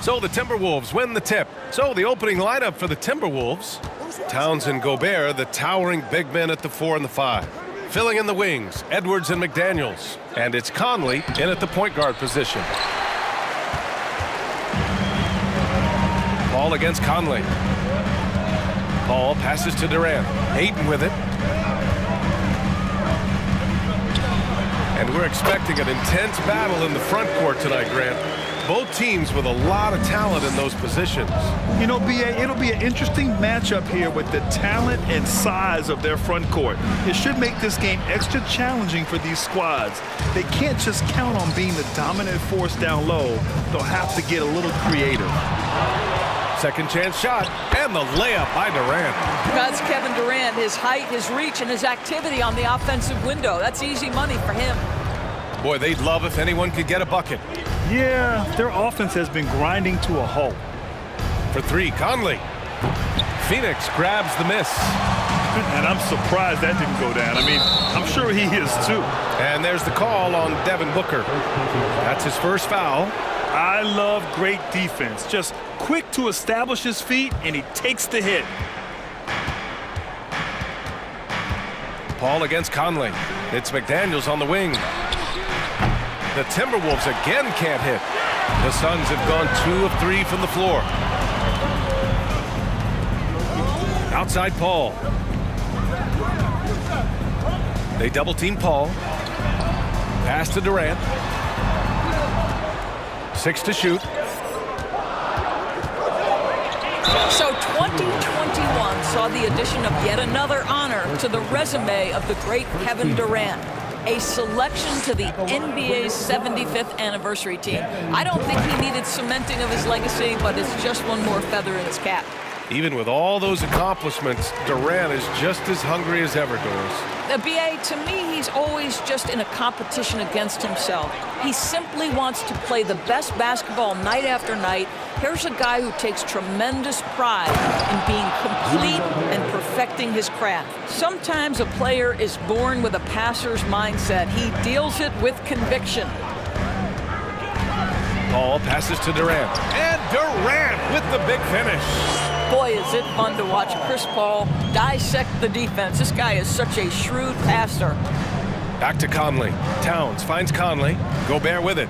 So the Timberwolves win the tip. So the opening lineup for the Timberwolves: Towns and Gobert, the towering big men at the 4 and the 5. Filling in the wings, Edwards and McDaniels. And it's Conley in at the point guard position. Paul against Conley. Paul passes to Durant. Ayton with it. And we're expecting an intense battle in the front court tonight, Grant. Both teams with a lot of talent in those positions. You know, B.A., it'll be an interesting matchup here with the talent and size of their front court. It should make this game extra challenging for these squads. They can't just count on being the dominant force down low. They'll have to get a little creative. Second chance shot, and the layup by Durant. That's Kevin Durant, his height, his reach, and his activity on the offensive window. That's easy money for him. Boy, they'd love if anyone could get a bucket. Yeah, their offense has been grinding to a halt. For three, Conley. Phoenix grabs the miss. And I'm surprised that didn't go down. I mean, I'm sure he is too. And there's the call on Devin Booker. That's his first foul. I love great defense. Just quick to establish his feet, and he takes the hit. Paul against Conley. It's McDaniels on the wing. The Timberwolves again can't hit. The Suns have gone 2 of 3 from the floor. Outside Paul. They double team Paul. Pass to Durant. 6 to shoot. So 2021 saw the addition of yet another honor to the resume of the great Kevin Durant. A selection to the NBA's 75th anniversary team. I don't think he needed cementing of his legacy, but it's just one more feather in his cap. Even with all those accomplishments, Durant is just as hungry as ever, Doris. BA, to me, he's always just in a competition against himself. He simply wants to play the best basketball night after night. Here's a guy who takes tremendous pride in being complete and perfecting his craft. Sometimes a player is born with a passer's mindset. He deals it with conviction. Paul passes to Durant. And Durant with the big finish. Boy, is it fun to watch Chris Paul dissect the defense. This guy is such a shrewd passer. Back to Conley. Towns finds Conley. Gobert with it.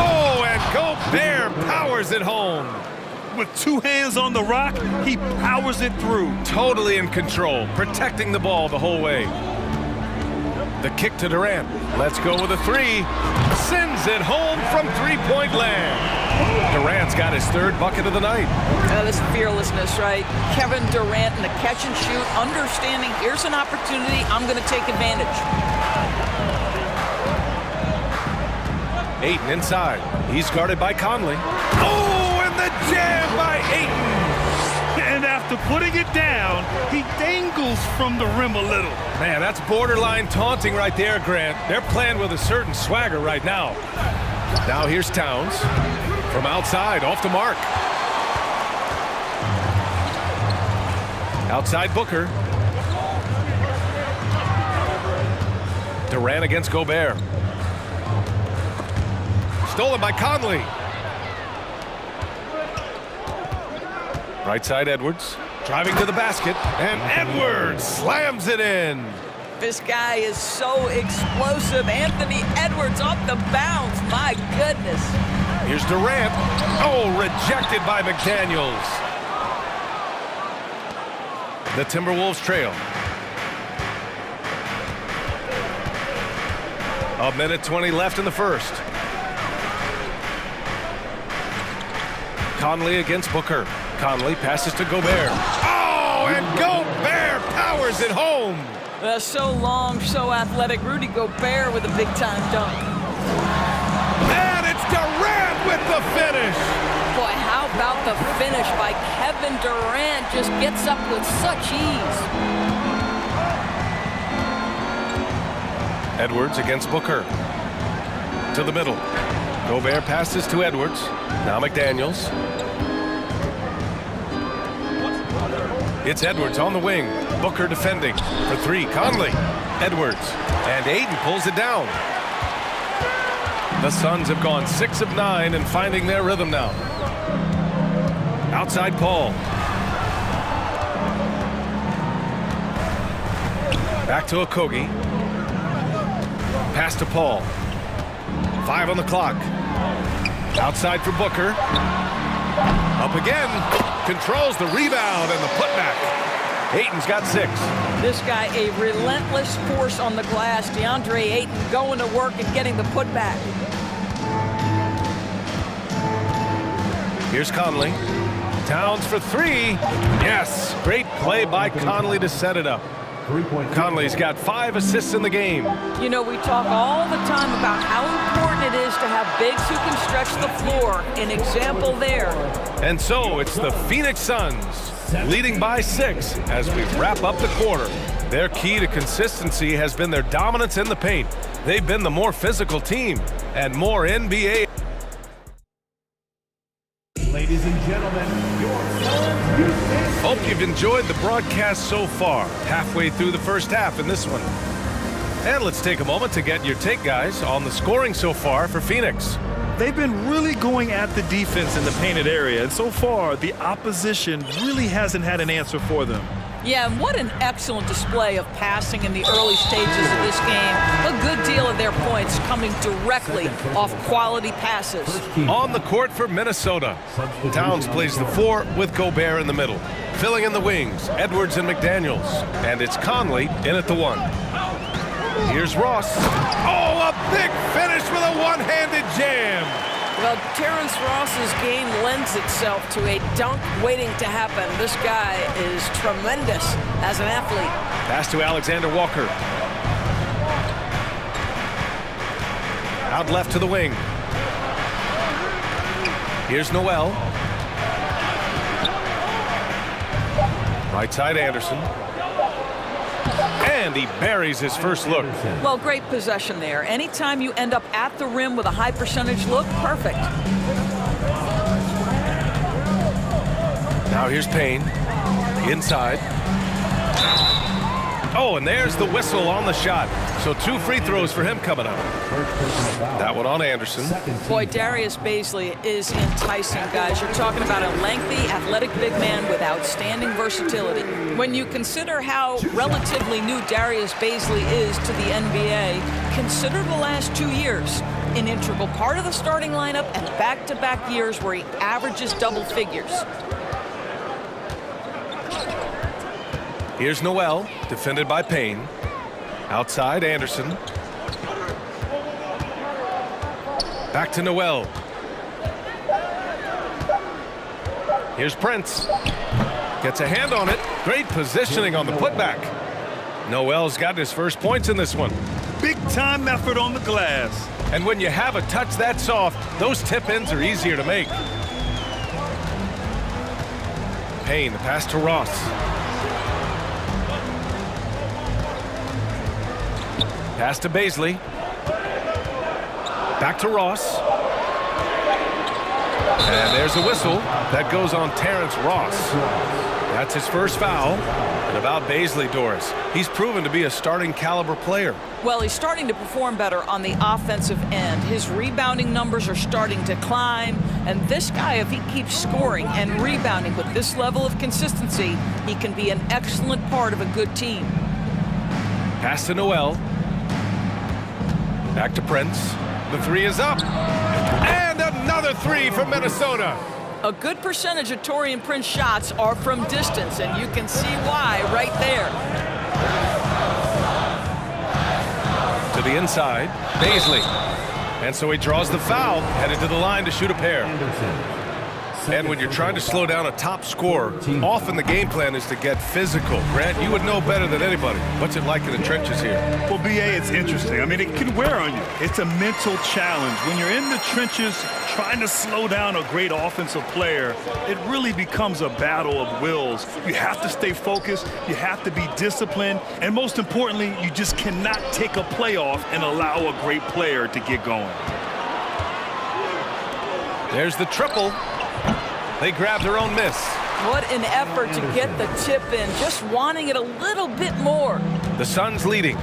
Oh, and Gobert powers it home. With 2 hands on the rock, he powers it through. Totally in control, protecting the ball the whole way. The kick to Durant. Let's go with a 3. Sends it home from three-point land. Durant's got his 3rd bucket of the night. This fearlessness, right? Kevin Durant in the catch and shoot, understanding here's an opportunity, I'm going to take advantage. Ayton inside. He's guarded by Conley. Oh, and the jam by Ayton. And after putting it down, he dangles from the rim a little. Man, that's borderline taunting right there, Grant. They're playing with a certain swagger right now. Now here's Towns. From outside, off the mark. Outside Booker. Durant against Gobert. Stolen by Conley. Right side Edwards. Driving to the basket. And Edwards slams it in. This guy is so explosive. Anthony Edwards off the bounce. My goodness. Here's Durant. Oh, rejected by McDaniels. The Timberwolves trail. 1:20 left in the first. Conley against Booker. Conley passes to Gobert. Oh, and Gobert powers it home. So long, so athletic. Rudy Gobert with a big-time dunk. And it's Durant with the finish. Boy, how about the finish by Kevin Durant? Just gets up with such ease. Edwards against Booker. To the middle. Gobert passes to Edwards. Now McDaniels. It's Edwards on the wing. Booker defending. For 3, Conley. Edwards. And Ayton pulls it down. The Suns have gone 6 of 9 and finding their rhythm now. Outside Paul. Back to Okogie. Pass to Paul. 5 on the clock. Outside for Booker. Up again. Controls the rebound and the putback. Ayton's got 6. This guy, a relentless force on the glass. DeAndre Ayton going to work and getting the putback. Here's Conley. Towns for 3. Yes! Great play by Conley to set it up. Conley's got 5 assists in the game. You know, we talk all the time about how important it is to have bigs who can stretch the floor. An example there. And so it's the Phoenix Suns leading by 6 as we wrap up the quarter. Their key to consistency has been their dominance in the paint. They've been the more physical team and more NBA. Ladies and gentlemen, your Suns. Hope you've enjoyed the broadcast so far. Halfway through the first half in this one. And let's take a moment to get your take, guys, on the scoring so far for Phoenix. They've been really going at the defense in the painted area, and so far, the opposition really hasn't had an answer for them. Yeah, and what an excellent display of passing in the early stages of this game. A good deal of their points coming directly off quality passes. On the court for Minnesota, Towns plays the 4 with Gobert in the middle. Filling in the wings, Edwards and McDaniels. And it's Conley in at the 1. Here's Ross. Oh, a big finish with a one-handed jam. Well, Terrence Ross's game lends itself to a dunk waiting to happen. This guy is tremendous as an athlete. Pass to Alexander Walker. Out left to the wing. Here's Noel. Right side Anderson. And he buries his first look. Well, great possession there. Anytime you end up at the rim with a high percentage look, perfect. Now here's Payne. Inside. Oh, and there's the whistle on the shot. So 2 free throws for him coming up. That one on Anderson. Boy, Darius Bazley is enticing, guys. You're talking about a lengthy, athletic big man with outstanding versatility. When you consider how relatively new Darius Bazley is to the NBA, consider the last 2 years. An integral part of the starting lineup and back-to-back years where he averages double figures. Here's Noel, defended by Payne. Outside, Anderson. Back to Noel. Here's Prince. Gets a hand on it. Great positioning on the putback. Noel's got his first points in this one. Big-time effort on the glass. And when you have a touch that soft, those tip-ins are easier to make. Payne, the pass to Ross. Pass to Bazley. Back to Ross. And there's a whistle. That goes on Terrence Ross. That's his first foul. And about Bazley, Doris, he's proven to be a starting caliber player. Well, he's starting to perform better on the offensive end. His rebounding numbers are starting to climb. And this guy, if he keeps scoring and rebounding with this level of consistency, he can be an excellent part of a good team. Pass to Noel. Back to Prince. The 3 is up. And another 3 from Minnesota. A good percentage of Taurean Prince shots are from distance, and you can see why right there. To the inside, Bazley. And so he draws the foul, headed to the line to shoot a pair. And when you're trying to slow down a top scorer, often the game plan is to get physical. Grant, you would know better than anybody. What's it like in the trenches here? Well, BA, it's interesting. I mean, it can wear on you. It's a mental challenge. When you're in the trenches trying to slow down a great offensive player, it really becomes a battle of wills. You have to stay focused. You have to be disciplined. And most importantly, you just cannot take a play off and allow a great player to get going. There's the triple. They grab their own miss. What an effort to get the tip in, just wanting it a little bit more. The Suns leading.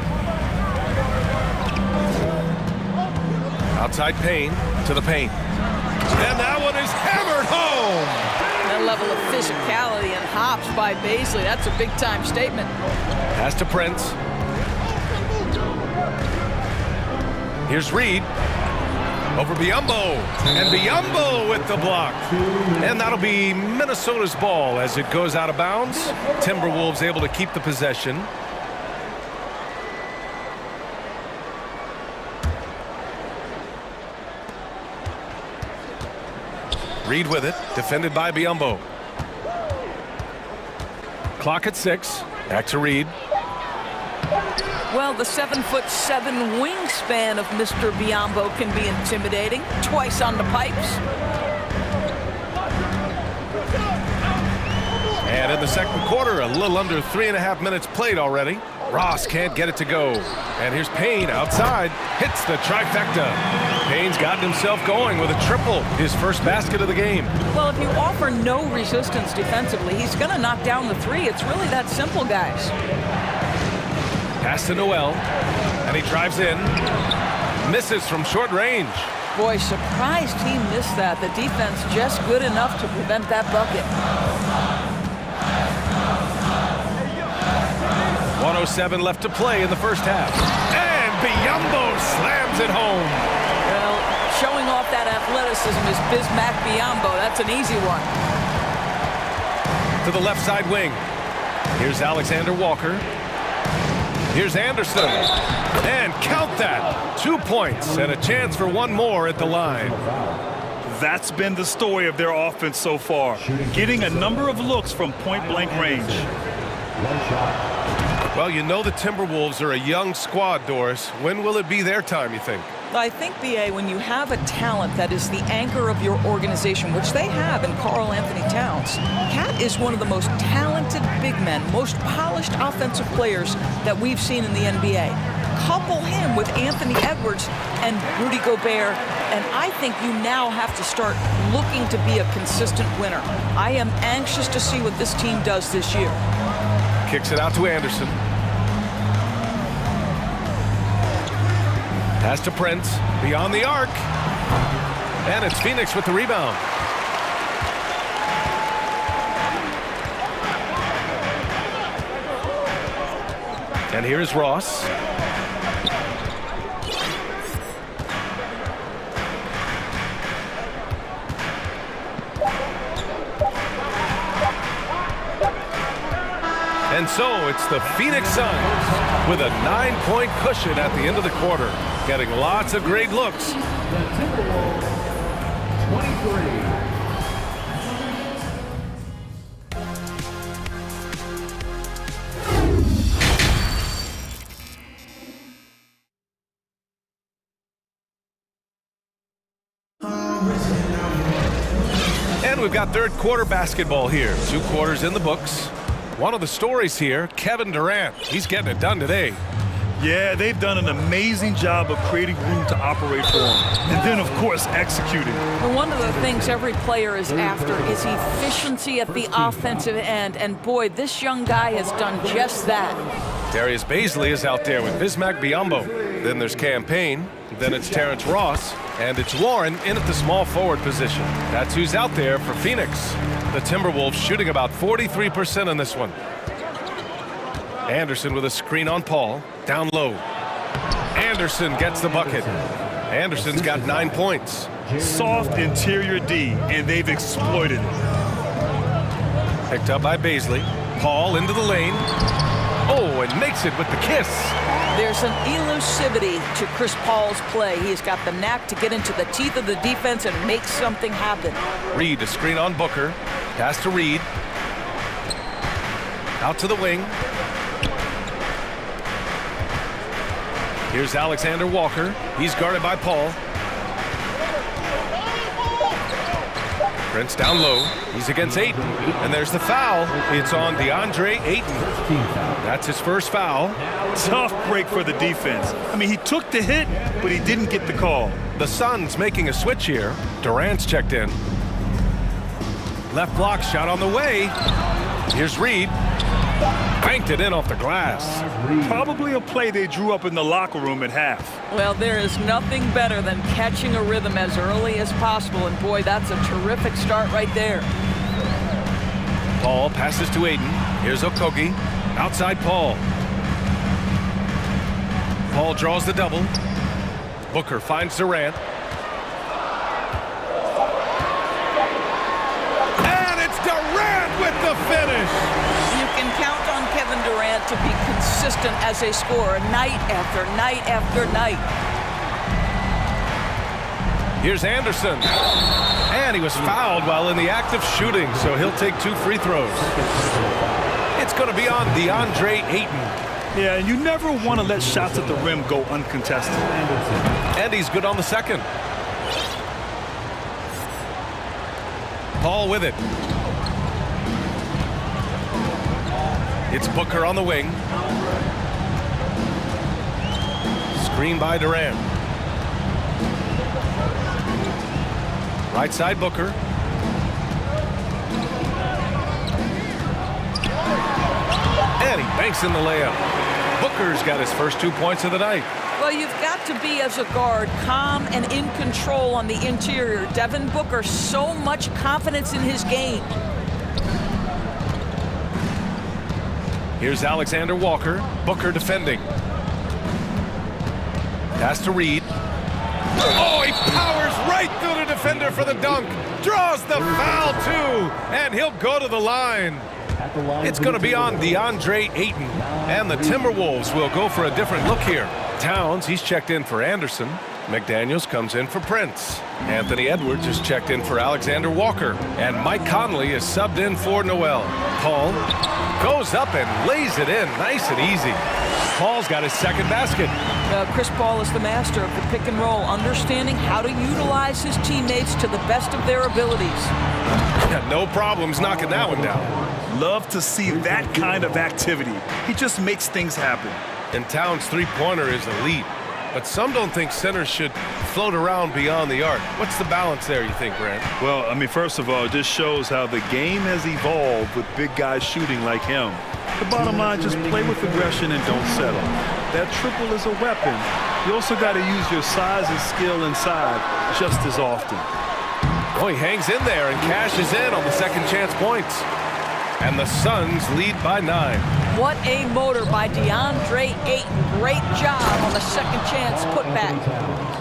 Outside Payne to the paint. And that one is hammered home. That level of physicality and hops by Baisley, that's a big-time statement. Pass to Prince. Here's Reed. Over Biyombo. And Biyombo with the block. And that'll be Minnesota's ball as it goes out of bounds. Timberwolves able to keep the possession. Reed with it, defended by Biyombo. Clock at 6. Back to Reed. Well, the 7'7" wingspan of Mr. Biyombo can be intimidating. Twice on the pipes. And in the second quarter, a little under 3.5 minutes played already. Ross can't get it to go. And here's Payne outside. Hits the trifecta. Payne's gotten himself going with a triple. His first basket of the game. Well, if you offer no resistance defensively, he's going to knock down the three. It's really that simple, guys. Pass to Noel. And he drives in. Misses from short range. Boy, surprised he missed that. The defense just good enough to prevent that bucket. 1:07 left to play in the first half. And Biyombo slams it home. Well, showing off that athleticism is Bismack Biyombo. That's an easy one. To the left side wing. Here's Alexander Walker. Here's Anderson. And count that. 2 points and a chance for one more at the line. That's been the story of their offense so far. Getting a number of looks from point-blank range. Well, you know the Timberwolves are a young squad, Doris. When will it be their time, you think? I think, B.A., when you have a talent that is the anchor of your organization, which they have in Karl Anthony Towns, Cat is one of the most talented big men, most polished offensive players that we've seen in the NBA. Couple him with Anthony Edwards and Rudy Gobert, and I think you now have to start looking to be a consistent winner. I am anxious to see what this team does this year. Kicks it out to Anderson. Pass to Prince, beyond the arc. And it's Phoenix with the rebound. And here's Ross. And so it's the Phoenix Suns with a 9-point cushion at the end of the quarter, getting lots of great looks. The Timberwolves, 23. And we've got third quarter basketball here. 2 quarters in the books. One of the stories here, Kevin Durant. He's getting it done today. Yeah, they've done an amazing job of creating room to operate for him. And then, of course, executing. Well, one of the things every player is after is efficiency at the offensive end. And boy, this young guy has done just that. Darius Baisley is out there with Bismack Biyombo. Then there's Campaign. Then it's Terrence Ross. And it's Warren in at the small forward position. That's who's out there for Phoenix. The Timberwolves shooting about 43% in this one. Anderson with a screen on Paul. Down low. Anderson gets the bucket. Anderson's got 9 points. Soft interior D, and they've exploited it. Picked up by Baisley. Paul into the lane. Oh, and makes it with the kiss. There's an elusivity to Chris Paul's play. He's got the knack to get into the teeth of the defense and make something happen. Reed, a screen on Booker. Pass to Reed. Out to the wing. Here's Alexander Walker. He's guarded by Paul. Prince down low. He's against Ayton. And there's the foul. It's on DeAndre Ayton. That's his first foul. Tough break for the defense. I mean, he took the hit, but he didn't get the call. The Suns making a switch here. Durant's checked in. Left block shot on the way. Here's Reed. banked it in off the glass. Probably a play they drew up in the locker room at half. Well, there is nothing better than catching a rhythm as early as possible, and boy, that's a terrific start right there. Paul passes to Aiden. Here's Okogie. Outside Paul. Paul draws the double. Booker finds Durant. And it's Durant with the finish! You can count on Kevin Durant to be consistent as a scorer night after night after night. Here's Anderson. And he was fouled while in the act of shooting, so he'll take 2 free throws. It's going to be on DeAndre Ayton. Yeah, and you never want to let shots at the rim go uncontested. And he's good on the second. Paul with it. It's Booker on the wing. Screen by Durant. Right side Booker. And he banks in the layup. Booker's got his first 2 points of the night. Well, you've got to be, as a guard, calm and in control on the interior. Devin Booker, so much confidence in his game. Here's Alexander Walker. Booker defending. Pass to Reed. Oh, he powers right through the defender for the dunk. Draws the foul, too. And he'll go to the line. It's going to be on DeAndre Ayton. And the Timberwolves will go for a different look here. Towns, he's checked in for Anderson. McDaniels comes in for Prince. Anthony Edwards is checked in for Alexander Walker. And Mike Conley is subbed in for Noel. Paul goes up and lays it in nice and easy. Paul's got his second basket. Chris Paul is the master of the pick and roll, understanding how to utilize his teammates to the best of their abilities. No problems knocking that one down. Love to see that kind of activity. He just makes things happen. And Towns' three-pointer is elite. But some don't think centers should float around beyond the arc. What's the balance there, you think, Grant? Well, I mean, first of all, it just shows how the game has evolved with big guys shooting like him. The bottom line, just play with aggression and don't settle. That triple is a weapon. You also got to use your size and skill inside just as often. Oh, he hangs in there and cashes in on the second chance points. And the Suns lead by 9. What a motor by DeAndre Ayton. Great job on the second chance putback.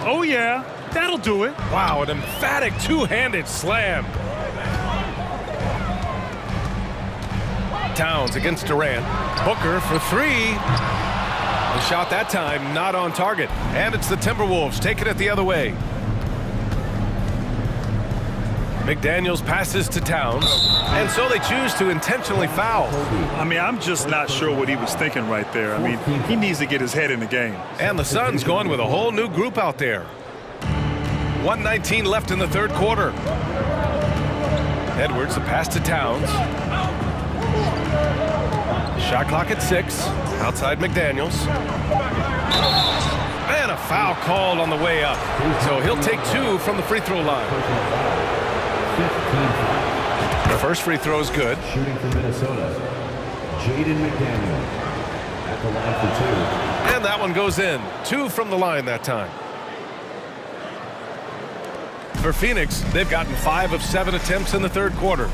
Oh, yeah. That'll do it. Wow, an emphatic two-handed slam. Towns against Durant. Booker for 3. The shot that time not on target. And it's the Timberwolves taking it the other way. McDaniels passes to Towns, and so they choose to intentionally foul. I mean, I'm just not sure what he was thinking right there. I mean, he needs to get his head in the game. And the Suns going with a whole new group out there. 1:19 left in the third quarter. Edwards, the pass to Towns. Shot clock at 6. Outside McDaniels. And a foul called on the way up. So he'll take 2 from the free throw line. The first free throw is good. Shooting from Minnesota, Jaden McDaniel at the line for 2. And that one goes in. 2 from the line that time. For Phoenix, they've gotten 5 of 7 attempts in the third quarter.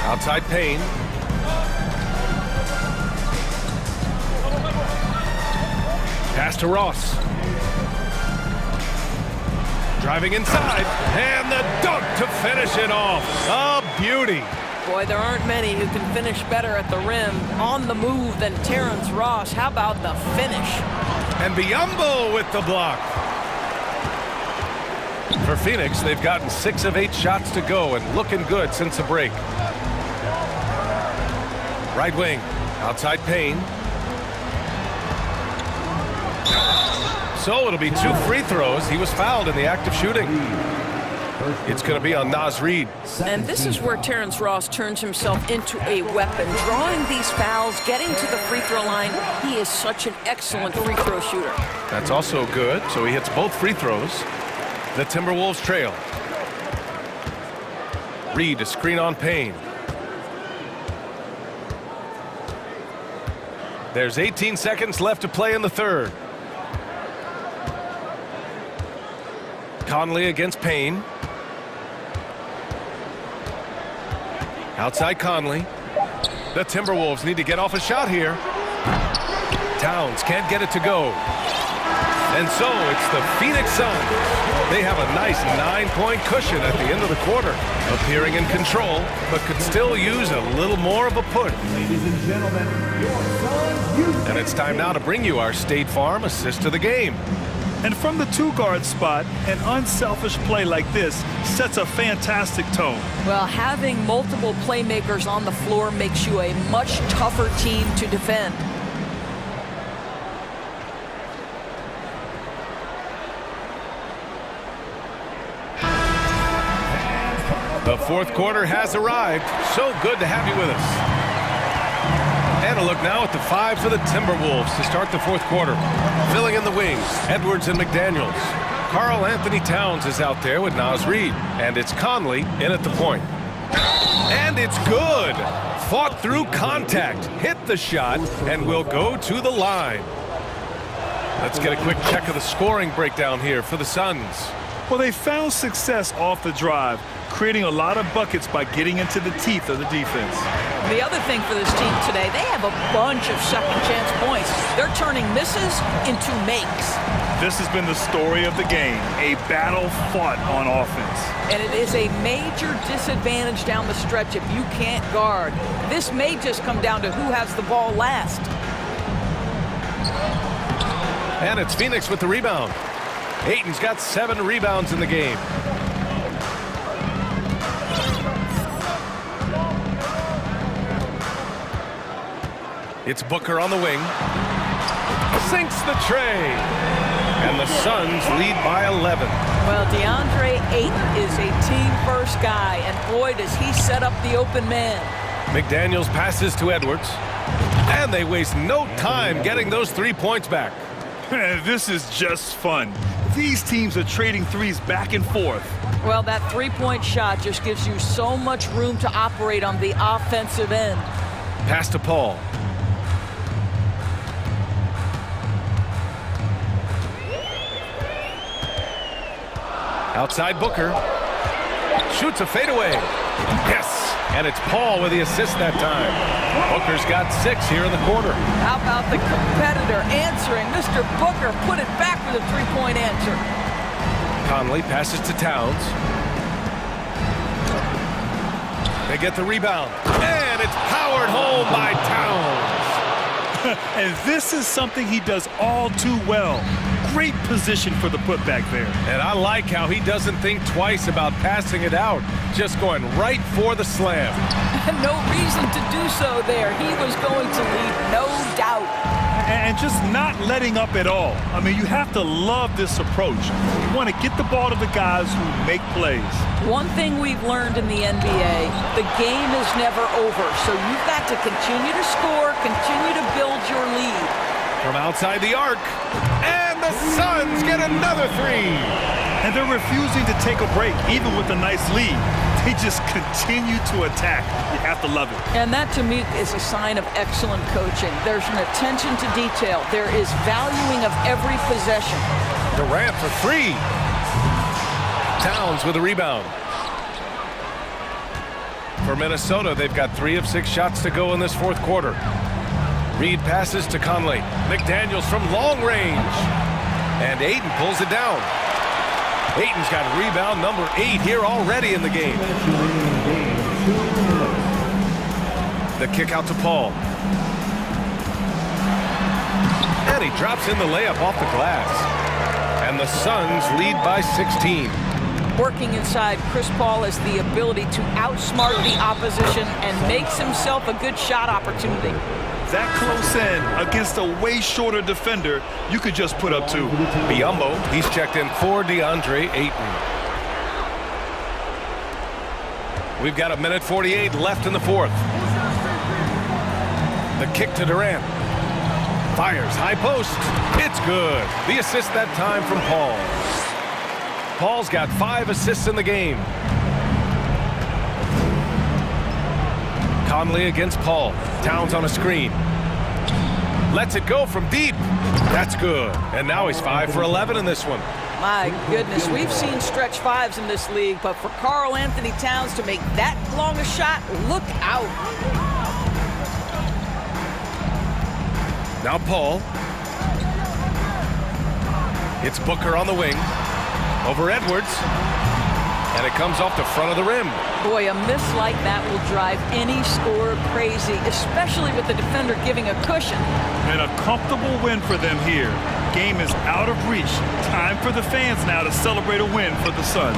Outside Payne. Pass to Ross. Driving inside, and the dunk to finish it off. A beauty. Boy, there aren't many who can finish better at the rim on the move than Terrence Ross. How about the finish? And Biyombo with the block. For Phoenix, they've gotten 6 of 8 shots to go and looking good since the break. Right wing, outside Payne. So it'll be 2 free throws. He was fouled in the act of shooting. It's going to be on Naz Reid. And this is where Terrence Ross turns himself into a weapon. Drawing these fouls, getting to the free throw line. He is such an excellent free throw shooter. That's also good. So he hits both free throws. The Timberwolves trail. Reid, a screen on Payne. There's 18 seconds left to play in the third. Conley against Payne. Outside Conley. The Timberwolves need to get off a shot here. Towns can't get it to go. And so it's the Phoenix Suns. They have a nice 9-point cushion at the end of the quarter, appearing in control, but could still use a little more of a push. Ladies and gentlemen, your Suns. And it's time now to bring you our State Farm assist to the game. And from the two-guard spot, an unselfish play like this sets a fantastic tone. Well, having multiple playmakers on the floor makes you a much tougher team to defend. The fourth quarter has arrived. So good to have you with us. And a look now at the five for the Timberwolves to start the fourth quarter. Filling in the wings, Edwards and McDaniels. Karl Anthony Towns is out there with Naz Reid. And it's Conley in at the point. And it's good. Fought through contact, hit the shot, and will go to the line. Let's get a quick check of the scoring breakdown here for the Suns. Well, they found success off the drive, creating a lot of buckets by getting into the teeth of the defense. The other thing for this team today, they have a bunch of second chance points. They're turning misses into makes. This has been the story of the game, a battle fought on offense. And it is a major disadvantage down the stretch if you can't guard. This may just come down to who has the ball last. And it's Phoenix with the rebound. Ayton's got 7 rebounds in the game. It's Booker on the wing. Sinks the tray. And the Suns lead by 11. Well, DeAndre Ayton is a team-first guy, and boy, does he set up the open man. McDaniels passes to Edwards. And they waste no time getting those 3 points back. This is just fun. These teams are trading threes back and forth. Well, that three-point shot just gives you so much room to operate on the offensive end. Pass to Paul. Outside Booker. Shoots a fadeaway. Yes! And it's Paul with the assist that time. Booker's got 6 here in the quarter. How about the competitor answering? Mr. Booker put it back with a three-point answer. Conley passes to Towns. They get the rebound. And it's powered home by Towns. And this is something he does all too well. Great position for the putback there. And I like how he doesn't think twice about passing it out. Just going right for the slam. No reason to do so there. He was going to leave, no doubt. And just not letting up at all. I mean, you have to love this approach. You want to get the ball to the guys who make plays. One thing we've learned in the NBA, the game is never over. So you've got to continue to score, continue to build your lead. From outside the arc. And the Suns get another 3. And they're refusing to take a break, even with a nice lead. They just continue to attack. You have to love it. And that, to me, is a sign of excellent coaching. There's an attention to detail. There is valuing of every possession. Durant for 3. Towns with a rebound. For Minnesota, they've got 3 of 6 shots to go in this fourth quarter. Reid passes to Conley. McDaniels from long range. And Ayton pulls it down. Ayton's got rebound number 8 here already in the game. The kick out to Paul. And he drops in the layup off the glass. And the Suns lead by 16. Working inside, Chris Paul has the ability to outsmart the opposition and makes himself a good shot opportunity. That close in against a way shorter defender, you could just put up 2. Biyombo, he's checked in for DeAndre Ayton. We've got 1:48 left in the fourth. The kick to Durant. Fires, high post. It's good. The assist that time from Paul. Paul's got 5 assists in the game. Conley against Paul. Towns on a screen. Lets it go from deep. That's good. And now he's 5 for 11 in this one. My goodness, we've seen stretch fives in this league, but for Karl Anthony Towns to make that long a shot, look out. Now Paul. It's Booker on the wing. Over Edwards. And it comes off the front of the rim. Boy, a miss like that will drive any scorer crazy, especially with the defender giving a cushion. And a comfortable win for them here. Game is out of reach. Time for the fans now to celebrate a win for the Suns.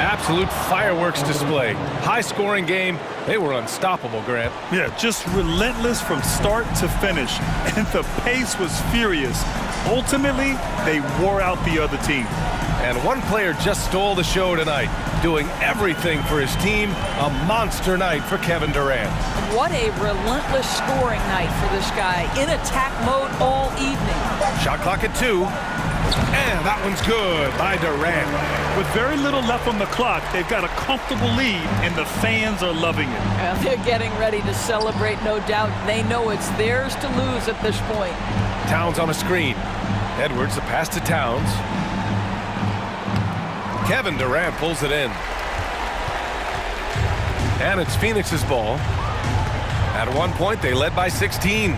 Absolute fireworks display. High-scoring game. They were unstoppable, Grant. Yeah, just relentless from start to finish. And the pace was furious. Ultimately, they wore out the other team. And one player just stole the show tonight, doing everything for his team. A monster night for Kevin Durant. What a relentless scoring night for this guy. In attack mode all evening. Shot clock at 2. And that one's good by Durant. With very little left on the clock, they've got a comfortable lead, and the fans are loving it. And they're getting ready to celebrate, no doubt. They know it's theirs to lose at this point. Towns on a screen. Edwards, the pass to Towns. Kevin Durant pulls it in. And it's Phoenix's ball. At one point, they led by 16.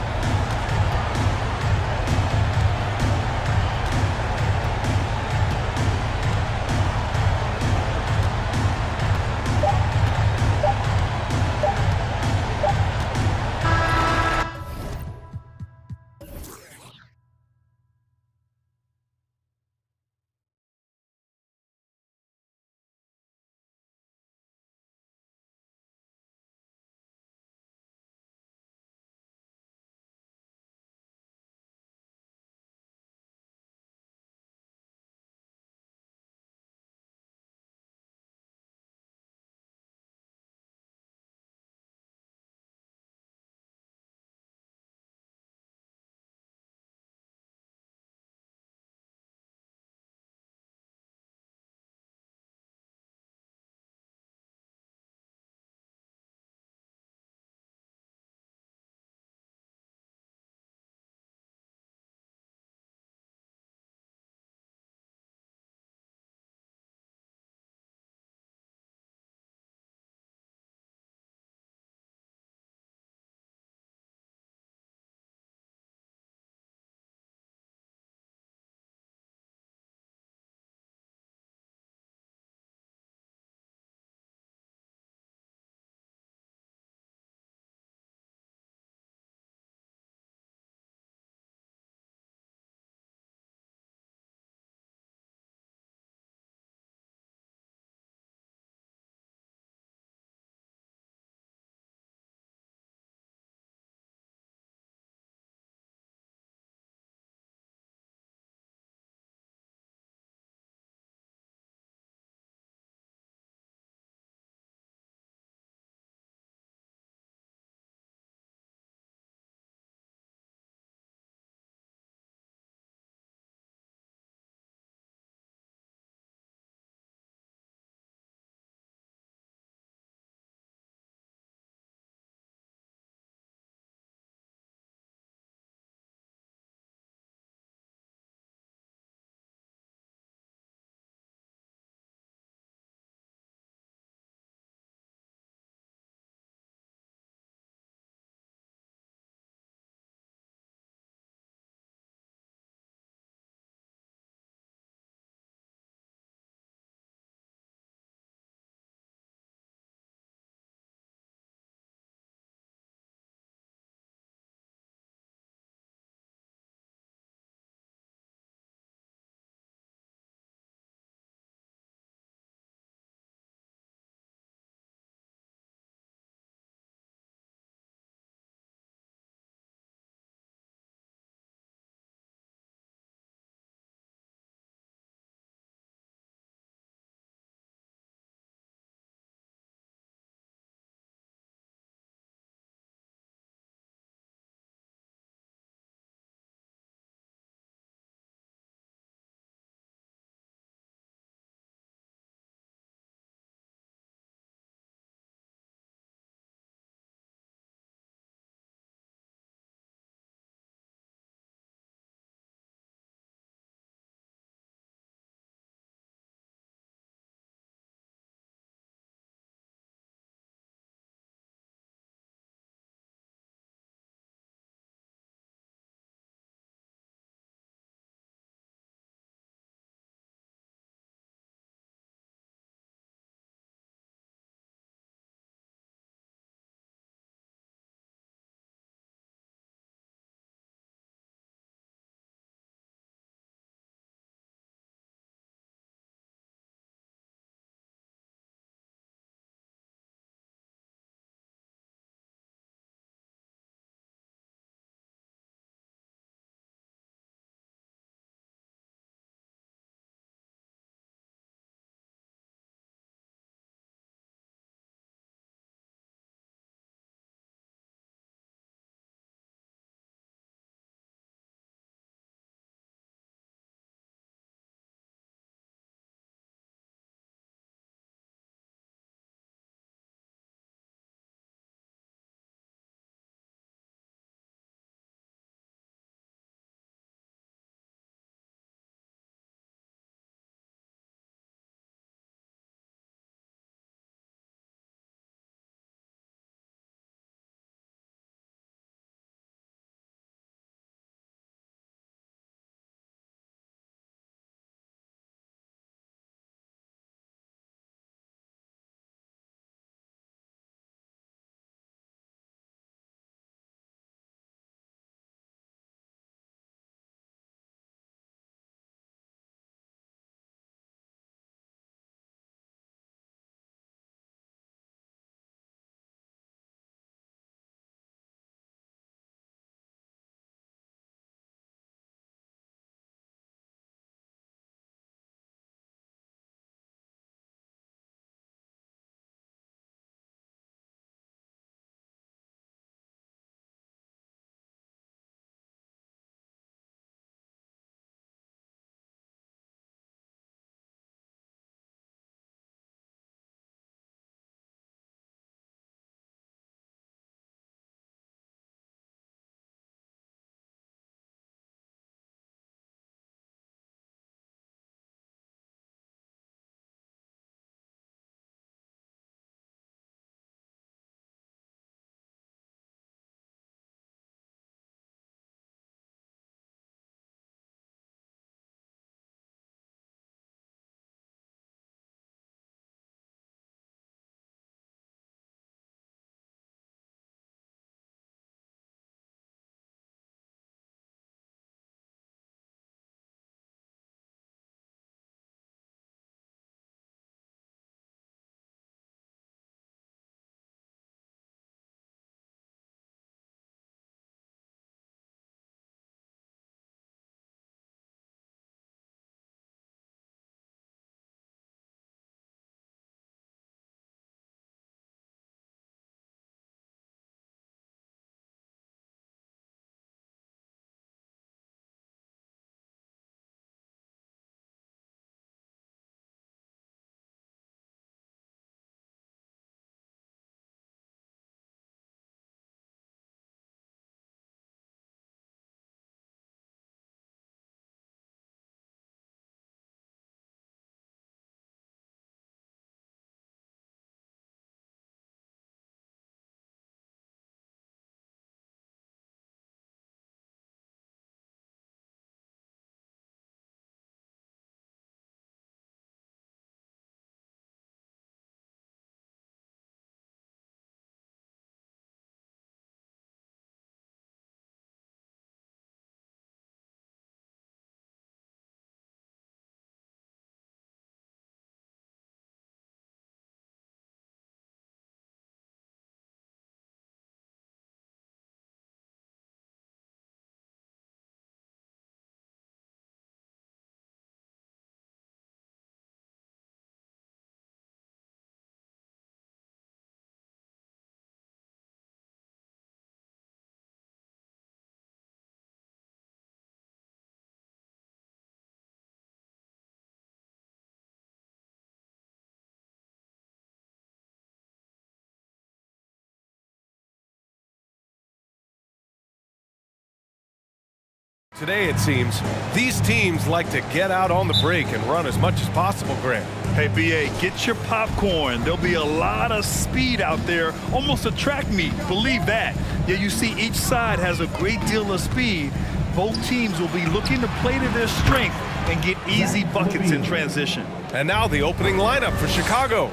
Today, it seems, these teams like to get out on the break and run as much as possible, Grant. Hey, BA, get your popcorn. There'll be a lot of speed out there, almost a track meet, believe that. Yeah, you see each side has a great deal of speed. Both teams will be looking to play to their strength and get easy buckets in transition. And now the opening lineup for Chicago.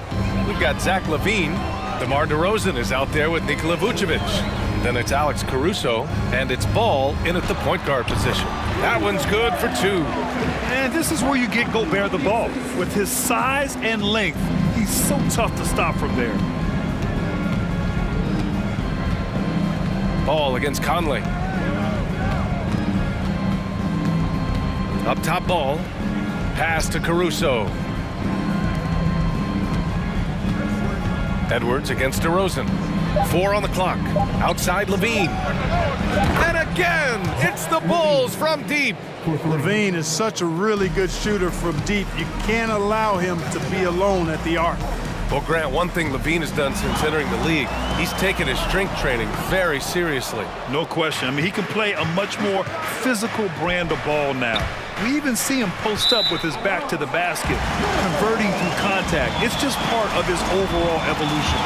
We've got Zach LaVine. DeMar DeRozan is out there with Nikola Vucevic. Then it's Alex Caruso, and it's Ball in at the point guard position. That one's good for two. And this is where you get Gobert the ball. With his size and length, he's so tough to stop from there. Ball against Conley. Up top Ball. Pass to Caruso. Edwards against DeRozan. 4 on the clock. Outside LaVine. And again, it's the Bulls from deep. LaVine is such a really good shooter from deep. You can't allow him to be alone at the arc. Well, Grant, one thing LaVine has done since entering the league, he's taken his strength training very seriously. No question. I mean, he can play a much more physical brand of ball now. We even see him post up with his back to the basket, converting through contact. It's just part of his overall evolution.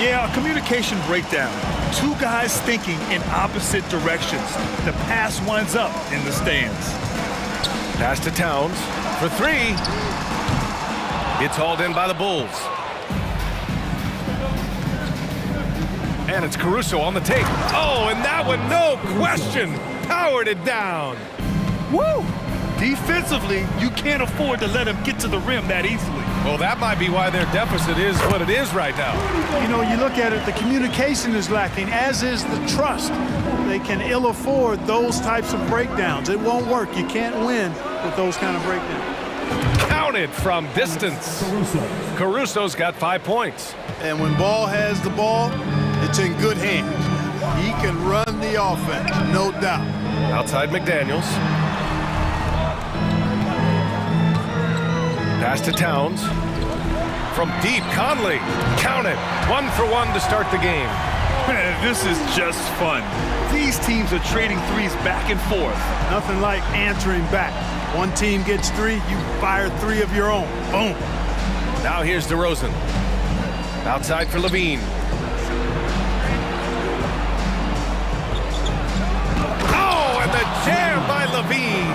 Yeah, a communication breakdown. Two guys thinking in opposite directions. The pass winds up in the stands. Pass to Towns for three. It's hauled in by the Bulls. And it's Caruso on the take. Oh, and that one, no question, powered it down. Woo! Defensively, you can't afford to let him get to the rim that easily. Well, that might be why their deficit is what it is right now. You know, you look at it, the communication is lacking, as is the trust. They can ill afford those types of breakdowns. It won't work. You can't win with those kind of breakdowns. Counted from distance. Caruso's got 5 points. And when Ball has the ball, it's in good hands. He can run the offense, no doubt. Outside McDaniels. Pass to Towns. From deep, Conley. Count it. 1 for 1 to start the game. Man, this is just fun. These teams are trading threes back and forth. Nothing like answering back. One team gets 3, you fire 3 of your own. Boom. Now here's DeRozan. Outside for LaVine. Oh, and the jam by LaVine.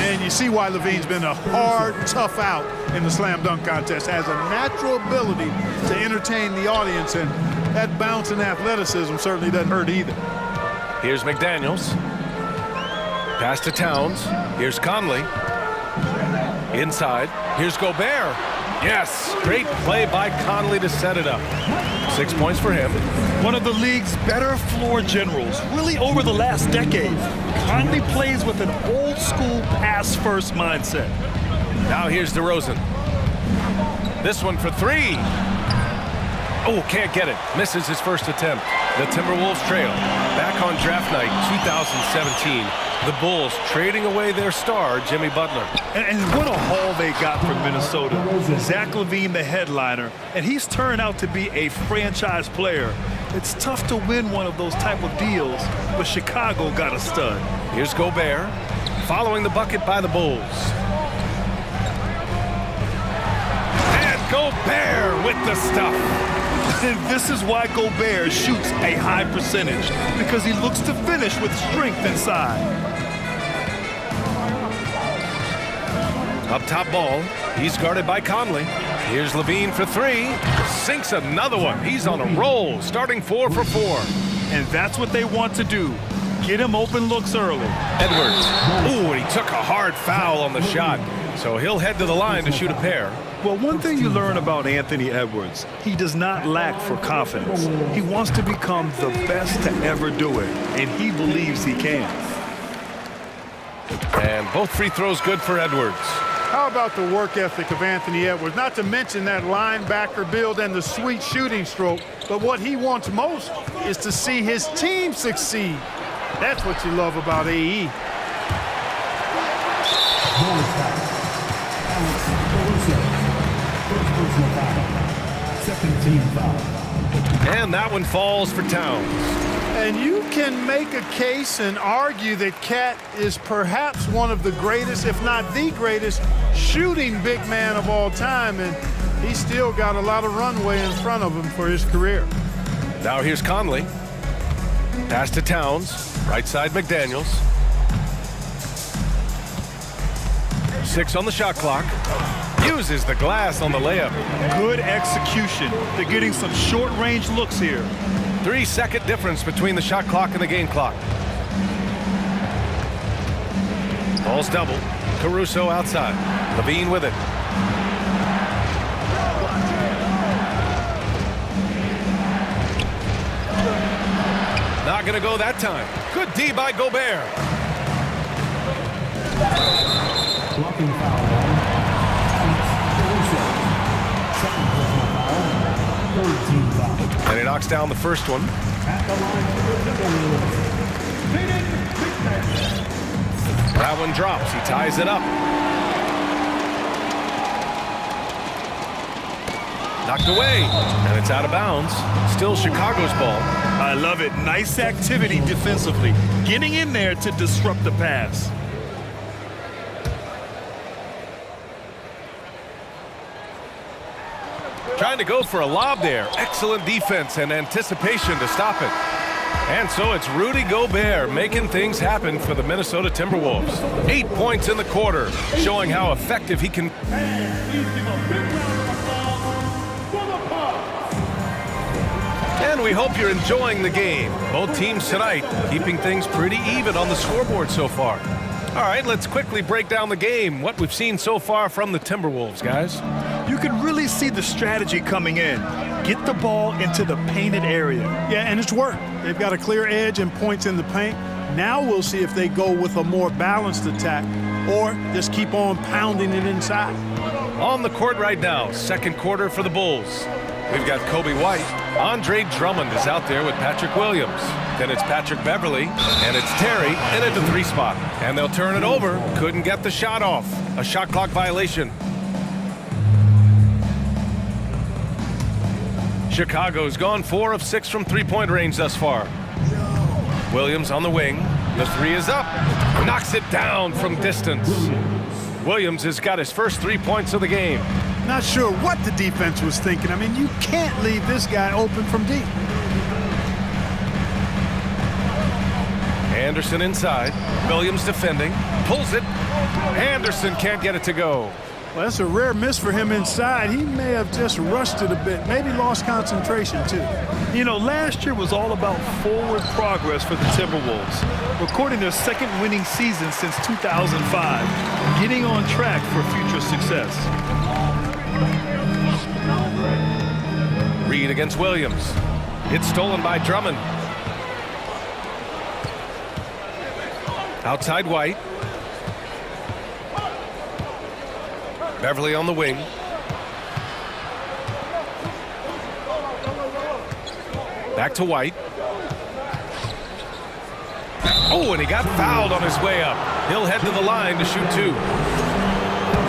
And you see why LaVine's been a hard, tough out in the slam dunk contest. Has a natural ability to entertain the audience, and that bounce and athleticism certainly doesn't hurt either. Here's McDaniels. Pass to Towns. Here's Conley. Inside. Here's Gobert. Yes, great play by Conley to set it up. 6 points for him. One of the league's better floor generals, really over the last decade. Conley plays with an old-school pass-first mindset. Now here's DeRozan. This one for 3. Oh, can't get it. Misses his first attempt. The Timberwolves trail. Back on draft night 2017. The Bulls trading away their star, Jimmy Butler. And what a haul they got from Minnesota. Zach LaVine, the headliner, and he's turned out to be a franchise player. It's tough to win one of those type of deals, but Chicago got a stud. Here's Gobert, following the bucket by the Bulls. And Gobert with the stuff. And this is why Gobert shoots a high percentage, because he looks to finish with strength inside. Up top Ball. He's guarded by Conley. Here's LaVine for 3. Sinks another one. He's on a roll, starting 4 for 4. And that's what they want to do. Get him open looks early. Edwards. Ooh, and he took a hard foul on the shot. So he'll head to the line to shoot a pair. Well, one thing you learn about Anthony Edwards, he does not lack for confidence. He wants to become the best to ever do it, and he believes he can. And both free throws good for Edwards. How about the work ethic of Anthony Edwards? Not to mention that linebacker build and the sweet shooting stroke, but what he wants most is to see his team succeed. That's what you love about AE. And that one falls for Towns. And you can make a case and argue that Cat is perhaps one of the greatest, if not the greatest, shooting big man of all time. And he's still got a lot of runway in front of him for his career. Now here's Conley. Pass to Towns. Right side McDaniels. 6 on the shot clock. Uses the glass on the layup. Good execution. They're getting some short-range looks here. 3-second difference between the shot clock and the game clock. Ball's double. Caruso outside. Levine with it. Not going to go that time. Good D by Gobert. Blocking foul. Second personal foul. Third team foul. And he knocks down the first one. At the line for the That one drops. He ties it up. Knocked away. And it's out of bounds. Still Chicago's ball. I love it. Nice activity defensively. Getting in there to disrupt the pass. Trying to go for a lob there. Excellent defense and anticipation to stop it. And so it's Rudy Gobert making things happen for the Minnesota Timberwolves. 8 points in the quarter, showing how effective he can. And we hope you're enjoying the game. Both teams tonight keeping things pretty even on the scoreboard so far. All right, let's quickly break down the game. What we've seen so far from the Timberwolves, guys. You can really see the strategy coming in. Get the ball into the painted area. Yeah, and it's worked. They've got a clear edge and points in the paint. Now we'll see if they go with a more balanced attack or just keep on pounding it inside. On the court right now, second quarter for the Bulls. We've got Kobe White. Andre Drummond is out there with Patrick Williams. Then it's Patrick Beverly, and it's Terry in at the 3 spot. And they'll turn it over. Couldn't get the shot off. A shot clock violation. Chicago's gone 4 of 6 from three-point range thus far. Williams on the wing. The 3 is up. Knocks it down from distance. Williams has got his first 3 points of the game. Not sure what the defense was thinking. I mean, you can't leave this guy open from deep. Anderson inside. Williams defending. Pulls it. Anderson can't get it to go. Well, that's a rare miss for him inside. He may have just rushed it a bit, maybe lost concentration too. You know, last year was all about forward progress for the Timberwolves, recording their second winning season since 2005, getting on track for future success. Reed against Williams. It's stolen by Drummond. Outside White. Beverly on the wing. Back to White. Oh, and he got fouled on his way up. He'll head to the line to shoot 2.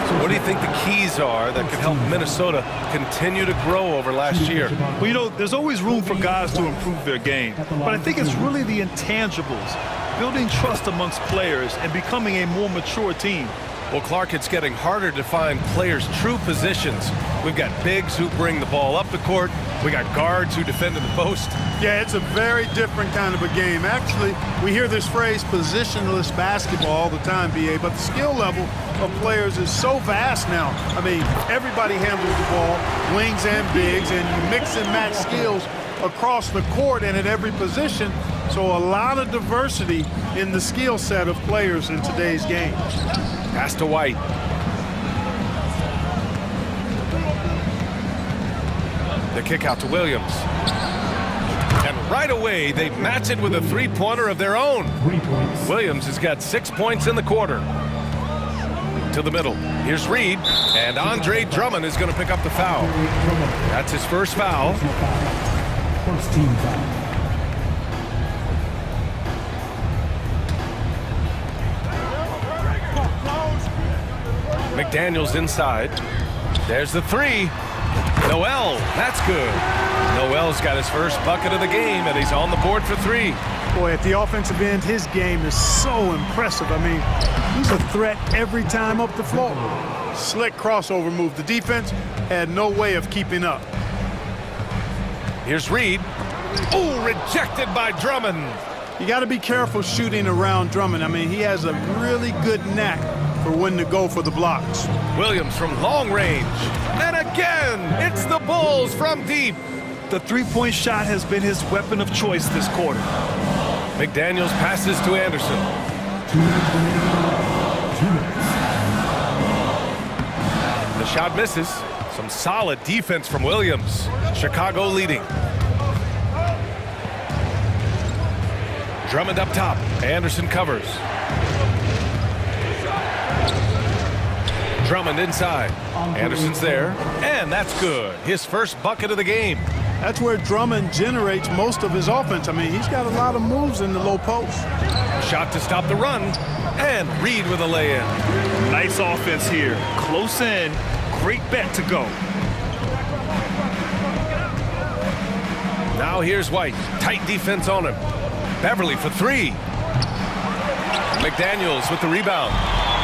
So what do you think the keys are that could help Minnesota continue to grow over last year? Well, you know, there's always room for guys to improve their game. But I think it's really the intangibles, building trust amongst players and becoming a more mature team. Well, Clark, it's getting harder to find players' true positions. We've got bigs who bring the ball up the court. We got guards who defend in the post. Yeah, it's a very different kind of a game. Actually, we hear this phrase positionless basketball all the time, BA, but the skill level of players is so vast now. I mean, everybody handles the ball, wings and bigs, and you mix and match skills across the court and at every position. So a lot of diversity in the skill set of players in today's game. Pass to White. The kick out to Williams. And right away, they match it with a three-pointer of their own. Williams has got 6 points in the quarter. To the middle. Here's Reed. And Andre Drummond is going to pick up the foul. That's his first foul. First team foul. McDaniels inside. There's the 3. Noel, that's good. Noel's got his first bucket of the game, and he's on the board for 3. Boy, at the offensive end, his game is so impressive. I mean, he's a threat every time up the floor. Slick crossover move. The defense had no way of keeping up. Here's Reed. Oh, rejected by Drummond. You got to be careful shooting around Drummond. I mean, he has a really good knack for when to go for the blocks. Williams from long range. And again, it's the Bulls from deep. The three-point shot has been his weapon of choice this quarter. McDaniels passes to Anderson. The shot misses. Some solid defense from Williams. Chicago leading. Drummond up top. Anderson covers. Drummond inside. Anderson's there. And that's good. His first bucket of the game. That's where Drummond generates most of his offense. I mean, he's got a lot of moves in the low post. Shot to stop the run. And Reed with a lay-in. Nice offense here. Close in. Great bet to go. Now here's White. Tight defense on him. Beverly for 3. McDaniels with the rebound.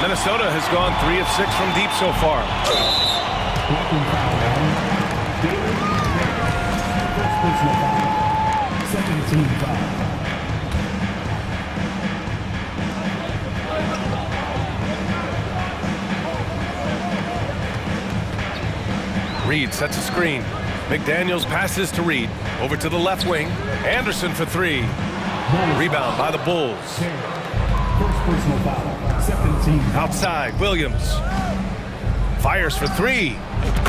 Minnesota has gone 3 of 6 from deep so far. Reed sets a screen. McDaniels passes to Reed. Over to the left wing. Anderson for 3. Rebound by the Bulls. Outside, Williams. Fires for 3.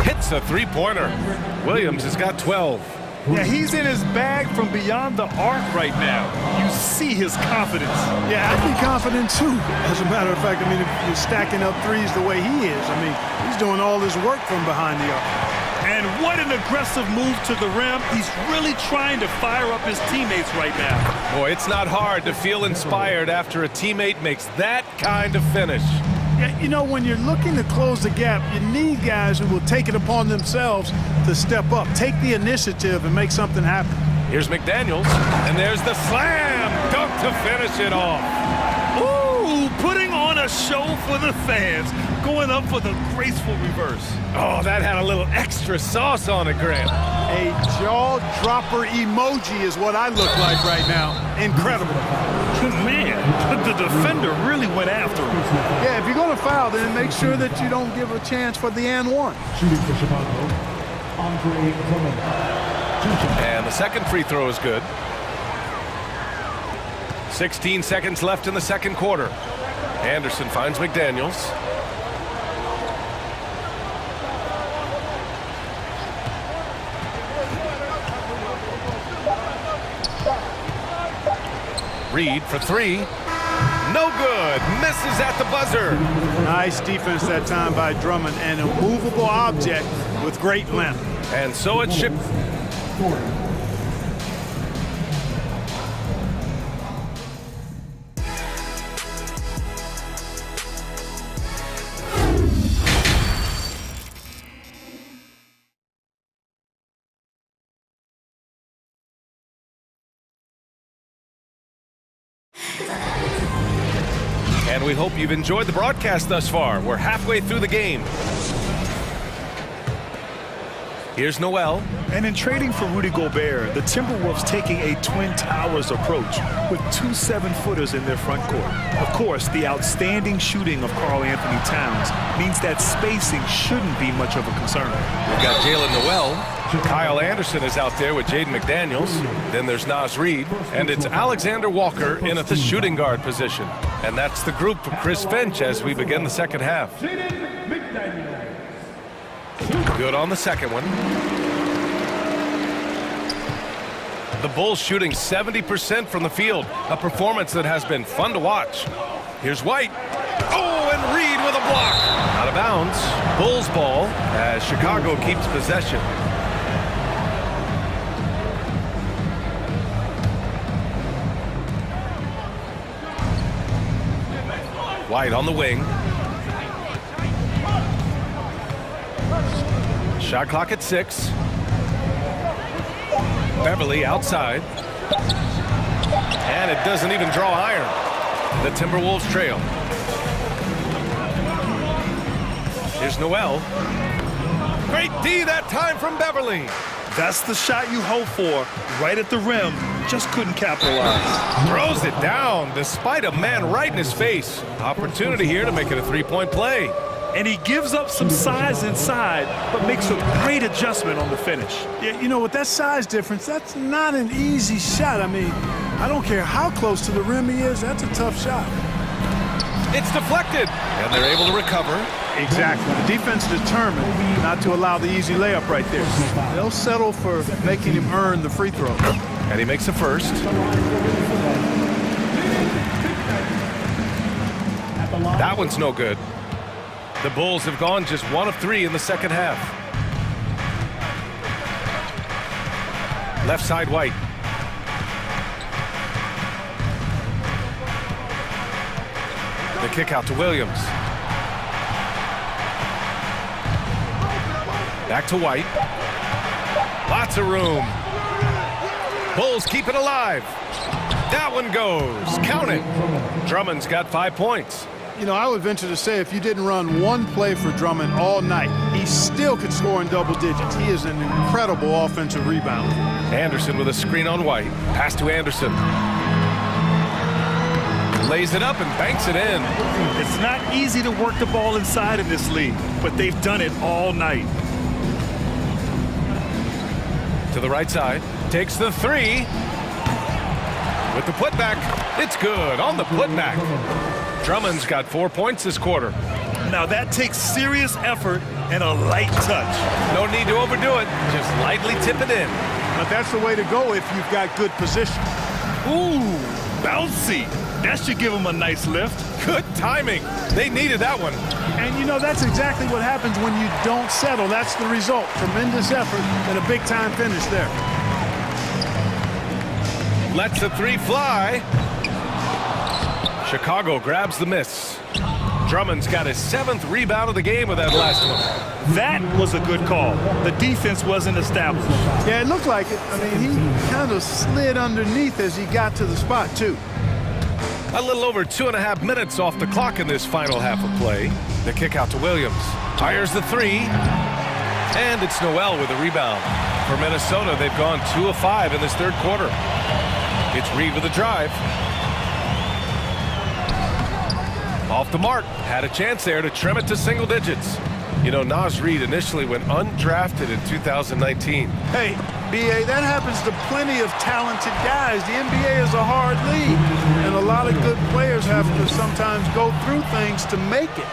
Hits a three-pointer. Williams has got 12. Yeah, he's in his bag from beyond the arc right now. You see his confidence. Yeah, I'd be confident too. As a matter of fact, I mean, if you're stacking up threes the way he is, I mean, he's doing all his work from behind the arc. And what an aggressive move to the rim. He's really trying to fire up his teammates right now. Boy, it's not hard to feel inspired after a teammate makes that kind of finish. Yeah, you know, when you're looking to close the gap, you need guys who will take it upon themselves to step up, take the initiative, and make something happen. Here's McDaniels, and there's the slam dunk to finish it off. Ooh, putting on a show for the fans, going up for the graceful reverse. Oh, that had a little extra sauce on it, Grant. A jaw-dropper emoji is what I look like right now. Incredible. Man, the defender really went after him. Yeah, if you're going to foul, then make sure that you don't give a chance for the and one. And the second free throw is good. 16 seconds left in the second quarter. Anderson finds McDaniels. Reed for 3. No good. Misses at the buzzer. Nice defense that time by Drummond, and a movable object with great length. And so it's shipped. And we hope you've enjoyed the broadcast thus far. We're halfway through the game. Here's Noel. And in trading for Rudy Gobert, the Timberwolves taking a Twin Towers approach with 2 7-footers in their front court. Of course, the outstanding shooting of Karl Anthony Towns means that spacing shouldn't be much of a concern. We've got Jalen Noel. Kyle Anderson is out there with Jaden McDaniels. Then there's Naz Reid. And it's Alexander Walker in at the shooting guard position. And that's the group for Chris Finch as we begin the second half. Good on the second one. The Bulls shooting 70% from the field, a performance that has been fun to watch. Here's White. Oh, and Reed with a block. Out of bounds. Bulls ball as Chicago keeps possession. White on the wing. Shot clock at 6. Beverly outside. And it doesn't even draw iron. The Timberwolves trail. Here's Noel. Great D that time from Beverly. That's the shot you hope for, right at the rim. Just couldn't capitalize. Throws it down despite a man right in his face. Opportunity here to make it a three-point play. And he gives up some size inside, but makes a great adjustment on the finish. Yeah, you know, with that size difference, that's not an easy shot. I mean, I don't care how close to the rim he is, that's a tough shot. It's deflected, and they're able to recover. Exactly. The defense determined not to allow the easy layup right there. They'll settle for making him earn the free throw. And he makes a first. That one's no good. The Bulls have gone just 1 of 3 in the second half. Left side White. The kick out to Williams. Back to White. Lots of room. Bulls keep it alive. That one goes. Count it. Drummond's got 5 points. You know, I would venture to say if you didn't run one play for Drummond all night, he still could score in double digits. He is an incredible offensive rebounder. Anderson with a screen on White. Pass to Anderson. Lays it up and banks it in. It's not easy to work the ball inside in this league, but they've done it all night. To the right side. Takes the 3. With the putback. It's good on the putback. Drummond's got 4 points this quarter. Now that takes serious effort and a light touch. No need to overdo it. Just lightly tip it in. But that's the way to go if you've got good position. Ooh, bouncy. That should give him a nice lift. Good timing. They needed that one. And, you know, that's exactly what happens when you don't settle. That's the result. Tremendous effort and a big-time finish there. Lets the 3 fly. Chicago grabs the miss. Drummond's got his 7th rebound of the game with that last one. That was a good call. The defense wasn't established. Yeah, it looked like it. I mean, he kind of slid underneath as he got to the spot, too. A little over 2.5 minutes off the clock in this final half of play. The kick out to Williams. Fires the 3. And it's Noel with a rebound. For Minnesota, they've gone 2 of 5 in this third quarter. It's Reed with a drive. Off the mark. Had a chance there to trim it to single digits. You know, Naz Reid initially went undrafted in 2019. Hey, B.A., that happens to plenty of talented guys. The NBA is a hard league, and a lot of good players have to sometimes go through things to make it.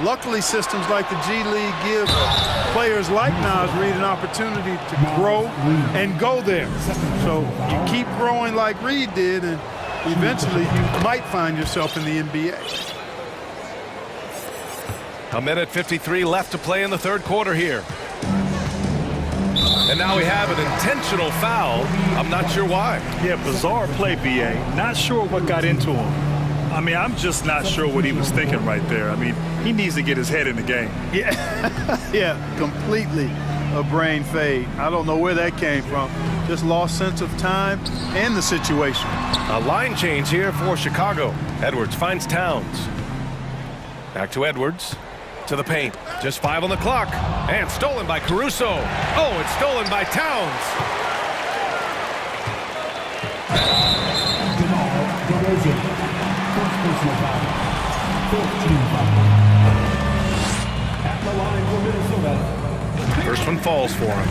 Luckily, systems like the G League give players like Naz Reid an opportunity to grow and go there. So you keep growing like Reid did, and eventually you might find yourself in the NBA. A minute 53 left to play in the third quarter here. And now we have an intentional foul. I'm not sure why. Yeah, bizarre play, B.A. Not sure what got into him. I mean, I'm just not sure what he was thinking right there. I mean, he needs to get his head in the game. Yeah, yeah, completely a brain fade. I don't know where that came from. Just lost sense of time and the situation. A line change here for Chicago. Edwards finds Towns. Back to Edwards. To the paint. Just 5 on the clock. And stolen by Caruso. Oh, it's stolen by Towns. First one falls for him.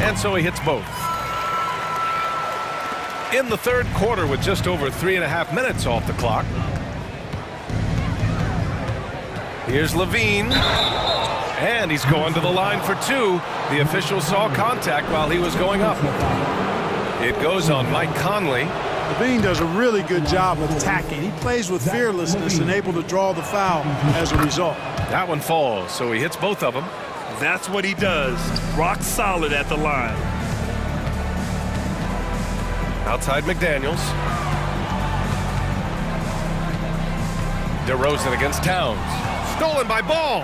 And so he hits both. In the third quarter with just over 3.5 minutes off the clock. Here's Levine. And he's going to the line for 2. The official saw contact while he was going up. It goes on Mike Conley. Levine does a really good job of attacking. He plays with fearlessness and able to draw the foul as a result. That one falls, so he hits both of them. That's what he does. Rock solid at the line. Outside McDaniels. DeRozan against Towns. Stolen by Ball.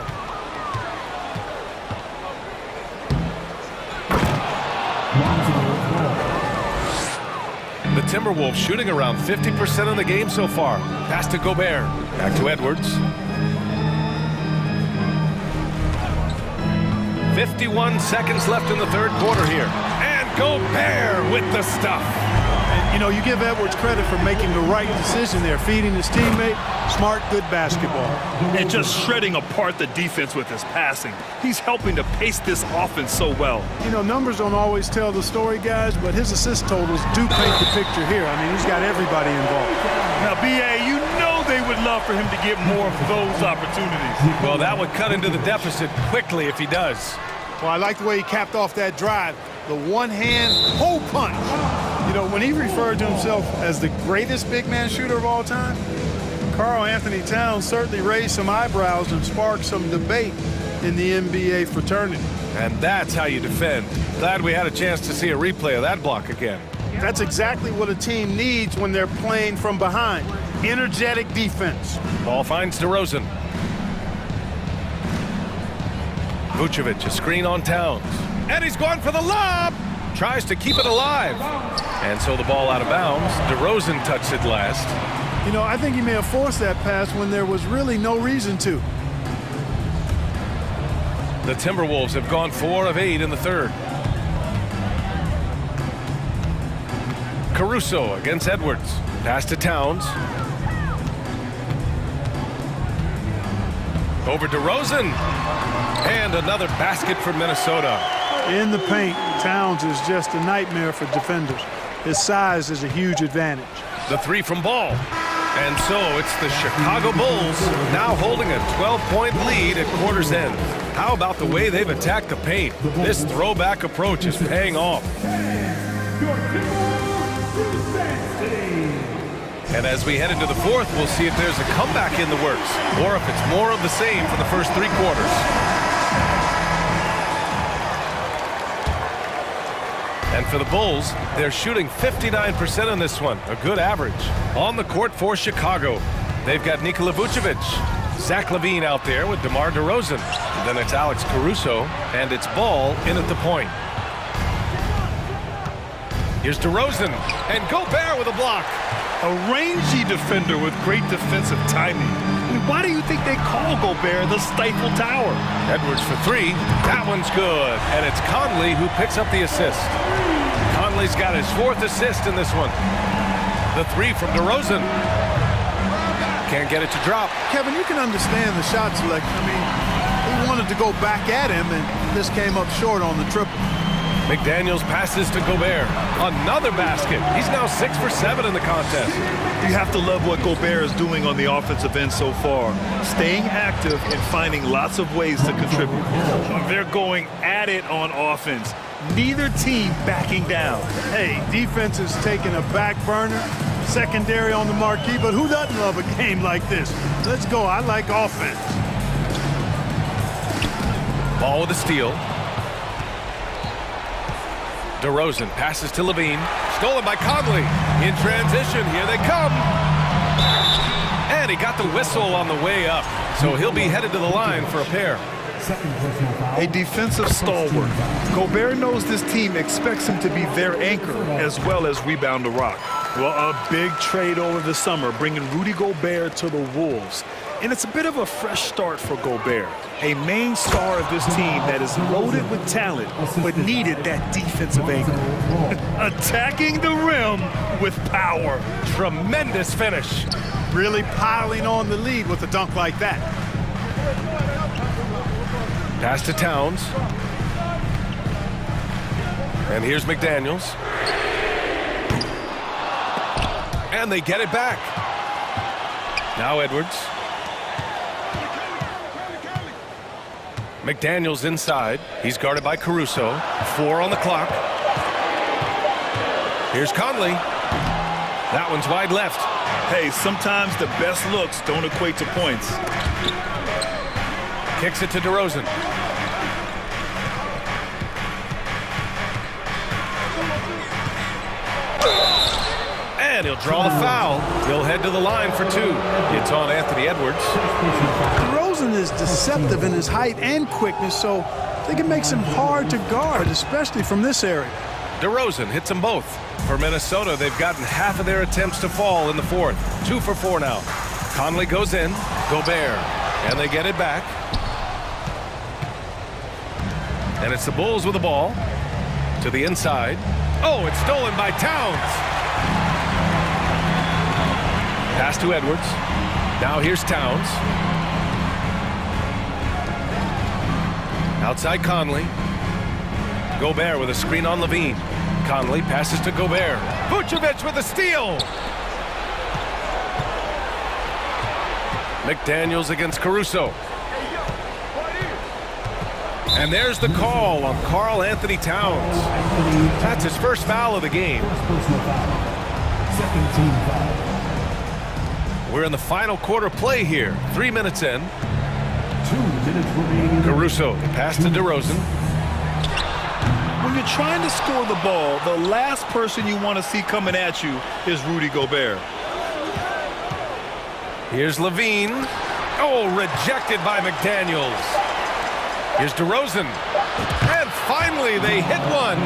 The Timberwolves shooting around 50% in the game so far. Pass to Gobert. Back to Edwards. 51 seconds left in the third quarter here. And Gobert with the stuff. And, you know, you give Edwards credit for making the right decision there, feeding his teammate. Smart, good basketball. And just shredding apart the defense with his passing. He's helping to pace this offense so well. You know, numbers don't always tell the story, guys, but his assist totals do paint the picture here. I mean, he's got everybody involved. Now, B.A., you know they would love for him to get more of those opportunities. Well, that would cut into the deficit quickly if he does. Well, I like the way he capped off that drive. The one-hand hole punch. You know, when he referred to himself as the greatest big man shooter of all time, Karl Anthony Towns certainly raised some eyebrows and sparked some debate in the NBA fraternity. And that's how you defend. Glad we had a chance to see a replay of that block again. That's exactly what a team needs when they're playing from behind. Energetic defense. Ball finds DeRozan. Vucevic, a screen on Towns. And he's going for the lob! Tries to keep it alive. And so the ball out of bounds. DeRozan touched it last. You know, I think he may have forced that pass when there was really no reason to. The Timberwolves have gone 4 of 8 in the third. Caruso against Edwards. Pass to Towns. Over DeRozan. And another basket for Minnesota. In the paint, Towns is just a nightmare for defenders. His size is a huge advantage. The three from Ball. And so it's the Chicago Bulls now holding a 12-point lead at quarter's end. How about the way they've attacked the paint? This throwback approach is paying off. And as we head into the fourth, we'll see if there's a comeback in the works or if it's more of the same for the first 3 quarters. And for the Bulls, they're shooting 59% on this one, a good average. On the court for Chicago, they've got Nikola Vucevic, Zach LaVine out there with DeMar DeRozan. Then it's Alex Caruso, and it's Ball in at the point. Here's DeRozan, and Gobert with a block. A rangy defender with great defensive timing. I mean, why do you think they call Gobert the Stifle Tower? Edwards for 3. That one's good. And it's Conley who picks up the assist. Conley's got his 4th assist in this one. The 3 from DeRozan. Can't get it to drop. Kevin, you can understand the shot selection. I mean, he wanted to go back at him, and this came up short on the triple. McDaniels passes to Gobert. Another basket. He's now 6 for 7 in the contest. You have to love what Gobert is doing on the offensive end so far. Staying active and finding lots of ways to contribute. They're going at it on offense. Neither team backing down. Hey, defense is taking a back burner, secondary on the marquee, but who doesn't love a game like this? Let's go. I like offense. Ball with a steal. DeRozan passes to LaVine. Stolen by Conley. In transition, here they come. And he got the whistle on the way up. So he'll be headed to the line for a pair. A defensive stalwart. Gobert knows this team expects him to be their anchor as well as rebound the rock. Well, a big trade over the summer, bringing Rudy Gobert to the Wolves. And it's a bit of a fresh start for Gobert, a main star of this team that is loaded with talent, but needed that defensive anchor. Attacking the rim with power. Tremendous finish. Really piling on the lead with a dunk like that. Pass to Towns. And here's McDaniels. And they get it back. Now Edwards. McDaniels inside. He's guarded by Caruso. 4 on the clock. Here's Conley. That one's wide left. Hey, sometimes the best looks don't equate to points. Kicks it to DeRozan. And he'll draw the foul. He'll head to the line for two. It's on Anthony Edwards. DeRozan is deceptive in his height and quickness, so they can make him hard to guard, especially from this area. DeRozan hits them both. For Minnesota, they've gotten half of their attempts to fall in the fourth. 2 for 4 now. Conley goes in. Gobert. And they get it back. And it's the Bulls with the ball. To the inside. Oh, it's stolen by Towns. Pass to Edwards. Now here's Towns. Outside Conley. Gobert with a screen on Levine. Conley passes to Gobert. Vucevic with a steal. McDaniels against Caruso. And there's the call on Karl Anthony Towns. That's his first foul of the game. Second team foul. We're in the final quarter play here. 3 minutes in. 2 minutes remaining. Caruso, the pass to DeRozan. When you're trying to score the ball, the last person you want to see coming at you is Rudy Gobert. Here's Levine. Oh, rejected by McDaniels. Here's DeRozan. And finally, they hit one.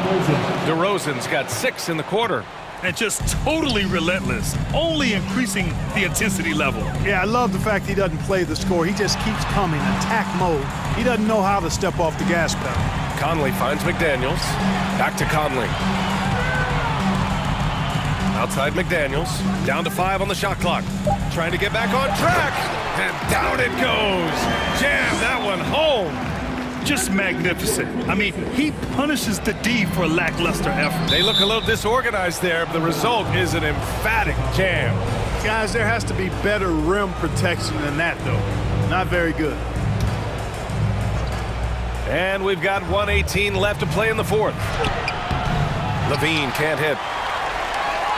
DeRozan's got 6 in the quarter. And just totally relentless, only increasing the intensity level. Yeah, I love the fact he doesn't play the score. He just keeps coming, attack mode. He doesn't know how to step off the gas pedal. Conley finds McDaniels. Back to Conley. Outside McDaniels. Down to 5 on the shot clock. Trying to get back on track. And down it goes. Jam that one home. Just magnificent. I mean, he punishes the D for lackluster effort. They look a little disorganized there, but the result is an emphatic jam. Guys, there has to be better rim protection than that, though. Not very good. And we've got 1:18 left to play in the fourth. Levine can't hit.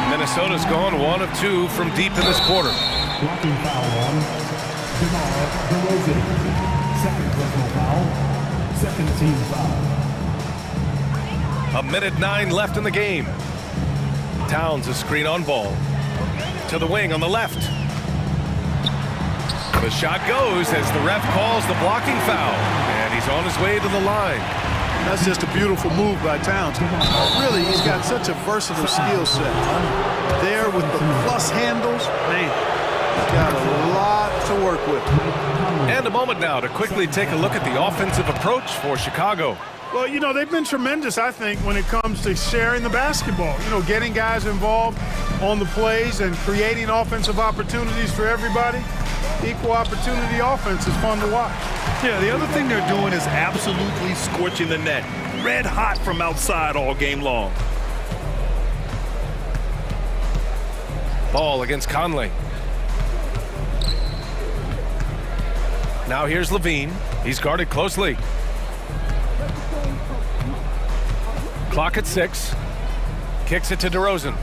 Minnesota's gone 1 of 2 from deep in this quarter. Blocking foul on DeRozan. Second personal foul. Second team foul. 1:09 left in the game. Towns a screen on ball. To the wing on the left. The shot goes as the ref calls the blocking foul. And he's on his way to the line. That's just a beautiful move by Towns. Really, he's got such a versatile skill set. There with the plus handles, man, he's got a lot to work with. And a moment now to quickly take a look at the offensive approach for Chicago. Well, you know, they've been tremendous, I think, when it comes to sharing the basketball. You know, getting guys involved on the plays and creating offensive opportunities for everybody. Equal opportunity offense is fun to watch. Yeah, the other thing they're doing is absolutely scorching the net. Red hot from outside all game long. Ball against Conley. Now here's Levine. He's guarded closely. Clock at 6. Kicks it to DeRozan.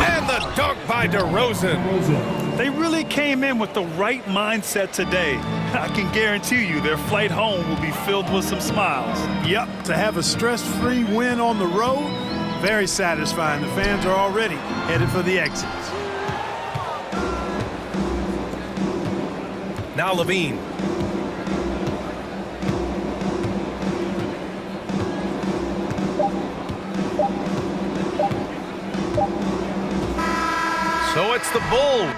And the dunk by DeRozan. They really came in with the right mindset today. I can guarantee you their flight home will be filled with some smiles. Yep, to have a stress-free win on the road, very satisfying. The fans are already headed for the exits. Now Levine. So it's the Bulls.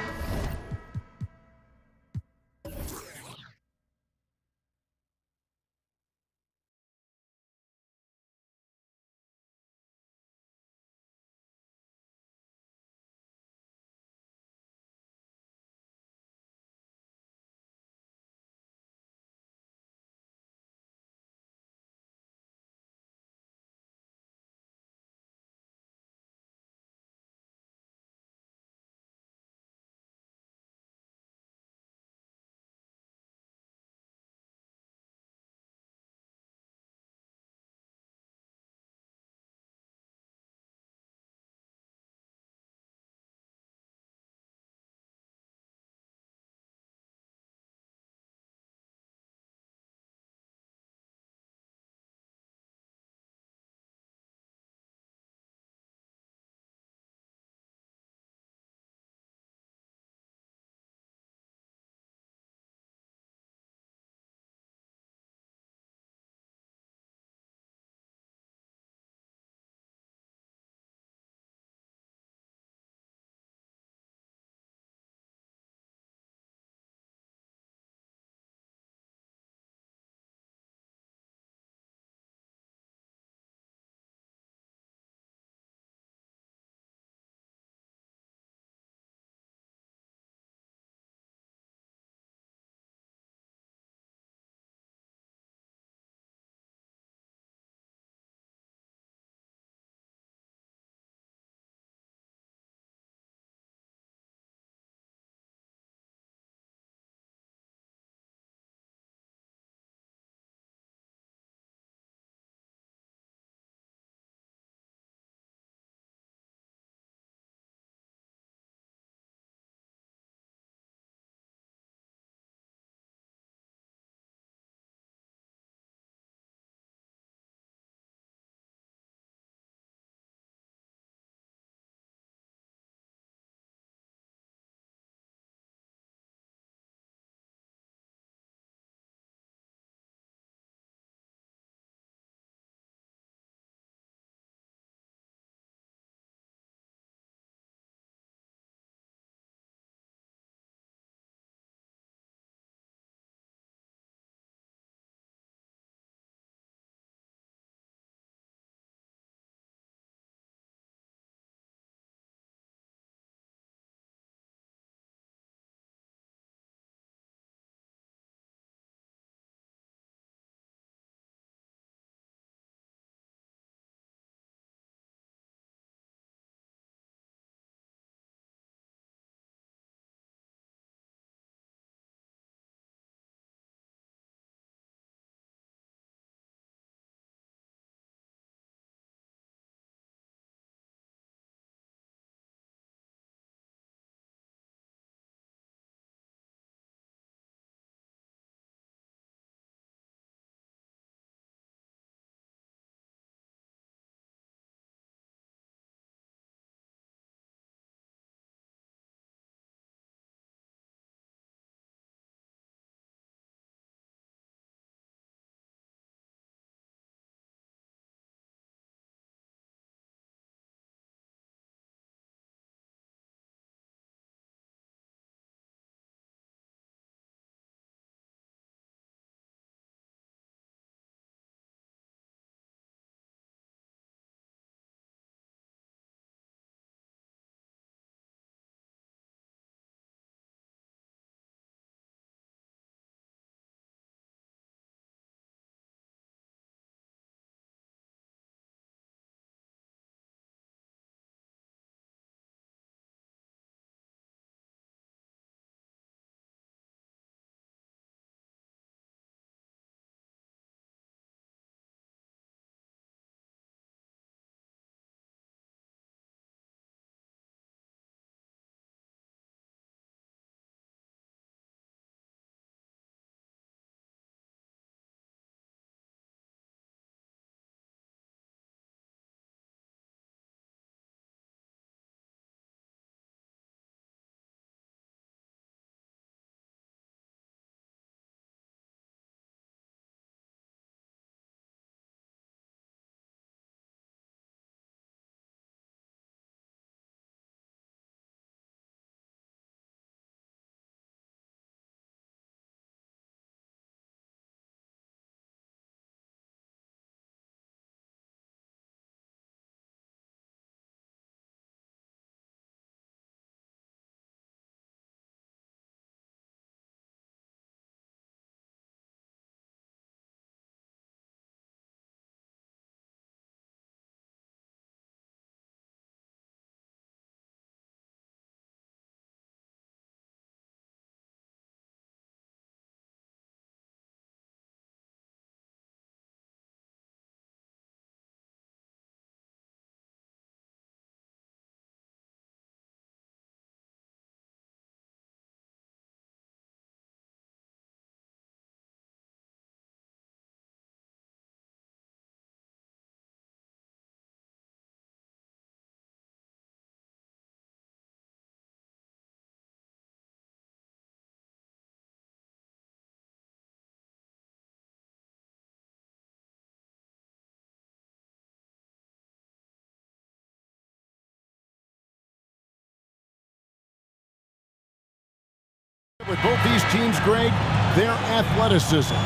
With both these teams, Greg, their athleticism.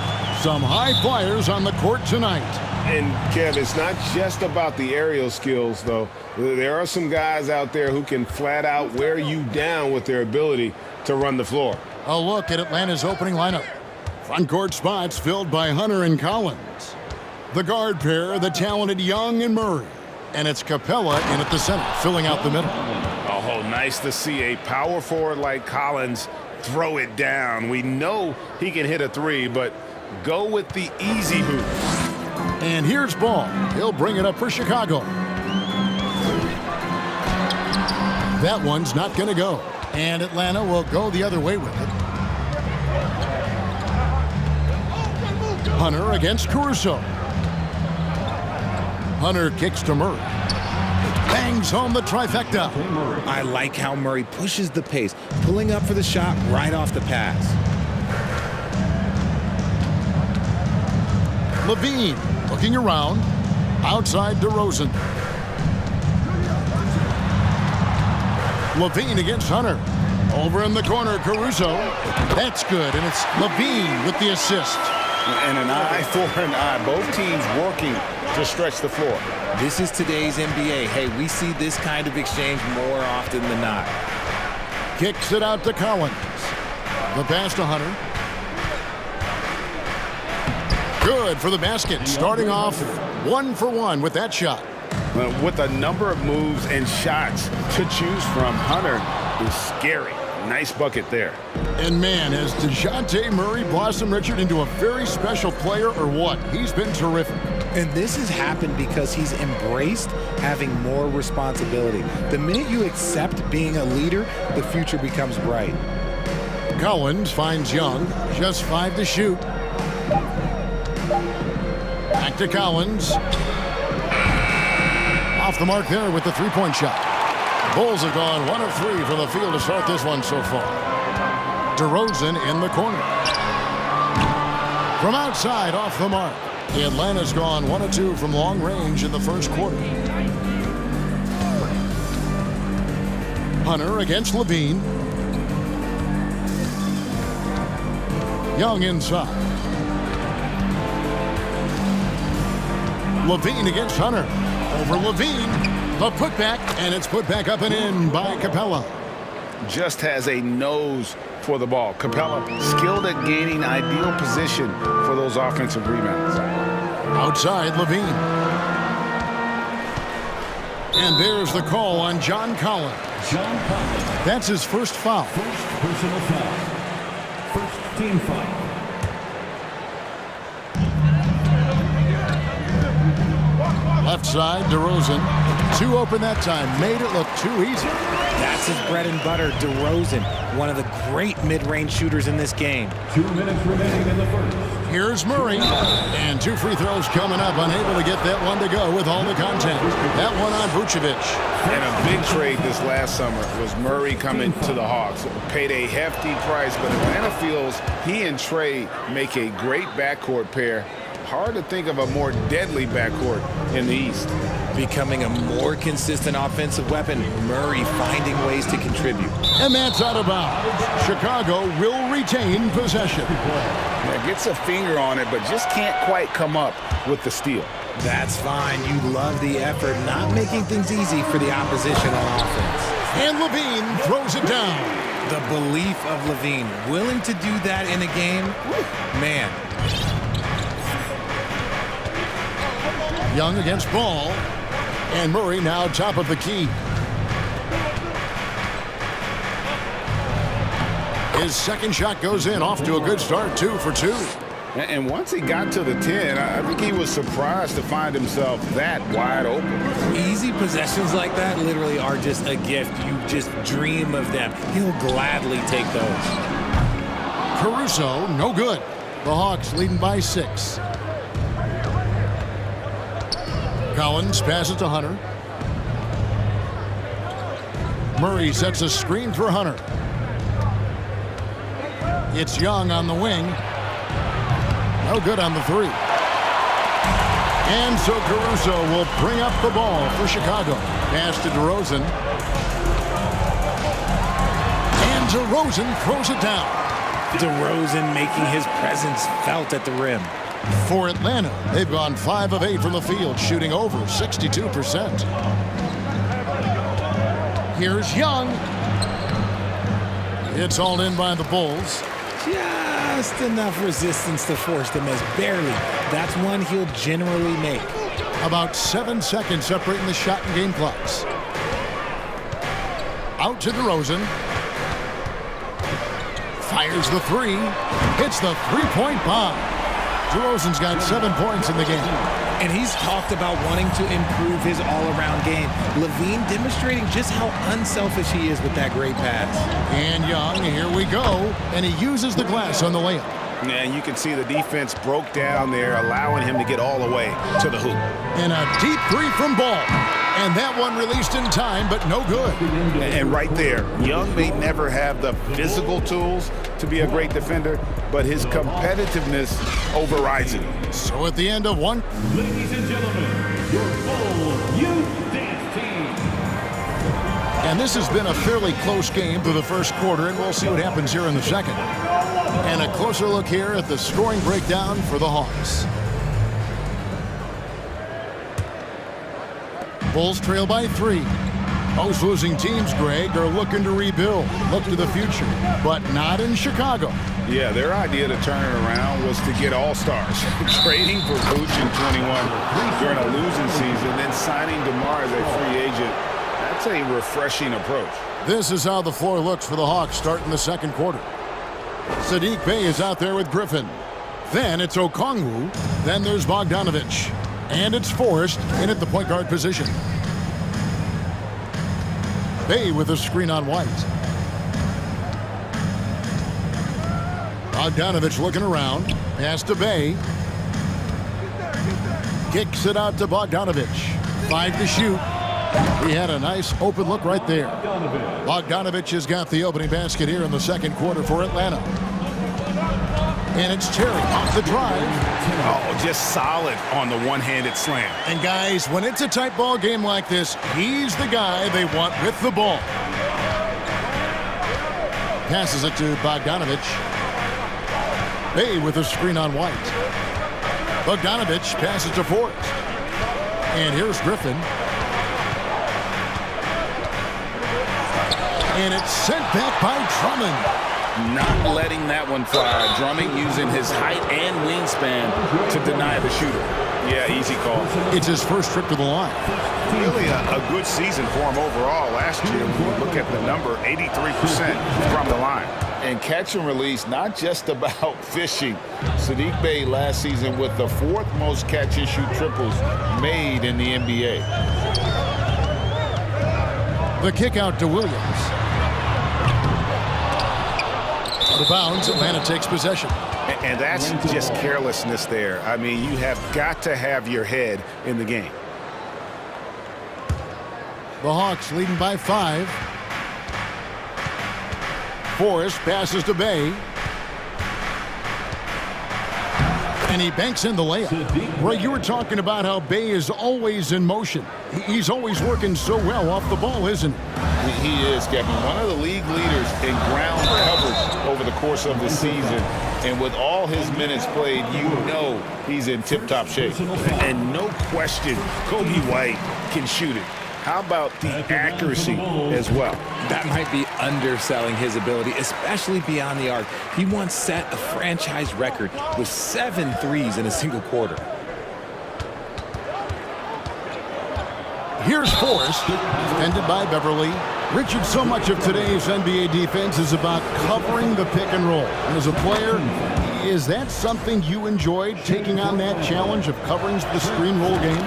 Some high flyers on the court tonight. And, Kev, it's not just about the aerial skills, though. There are some guys out there who can flat out wear you down with their ability to run the floor. A look at Atlanta's opening lineup. Front court spots filled by Hunter and Collins. The guard pair, the talented Young and Murray. And it's Capella in at the center, filling out the middle. Oh, nice to see a power forward like Collins throw it down. We know he can hit a three, but go with the easy hoop. And here's Ball. He'll bring it up for Chicago. That one's not going to go. And Atlanta will go the other way with it. Hunter against Caruso. Hunter kicks to Murray. Bangs home the trifecta. I like how Murray pushes the pace, pulling up for the shot right off the pass. Levine looking around. Outside DeRozan. Levine against Hunter. Over in the corner, Caruso. That's good, and it's Levine with the assist. And an eye for an eye. Both teams working to stretch the floor. This is today's NBA. Hey, we see this kind of exchange more often than not. Kicks it out to Collins. The pass to Hunter. Good for the basket. Starting off 1 for 1 with that shot. With a number of moves and shots to choose from, Hunter is scary. Nice bucket there. And man, has DeJounte Murray blossomed, Richard, into a very special player or what? He's been terrific. And this has happened because he's embraced having more responsibility. The minute you accept being a leader, the future becomes bright. Collins finds Young. Just 5 to shoot. Back to Collins. Off the mark there with the three-point shot. Bulls have gone 1 of 3 from the field to start this one so far. DeRozan in the corner. From outside, off the mark. Atlanta's gone 1 of 2 from long range in the first quarter. Hunter against Levine. Young inside. Levine against Hunter. Over Levine. The putback, and it's put back up and in by Capella. Just has a nose for the ball. Capella skilled at gaining ideal position for those offensive rebounds. Outside Levine. And there's the call on John Collins. That's his first foul. First personal foul. First team foul. Left side, DeRozan. 2 open that time. Made it look too easy. That's his bread and butter, DeRozan, one of the great mid-range shooters in this game. 2 minutes remaining in the first. Here's Murray. And 2 free throws coming up. Unable to get that one to go with all the content. That one on Vucevic. And a big trade this last summer was Murray coming to the Hawks. Paid a hefty price, but Atlanta feels he and Trey make a great backcourt pair. Hard to think of a more deadly backcourt in the East. Becoming a more consistent offensive weapon, Murray finding ways to contribute. And that's out of bounds. Chicago will retain possession. Yeah, gets a finger on it, but just can't quite come up with the steal. That's fine. You love the effort, not making things easy for the opposition on offense. And Levine throws it down. The belief of Levine, willing to do that in a game, man. Young against Ball. And Murray now top of the key. His second shot goes in, off to a good start, 2 for 2. And once he got to the 10, I think he was surprised to find himself that wide open. Easy possessions like that literally are just a gift. You just dream of them. He'll gladly take those. Caruso, no good. The Hawks leading by 6. Collins passes to Hunter. Murray sets a screen for Hunter. It's Young on the wing. No good on the 3. And so Caruso will bring up the ball for Chicago. Pass to DeRozan. And DeRozan throws it down. DeRozan making his presence felt at the rim. For Atlanta, they've gone 5 of 8 from the field, shooting over 62%. Here's Young. It's all in by the Bulls. Just enough resistance to force the miss, barely. That's one he'll generally make. About 7 seconds separating the shot and game clocks. Out to DeRozan. Fires the three. Hits the three-point bomb. DeRozan's got 7 points in the game. And he's talked about wanting to improve his all-around game. Levine demonstrating just how unselfish he is with that great pass. And Young, here we go. And he uses the glass on the layup. And you can see the defense broke down there, allowing him to get all the way to the hoop. And a deep three from Ball. And that one released in time, but no good. And right there, Young may never have the physical tools to be a great defender, but his competitiveness overrides it. So at the end of one. Ladies and gentlemen, your full youth dance team. And this has been a fairly close game through the first quarter, and we'll see what happens here in the second. And a closer look here at the scoring breakdown for the Hawks. Bulls trail by 3. Most losing teams, Greg, are looking to rebuild, look to the future, but not in Chicago. Yeah, their idea to turn it around was to get all-stars. Trading for Vooch in 21 during a losing season, then signing DeMar as a free agent. That's a refreshing approach. This is how the floor looks for the Hawks starting the second quarter. Saddiq Bey is out there with Griffin. Then it's Okongwu. Then there's Bogdanovich. And it's Forrest in at the point guard position. Bey with a screen on White. Bogdanovich looking around. Pass to Bey. Kicks it out to Bogdanovich. 5 to shoot. He had a nice open look right there. Bogdanovich has got the opening basket here in the second quarter for Atlanta. And it's Terry off the drive. Oh, just solid on the one-handed slam. And guys, when it's a tight ball game like this, he's the guy they want with the ball. Passes it to Bogdanovich. Bey with a screen on White. Bogdanovich passes to Forrest. And here's Griffin. And it's sent back by Drummond. Not letting that one fly. Drummond using his height and wingspan to deny the shooter. Yeah, easy call. It's his first trip to the line. Really a good season for him overall last year. When you look at the number, 83% from the line. And catch and release, not just about fishing. Saddiq Bey last season with the 4th most catch and shoot triples made in the NBA. The kick out to Williams. Out of bounds, Atlanta takes possession. And that's just carelessness there. I mean, you have got to have your head in the game. The Hawks leading by 5. Forrest passes to Bey. And he banks in the layup. Ray, you were talking about how Bey is always in motion. He's always working so well off the ball, isn't he? He is, Kevin. One of the league leaders in ground coverage over the course of the season. And with all his minutes played, you know he's in tip-top shape. And no question, Kobe White can shoot it. How about the accuracy as well? That might be underselling his ability, especially beyond the arc. He once set a franchise record with 7 threes in a single quarter. Here's Forrest, defended by Beverly. Richard, so much of today's NBA defense is about covering the pick and roll. And as a player, is that something you enjoyed, taking on that challenge of covering the screen roll game?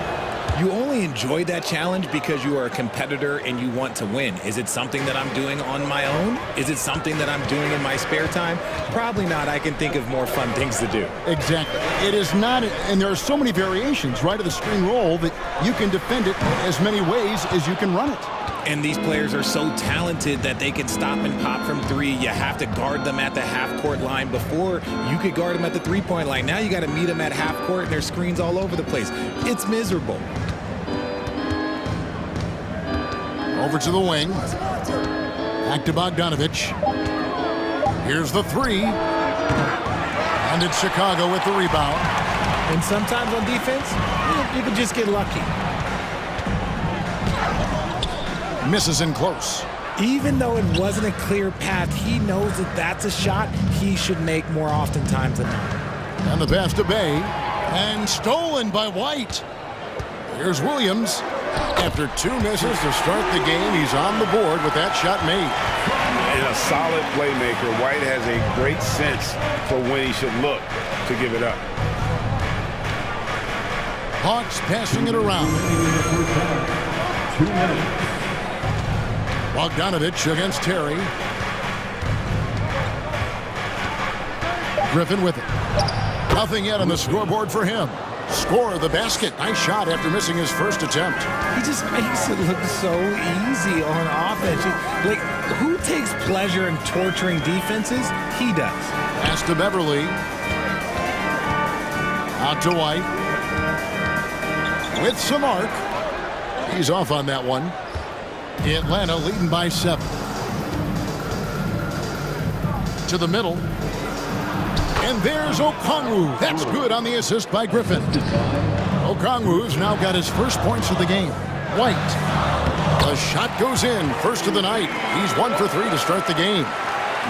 You only enjoy that challenge because you are a competitor and you want to win. Is it something that I'm doing on my own? Is it something that I'm doing in my spare time? Probably not. I can think of more fun things to do. Exactly. It is not, and there are so many variations, right, of the screen roll that you can defend it as many ways as you can run it. And these players are so talented that they can stop and pop from 3. You have to guard them at the half-court line. Before, you could guard them at the 3-point line. Now you got to meet them at half-court, and there's screens all over the place. It's miserable. Over to the wing. Back to Bogdanovich. Here's the 3. And it's Chicago with the rebound. And sometimes on defense, you can just get lucky. Misses in close. Even though it wasn't a clear path, he knows that that's a shot he should make more oftentimes than not. And the pass to Bay. And stolen by White. Here's Williams. After 2 misses to start the game, he's on the board with that shot made. And a solid playmaker. White has a great sense for when he should look to give it up. Hawks passing it around. 2 minutes. Bogdanovich against Terry. Griffin with it. Nothing yet on the scoreboard for him. Score the basket. Nice shot after missing his first attempt. He just makes it look so easy on offense. Like, who takes pleasure in torturing defenses? He does. Pass to Beverly. Out to White. With some arc. He's off on that one. Atlanta leading by 7. To the middle. And there's Okongwu. That's good on the assist by Griffin. Okongwu's now got his first points of the game. White. The shot goes in. First of the night. He's 1 for 3 to start the game.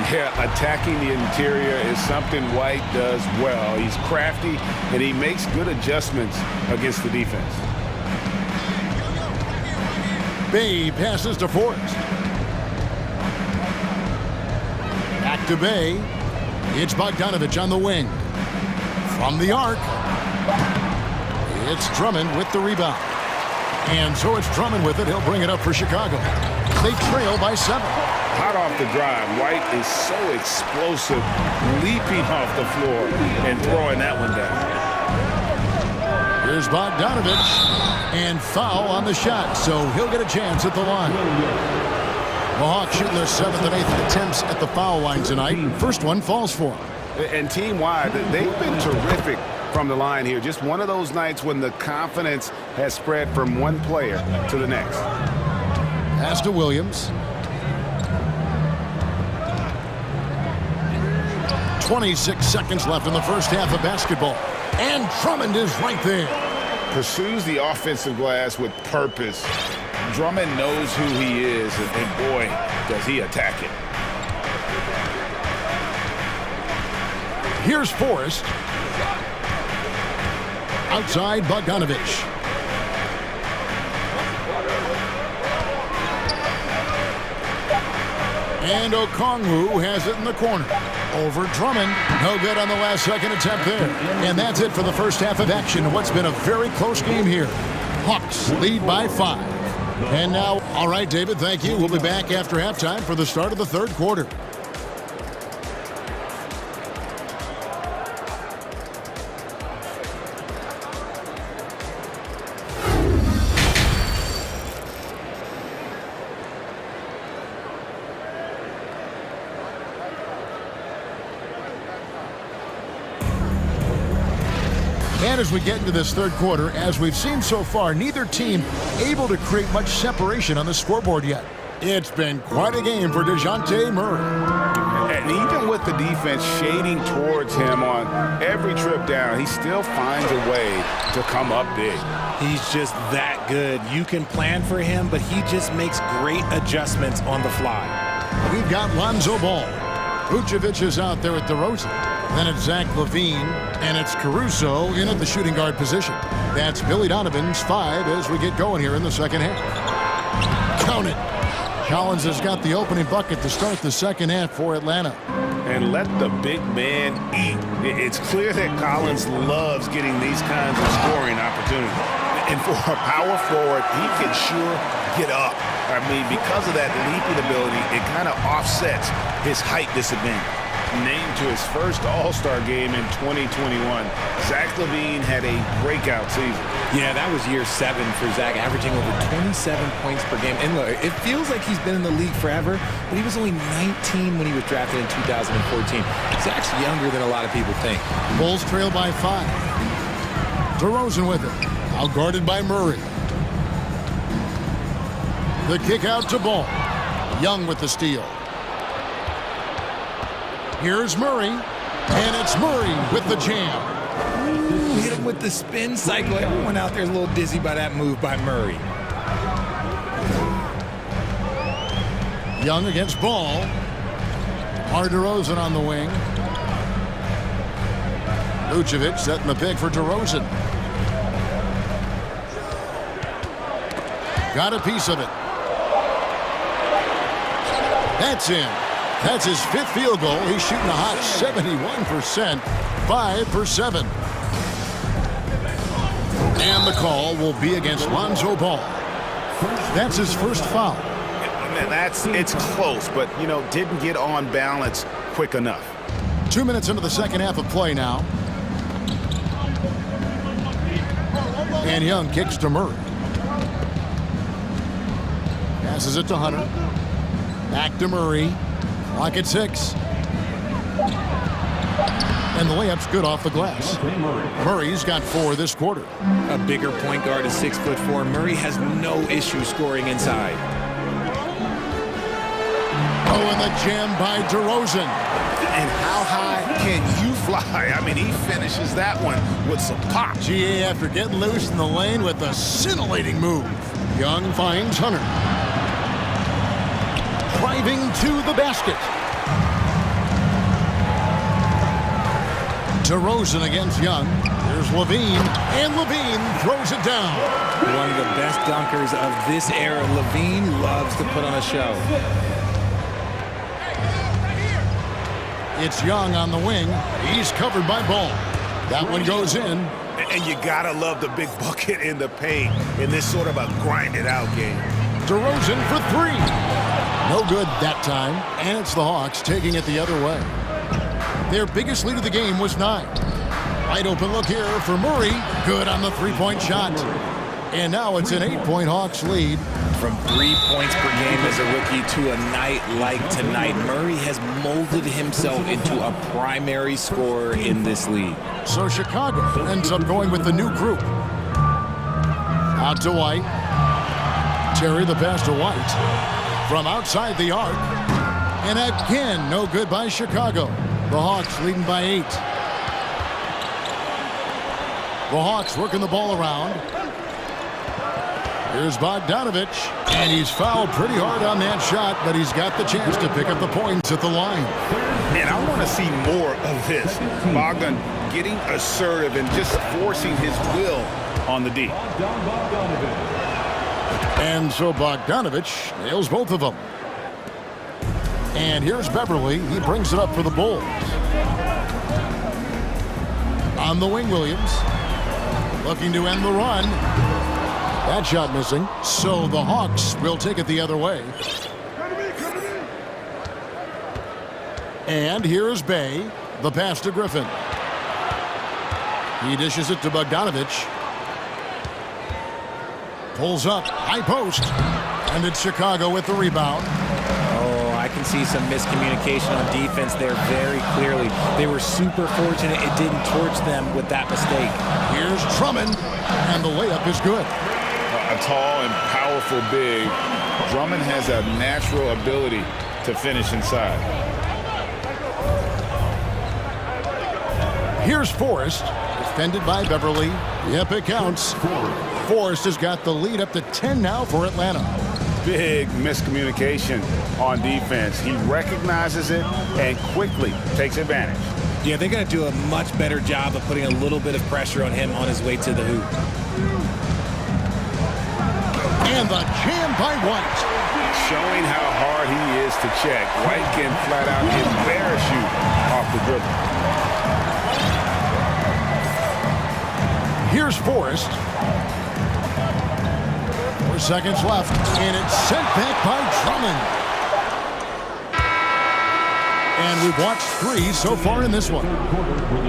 Yeah, attacking the interior is something White does well. He's crafty, and he makes good adjustments against the defense. Bay passes to Forrest. Back to Bay. It's Bogdanovich on the wing. From the arc. It's Drummond with the rebound. And so it's Drummond with it. He'll bring it up for Chicago. They trail by 7. Hot off the drive. White is so explosive, leaping off the floor and throwing that one down. Here's Bogdanovich. And foul on the shot, so he'll get a chance at the line. The Hawks shooting their 7th and 8th attempts at the foul line tonight. First one falls for them. And team-wide, they've been terrific from the line here. Just one of those nights when the confidence has spread from one player to the next. Pass to Williams. 26 seconds left in the first half of basketball. And Drummond is right there. Pursues the offensive glass with purpose. Drummond knows who he is, and boy, does he attack it. Here's Forrest. Outside Bogdanovich. And Okongwu has it in the corner. Over Drummond. No good on the last second attempt there. And that's it for the first half of action in what's been a very close game here. Hawks lead by 5. And now, all right, David, thank you. We'll be back after halftime for the start of the third quarter. And as we get into this third quarter, as we've seen so far, neither team able to create much separation on the scoreboard yet. It's been quite a game for DeJounte Murray. And even with the defense shading towards him on every trip down, he still finds a way to come up big. He's just that good. You can plan for him, but he just makes great adjustments on the fly. We've got Lonzo Ball. Vucevic is out there at DeRozan. Then it's Zach LaVine, and it's Caruso in at the shooting guard position. That's Billy Donovan's 5 as we get going here in the second half. Count it. Collins has got the opening bucket to start the second half for Atlanta. And let the big man eat. It's clear that Collins loves getting these kinds of scoring opportunities. And for a power forward, he can sure get up. I mean, because of that leaping ability, it kind of offsets his height disadvantage. Named to his first All-Star game in 2021, Zach LaVine had a breakout season. Yeah, that was year 7 for Zach, averaging over 27 points per game. And look, it feels like he's been in the league forever, but he was only 19 when he was drafted in 2014. Zach's younger than a lot of people think. Bulls trail by 5. DeRozan with it. Out guarded by Murray. The kick out to Ball. Young with the steal. Here's Murray. And it's Murray with the jam. Hit him with the spin cycle. Everyone out there is a little dizzy by that move by Murray. Young against Ball. DeRozan on the wing. Vucevic setting the pick for DeRozan. Got a piece of it. That's in. That's his 5th field goal. He's shooting a hot 71%, 5 for 7. And the call will be against Lonzo Ball. That's his first foul. Man, it's close, but, you know, didn't get on balance quick enough. 2 minutes into the second half of play now. And Young kicks to Murray. Passes it to Hunter. Back to Murray. Clock at 6. And the layup's good off the glass. Murray's got 4 this quarter. A bigger point guard is 6'4". Murray has no issue scoring inside. Oh, and the jam by DeRozan. And how high can you fly? I mean, he finishes that one with some pop. GA after getting loose in the lane with a scintillating move. Young finds Hunter. Driving to the basket. DeRozan against Young. There's Levine, and Levine throws it down. One of the best dunkers of this era. Levine loves to put on a show. It's Young on the wing. He's covered by Ball. That one goes in. And you gotta love the big bucket in the paint in this sort of a grind-it-out game. DeRozan for 3. No good that time, and it's the Hawks taking it the other way. Their biggest lead of the game was 9. Wide open look here for Murray. Good on the 3-point shot. And now it's an 8-point Hawks lead. From 3 points per game as a rookie to a night like tonight, Murray has molded himself into a primary scorer in this league. So Chicago ends up going with the new group. Out to White. Terry the pass to White. From outside the arc. And again, no good by Chicago. The Hawks leading by 8. The Hawks working the ball around. Here's Bogdanovich, and he's fouled pretty hard on that shot, but he's got the chance to pick up the points at the line. Man, I want to see more of this. Bogdan getting assertive and just forcing his will on the D. And so Bogdanovich nails both of them. And here's Beverly. He brings it up for the Bulls. On the wing, Williams. Looking to end the run. That shot missing. So the Hawks will take it the other way. And here's Bay. The pass to Griffin. He dishes it to Bogdanovich. Pulls up, high post, and it's Chicago with the rebound. Oh, I can see some miscommunication on defense there very clearly. They were super fortunate it didn't torch them with that mistake. Here's Drummond, and the layup is good. A tall and powerful big. Drummond has a natural ability to finish inside. Here's Forrest, defended by Beverly. Yep, it counts. Forrest has got the lead up to 10 now for Atlanta. Big miscommunication on defense. He recognizes it and quickly takes advantage. Yeah, they're going to do a much better job of putting a little bit of pressure on him on his way to the hoop. And the jam by White. Showing how hard he is to check. White can flat out embarrass you off the dribble. Here's Forrest. 4 seconds left, and it's sent back by Drummond. And we've watched 3 so far in this one.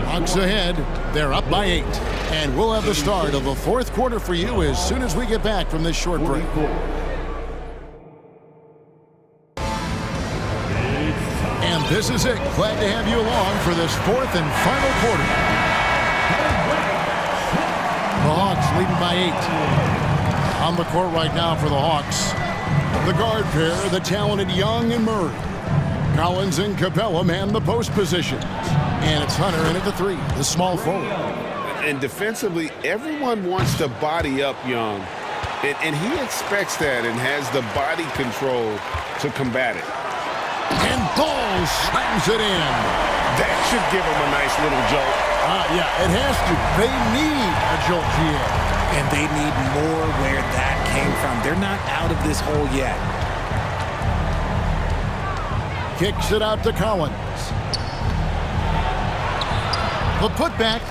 Hawks ahead. They're up by 8. And we'll have the start of the 4th quarter for you as soon as we get back from this short break. And this is it. Glad to have you along for this 4th and final quarter. The Hawks leading by 8. On the court right now for the Hawks. The guard pair, the talented Young and Murray. Collins and Capella man the post position. And it's Hunter in at the 3, the small forward. And defensively, everyone wants to body up Young. And he expects that and has the body control to combat it. And Ball slams it in. That should give him a nice little jolt. Yeah, it has to. They need a jolt here. And they need more where that came from. They're not out of this hole yet. Kicks it out to Collins. The putback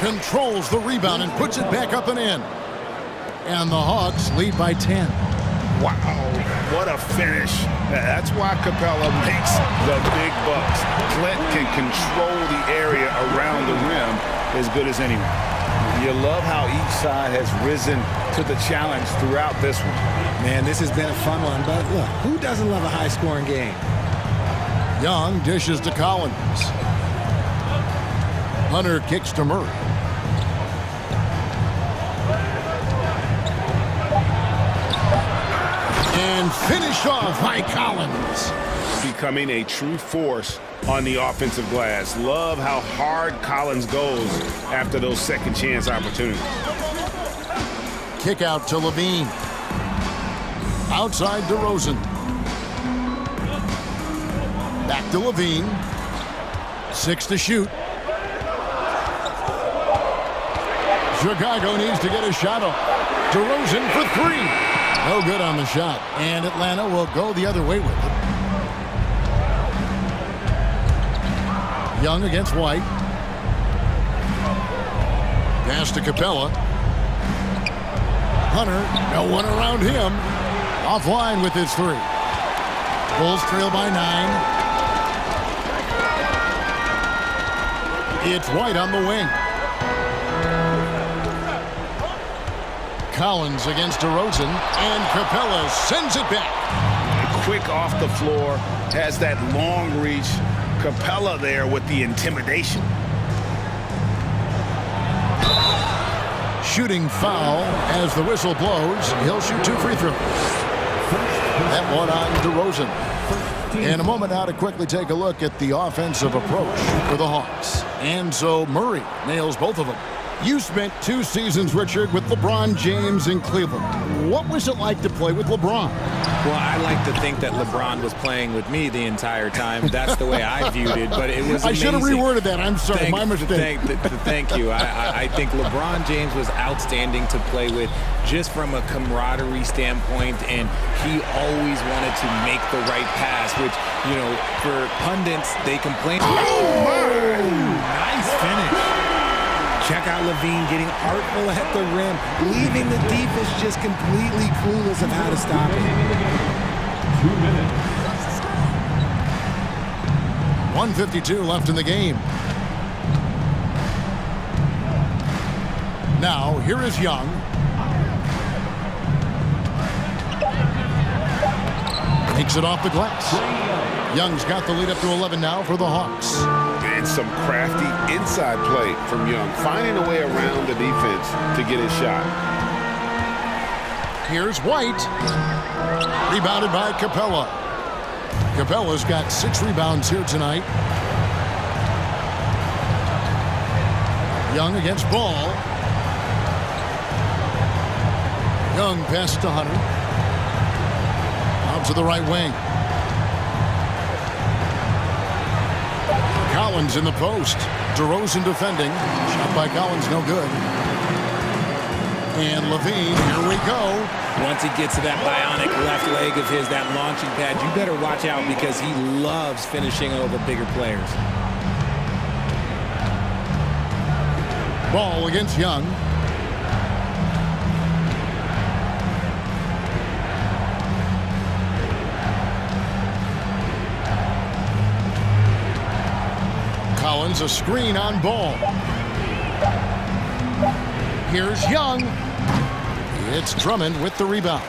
controls the rebound and puts it back up and in. And the Hawks lead by 10. Wow, what a finish. That's why Capella makes the big bucks. Clint can control the area around the rim as good as anyone. You love how each side has risen to the challenge throughout this one. Man, this has been a fun one, but look, who doesn't love a high-scoring game? Young dishes to Collins. Hunter kicks to Murray. And finished off by Collins. Becoming a true force on the offensive glass. Love how hard Collins goes after those second chance opportunities. Kick out to Levine. Outside DeRozan. Back to Levine. 6 to shoot. Chicago needs to get a shot up. DeRozan for 3. No good on the shot. And Atlanta will go the other way with it. Young against White. Pass to Capella. Hunter, no one around him. Offline with his 3. Bulls trail by 9. It's White on the wing. Collins against DeRozan, and Capella sends it back. Quick off the floor, has that long reach. Capella there with the intimidation. Shooting foul as the whistle blows. He'll shoot 2 free throws. That one on DeRozan. In a moment now to quickly take a look at the offensive approach for the Hawks. And so Murray nails both of them. You spent 2 seasons, Richard, with LeBron James in Cleveland. What was it like to play with LeBron? Well, I like to think that LeBron was playing with me the entire time. That's the way I viewed it, but it was amazing. I should have reworded that. I'm sorry, my mistake. Thank you. I think LeBron James was outstanding to play with just from a camaraderie standpoint, and he always wanted to make the right pass, which, you know, for pundits, they complain. Oh, nice finish. Check out Levine getting artful at the rim, leaving the defense just completely clueless of how to stop him. 2 minutes. 1:52 left in the game. Now, here is Young. Takes it off the glass. Young's got the lead up to 11 now for the Hawks. And some crafty inside play from Young, finding a way around the defense to get his shot. Here's White. Rebounded by Capella. Capella's got 6 rebounds here tonight. Young against Ball. Young passes to Hunter. Out to the right wing. Collins in the post. DeRozan defending. Shot by Collins, no good. And Levine, here we go. Once he gets to that bionic left leg of his, that launching pad, you better watch out because he loves finishing over bigger players. Ball against Young. Collins, a screen on Ball. Here's Young. It's Drummond with the rebound.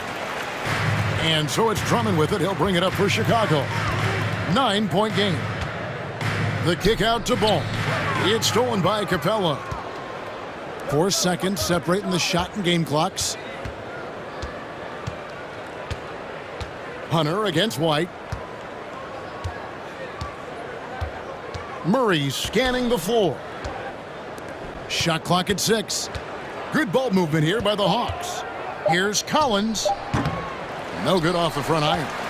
And so it's Drummond with it. He'll bring it up for Chicago. 9-point game. The kick out to Ball. It's stolen by Capella. 4 seconds separating the shot and game clocks. Hunter against White. Murray scanning the floor. Shot clock at 6. Good ball movement here by the Hawks. Here's Collins. No good off the front iron.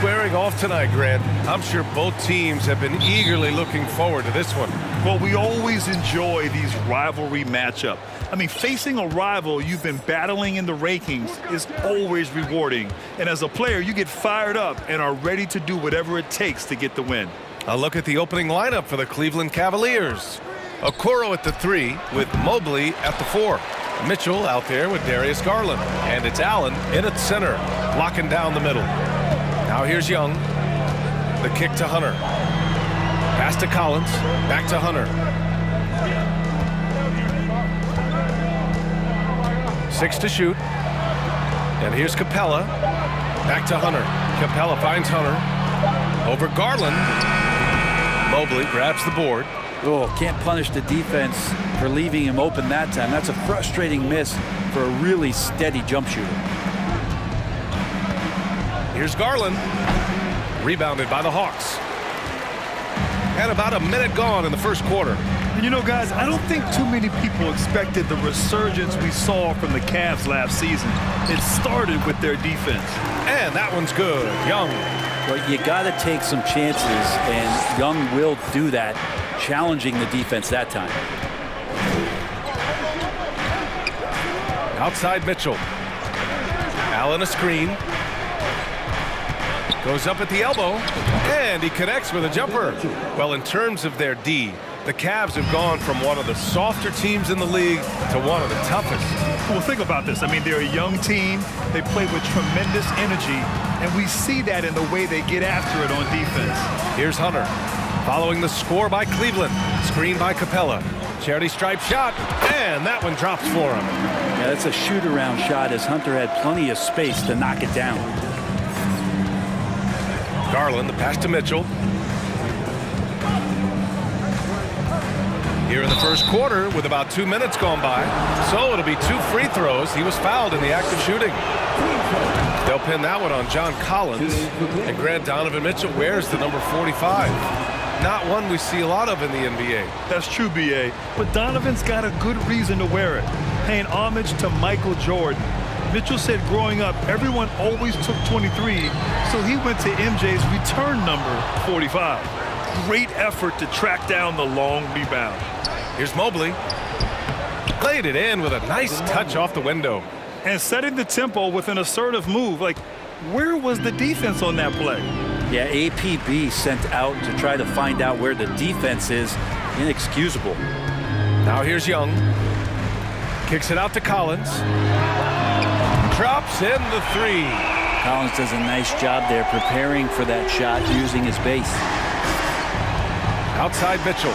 squaring off tonight, Grant. I'm sure both teams have been eagerly looking forward to this one. Well, we always enjoy these rivalry matchups. I mean, facing a rival you've been battling in the rankings is always rewarding. And as a player, you get fired up and are ready to do whatever it takes to get the win. A look at the opening lineup for the Cleveland Cavaliers. Okoro at the 3 with Mobley at the 4. Mitchell out there with Darius Garland. And it's Allen in at center, locking down the middle. Now here's Young. The kick to Hunter. Pass to Collins. Back to Hunter. 6 to shoot. And here's Capella. Back to Hunter. Capella finds Hunter. Over Garland. Mobley grabs the board. Oh, can't punish the defense for leaving him open that time. That's a frustrating miss for a really steady jump shooter. Here's Garland. Rebounded by the Hawks. And about a minute gone in the first quarter. And you know, guys, I don't think too many people expected the resurgence we saw from the Cavs last season. It started with their defense. And that one's good. Young. Well, you got to take some chances, and Young will do that, challenging the defense that time. Outside Mitchell. Allen a screen. Goes up at the elbow, and he connects with a jumper. Well, in terms of their D, the Cavs have gone from one of the softer teams in the league to one of the toughest. Well, think about this. I mean, they're a young team. They play with tremendous energy, and we see that in the way they get after it on defense. Here's Hunter. Following the score by Cleveland. Screen by Capella. Charity stripe shot, and that one drops for him. Yeah, that's a shoot-around shot as Hunter had plenty of space to knock it down. Garland, the pass to Mitchell. Here in the first quarter with about 2 minutes gone by. So it'll be 2 free throws. He was fouled in the act of shooting. They'll pin that one on John Collins. And Grant, Donovan Mitchell wears the number 45. Not one we see a lot of in the NBA. That's true, B.A. But Donovan's got a good reason to wear it. Paying homage to Michael Jordan. Mitchell said growing up, everyone always took 23, so he went to MJ's return number, 45. Great effort to track down the long rebound. Here's Mobley. Played it in with a nice touch off the window. And setting the tempo with an assertive move. Like, where was the defense on that play? Yeah, APB sent out to try to find out where the defense is. Inexcusable. Now here's Young. Kicks it out to Collins. Drops in the 3. Collins does a nice job there preparing for that shot using his base. Outside Mitchell.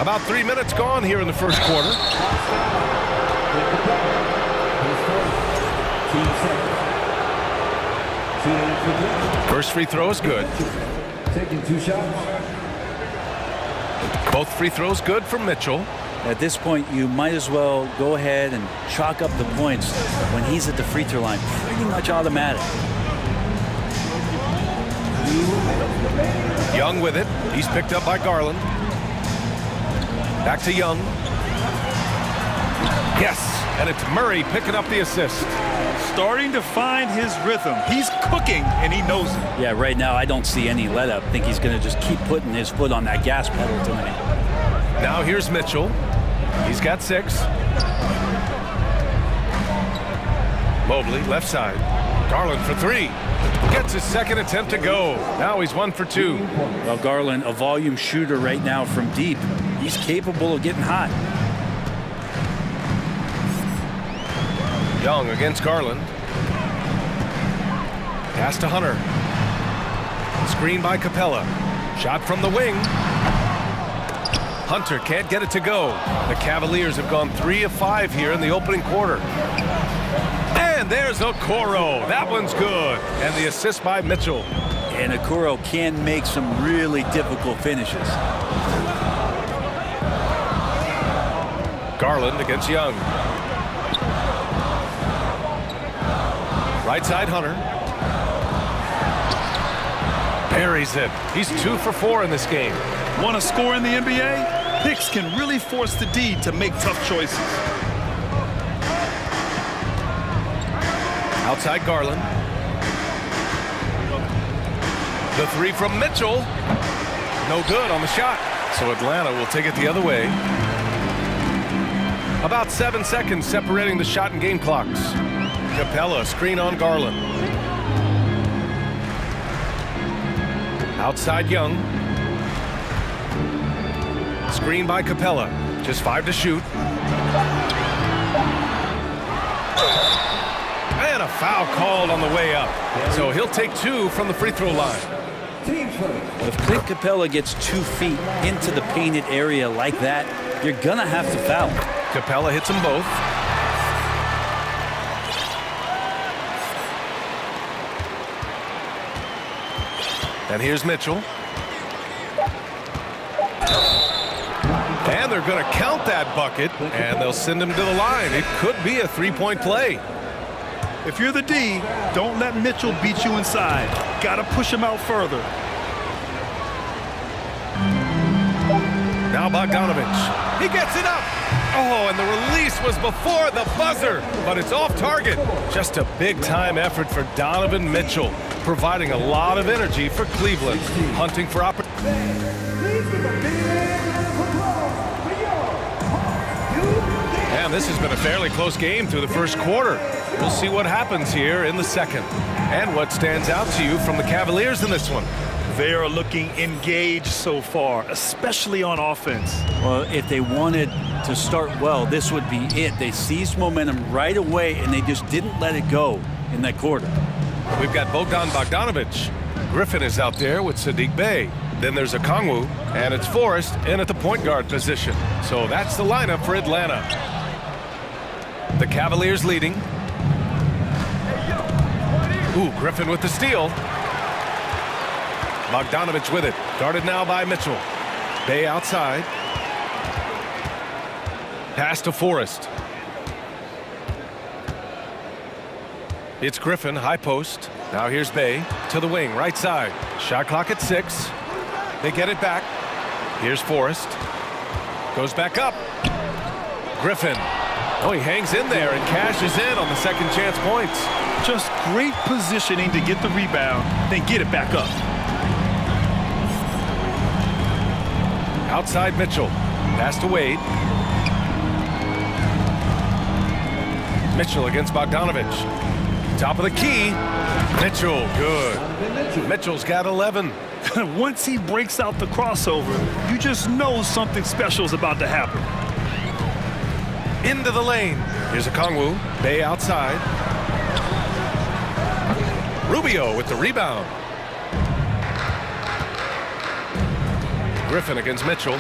About 3 minutes gone here in the first quarter. First free throw is good. Taking 2 shots. Both free throws good from Mitchell. At this point, you might as well go ahead and chalk up the points when he's at the free throw line. Pretty much automatic. Young with it. He's picked up by Garland. Back to Young. Yes, and it's Murray picking up the assist. Starting to find his rhythm. He's cooking, and he knows it. Yeah, right now I don't see any let up. I think he's going to just keep putting his foot on that gas pedal tonight. Now here's Mitchell. He's got 6. Mobley, left side. Garland for 3. Gets his second attempt to go. Now he's 1 for 2. Well, Garland, a volume shooter right now from deep. He's capable of getting hot. Young against Garland. Pass to Hunter. Screen by Capella. Shot from the wing. Hunter can't get it to go. The Cavaliers have gone 3 of 5 here in the opening quarter. And there's Okoro. That one's good. And the assist by Mitchell. And Okoro can make some really difficult finishes. Garland against Young. Right side Hunter. Buries it. He's 2 for 4 in this game. Want to score in the NBA? Picks can really force the D to make tough choices. Outside Garland. The three from Mitchell. No good on the shot. So Atlanta will take it the other way. About 7 seconds separating the shot and game clocks. Capella, screen on Garland. Outside Young. Screen by Capella. Just 5 to shoot. And a foul called on the way up. So he'll take 2 from the free throw line. If Clint Capella gets 2 feet into the painted area like that, you're going to have to foul. Capella hits them both. And here's Mitchell. And they're going to count that bucket, and they'll send him to the line. It could be a three-point play. If you're the D, don't let Mitchell beat you inside. Got to push him out further. Now Bogdanovich. He gets it up. Oh, and the release was before the buzzer, but it's off target. Just a big-time effort for Donovan Mitchell, providing a lot of energy for Cleveland, hunting for opportunity. And this has been a fairly close game through the first quarter. We'll see what happens here in the second. And what stands out to you from the Cavaliers in this one? They are looking engaged so far, especially on offense. Well, if they wanted to start well, this would be it. They seized momentum right away, and they just didn't let it go in that quarter. We've got Bogdanovich. Griffin is out there with Sadiq Bey. Then there's Okongwu, and it's Forrest in at the point guard position. So that's the lineup for Atlanta. The Cavaliers leading. Ooh, Griffin with the steal. Bogdanovich with it. Guarded now by Mitchell. Bey outside. Pass to Forrest. It's Griffin, high post. Now here's Bey to the wing, right side. Shot clock at 6. They get it back. Here's Forrest. Goes back up. Griffin. Oh, he hangs in there and cashes in on the second chance points. Just great positioning to get the rebound, then get it back up. Outside Mitchell. Pass to Wade. Mitchell against Bogdanovich. Top of the key. Mitchell, good. Mitchell's got 11. Once he breaks out the crossover, you just know something special is about to happen. Into the lane. Here's Okongwu. Bey outside. Rubio with the rebound. Griffin against Mitchell.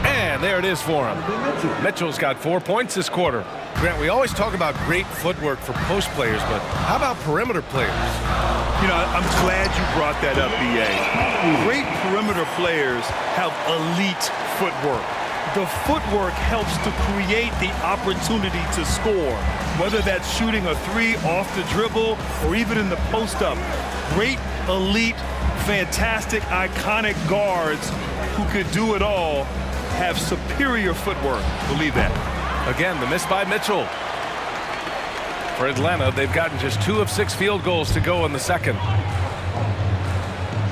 And there it is for him. Mitchell's got 4 points this quarter. Grant, we always talk about great footwork for post players, but how about perimeter players? You know, I'm glad you brought that up, B.A. Great perimeter players have elite footwork. The footwork helps to create the opportunity to score, whether that's shooting a 3 off the dribble or even in the post-up. Great, elite, fantastic, iconic guards who could do it all have superior footwork. Believe that. Again, the miss by Mitchell. For Atlanta, they've gotten just 2 of 6 field goals to go in the second.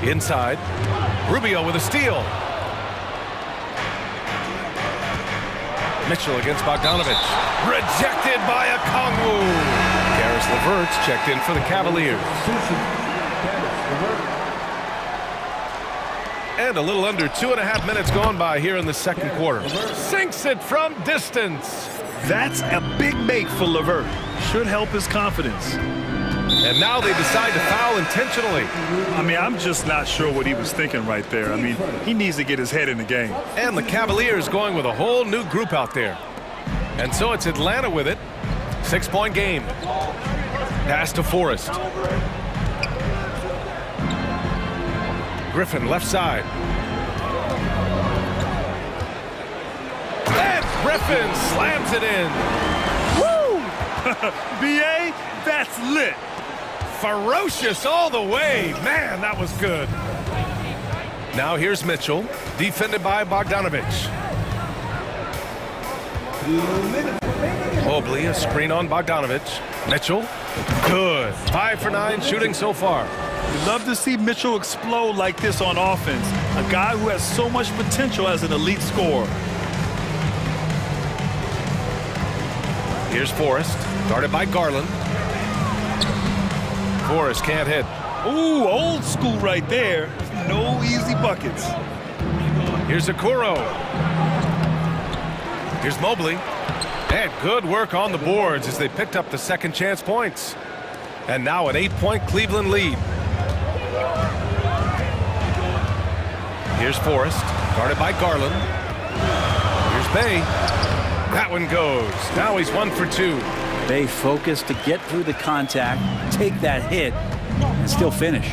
Inside, Rubio with a steal. Mitchell against Bogdanovich. Rejected by Okongwu. Karis LeVert's checked in for the Cavaliers. And a little under 2.5 minutes gone by here in the second quarter. Sinks it from distance. That's a big make for LeVert. Should help his confidence. And now they decide to foul intentionally. I mean, I'm just not sure what he was thinking right there. I mean, he needs to get his head in the game. And the Cavaliers going with a whole new group out there. And so it's Atlanta with it. 6-point game. Pass to Forrest. Griffin left side. And Griffin slams it in. Woo! B.A., that's lit. Ferocious all the way. Man, that was good. Now here's Mitchell, defended by Bogdanovich. Mobley, a screen on Bogdanovich. Mitchell Good. 5 for 9 shooting so far. We love to see Mitchell explode like this on offense. A guy who has so much potential as an elite scorer. Here's Forrest, guarded by Garland. Forrest can't hit. Ooh, old school right there. No easy buckets. Here's Okoro. Here's Mobley. And good work on the boards as they picked up the second chance points. And now an 8-point Cleveland lead. Here's Forrest, guarded by Garland. Here's Bay. That one goes. Now he's 1 for 2. Bay focused to get through the contact, take that hit, and still finish.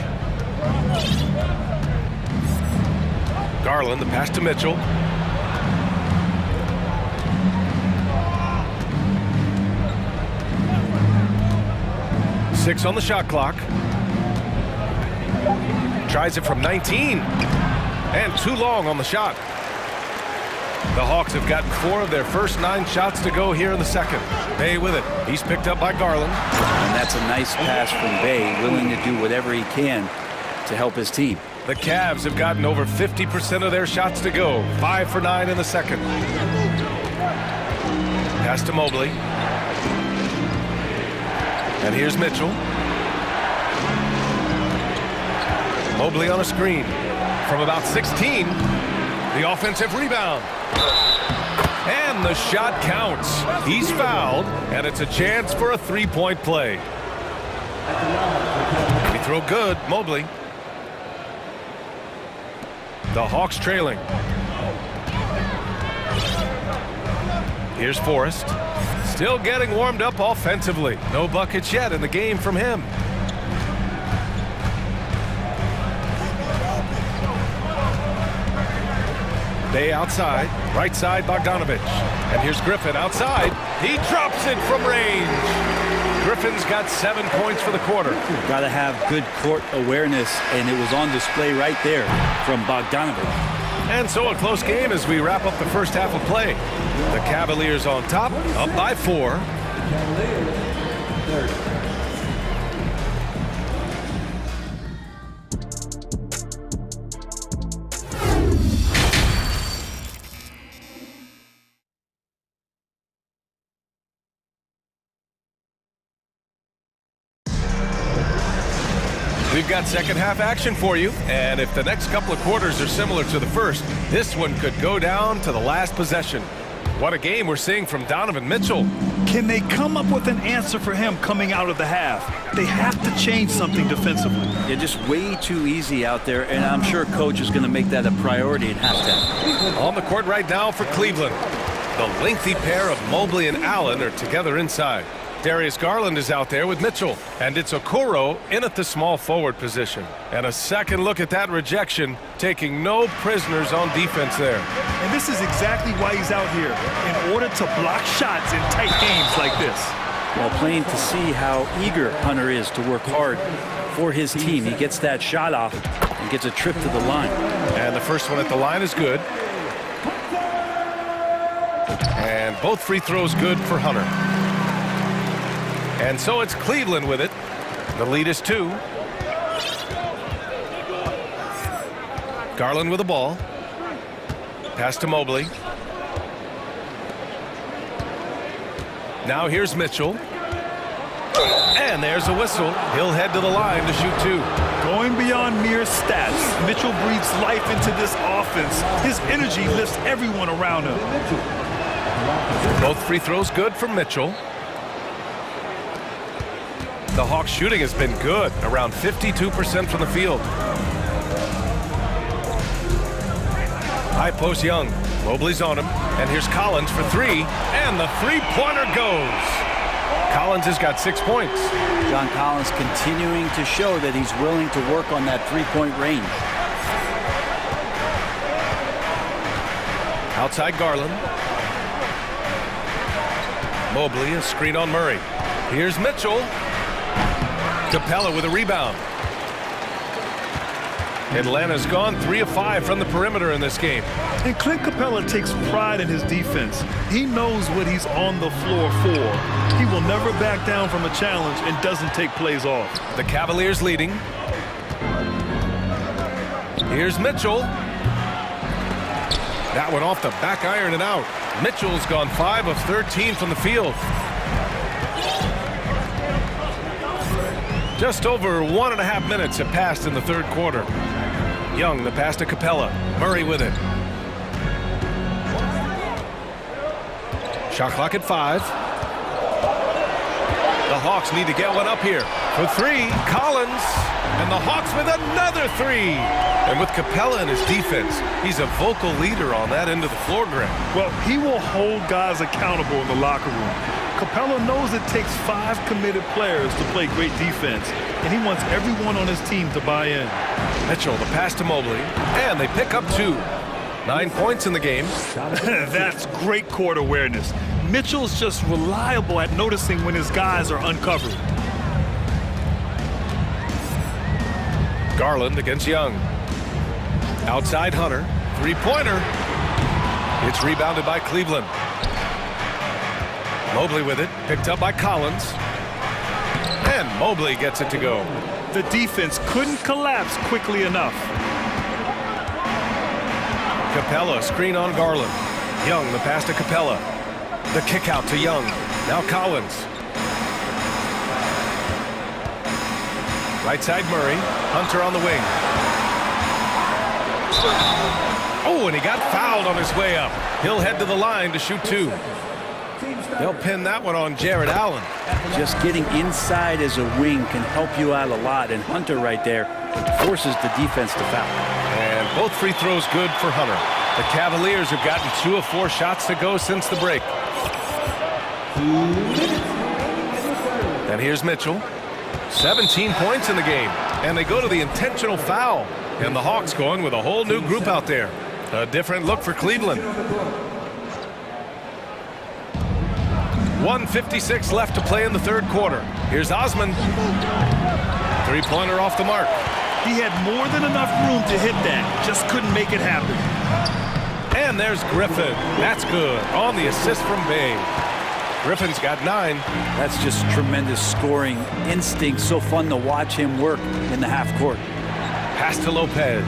Garland, the pass to Mitchell. Six on the shot clock. Tries it from 19. And too long on the shot. The Hawks have gotten 4 of their first 9 shots to go here in the second. Bay with it. He's picked up by Garland. And that's a nice pass from Bay, willing to do whatever he can to help his team. The Cavs have gotten over 50% of their shots to go. 5 for 9 in the second. Pass to Mobley. And here's Mitchell. Mobley on a screen. From about 16, the offensive rebound. And the shot counts. He's fouled, and it's a chance for a 3-point play. He throw good, Mobley. The Hawks trailing. Here's Forrest. Still getting warmed up offensively. No buckets yet in the game from him. Bay outside. Right side, Bogdanovich. And here's Griffin outside. He drops it from range. Griffin's got 7 points for the quarter. Got to have good court awareness, and it was on display right there from Bogdanovich. And so a close game as we wrap up the first half of play. The Cavaliers on top, up by 4. We've got second half action for you, and if the next couple of quarters are similar to the first, this one could go down to the last possession. What a game we're seeing from Donovan Mitchell. Can they come up with an answer for him coming out of the half? They have to change something defensively. They're just way too easy out there, and I'm sure coach is going to make that a priority at halftime. On the court right now for Cleveland. The lengthy pair of Mobley and Allen are together inside. Darius Garland is out there with Mitchell, and it's Okoro in at the small forward position. And a second look at that rejection, taking no prisoners on defense there. And this is exactly why he's out here, in order to block shots in tight games like this. Well, plain to see how eager Hunter is to work hard for his team. He gets that shot off and gets a trip to the line. And the first one at the line is good. And both free throws good for Hunter. And so it's Cleveland with it. The lead is 2. Garland with the ball. Pass to Mobley. Now here's Mitchell. And there's a whistle. He'll head to the line to shoot 2. Going beyond mere stats, Mitchell breathes life into this offense. His energy lifts everyone around him. Both free throws good from Mitchell. The Hawks shooting has been good, around 52% from the field. High post Young. Mobley's on him. And here's Collins for 3. And the three-pointer goes. Collins has got 6 points. John Collins continuing to show that he's willing to work on that three-point range. Outside Garland. Mobley, a screen on Murray. Here's Mitchell. Capella with a rebound. Atlanta's gone 3 of 5 from the perimeter in this game. And Clint Capella takes pride in his defense. He knows what he's on the floor for. He will never back down from a challenge and doesn't take plays off. The Cavaliers leading. Here's Mitchell. That one off the back iron and out. Mitchell's gone 5 of 13 from the field. Just over 1.5 minutes have passed in the third quarter. Young, the pass to Capella. Murray with it. Shot clock at 5. The Hawks need to get one up here. For 3, Collins. And the Hawks with another 3. And with Capella in his defense, he's a vocal leader on that end of the floor, Greg. Well, he will hold guys accountable in the locker room. Capella knows it takes 5 committed players to play great defense, and he wants everyone on his team to buy in. Mitchell, the pass to Mobley, and they pick up 2. 9 points in the game. That's great court awareness. Mitchell's just reliable at noticing when his guys are uncovered. Garland against Young. Outside Hunter. 3-pointer. It's rebounded by Cleveland. Mobley with it, picked up by Collins. And Mobley gets it to go. The defense couldn't collapse quickly enough. Capella, screen on Garland. Young, the pass to Capella. The kick out to Young. Now Collins. Right side Murray. Hunter on the wing. Oh, and he got fouled on his way up. He'll head to the line to shoot 2. They'll pin that one on Jared Allen. Just getting inside as a wing can help you out a lot, and Hunter right there forces the defense to foul. And both free throws good for Hunter. The Cavaliers have gotten 2 of 4 shots to go since the break. And here's Mitchell. 17 points in the game. And they go to the intentional foul. And the Hawks going with a whole new group out there. A different look for Cleveland. 1:56 left to play in the third quarter. Here's Osman. 3-pointer off the mark. He had more than enough room to hit that. Just couldn't make it happen. And there's Griffin. That's good. On the assist from Bay. Griffin's got 9. That's just tremendous scoring instinct. So fun to watch him work in the half court. Pass to Lopez.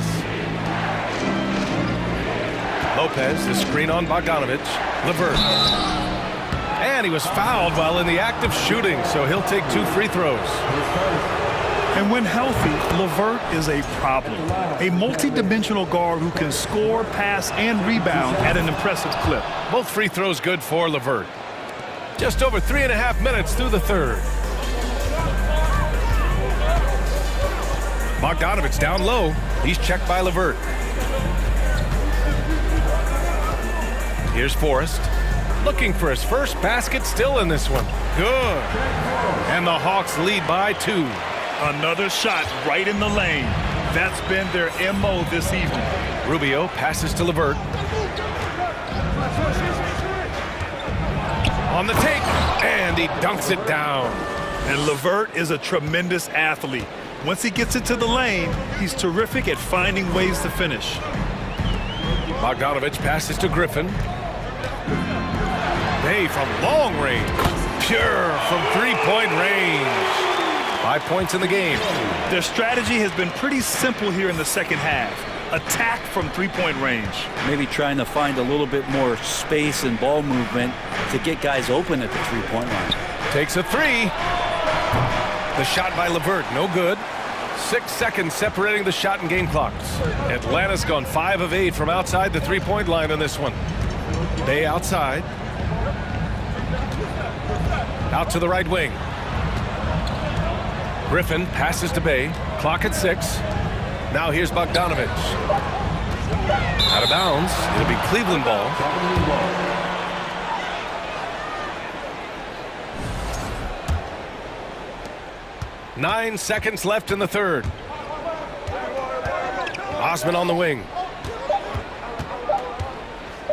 Lopez, the screen on Bogdanovich. LeVert. And he was fouled while in the act of shooting, so he'll take 2 free throws. And when healthy, LeVert is a problem. A multi-dimensional guard who can score, pass, and rebound at an impressive clip. Both free throws good for LeVert. Just over 3.5 minutes through the third. Bogdanovich down low. He's checked by LeVert. Here's Forrest. Looking for his first basket still in this one. Good. And the Hawks lead by 2. Another shot right in the lane. That's been their MO this evening. Rubio passes to LeVert. On the take, and he dunks it down. And LeVert is a tremendous athlete. Once he gets into the lane, he's terrific at finding ways to finish. Bogdanovich passes to Griffin. Bay from long range. Pure from 3-point range. 5 points in the game. Their strategy has been pretty simple here in the second half. Attack from 3-point range. Maybe trying to find a little bit more space and ball movement to get guys open at the 3-point line. Takes a 3. The shot by LeVert, no good. 6 seconds separating the shot and game clocks. Atlanta's gone 5 of 8 from outside the 3-point line on this one. Bay outside. Out to the right wing. Griffin passes to Bay. Clock at 6. Now here's Bogdanovich. Out of bounds. It'll be Cleveland ball. Nine seconds left in the third. Osman on the wing.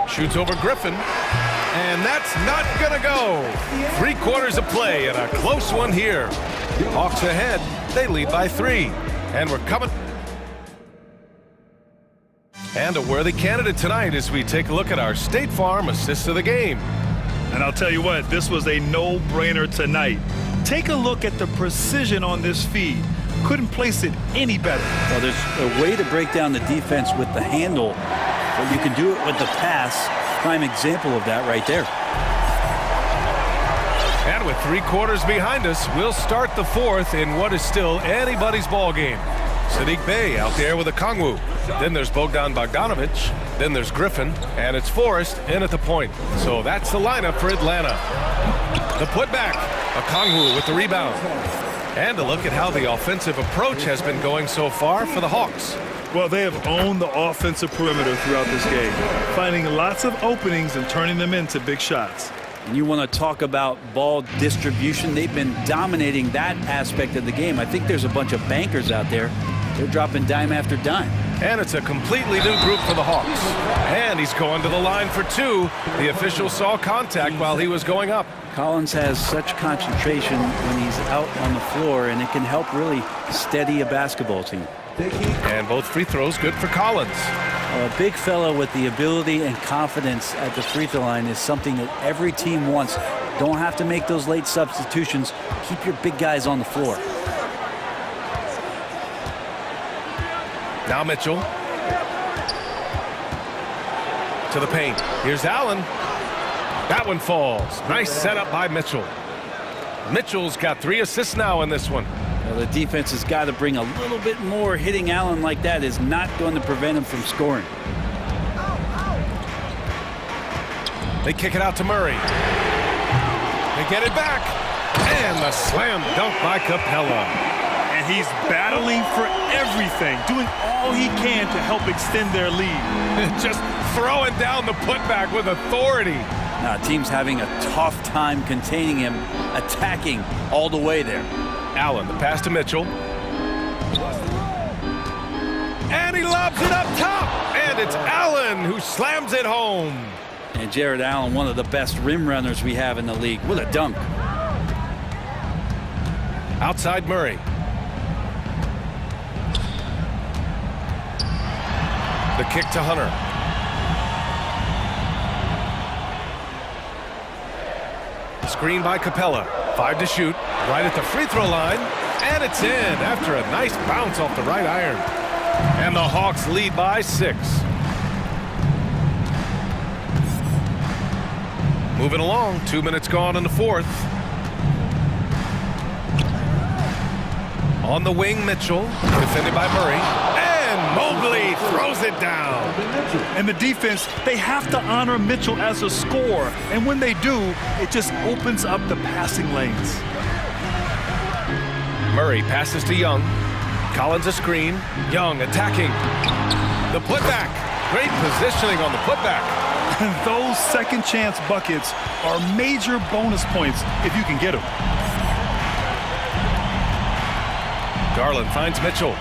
Shoots over Griffin. And that's not gonna go. 3 quarters of play and a close one here. Hawks ahead. They lead by 3. And we're coming. And a worthy candidate tonight as we take a look at our State Farm assist of the game. And I'll tell you what, this was a no-brainer tonight. Take a look at the precision on this feed. Couldn't place it any better. Well, there's a way to break down the defense with the handle, but you can do it with the pass. Prime example of that right there. And with 3 quarters behind us, we'll start the 4th in what is still anybody's ball game. Sadiq Bey out there with a Kongwu. Then there's Bogdan Bogdanovic. Then there's Griffin. And it's Forrest in at the point. So that's the lineup for Atlanta. The putback. A Kongwu with the rebound. And a look at how the offensive approach has been going so far for the Hawks. Well, they have owned the offensive perimeter throughout this game, finding lots of openings and turning them into big shots. And you want to talk about ball distribution. They've been dominating that aspect of the game. I think there's a bunch of bankers out there. They're dropping dime after dime. And it's a completely new group for the Hawks. And he's going to the line for 2. The official saw contact while he was going up. Collins has such concentration when he's out on the floor, and it can help really steady a basketball team. And both free throws good for Collins. A big fella with the ability and confidence at the free throw line is something that every team wants. Don't have to make those late substitutions. Keep your big guys on the floor. Now Mitchell. To the paint. Here's Allen. That one falls. Nice setup by Mitchell. Mitchell's got 3 assists now in this one. Well, the defense has got to bring a little bit more. Hitting Allen like that is not going to prevent him from scoring. They kick it out to Murray. They get it back. And the slam dunk by Capella. And he's battling for everything, doing all he can to help extend their lead. Just throwing down the putback with authority. Now, team's having a tough time containing him, attacking all the way there. Allen, the pass to Mitchell. And he lobs it up top. And it's Allen who slams it home. And Jared Allen, one of the best rim runners we have in the league, with a dunk. Outside Murray. The kick to Hunter. Screen by Capella. 5 to shoot. Right at the free throw line. And it's in after a nice bounce off the right iron. And the Hawks lead by 6. Moving along. 2 minutes gone in the 4th. On the wing, Mitchell. Defended by Murray. And Mobley throws it down. And the defense, they have to honor Mitchell as a scorer. And when they do, it just opens up the passing lanes. Murray passes to Young. Collins a screen. Young attacking. The putback. Great positioning on the putback. And those second chance buckets are major bonus points if you can get them. Garland finds Mitchell.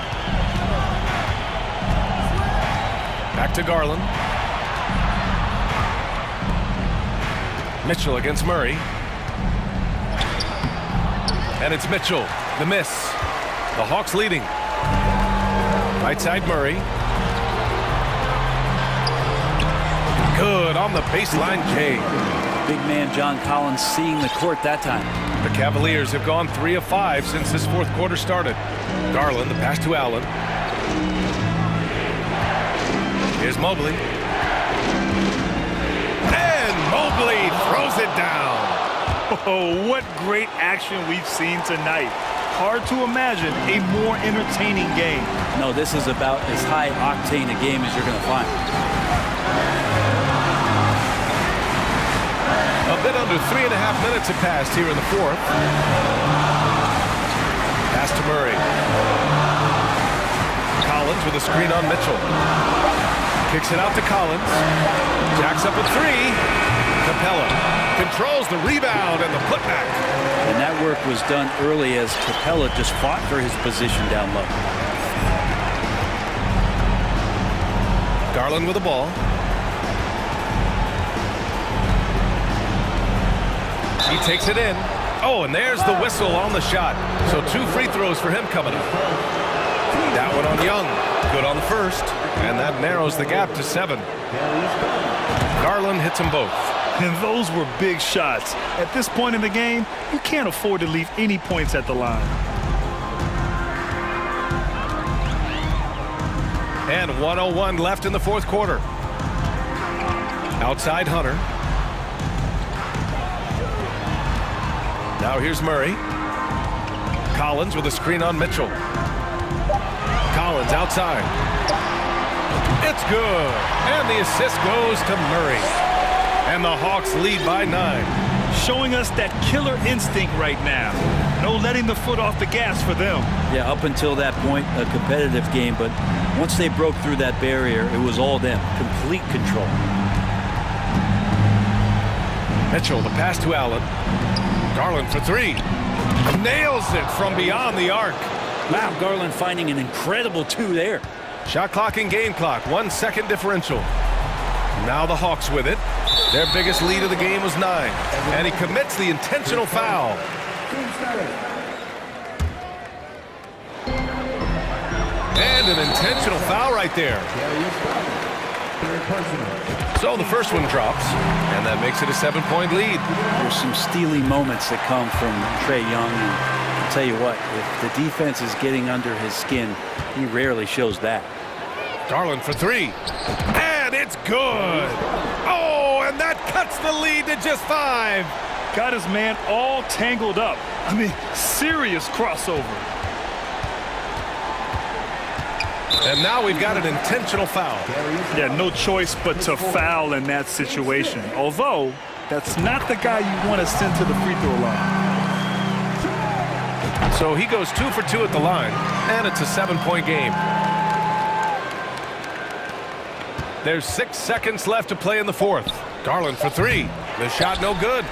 Back to Garland. Mitchell against Murray. And it's Mitchell. The miss. The Hawks leading. Right side Murray. Good on the baseline, Jay. Big man John Collins seeing the court that time. The Cavaliers have gone 3 of 5 since this 4th quarter started. Garland, the pass to Allen. Here's Mobley. And Mobley throws it down. Oh, what great action we've seen tonight. Hard to imagine a more entertaining game. No, this is about as high-octane a game as you're going to find. A bit under 3.5 minutes have passed here in the 4th. Pass to Murray. Collins with a screen on Mitchell. Kicks it out to Collins. Jacks up a 3. Capella controls the rebound and the putback. And that work was done early as Capella just fought for his position down low. Garland with the ball. He takes it in. Oh, and there's the whistle on the shot. So 2 free throws for him coming up. That one on Young. Good on the first. And that narrows the gap to 7. Garland hits them both. And those were big shots. At this point in the game, you can't afford to leave any points at the line. And 1:01 left in the fourth quarter. Outside Hunter. Now here's Murray. Collins with a screen on Mitchell. Collins outside. It's good. And the assist goes to Murray. And the Hawks lead by 9. Showing us that killer instinct right now. No letting the foot off the gas for them. Yeah, up until that point, a competitive game, but once they broke through that barrier, it was all them. Complete control. Mitchell, the pass to Allen. Garland for 3. Nails it from beyond the arc. Wow, Garland finding an incredible 2 there. Shot clock and game clock, 1 second differential. Now the Hawks with it. Their biggest lead of the game was 9. And he commits the intentional foul. And an intentional foul right there. So the first one drops, and that makes it a 7-point lead. There's some steely moments that come from Trae Young. And I'll tell you what, if the defense is getting under his skin, he rarely shows that. Garland for 3. And it's good. Oh, and that cuts the lead to just 5. Got his man all tangled up. I mean, serious crossover. And now we've got an intentional foul. Yeah, no choice but to foul in that situation. Although, that's not the guy you want to send to the free throw line. So he goes 2 for 2 at the line, and it's a 7-point game. There's 6 seconds left to play in the fourth. Garland for 3. The shot no good.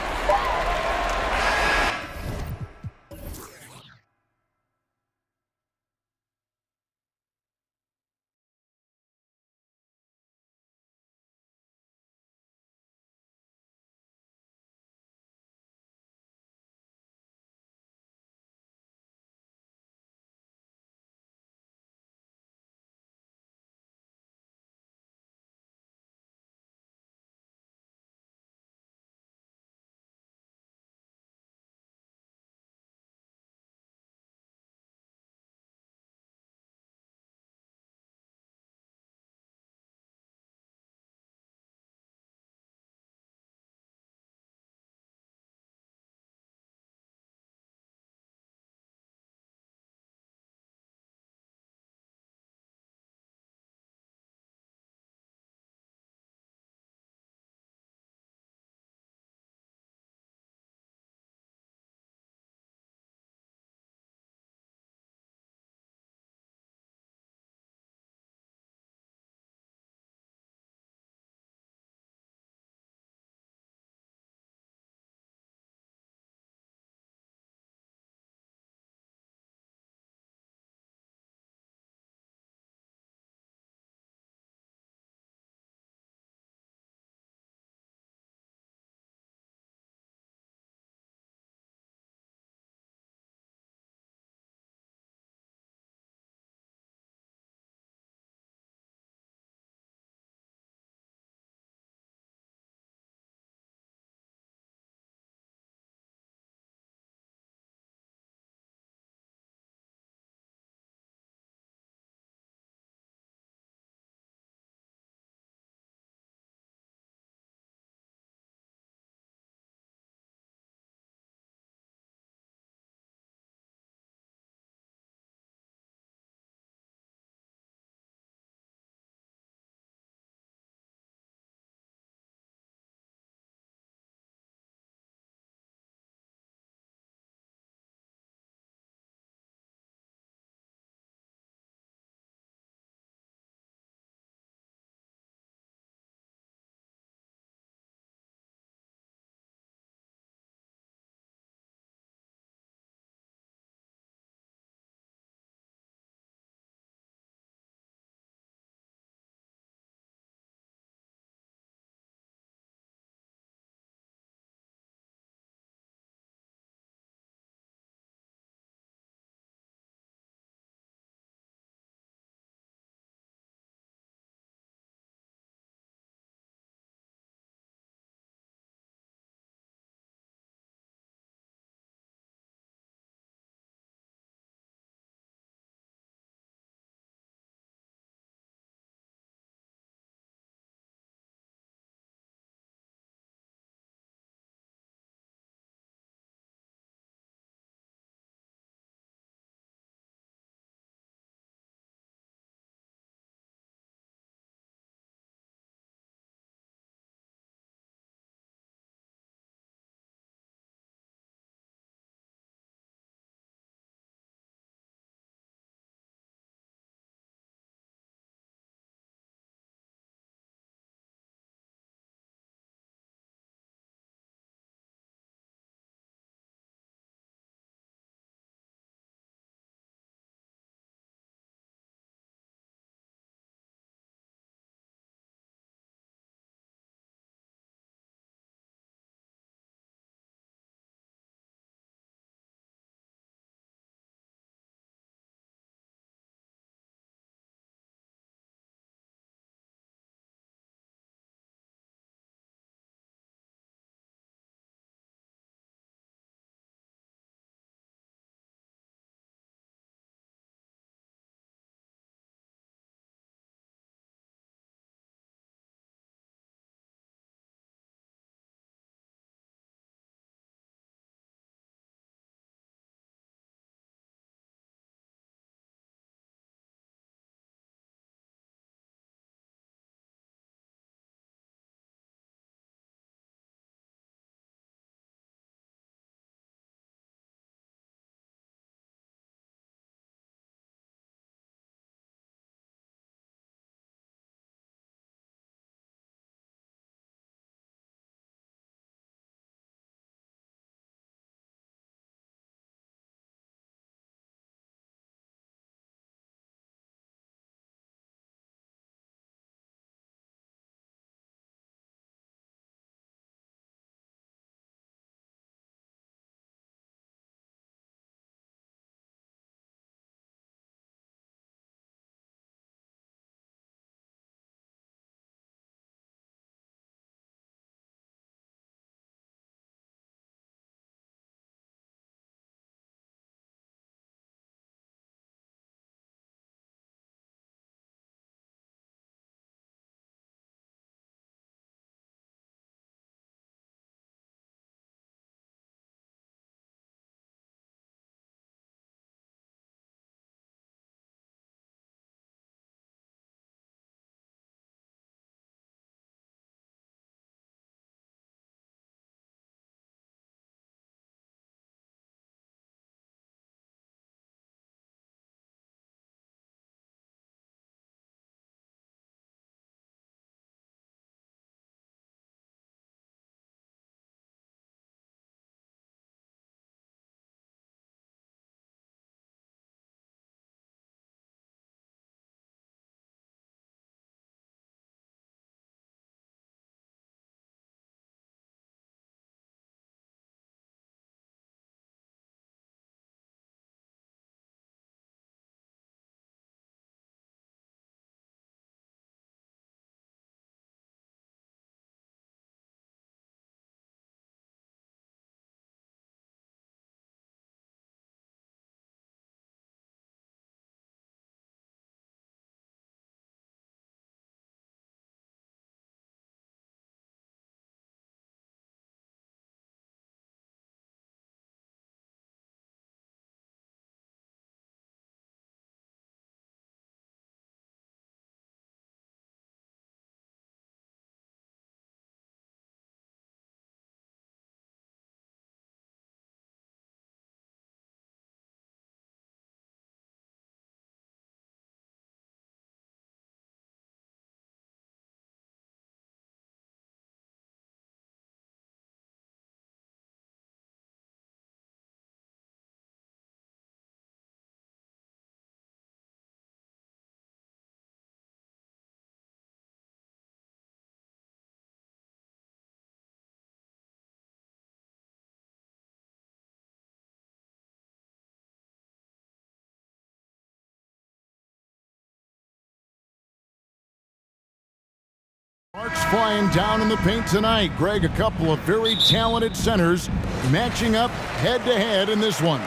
flying down in the paint tonight. Greg, a couple of very talented centers matching up head-to-head in this one.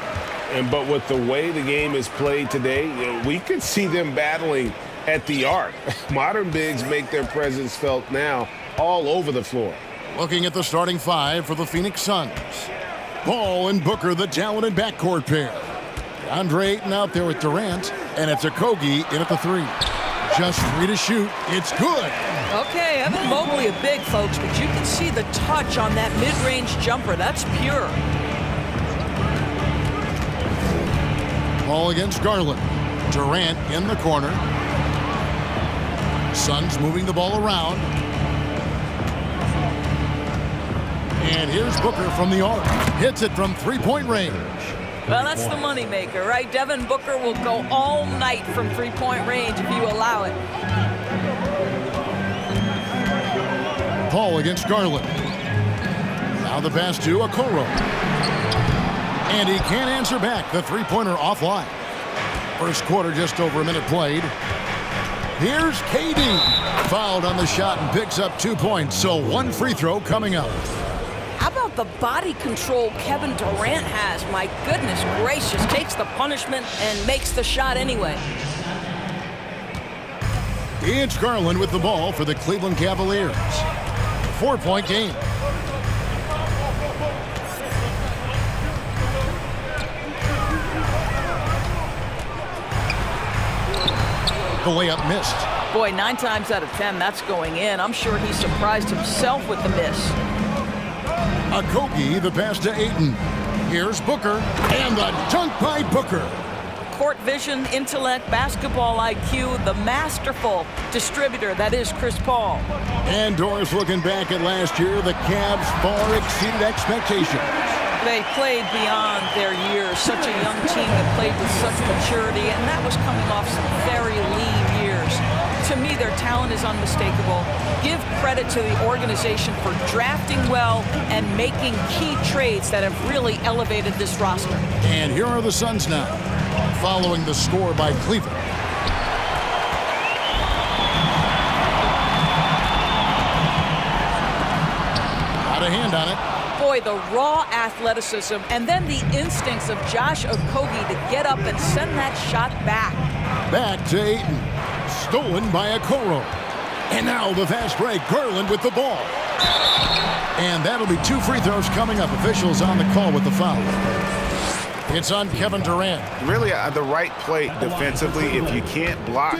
But with the way the game is played today, we could see them battling at the arc. Modern bigs make their presence felt now all over the floor. Looking at the starting five for the Phoenix Suns. Ball and Booker, the talented backcourt pair. Andre Ayton out there with Durant, and it's Okogie in at the 3. Just 3 to shoot. It's good. Okay, Evan Mobley a big, folks, but you can see the touch on that mid-range jumper. That's pure. Ball against Garland. Durant in the corner. Suns moving the ball around. And here's Booker from the arc. Hits it from three-point range. Well, that's the moneymaker, right? Devin Booker will go all night from three-point range if you allow it. Paul against Garland. Now the pass to Okoro. And he can't answer back. The three-pointer offline. First quarter, just over a minute played. Here's KD. Fouled on the shot and picks up 2 points. So 1 free throw coming up. How about the body control Kevin Durant has? My goodness gracious. Takes the punishment and makes the shot anyway. It's Garland with the ball for the Cleveland Cavaliers. 4-point game. The layup missed. Boy, 9 times out of 10, that's going in. I'm sure he surprised himself with the miss. Okogie, the pass to Ayton. Here's Booker, and the dunk by Booker. Court vision, intellect, basketball IQ, the masterful distributor that is Chris Paul. And Doris looking back at last year, the Cavs far exceeded expectations. They played beyond their years. Such a young team that played with such maturity, and that was coming off some very lean years. To me, their talent is unmistakable. Give credit to the organization for drafting well and making key trades that have really elevated this roster. And here are the Suns now, following the score by Cleveland. Got a hand on it. Boy, the raw athleticism and then the instincts of Josh Okogie to get up and send that shot back. Back to Ayton. Stolen by Okoro. And now the fast break. Garland with the ball. And that'll be 2 free throws coming up. Officials on the call with the foul. It's on Kevin Durant. Really the right play defensively. If you can't block,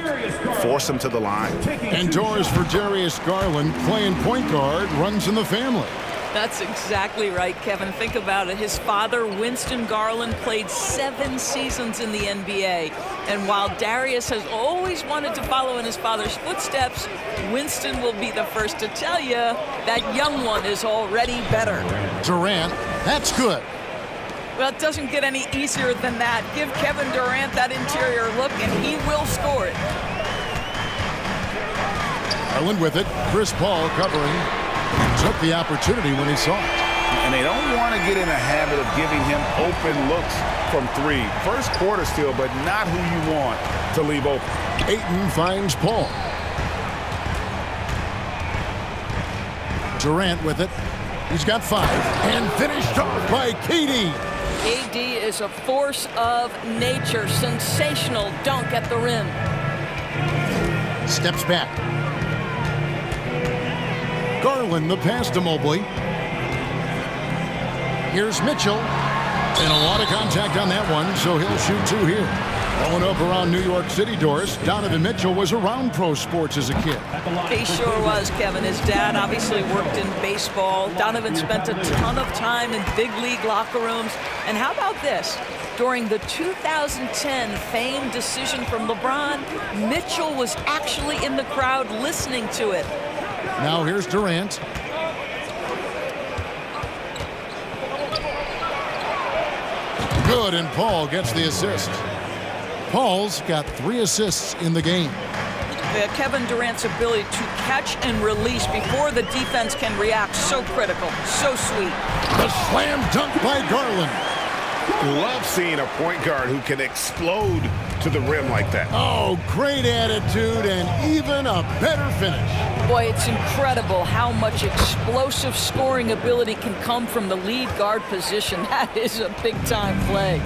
force him to the line. And Doris for Darius Garland, playing point guard, runs in the family. That's exactly right, Kevin. Think about it. His father, Winston Garland, played 7 seasons in the NBA. And while Darius has always wanted to follow in his father's footsteps, Winston will be the first to tell you that young one is already better. Durant, that's good. Well, it doesn't get any easier than that. Give Kevin Durant that interior look, and he will score it. Garland with it. Chris Paul covering. Took the opportunity when he saw it. And they don't want to get in a habit of giving him open looks from 3. First quarter still, but not who you want to leave open. Ayton finds Paul. Durant with it. He's got 5. And finished off by KD. AD is a force of nature. Sensational dunk at the rim. Steps back. Garland, the pass to Mobley. Here's Mitchell. And a lot of contact on that one, so he'll shoot 2 here. Growing up around New York City, Doris, Donovan Mitchell was around pro sports as a kid. He sure was, Kevin. His dad obviously worked in baseball. Donovan spent a ton of time in big league locker rooms. And how about this? During the 2010 famed decision from LeBron, Mitchell was actually in the crowd listening to it. Now here's Durant. Good, and Paul gets the assist. Paul's got 3 assists in the game. Kevin Durant's ability to catch and release before the defense can react, so critical, so sweet. The slam dunk by Garland. Love seeing a point guard who can explode to the rim like that. Oh, great attitude and even a better finish. Boy, it's incredible how much explosive scoring ability can come from the lead guard position. That is a big-time play.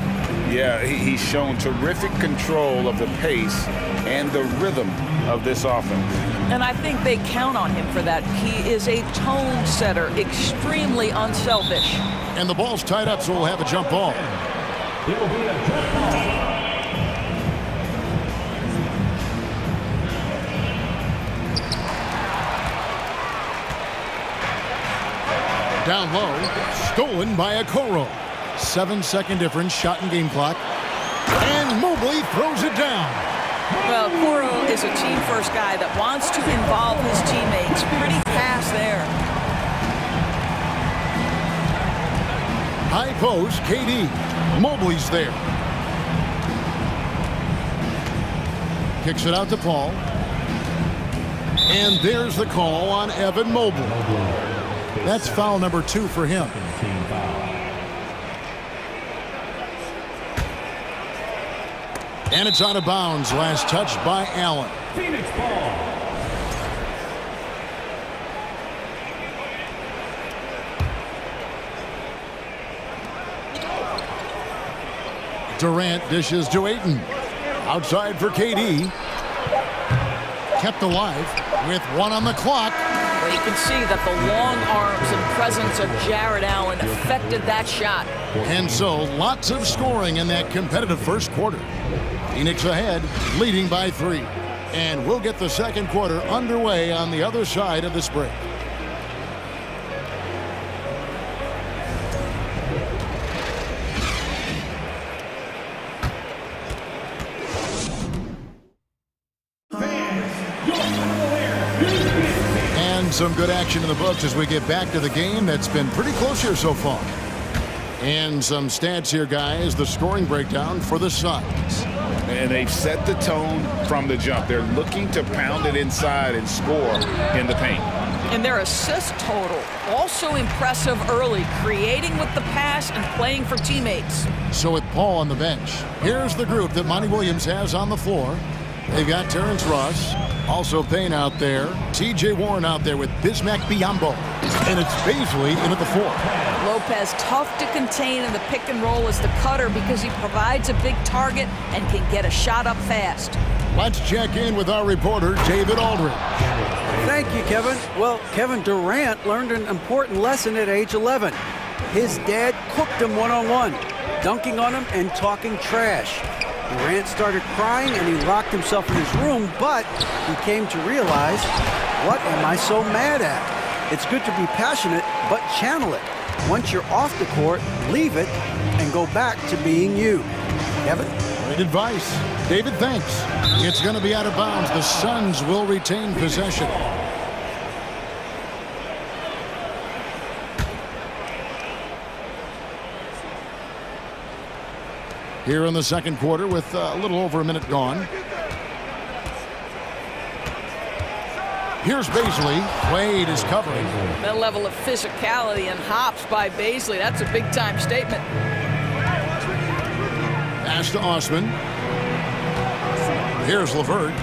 Yeah, he's shown terrific control of the pace and the rhythm of this offense. And I think they count on him for that. He is a tone setter, extremely unselfish. And the ball's tied up, so we'll have a jump ball. It will be a jump ball. Down low, stolen by Okoro. 7-second difference, shot and game clock. And Mobley throws it down. Well, Okoro is a team-first guy that wants to involve his teammates. Pretty pass there. High post, KD. Mobley's there. Kicks it out to Paul. And there's the call on Evan Mobley. That's foul number 2 for him. And it's out of bounds. Last touch by Allen. Phoenix ball. Durant dishes to Ayton. Outside for KD. Kept alive with 1 on the clock. Well, you can see that the long arms and presence of Jared Allen affected that shot. And so lots of scoring in that competitive first quarter. Phoenix ahead, leading by 3. And we'll get the second quarter underway on the other side of this break. And some good action in the books as we get back to the game that's been pretty close here so far. And some stats here, guys. The scoring breakdown for the Suns. And they've set the tone from the jump. They're looking to pound it inside and score in the paint. And their assist total, also impressive early, creating with the pass and playing for teammates. So with Paul on the bench, here's the group that Monty Williams has on the floor. They've got Terrence Ross, also Payne out there, TJ Warren out there with Bismack Biyombo. And it's Baisley in at the 4. Lopez tough to contain in the pick and roll as the cutter because he provides a big target and can get a shot up fast. Let's check in with our reporter, David Aldridge. Thank you, Kevin. Well, Kevin Durant learned an important lesson at age 11. His dad cooked him one-on-one, dunking on him and talking trash. Durant started crying and he locked himself in his room, but he came to realize, what am I so mad at? It's good to be passionate, but channel it. Once you're off the court, leave it and go back to being you. Kevin? Great advice. David, thanks. It's going to be out of bounds. The Suns will retain possession. Here in the second quarter with a little over a minute gone. Here's Baisley. Wade is covering. That level of physicality and hops by Baisley, that's a big-time statement. Pass to Osman. Here's LeVert.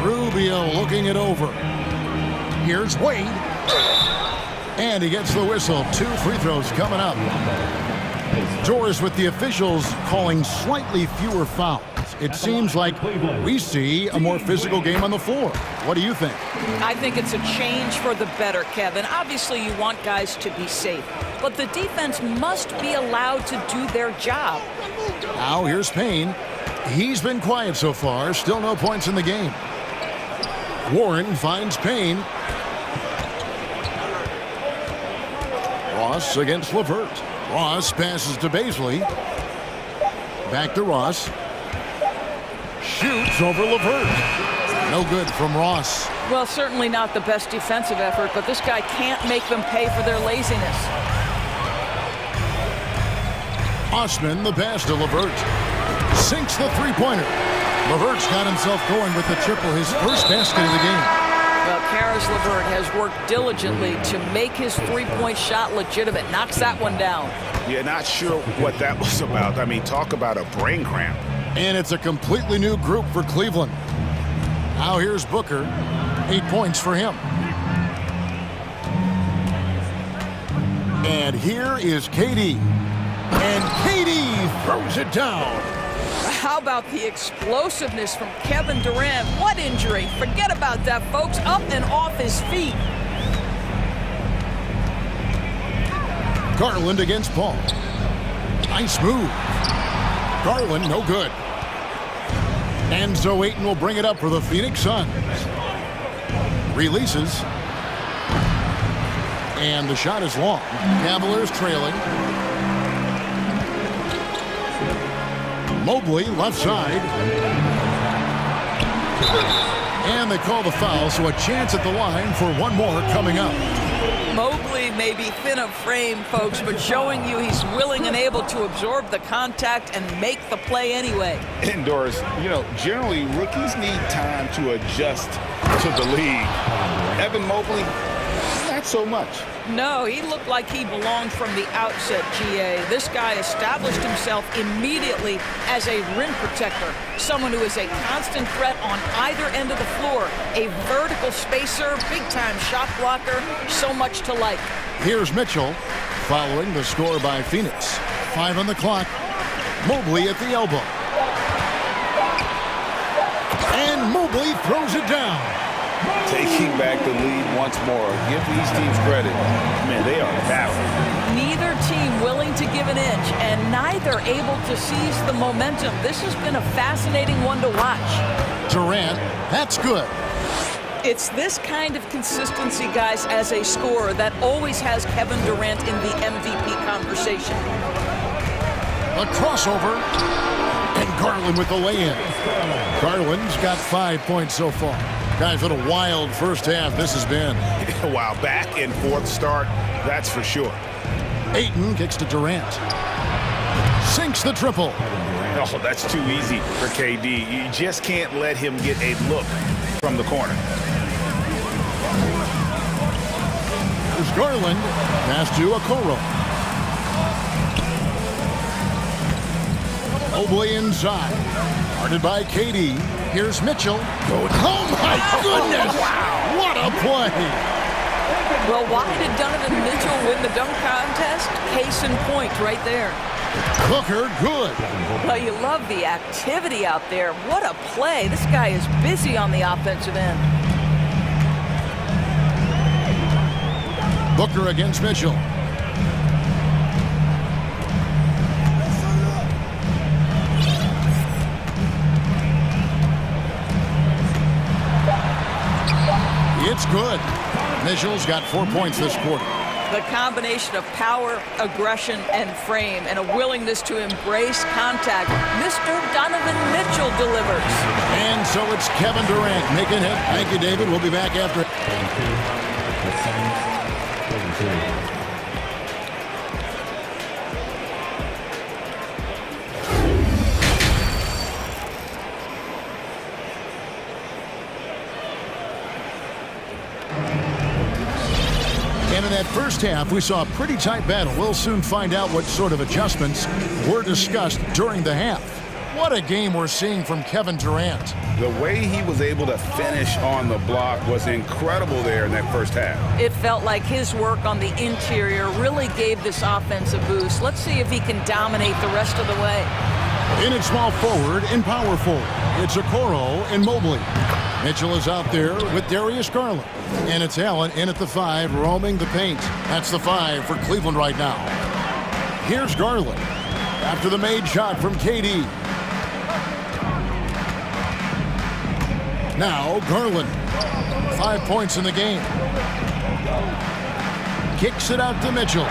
Rubio looking it over. Here's Wade. And he gets the whistle. 2 free throws coming up. Doors with the officials calling slightly fewer fouls. It seems like we see a more physical game on the floor. What do you think? I think it's a change for the better, Kevin. Obviously, you want guys to be safe, but the defense must be allowed to do their job. Now here's Payne. He's been quiet so far. Still no points in the game. Warren finds Payne. Ross against LeVert. Ross passes to Baisley. Back to Ross. Shoots over LeVert. No good from Ross. Well, certainly not the best defensive effort, but this guy can't make them pay for their laziness. Osman, the pass to LeVert. Sinks the three-pointer. LeVert's got himself going with the triple, his first basket of the game. Well, Karis LeVert has worked diligently to make his three-point shot legitimate. Knocks that one down. Yeah, not sure what that was about. I mean, talk about a brain cramp. And it's a completely new group for Cleveland. Now here's Booker. 8 points for him. And here is KD. And KD throws it down. How about the explosiveness from Kevin Durant? What injury? Forget about that, folks. Up and off his feet. Garland against Paul. Nice move. Garland, no good. And so Ayton will bring it up for the Phoenix Suns. Releases. And the shot is long. Cavaliers trailing. Mobley, left side. And they call the foul, so a chance at the line for one more coming up. Mobley may be thin of frame, folks, but showing you he's willing and able to absorb the contact and make the play anyway. Indoors, you know, generally rookies need time to adjust to the league. Evan Mobley, not so much. No, he looked like he belonged from the outset, GA. This guy established himself immediately as a rim protector, someone who is a constant threat on either end of the floor, a vertical spacer, big-time shot blocker, so much to like. Here's Mitchell following the score by Phoenix. 5 on the clock. Mobley at the elbow. And Mobley throws it down. Taking back the lead once more. Give these teams credit. Man, they are battling. Neither team willing to give an inch, and neither able to seize the momentum. This has been a fascinating one to watch. Durant, that's good. It's this kind of consistency, guys, as a scorer that always has Kevin Durant in the MVP conversation. A crossover, and Garland with the lay-in. Garland's got 5 points so far. Guys, what a wild first half this has been. Wow, back and forth start, that's for sure. Ayton kicks to Durant. Sinks the triple. Oh, that's too easy for KD. You just can't let him get a look from the corner. There's Garland. Pass to Okoro. Mobley inside. Guarded by KD. Here's Mitchell. Oh, my goodness! Wow. What a play! Well, why did Donovan Mitchell win the dunk contest? Case in point right there. Booker, good. Well, you love the activity out there. What a play. This guy is busy on the offensive end. Booker against Mitchell. It's good. Mitchell's got 4 points this quarter. The combination of power, aggression, and frame, and a willingness to embrace contact. Mr. Donovan Mitchell delivers. And so it's Kevin Durant making it. Thank you, David. We'll be back after. And in that first half, we saw a pretty tight battle. We'll soon find out what sort of adjustments were discussed during the half. What a game we're seeing from Kevin Durant. The way he was able to finish on the block was incredible there in that first half. It felt like his work on the interior really gave this offense a boost. Let's see if he can dominate the rest of the way. In at small forward and power forward, it's Okoro and Mobley. Mitchell is out there with Darius Garland. And it's Allen in at the 5, roaming the paint. That's the 5 for Cleveland right now. Here's Garland after the made shot from KD. Now Garland, 5 points in the game. Kicks it out to Mitchell.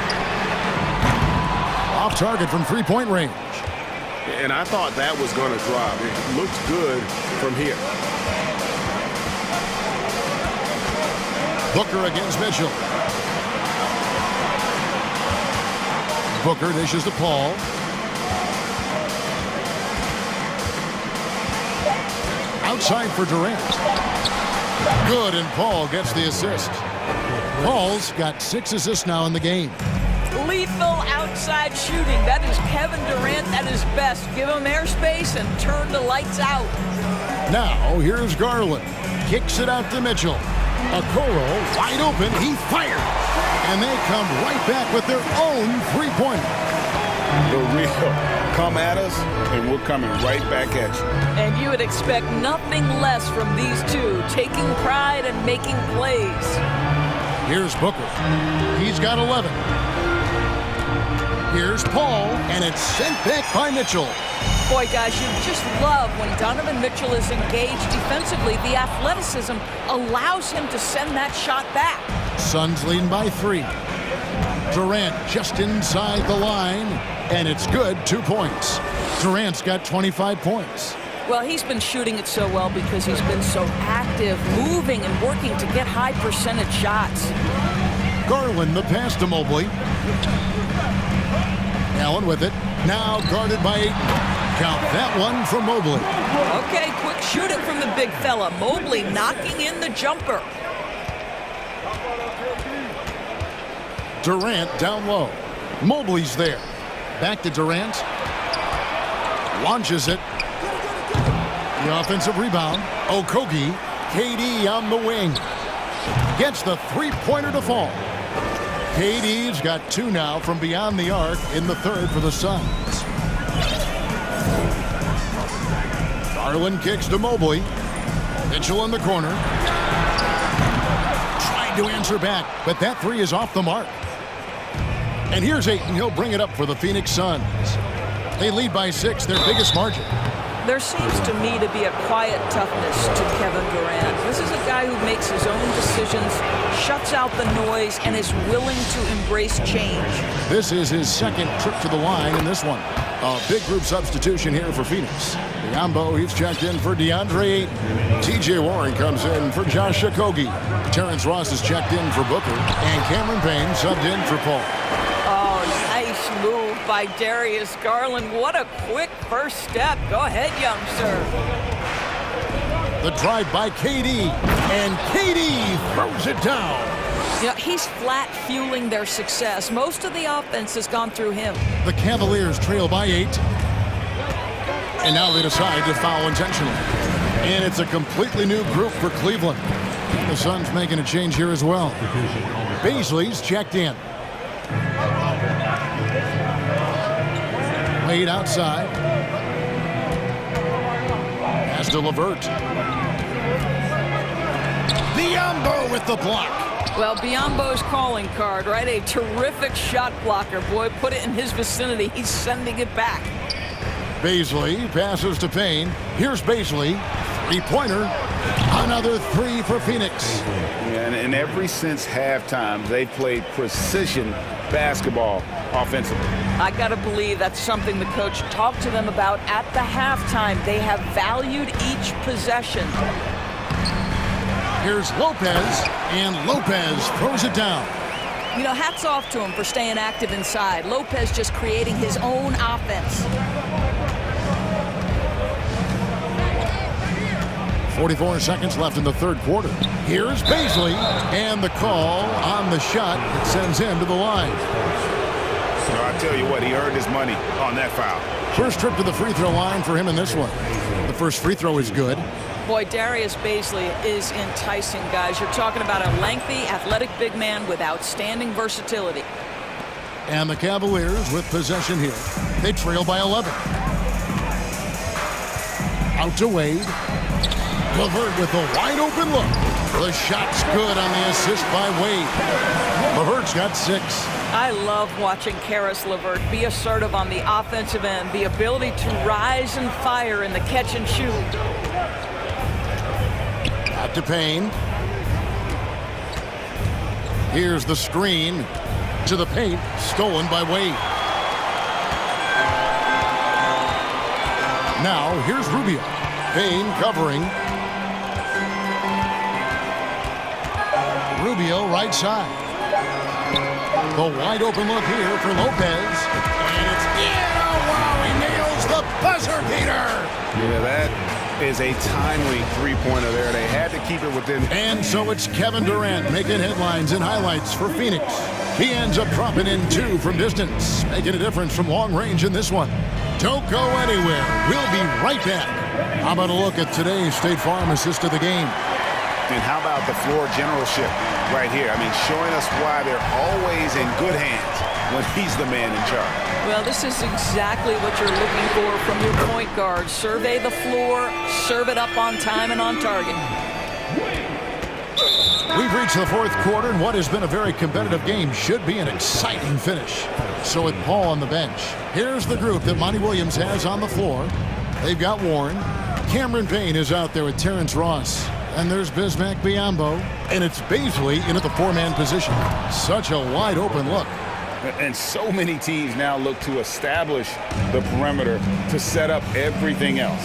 Off target from three-point range. And I thought that was going to drop. It looked good from here. Booker against Mitchell. Booker dishes to Paul. Outside for Durant. Good, and Paul gets the assist. Paul's got 6 assists now in the game. Lethal outside shooting. That is Kevin Durant at his best. Give him airspace and turn the lights out. Now, here's Garland. Kicks it out to Mitchell. Okoro, wide open, he fires. And they come right back with their own three-pointer. The real come at us, and we're coming right back at you. And you would expect nothing less from these two, taking pride and making plays. Here's Booker. He's got 11. Here's Paul, and it's sent back by Mitchell. Boy, guys, you just love when Donovan Mitchell is engaged defensively. The athleticism allows him to send that shot back. Suns leading by 3. Durant just inside the line, and it's good, 2 points. Durant's got 25 points. Well, he's been shooting it so well because he's been so active, moving and working to get high percentage shots. Garland, the pass to Mobley. Allen with it. Now guarded by Ayton. Count that one for Mobley. Okay, quick shooting from the big fella. Mobley knocking in the jumper. Durant down low. Mobley's there. Back to Durant. Launches it. The offensive rebound. Okogie. KD on the wing. Gets the three-pointer to fall. KD's got 2 now from beyond the arc in the third for the Suns. Garland kicks to Mobley. Mitchell in the corner. Trying to answer back, but that 3 is off the mark. And here's Ayton. He'll bring it up for the Phoenix Suns. They lead by 6, their biggest margin. There seems to me to be a quiet toughness to Kevin Durant. This is a guy who makes his own decisions, shuts out the noise, and is willing to embrace change. This is his second trip to the line in this one. A big group substitution here for Phoenix. Biombo, he's checked in for DeAndre Ayton. TJ Warren comes in for Josh Okogie. Terrence Ross is checked in for Booker. And Cameron Payne subbed in for Paul. Oh, nice move by Darius Garland. What a quick first step. Go ahead, youngster. The drive by KD. And KD throws it down. You know, he's flat fueling their success. Most of the offense has gone through him. The Cavaliers trail by 8. And now they decide to foul intentionally. And it's a completely new group for Cleveland. The Suns making a change here as well. Baisley's checked in. Wade outside. Pass to LeVert. Biombo with the block. Well, Biombo's calling card, right? A terrific shot blocker. Boy, put it in his vicinity. He's sending it back. Baisley passes to Payne. Here's Baisley. Three-pointer. Another 3 for Phoenix. Yeah, and ever since halftime, they've played precision basketball offensively. I got to believe that's something the coach talked to them about at the halftime. They have valued each possession. Here's Lopez, and Lopez throws it down. You know, hats off to him for staying active inside. Lopez just creating his own offense. 44 seconds left in the third quarter. Here's Baisley, and the call on the shot that sends him to the line. I tell you what, he earned his money on that foul. First trip to the free throw line for him in this one. The first free throw is good. Boy, Darius Baisley is enticing, guys. You're talking about a lengthy, athletic big man with outstanding versatility. And the Cavaliers with possession here. They trail by 11. Out to Wade. LeVert with a wide open look. The shot's good on the assist by Wade. LeVert's got 6. I love watching Karis LeVert be assertive on the offensive end. The ability to rise and fire in the catch and shoot. Out to Payne. Here's the screen to the paint, stolen by Wade. Now here's Rubio. Payne covering. Rubio right side. The wide open look here for Lopez. And it's in. Oh, wow, he nails the buzzer beater. Yeah, is a timely three-pointer there. They had to keep it within. And so it's Kevin Durant making headlines and highlights for Phoenix. He ends up dropping in 2 from distance, making a difference from long range in this one. Don't go anywhere. We'll be right back. How about a look at today's State Farm assist of the game? And how about the floor generalship right here? I mean, showing us why they're always in good hands when he's the man in charge. Well, this is exactly what you're looking for from your point guard. Survey the floor, serve it up on time and on target. We've reached the 4th quarter, and what has been a very competitive game should be an exciting finish. So with Paul on the bench, here's the group that Monty Williams has on the floor. They've got Warren. Cameron Payne is out there with Terrence Ross. And there's Bismack Biyombo. And it's Baisley in at the 4-man position. Such a wide open look. And so many teams now look to establish the perimeter to set up everything else.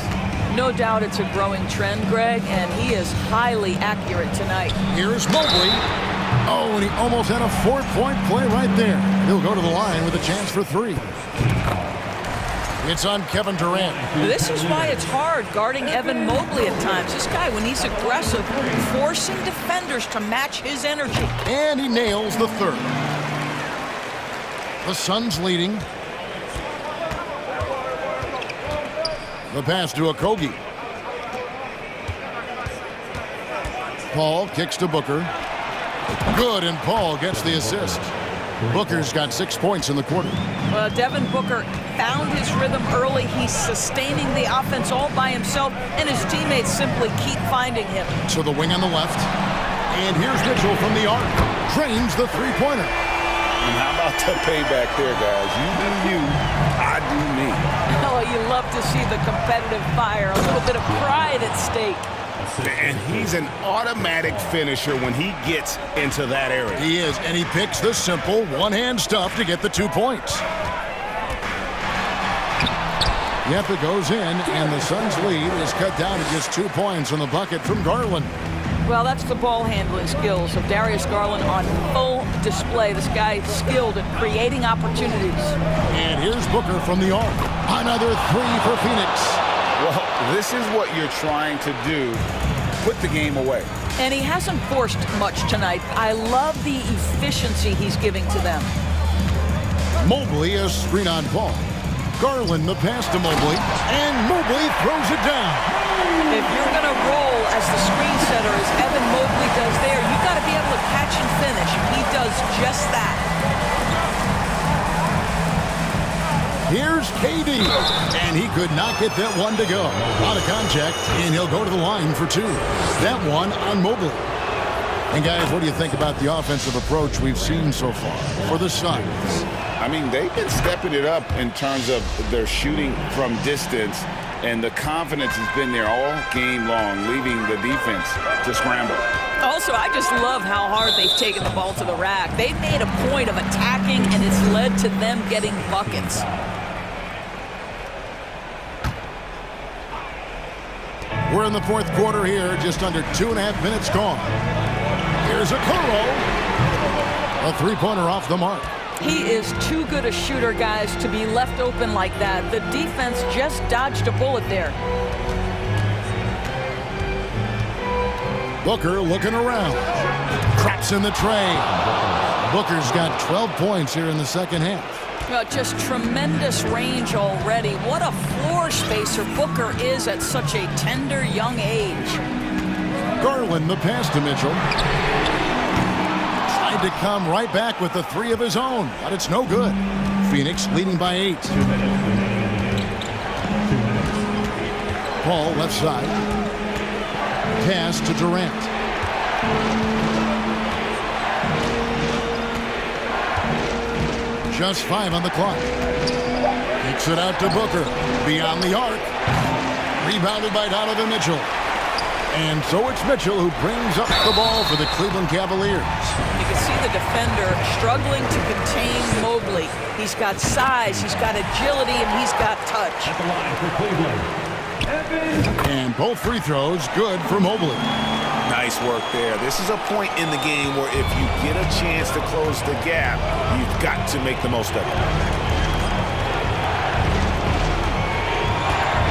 No doubt it's a growing trend, Greg, and he is highly accurate tonight. Here's Mobley. Oh, and he almost had a 4-point play right there. He'll go to the line with a chance for 3. It's on Kevin Durant. This is why it's hard guarding Evan Mobley at times. This guy, when he's aggressive, forcing defenders to match his energy. And he nails the 3rd. The Suns leading. The pass to Okogie. Paul kicks to Booker. Good, and Paul gets the assist. Booker's got 6 points in the quarter. Well, Devin Booker found his rhythm early. He's sustaining the offense all by himself, and his teammates simply keep finding him. To the wing on the left. And here's Mitchell from the arc. Drains the 3-pointer. And how about the payback there, guys? You do you, I do me. Oh, you love to see the competitive fire, a little bit of pride at stake. And he's an automatic finisher when he gets into that area. He is, and he picks the simple one-hand stuff to get the 2 points. Yep, it goes in, and the Suns' lead is cut down to just 2 points on the bucket from Garland. Well, that's the ball handling skills of Darius Garland on full display. This guy is skilled at creating opportunities. And here's Booker from the arc. Another 3 for Phoenix. Well, this is what you're trying to do. Put the game away. And he hasn't forced much tonight. I love the efficiency he's giving to them. Mobley a screen on Paul. Garland the pass to Mobley. And Mobley throws it down. If you're going to roll as the screen setter as Evan Mobley does there, you've got to be able to catch and finish. He does just that. Here's KD, and he could not get that one to go. Out of contact, and he'll go to the line for 2. That one on Mobley. And guys, what do you think about the offensive approach we've seen so far for the Suns? I mean, they've been stepping it up in terms of their shooting from distance, and the confidence has been there all game long, leaving the defense to scramble. Also, I just love how hard they've taken the ball to the rack. They've made a point of attacking, and it's led to them getting buckets. We're in the 4th quarter here, just under 2.5 minutes gone. Here's Okoro. A 3-pointer off the mark. He is too good a shooter, guys, to be left open like that. The defense just dodged a bullet there. Booker looking around. Traps in the tray. Booker's got 12 points here in the 2nd half. Well, just tremendous range already. What a floor spacer Booker is at such a tender young age. Garland the pass to Mitchell. Tried to come right back with the 3 of his own, but it's no good. Phoenix leading by 8. Paul left side. Pass to Durant. Just 5 on the clock. Kicks it out to Booker. Beyond the arc. Rebounded by Donovan Mitchell. And so it's Mitchell who brings up the ball for the Cleveland Cavaliers. You can see the defender struggling to contain Mobley. He's got size, he's got agility, and he's got touch. At the line for Cleveland. And both free throws good for Mobley. Nice work there. This is a point in the game where if you get a chance to close the gap, you've got to make the most of it.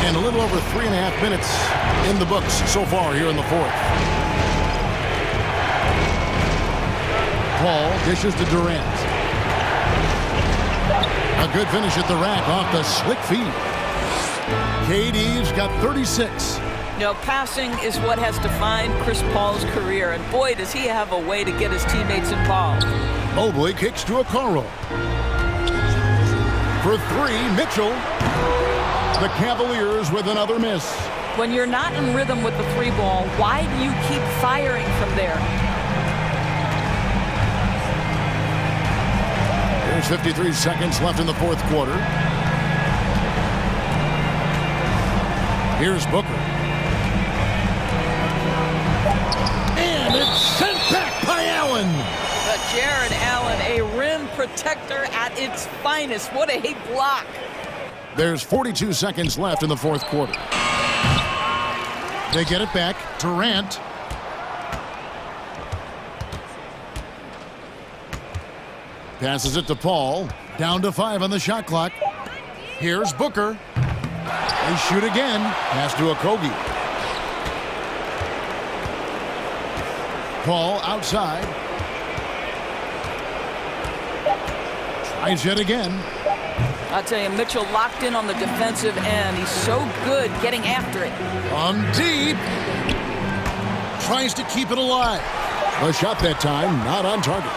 And a little over 3.5 minutes in the books so far here in the fourth. Paul dishes to Durant. A good finish at the rack off the slick feed. KD's got 36. You know, passing is what has defined Chris Paul's career, and boy, does he have a way to get his teammates involved. Mobley kicks to a Coro. For three, Mitchell. The Cavaliers with another miss. When you're not in rhythm with the three ball, why do you keep firing from there? There's 53 seconds left in the fourth quarter. Here's Booker. And it's sent back by Allen. But Jared Allen, a rim protector at its finest. What a block. There's 42 seconds left in the fourth quarter. They get it back. Durant. Passes it to Paul. Down to 5 on the shot clock. Here's Booker. They shoot again. Pass to Okogie. Paul outside. Tries yet again. I'll tell you, Mitchell locked in on the defensive end. He's so good getting after it. On deep. Tries to keep it alive. The shot that time, not on target.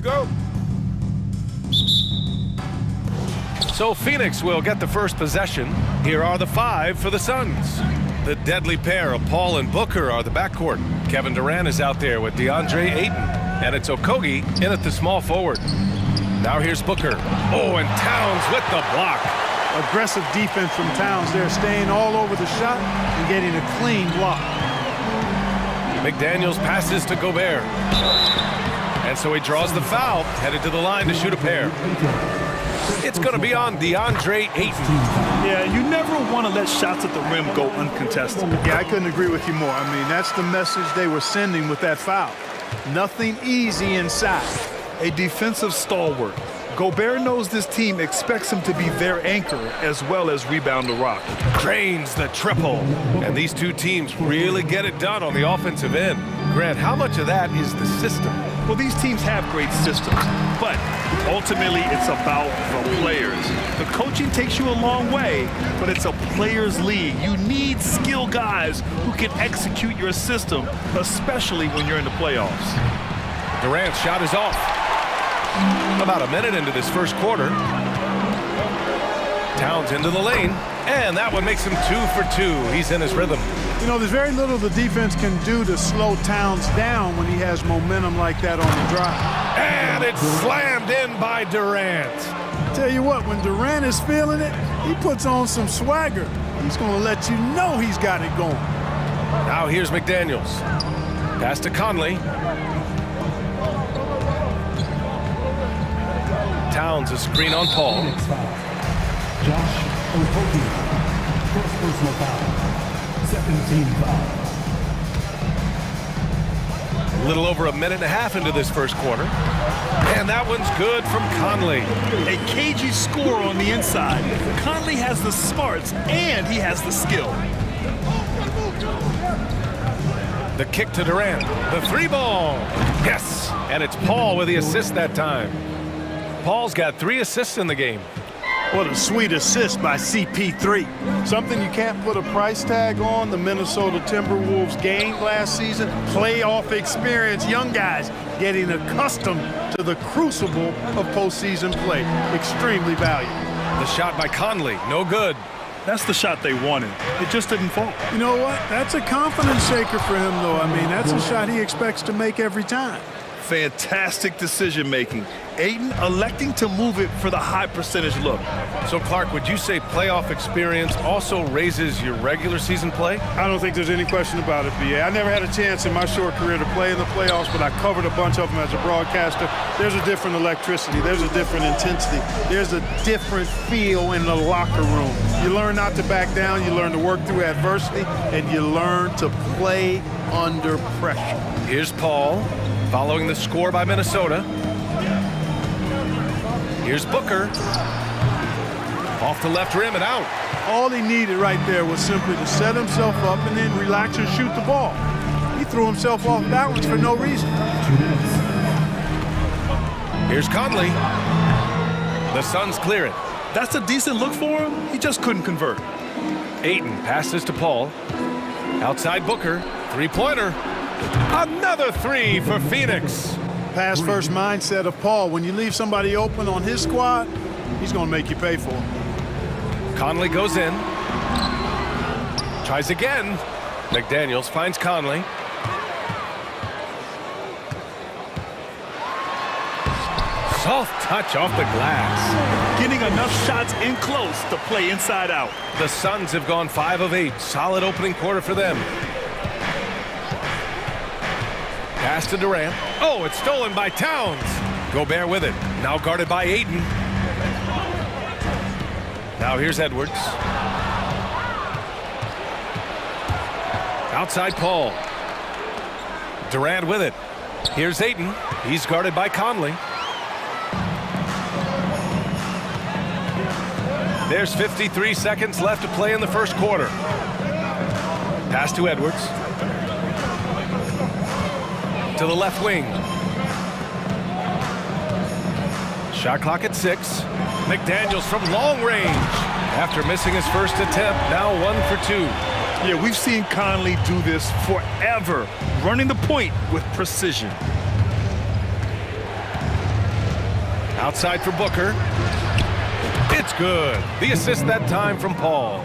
go. So Phoenix will get the first possession. Here are the 5 for the Suns. The deadly pair of Paul and Booker are the backcourt. Kevin Durant is out there with DeAndre Ayton. And it's Okogie in at the small forward. Now here's Booker. Oh, and Towns with the block. Aggressive defense from Towns there, staying all over the shot and getting a clean block. McDaniels passes to Gobert. And so he draws the foul, headed to the line to shoot a pair. It's going to be on DeAndre Ayton. Yeah, you never want to let shots at the rim go uncontested. Yeah, I couldn't agree with you more. I mean, that's the message they were sending with that foul. Nothing easy inside. A defensive stalwart. Gobert knows this team expects him to be their anchor as well as rebound the rock. Drains the triple. And these two teams really get it done on the offensive end. Grant, how much of that is the system? Well, these teams have great systems, but ultimately it's about the players. The coaching takes you a long way, but it's a players' league. You need skilled guys who can execute your system, especially when you're in the playoffs. Durant's shot is off. About a minute into this first quarter. Towns into the lane, and that one makes him 2 for 2. He's in his rhythm. You know, there's very little the defense can do to slow Towns down when he has momentum like that on the drive. And it's slammed in by Durant. Tell you what, when Durant is feeling it, he puts on some swagger. He's going to let you know he's got it going. Now here's McDaniels. Pass to Conley. Towns a screen on Paul. Josh Okogie, first personal foul, second team foul. A little over a minute and a half into this first quarter. And that one's good from Conley. A cagey score on the inside. Conley has the smarts and he has the skill. The kick to Durant. The 3-ball. Yes. And it's Paul with the assist that time. Paul's got 3 assists in the game. What a sweet assist by CP3. Something you can't put a price tag on. The Minnesota Timberwolves gained last season. Playoff experience. Young guys getting accustomed to the crucible of postseason play. Extremely valuable. The shot by Conley. No good. That's the shot they wanted. It just didn't fall. You know what? That's a confidence shaker for him, though. I mean, that's a shot he expects to make every time. Fantastic decision-making. Ayton electing to move it for the high percentage look. So, Clark, would you say playoff experience also raises your regular season play? I don't think there's any question about it, B.A. I never had a chance in my short career to play in the playoffs, but I covered a bunch of them as a broadcaster. There's a different electricity. There's a different intensity. There's a different feel in the locker room. You learn not to back down. You learn to work through adversity, and you learn to play under pressure. Here's Paul, following the score by Minnesota. Here's Booker. Off the left rim and out. All he needed right there was simply to set himself up and then relax and shoot the ball. He threw himself off balance for no reason. Here's Conley. The Suns clear it. That's a decent look for him. He just couldn't convert. Ayton passes to Paul. Outside Booker. 3-pointer. Another 3 for Phoenix. Pass first mindset of Paul. When you leave somebody open on his squad, he's going to make you pay for it. Conley goes in. Tries again. McDaniels finds Conley. Soft touch off the glass. Getting enough shots in close to play inside out. The Suns have gone 5 of 8. Solid opening quarter for them. Pass to Durant. Oh, it's stolen by Towns. Gobert with it. Now guarded by Ayton. Now here's Edwards. Outside Paul. Durant with it. Here's Ayton. He's guarded by Conley. There's 53 seconds left to play in the first quarter. Pass to Edwards. To the left wing. Shot clock at 6. McDaniels from long range. After missing his first attempt, now 1 for 2. Yeah, we've seen Conley do this forever, running the point with precision. Outside for Booker. It's good. The assist that time from Paul.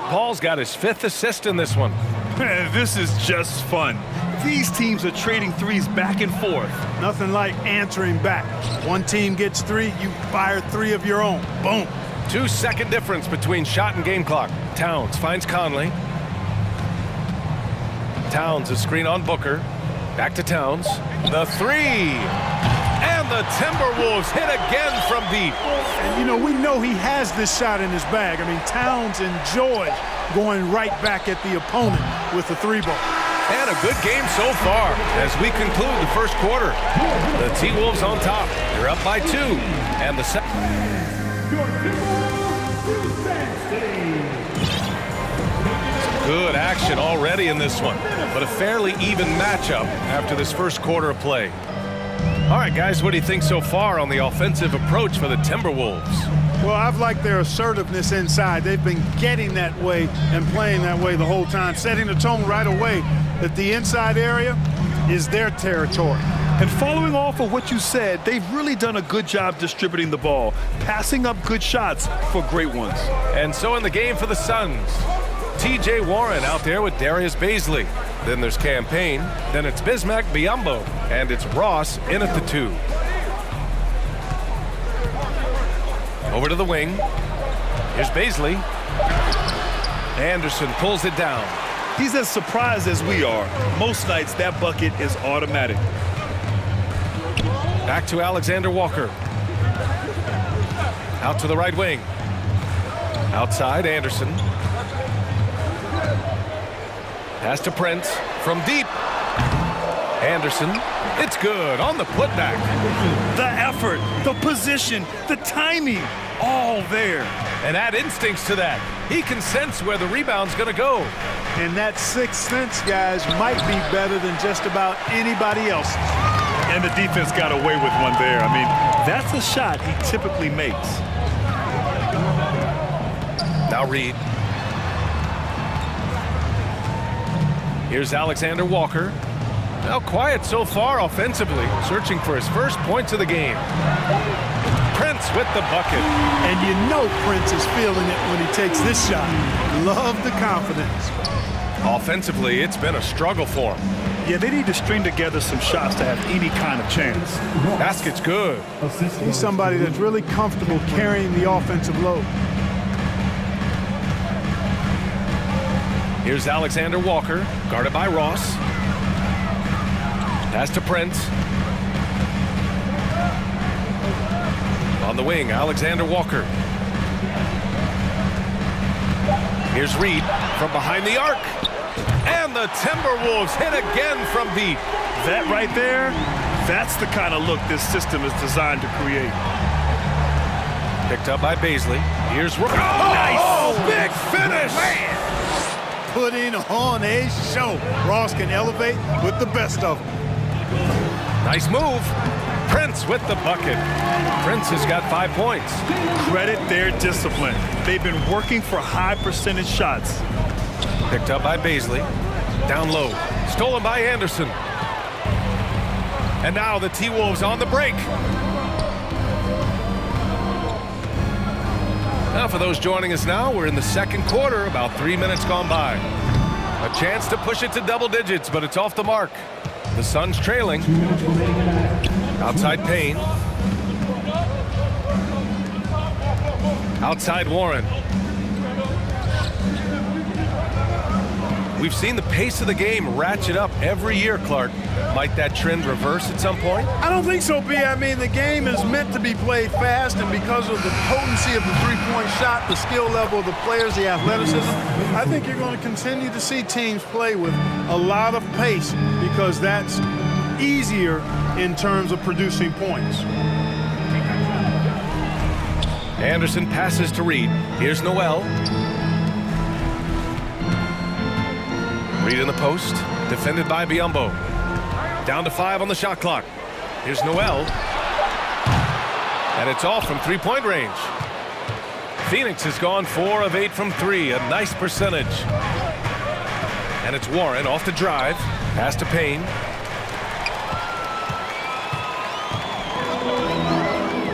Paul's got his 5th assist in this one. Man, this is just fun. These teams are trading threes back and forth. Nothing like answering back. One team gets 3, you fire 3 of your own. Boom. 2-second difference between shot and game clock. Towns finds Conley. Towns a screen on Booker. Back to Towns. The 3. And the Timberwolves hit again from deep. And, you know, we know he has this shot in his bag. I mean, Towns enjoys going right back at the opponent with the 3-ball. And a good game so far as we conclude the first quarter. The T-Wolves on top. They're up by 2. And the second. Good action already in this one, but a fairly even matchup after this first quarter of play. All right, guys, what do you think so far on the offensive approach for the Timberwolves? Well, I've liked their assertiveness inside. They've been getting that way and playing that way the whole time, setting the tone right away that the inside area is their territory. And following off of what you said, they've really done a good job distributing the ball, passing up good shots for great ones. And so in the game for the Suns, T.J. Warren out there with Darius Baisley. Then there's Campaign. Then it's Bismack Biyombo. And it's Ross in at the 2. Over to the wing. Here's Baisley. Anderson pulls it down. He's as surprised as we are. Most nights that bucket is automatic. Back to Alexander Walker. Out to the right wing. Outside, Anderson. Pass to Prince from deep. Anderson, it's good on the putback. The effort, the position, the timing, all there. And add instincts to that. He can sense where the rebound's going to go. And that 6th sense, guys, might be better than just about anybody else's. And the defense got away with one there. I mean, that's a shot he typically makes. Now Reed. Here's Alexander Walker. Now quiet so far offensively, searching for his first points of the game. Prince with the bucket. And you know Prince is feeling it when he takes this shot. Love the confidence. Offensively, it's been a struggle for him. Yeah, they need to string together some shots to have any kind of chance. Basket's good. He's somebody that's really comfortable carrying the offensive load. Here's Alexander Walker, guarded by Ross. Pass to Prince. On the wing, Alexander Walker. Here's Reed from behind the arc. And the Timberwolves hit again from deep. That right there, that's the kind of look this system is designed to create. Picked up by Baisley. Here's Ross. Nice. Big finish. Man. Putting on a show. Ross can elevate with the best of them. Nice move. Prince with the bucket. Prince has got 5 points. Credit their discipline. They've been working for high percentage shots. Picked up by Baisley. Down low. Stolen by Anderson. And now the T-Wolves on the break. Now for those joining us now, we're in the second quarter, about 3 minutes gone by. A chance to push it to double digits, but it's off the mark. The Suns trailing. Outside Payne. Outside Warren. We've seen the pace of the game ratchet up every year, Clark. Might that trend reverse at some point? I don't think so, B. I mean, the game is meant to be played fast, and because of the potency of the three-point shot, the skill level of the players, the athleticism, I think you're going to continue to see teams play with a lot of pace because that's easier in terms of producing points. Anderson passes to Reed. Here's Noel. Reed in the post, defended by Biyombo. Down to 5 on the shot clock. Here's Noel. And it's off from three-point range. Phoenix has gone 4 of 8 from 3, a nice percentage. And it's Warren off the drive. Pass to Payne.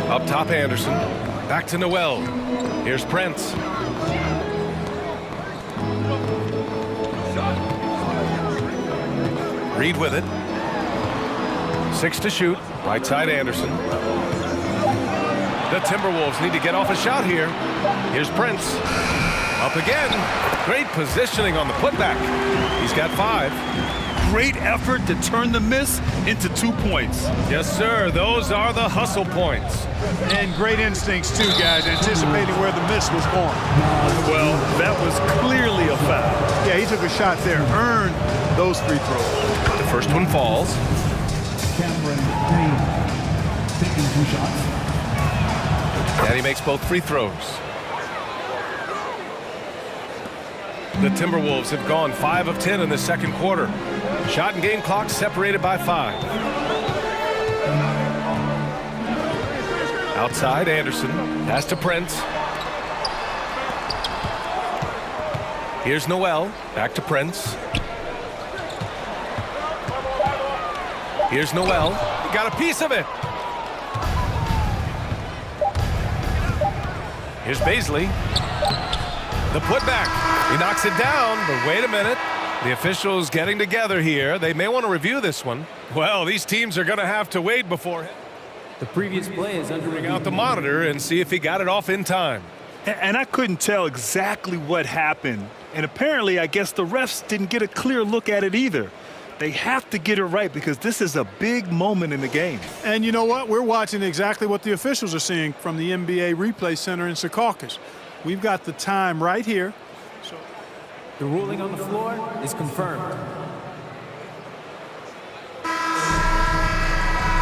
Up top, Anderson. Back to Noel. Here's Prince. Reed with it. 6 to shoot. Right side, Anderson. The Timberwolves need to get off a shot here. Here's Prince. Up again. Great positioning on the putback. He's got 5. Great effort to turn the miss into 2 points. Yes, sir. Those are the hustle points. And great instincts, too, guys, anticipating where the miss was going. Well, that was clearly a foul. Yeah, he took a shot there, earned those free throws. The first one falls. Cameron Payne taking 2 shots. And he makes both free throws. The Timberwolves have gone 5 of 10 in the second quarter. Shot and game clock separated by 5. Outside, Anderson. Pass to Prince. Here's Noel. Back to Prince. Here's Noel. He got a piece of it. Here's Baisley. The putback. He knocks it down, but wait a minute. The officials getting together here. They may want to review this one. Well, these teams are going to have to wait before the previous play is under bring out the monitor and see if he got it off in time. And I couldn't tell exactly what happened. And apparently, I guess the refs didn't get a clear look at it either. They have to get it right because this is a big moment in the game. And you know what? We're watching exactly what the officials are seeing from the NBA Replay Center in Secaucus. We've got the time right here. So the ruling on the floor is confirmed.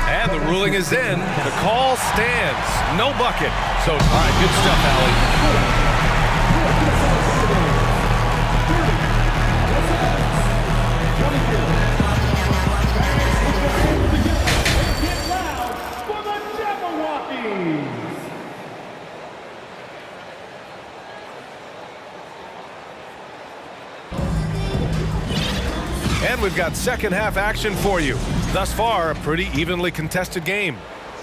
And the ruling is in. The call stands. No bucket. So, all right, good stuff, Allie. And we've got second half action for you. Thus far, a pretty evenly contested game.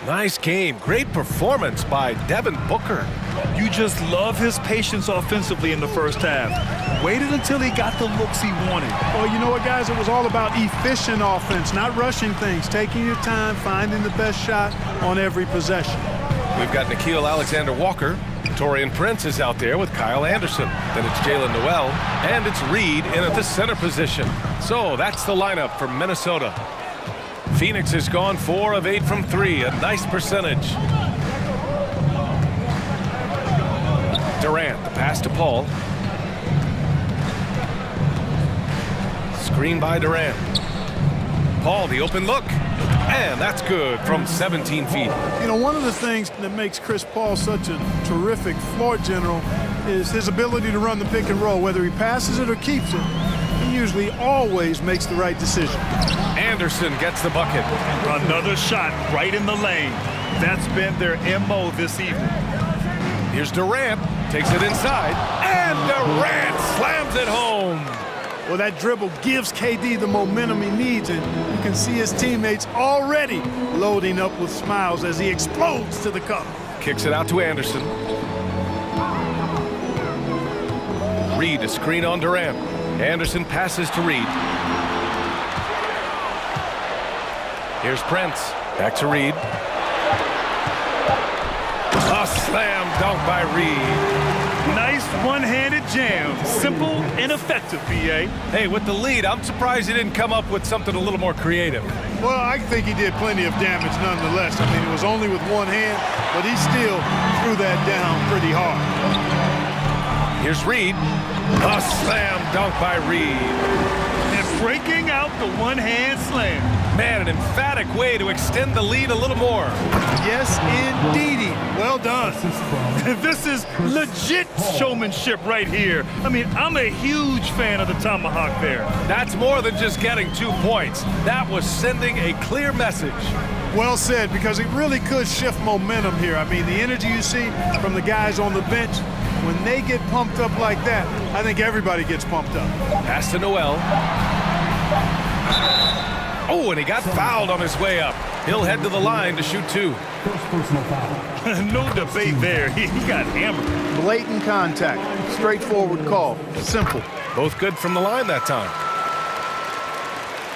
Nice game. Great performance by Devin Booker. You just love his patience offensively in the first half. Waited until he got the looks he wanted. Well, you know what, guys? It was all about efficient offense, not rushing things, taking your time, finding the best shot on every possession. We've got Nickeil Alexander-Walker. Torian Prince is out there with Kyle Anderson. Then it's Jalen Noel. And it's Reed in at the center position. So that's the lineup for Minnesota. Phoenix has gone 4 of 8 from 3. A nice percentage. Durant, the pass to Paul. Screen by Durant. Paul, the open look. And that's good from 17 feet. You know, one of the things that makes Chris Paul such a terrific floor general is his ability to run the pick and roll. Whether he passes it or keeps it, he usually always makes the right decision. Anderson gets the bucket. Another shot right in the lane. That's been their MO this evening. Here's Durant. Takes it inside. And Durant slams it home. Well, that dribble gives KD the momentum he needs, and you can see his teammates already loading up with smiles as he explodes to the cup. Kicks it out to Anderson. Reed, a screen on Durant. Anderson passes to Reed. Here's Prince. Back to Reed. A slam dunk by Reed. Nice one-handed jam. Simple and effective, PA. Hey, with the lead, I'm surprised he didn't come up with something a little more creative. Well, I think he did plenty of damage nonetheless. I mean, it was only with one hand, but he still threw that down pretty hard. Here's Reed. A slam dunk by Reed. And breaking out the one-hand slam. Man, an emphatic way to extend the lead a little more. Yes, indeedy. Well done. This is legit showmanship right here. I mean, I'm a huge fan of the tomahawk there. That's more than just getting 2 points. That was sending a clear message. Well said, because it really could shift momentum here. I mean, the energy you see from the guys on the bench, when they get pumped up like that, I think everybody gets pumped up. Pass to Noel. Oh, and he got fouled on his way up. He'll head to the line to shoot 2. First personal foul. No debate there. He got hammered. Blatant contact. Straightforward call. Simple. Both good from the line that time.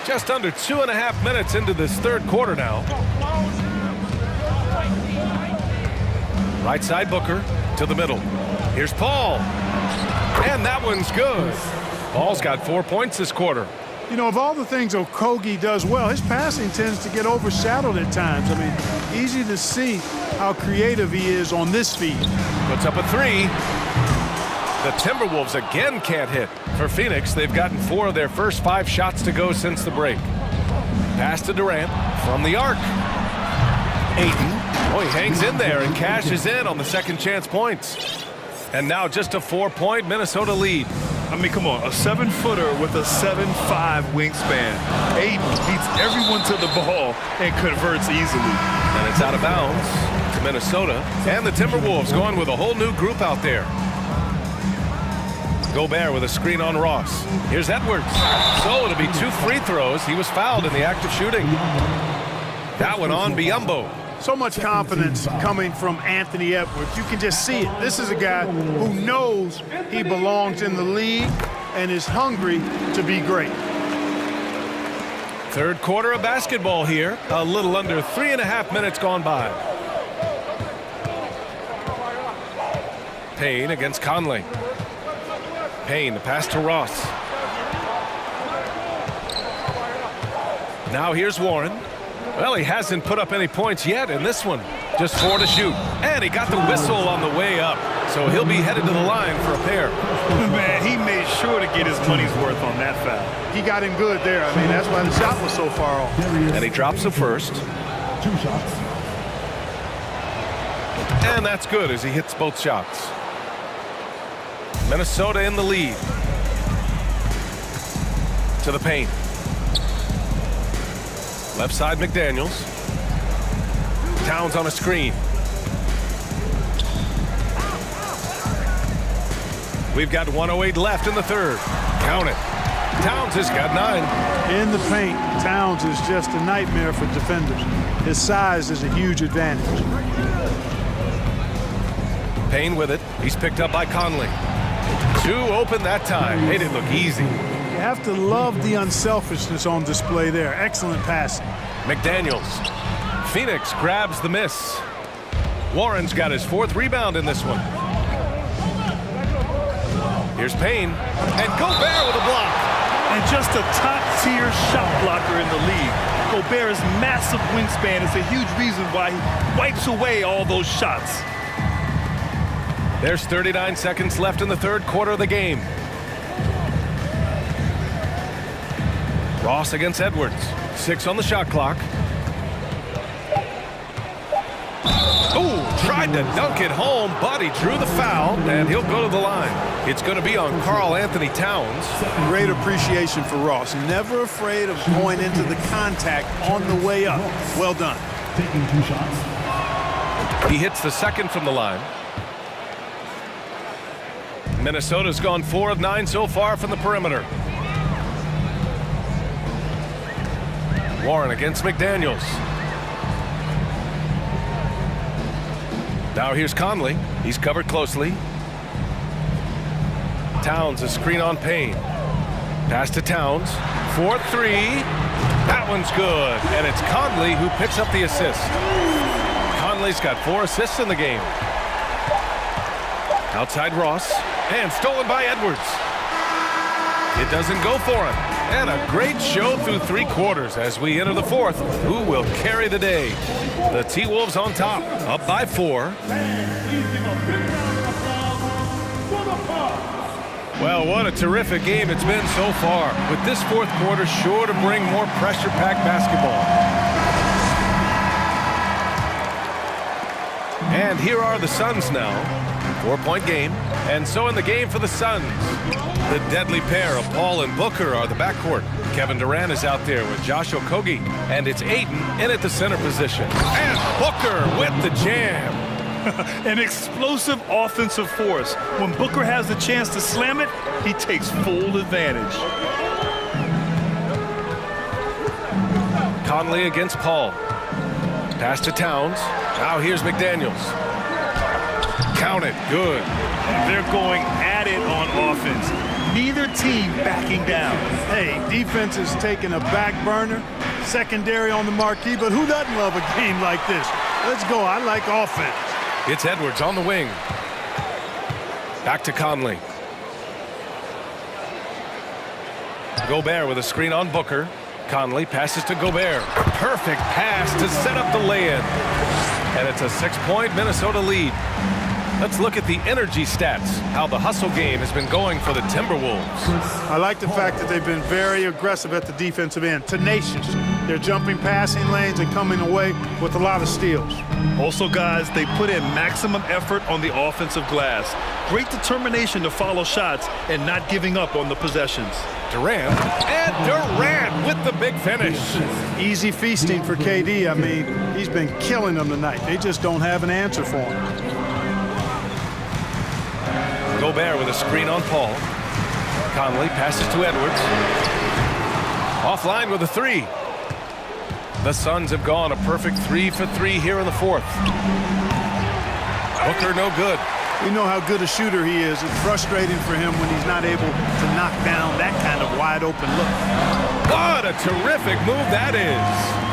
Just under 2.5 minutes into this third quarter now. Right side Booker to the middle. Here's Paul. And that one's good. Paul's got 4 points this quarter. You know, of all the things Okogie does well, his passing tends to get overshadowed at times. I mean, easy to see how creative he is on this feed. Puts up a three. The Timberwolves again can't hit. For Phoenix, they've gotten 4 of their first 5 shots to go since the break. Pass to Durant from the arc. Ayton. Oh, he hangs in there and cashes in on the second chance points. And now just a 4-point Minnesota lead. I mean, come on, a 7-footer with a 7'5" wingspan. Ayton beats everyone to the ball and converts easily. And it's out of bounds to Minnesota. And the Timberwolves going with a whole new group out there. Gobert with a screen on Ross. Here's Edwards. So it'll be 2 free throws. He was fouled in the act of shooting. That one on Biyombo. So much confidence coming from Anthony Edwards. You can just see it. This is a guy who knows he belongs in the league and is hungry to be great. Third quarter of basketball here. A little under 3.5 minutes gone by. Payne against Conley. Payne, the pass to Ross. Now here's Warren. Well, he hasn't put up any points yet in this one. Just 4 to shoot. And he got the whistle on the way up. So he'll be headed to the line for a pair. Man, he made sure to get his money's worth on that foul. He got him good there. I mean, that's why the shot was so far off. And he drops the first. 2 shots. And that's good as he hits both shots. Minnesota in the lead. To the paint. Left side McDaniels. Towns on a screen. We've got 1:08 left in the third. Count it. Towns has got 9. In the paint, Towns is just a nightmare for defenders. His size is a huge advantage. Payne with it. He's picked up by Conley. 2 open that time. Made it look easy. You have to love the unselfishness on display there. Excellent passing. McDaniels. Phoenix grabs the miss. Warren's got his 4th rebound in this one. Here's Payne. And Gobert with a block. And just a top-tier shot blocker in the league. Gobert's massive wingspan is a huge reason why he wipes away all those shots. There's 39 seconds left in the third quarter of the game. Ross against Edwards. 6 on the shot clock. Ooh, tried to dunk it home, but he drew the foul, and he'll go to the line. It's going to be on Karl Anthony Towns. Great appreciation for Ross. Never afraid of going into the contact on the way up. Well done. Taking 2 shots. He hits the second from the line. Minnesota's gone 4 of 9 so far from the perimeter. Warren against McDaniels. Now here's Conley. He's covered closely. Towns a screen on Payne. Pass to Towns. 4-3. That one's good. And it's Conley who picks up the assist. Conley's got 4 assists in the game. Outside Ross. And stolen by Edwards. It doesn't go for him. And a great show through 3 quarters as we enter the 4th. Who will carry the day? The T-Wolves on top, up by 4. Well, what a terrific game it's been so far. With this 4th quarter sure to bring more pressure-packed basketball. And here are the Suns now. 4-point game. And so in the game for the Suns, the deadly pair of Paul and Booker are the backcourt. Kevin Durant is out there with Josh Okogie. And it's Ayton in at the center position. And Booker with the jam. An explosive offensive force. When Booker has the chance to slam it, he takes full advantage. Conley against Paul. Pass to Towns. Now here's McDaniels. Count it. Good. They're going at it on offense. Neither team backing down. Hey, defense is taking a back burner, secondary on the marquee, but who doesn't love a game like this? Let's go. I like offense. It's Edwards on the wing. Back to Conley. Gobert with a screen on Booker. Conley passes to Gobert. Perfect pass to set up the lay-in. And it's a 6-point Minnesota lead. Let's look at the energy stats, how the hustle game has been going for the Timberwolves. I like the fact that they've been very aggressive at the defensive end, tenacious. They're jumping passing lanes and coming away with a lot of steals. Also, guys, they put in maximum effort on the offensive glass. Great determination to follow shots and not giving up on the possessions. Durant, and Durant with the big finish. Easy feasting for KD. I mean, he's been killing them tonight. They just don't have an answer for him. Gobert with a screen on Paul. Conley passes to Edwards. Offline with a three. The Suns have gone a perfect 3 for 3 here in the fourth. Booker no good. We know how good a shooter he is. It's frustrating for him when he's not able to knock down that kind of wide open look. What a terrific move that is.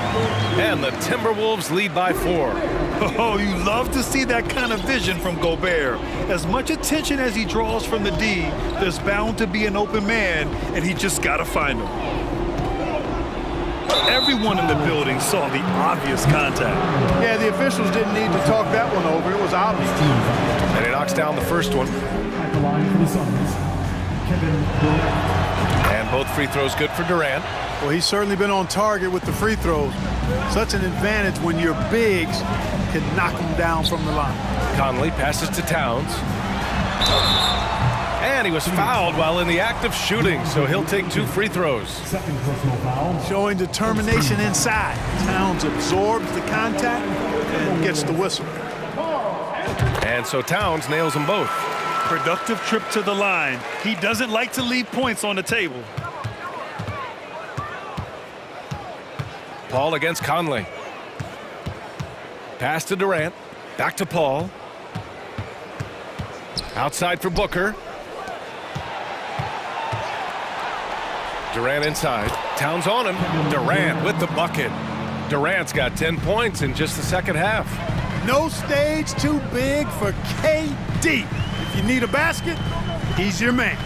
And the Timberwolves lead by 4. Oh, you love to see that kind of vision from Gobert. As much attention as he draws from the D, there's bound to be an open man, and he just got to find him. Everyone in the building saw the obvious contact. Yeah, the officials didn't need to talk that one over. It was obvious. And he knocks down the first one. At the line for the Suns, Kevin Durant. And both free throws good for Durant. Well, he's certainly been on target with the free throws. Such an advantage when your bigs can knock them down from the line. Conley passes to Towns. And he was fouled while in the act of shooting, so he'll take 2 free throws. Second personal foul. Showing determination inside. Towns absorbs the contact and gets the whistle. And so Towns nails them both. Productive trip to the line. He doesn't like to leave points on the table. Paul against Conley. Pass to Durant. Back to Paul. Outside for Booker. Durant inside. Towns on him. Durant with the bucket. Durant's got 10 points in just the second half. No stage too big for KD. If you need a basket, he's your man.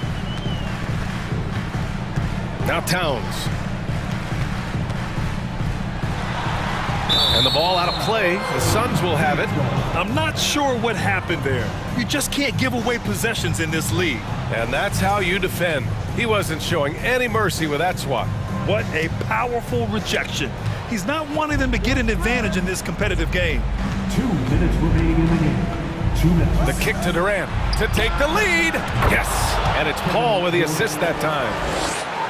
Now Towns. And the ball out of play. The Suns will have it. I'm not sure what happened there. You just can't give away possessions in this league. And that's how you defend. He wasn't showing any mercy with that swat. What a powerful rejection. He's not wanting them to get an advantage in this competitive game. 2 minutes remaining in the game. 2 minutes. The kick to Durant to take the lead. Yes. And it's Paul with the assist that time.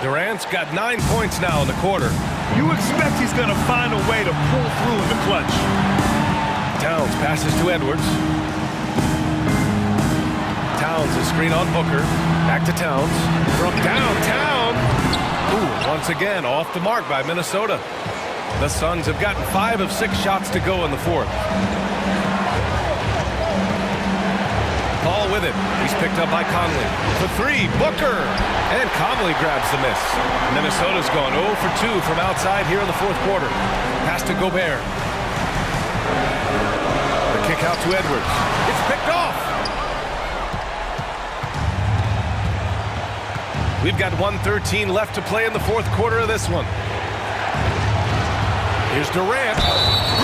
Durant's got 9 points now in the quarter. You expect he's going to find a way to pull through in the clutch. Towns passes to Edwards. Towns a screen on Booker. Back to Towns. From downtown. Ooh, once again off the mark by Minnesota. The Suns have gotten 5 of 6 shots to go in the fourth. Paul with it. He's picked up by Conley. For 3, Booker. And Conley grabs the miss. Minnesota's gone 0 for 2 from outside here in the fourth quarter. Pass to Gobert. The kick out to Edwards. It's picked off. We've got 1:13 left to play in the fourth quarter of this one. Here's Durant.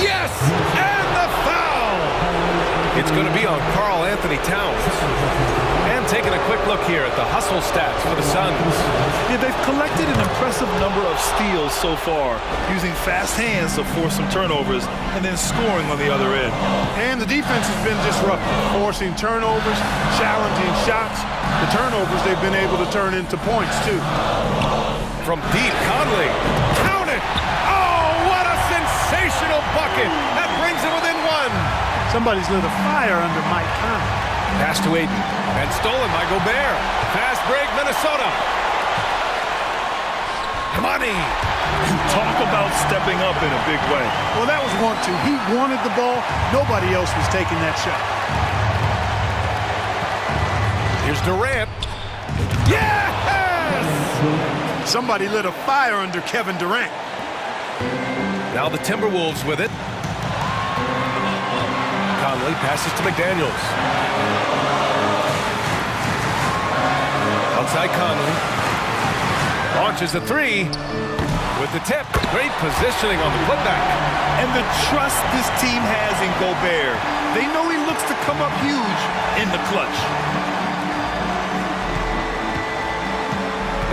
Yes! And the foul! It's going to be on Karl Anthony Towns. And taking a quick look here at the hustle stats for the Suns. Yeah, they've collected an impressive number of steals so far, using fast hands to force some turnovers and then scoring on the other end. And the defense has been disruptive, forcing turnovers, challenging shots. The turnovers they've been able to turn into points, too. From deep, Conley. Count it! Oh, what a sensational bucket! That brings it within 1. Somebody's lit a fire under Mike Conley. Pass to Aiden. And stolen by Gobert. Fast break, Minnesota. Come on money. Talk about stepping up in a big way. Well, that was 1-2. He wanted the ball. Nobody else was taking that shot. Here's Durant. Yes! Somebody lit a fire under Kevin Durant. Now the Timberwolves with it. Conley passes to McDaniels. Outside Conley. Launches a three. With the tip. Great positioning on the putback. And the trust this team has in Gobert. They know he looks to come up huge in the clutch.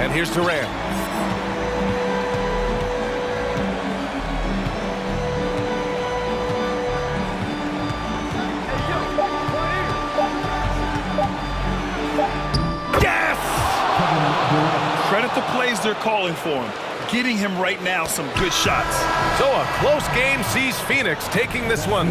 And here's Durant. Yes! Credit the plays they're calling for him. Getting him right now some good shots. So a close game sees Phoenix taking this one.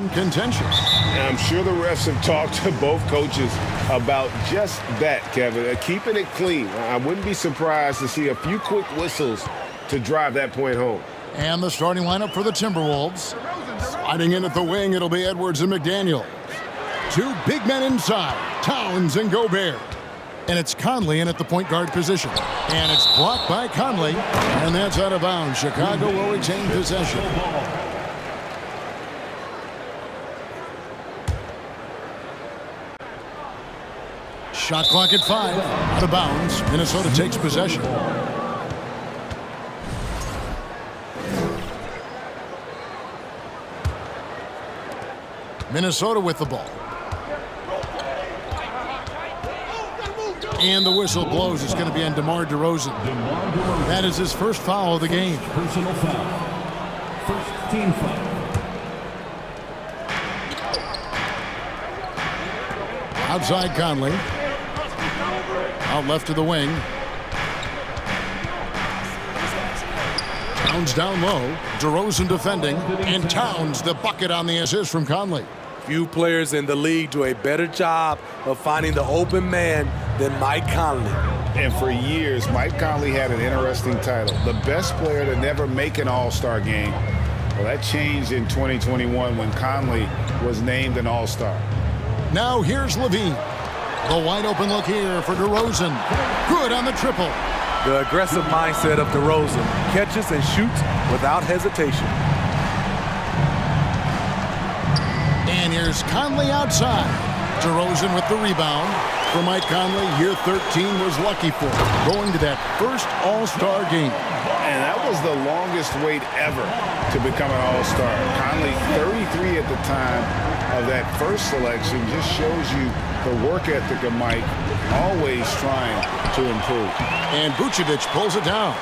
in contention. I'm sure the refs have talked to both coaches about just that, Kevin, keeping it clean. I wouldn't be surprised to see a few quick whistles to drive that point home. And the starting lineup for the Timberwolves. Sliding in at the wing, it'll be Edwards and McDaniel. Two big men inside, Towns and Gobert. And it's Conley in at the point guard position. And it's blocked by Conley, and that's out of bounds. Chicago will retain possession. Shot clock at 5, out of bounds. Minnesota takes possession. Minnesota with the ball. And the whistle blows. It's going to be on DeMar DeRozan. That is his first foul of the game. Personal foul. First team foul. Outside Conley. Out left to the wing. Towns down low. DeRozan defending. And Towns the bucket on the assist from Conley. Few players in the league do a better job of finding the open man than Mike Conley. And for years, Mike Conley had an interesting title. The best player to never make an All-Star game. Well, that changed in 2021 when Conley was named an All-Star. Now here's Levine. The wide open look here for DeRozan. Good on the triple. The aggressive mindset of DeRozan catches and shoots without hesitation. And here's Conley outside. DeRozan with the rebound. For Mike Conley, year 13 was lucky for him, going to that first All-Star game. And that was the longest wait ever to become an All-Star. Conley, 33 at the time of that first selection, just shows you the work ethic of Mike, always trying to improve. And Vucevic pulls it down.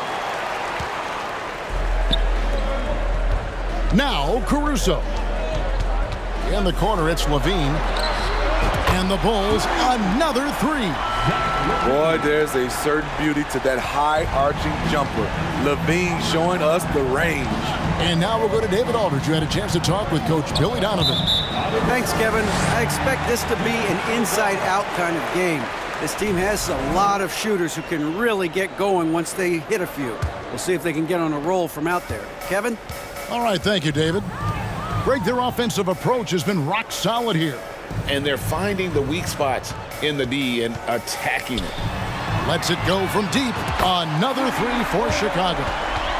Now Caruso. In the corner, it's Levine. And the Bulls, another three. Boy, there's a certain beauty to that high-arching jumper. Levine showing us the range. And now we'll go to David Aldridge. You had a chance to talk with Coach Billy Donovan. Thanks, Kevin. I expect this to be an inside-out kind of game. This team has a lot of shooters who can really get going once they hit a few. We'll see if they can get on a roll from out there. Kevin? All right, thank you, David. Greg, their offensive approach has been rock solid here. And they're finding the weak spots in the D and attacking it. Lets it go from deep. Another three for Chicago.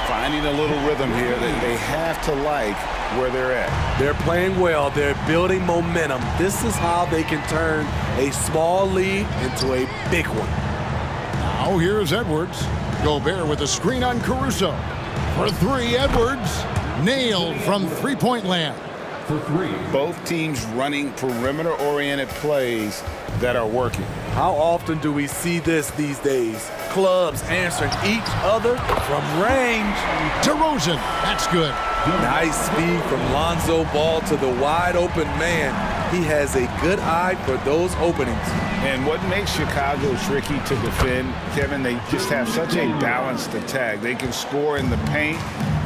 Finding a little rhythm here that they have to like where they're at. They're playing well. They're building momentum. This is how they can turn a small lead into a big one. Now here's Edwards. Gobert with a screen on Caruso. For three, Edwards. Nailed from three-point land. For three. Both teams running perimeter-oriented plays that are working. How often do we see this these days? Clubs answering each other from range. DeRozan, that's good. Nice speed from Lonzo Ball to the wide open man. He has a good eye for those openings. And what makes Chicago tricky to defend, Kevin, they just have such a balanced attack. They can score in the paint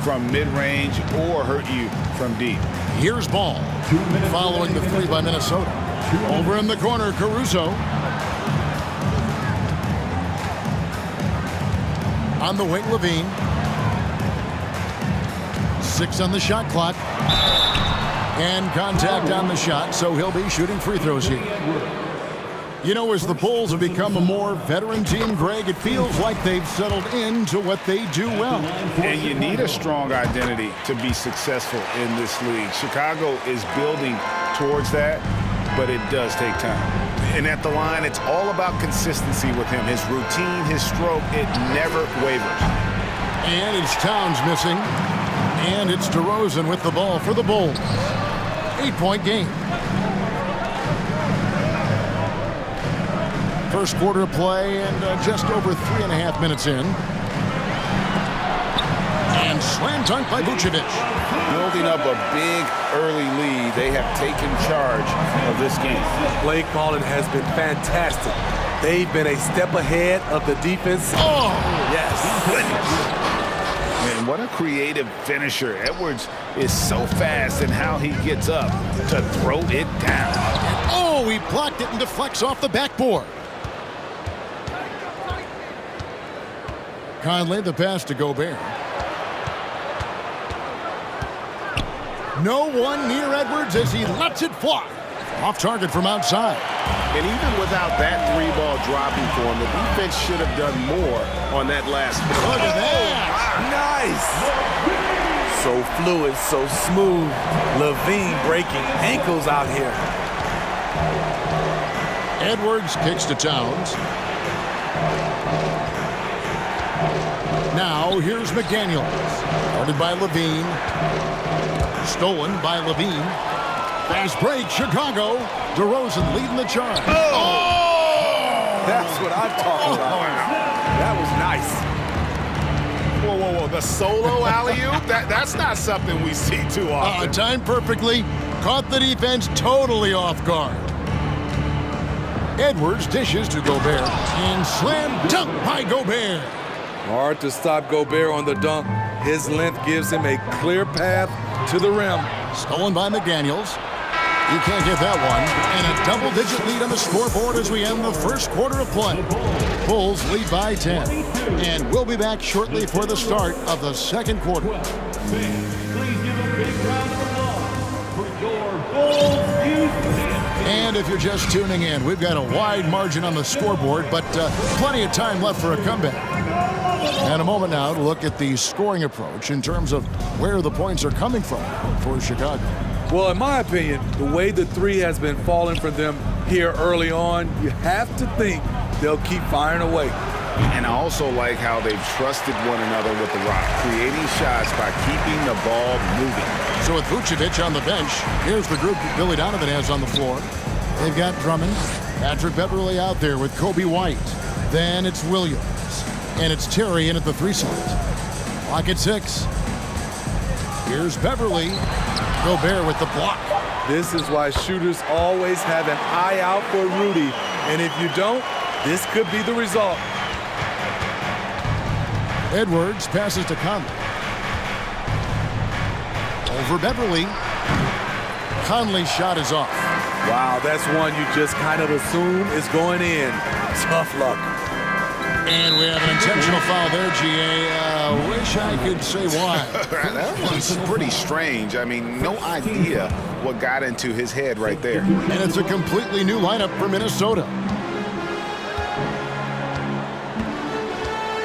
from mid-range or hurt you from deep. Here's Ball, following the three by Minnesota. Over in the corner, Caruso. On the wing, Levine. 6 on the shot clock. And contact on the shot, so he'll be shooting free throws here. You know, as the Bulls have become a more veteran team, Greg, it feels like they've settled into what they do well. And you need a strong identity to be successful in this league. Chicago is building towards that, but it does take time. And at the line, it's all about consistency with him. His routine, his stroke, it never wavers. And it's Towns missing. And it's DeRozan with the ball for the Bulls. 8-point game. First quarter play and just over 3.5 minutes in. And slam dunk by Vucevic. Building up a big early lead, they have taken charge of this game. Play calling has been fantastic. They've been a step ahead of the defense. Oh! Yes. And what a creative finisher. Edwards is so fast in how he gets up to throw it down. Oh, he blocked it and deflects off the backboard. Conley, the pass to Gobert. No one near Edwards as he lets it fly. Off target from outside. And even without that three-ball dropping for him, the defense should have done more on that last play. Look at that. Nice. So fluid, so smooth. Levine breaking ankles out here. Edwards kicks to Towns. Now here's McDaniels. Guarded by Levine. Stolen by Levine. Fast break, Chicago. DeRozan leading the charge. Oh! That's what I'm talking about. That was nice. Whoa, whoa, whoa. The solo alley-oop? That's not something we see too often. Timed perfectly. Caught the defense totally off guard. Edwards dishes to Gobert. And slam dunk by Gobert. Hard to stop Gobert on the dunk. His length gives him a clear path to the rim. Stolen by McDaniels. You can't get that one. And a double-digit lead on the scoreboard as we end the first quarter of play. Bulls lead by 10. And we'll be back shortly for the start of the second quarter. And if you're just tuning in, we've got a wide margin on the scoreboard, but plenty of time left for a comeback. And a moment now to look at the scoring approach in terms of where the points are coming from for Chicago. Well, in my opinion, the way the three has been falling for them here early on, you have to think they'll keep firing away. And I also like how they've trusted one another with the rock, creating shots by keeping the ball moving. So with Vucevic on the bench, here's the group that Billy Donovan has on the floor. They've got Drummond, Patrick Beverley out there with Kobe White. Then it's Williams. And it's Terry in at the 3 slot. Clock at 6. Here's Beverley. Gobert with the block. This is why shooters always have an eye out for Rudy. And if you don't, this could be the result. Edwards passes to Conley. Over Beverley. Conley's shot is off. Wow, that's one you just kind of assume is going in. Tough luck. And we have an intentional foul there, GA. Wish I could say why. That one's pretty strange. I mean, no idea what got into his head right there. And it's a completely new lineup for Minnesota.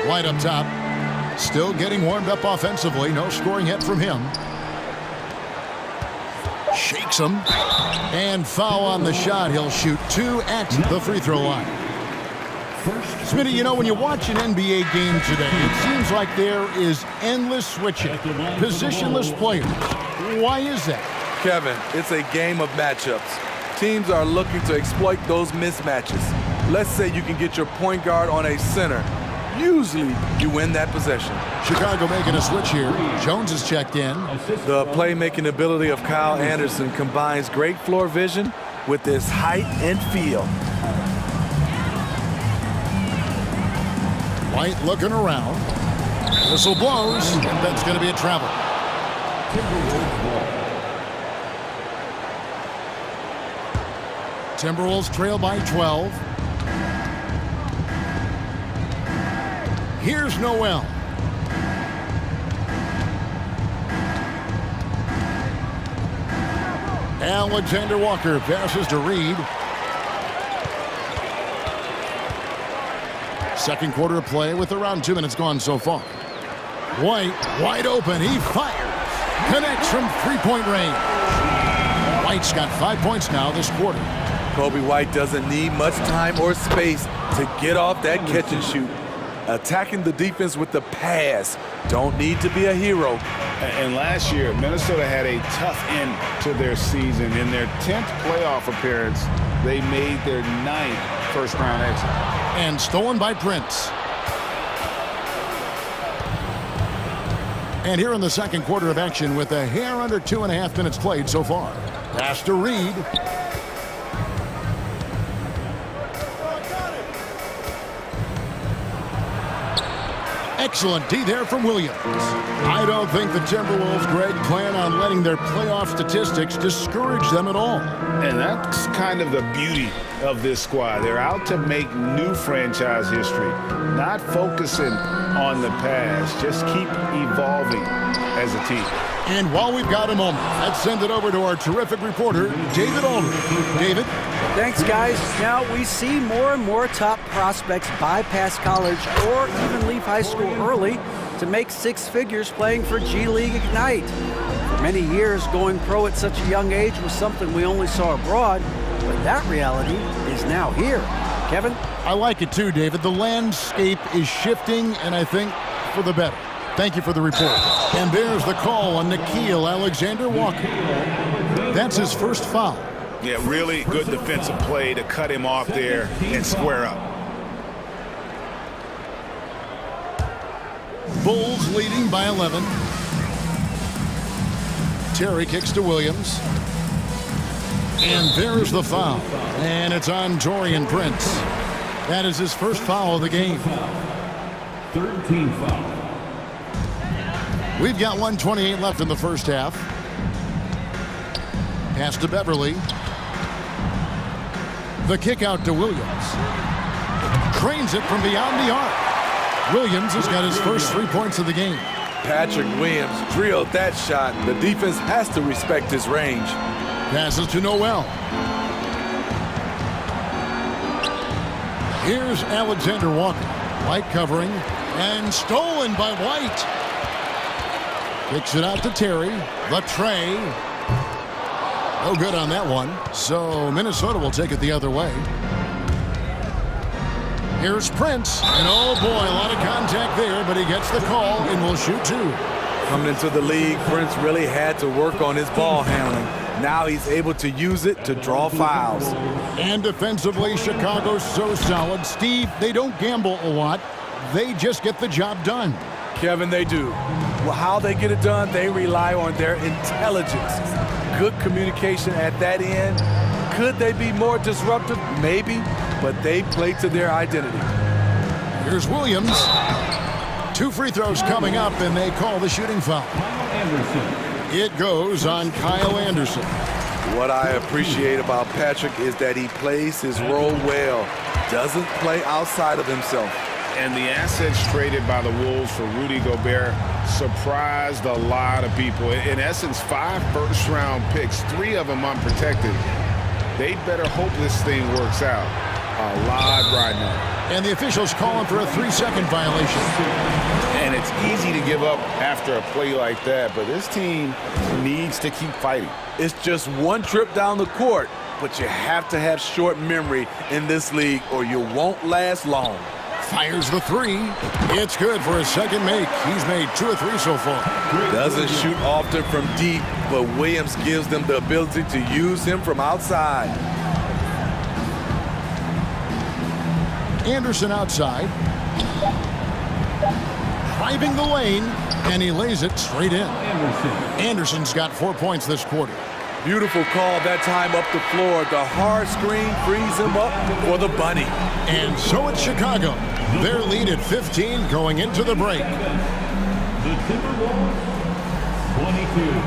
White up top. Still getting warmed up offensively. No scoring yet from him. Shakes him. And foul on the shot. He'll shoot 2 at the free throw line. Smitty, you know, when you watch an NBA game today, it seems like there is endless switching, positionless players. Why is that? Kevin, it's a game of matchups. Teams are looking to exploit those mismatches. Let's say you can get your point guard on a center. Usually, you win that possession. Chicago making a switch here. Jones is checked in. The playmaking ability of Kyle Anderson combines great floor vision with his height and feel. White looking around. Whistle blows, and that's going to be a travel. Timberwolves trail by 12. Here's Noel. Alexander Walker passes to Reed. Second quarter of play with around 2 minutes gone so far. White, wide open. He fires. Connects from three-point range. White's got 5 points now this quarter. Kobe White doesn't need much time or space to get off that catch and shoot. Attacking the defense with the pass. Don't need to be a hero. And last year, Minnesota had a tough end to their season. In their 10th playoff appearance, they made their 9th first-round exit. And stolen by Prince. And here in the second quarter of action with a hair under 2.5 minutes played so far. Pass to Reed. Excellent D there from Williams. I don't think the Timberwolves, Greg, plan on letting their playoff statistics discourage them at all. And that's kind of the beauty of this squad. They're out to make new franchise history, not focusing on the past, just keep evolving as a team. And while we've got a moment, let's send it over to our terrific reporter, David Aldridge. David? Thanks, guys. Now, we see more and more top prospects bypass college or even leave high school early to make six figures playing for G League Ignite. For many years, going pro at such a young age was something we only saw abroad, but that reality is now here. Kevin? I like it too, David. The landscape is shifting, and I think for the better. Thank you for the report. And there's the call on Nickeil Alexander-Walker. That's his first foul. Yeah, really good defensive play to cut him off there and square up. Bulls leading by 11. Terry kicks to Williams. And there's the foul. And it's on Taurean Prince. That is his first foul of the game. 13 foul. We've got 1:28 left in the first half. Pass to Beverly. The kick out to Williams. Trains it from beyond the arc. Williams has got his first 3 points of the game. Patrick Williams drilled that shot. The defense has to respect his range. Passes to Noel. Here's Alexander Walker. White covering. And stolen by White. Kicks it out to Terry. The tray. No good on that one. So Minnesota will take it the other way. Here's Prince. And oh boy, a lot of contact there, but he gets the call and will shoot two. Coming into the league, Prince really had to work on his ball handling. Now he's able to use it to draw fouls. And defensively, Chicago's so solid. Steve, they don't gamble a lot. They just get the job done. Kevin, they do. Well, how they get it done, they rely on their intelligence. Good communication at that end. Could they be more disruptive? Maybe, but they play to their identity. Here's Williams. 2 free throws coming up, and they call the shooting foul. It goes on Kyle Anderson. What I appreciate about Patrick is that he plays his role well. Doesn't play outside of himself. And the assets traded by the Wolves for Rudy Gobert surprised a lot of people. In essence, 5 first-round picks, 3 of them unprotected. They better hope this thing works out. A lot riding on. And the officials calling for a 3-second violation. And it's easy to give up after a play like that, but this team needs to keep fighting. It's just one trip down the court, but you have to have short memory in this league or you won't last long. Fires the 3. It's good for his second make. He's made 2 or 3 so far. Doesn't shoot often from deep, but Williams gives them the ability to use him from outside. Anderson outside. Driving the lane, and he lays it straight in. Anderson's got 4 points this quarter. Beautiful call that time up the floor. The hard screen frees him up for the bunny. And so it's Chicago. Their lead at 15 going into the break. The Timberwolves, 22.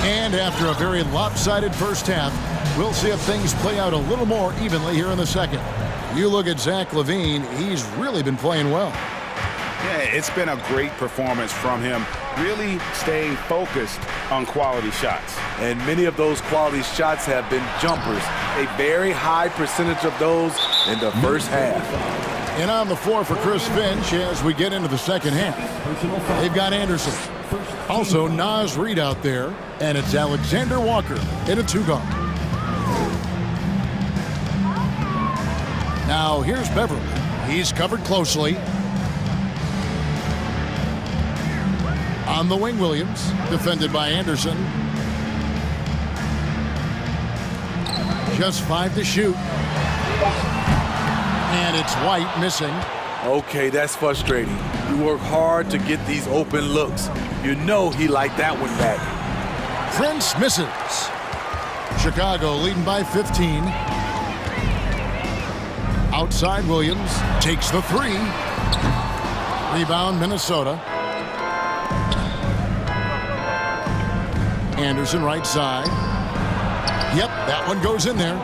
And after a very lopsided first half, we'll see if things play out a little more evenly here in the second. You look at Zach LaVine, he's really been playing well. Yeah, it's been a great performance from him, really staying focused on quality shots. And many of those quality shots have been jumpers. A very high percentage of those in the first half. And on the floor for Chris Finch as we get into the second half. They've got Anderson. Also, Naz Reid out there, and it's Alexander Walker in a 2-guard. Now, here's Beverly. He's covered closely. On the wing, Williams, defended by Anderson. Just 5 to shoot. And it's White missing. Okay, that's frustrating. You work hard to get these open looks. You know he liked that one back. Prince misses. Chicago leading by 15. Outside Williams takes the three. Rebound Minnesota. Anderson right side. Yep, that one goes in there.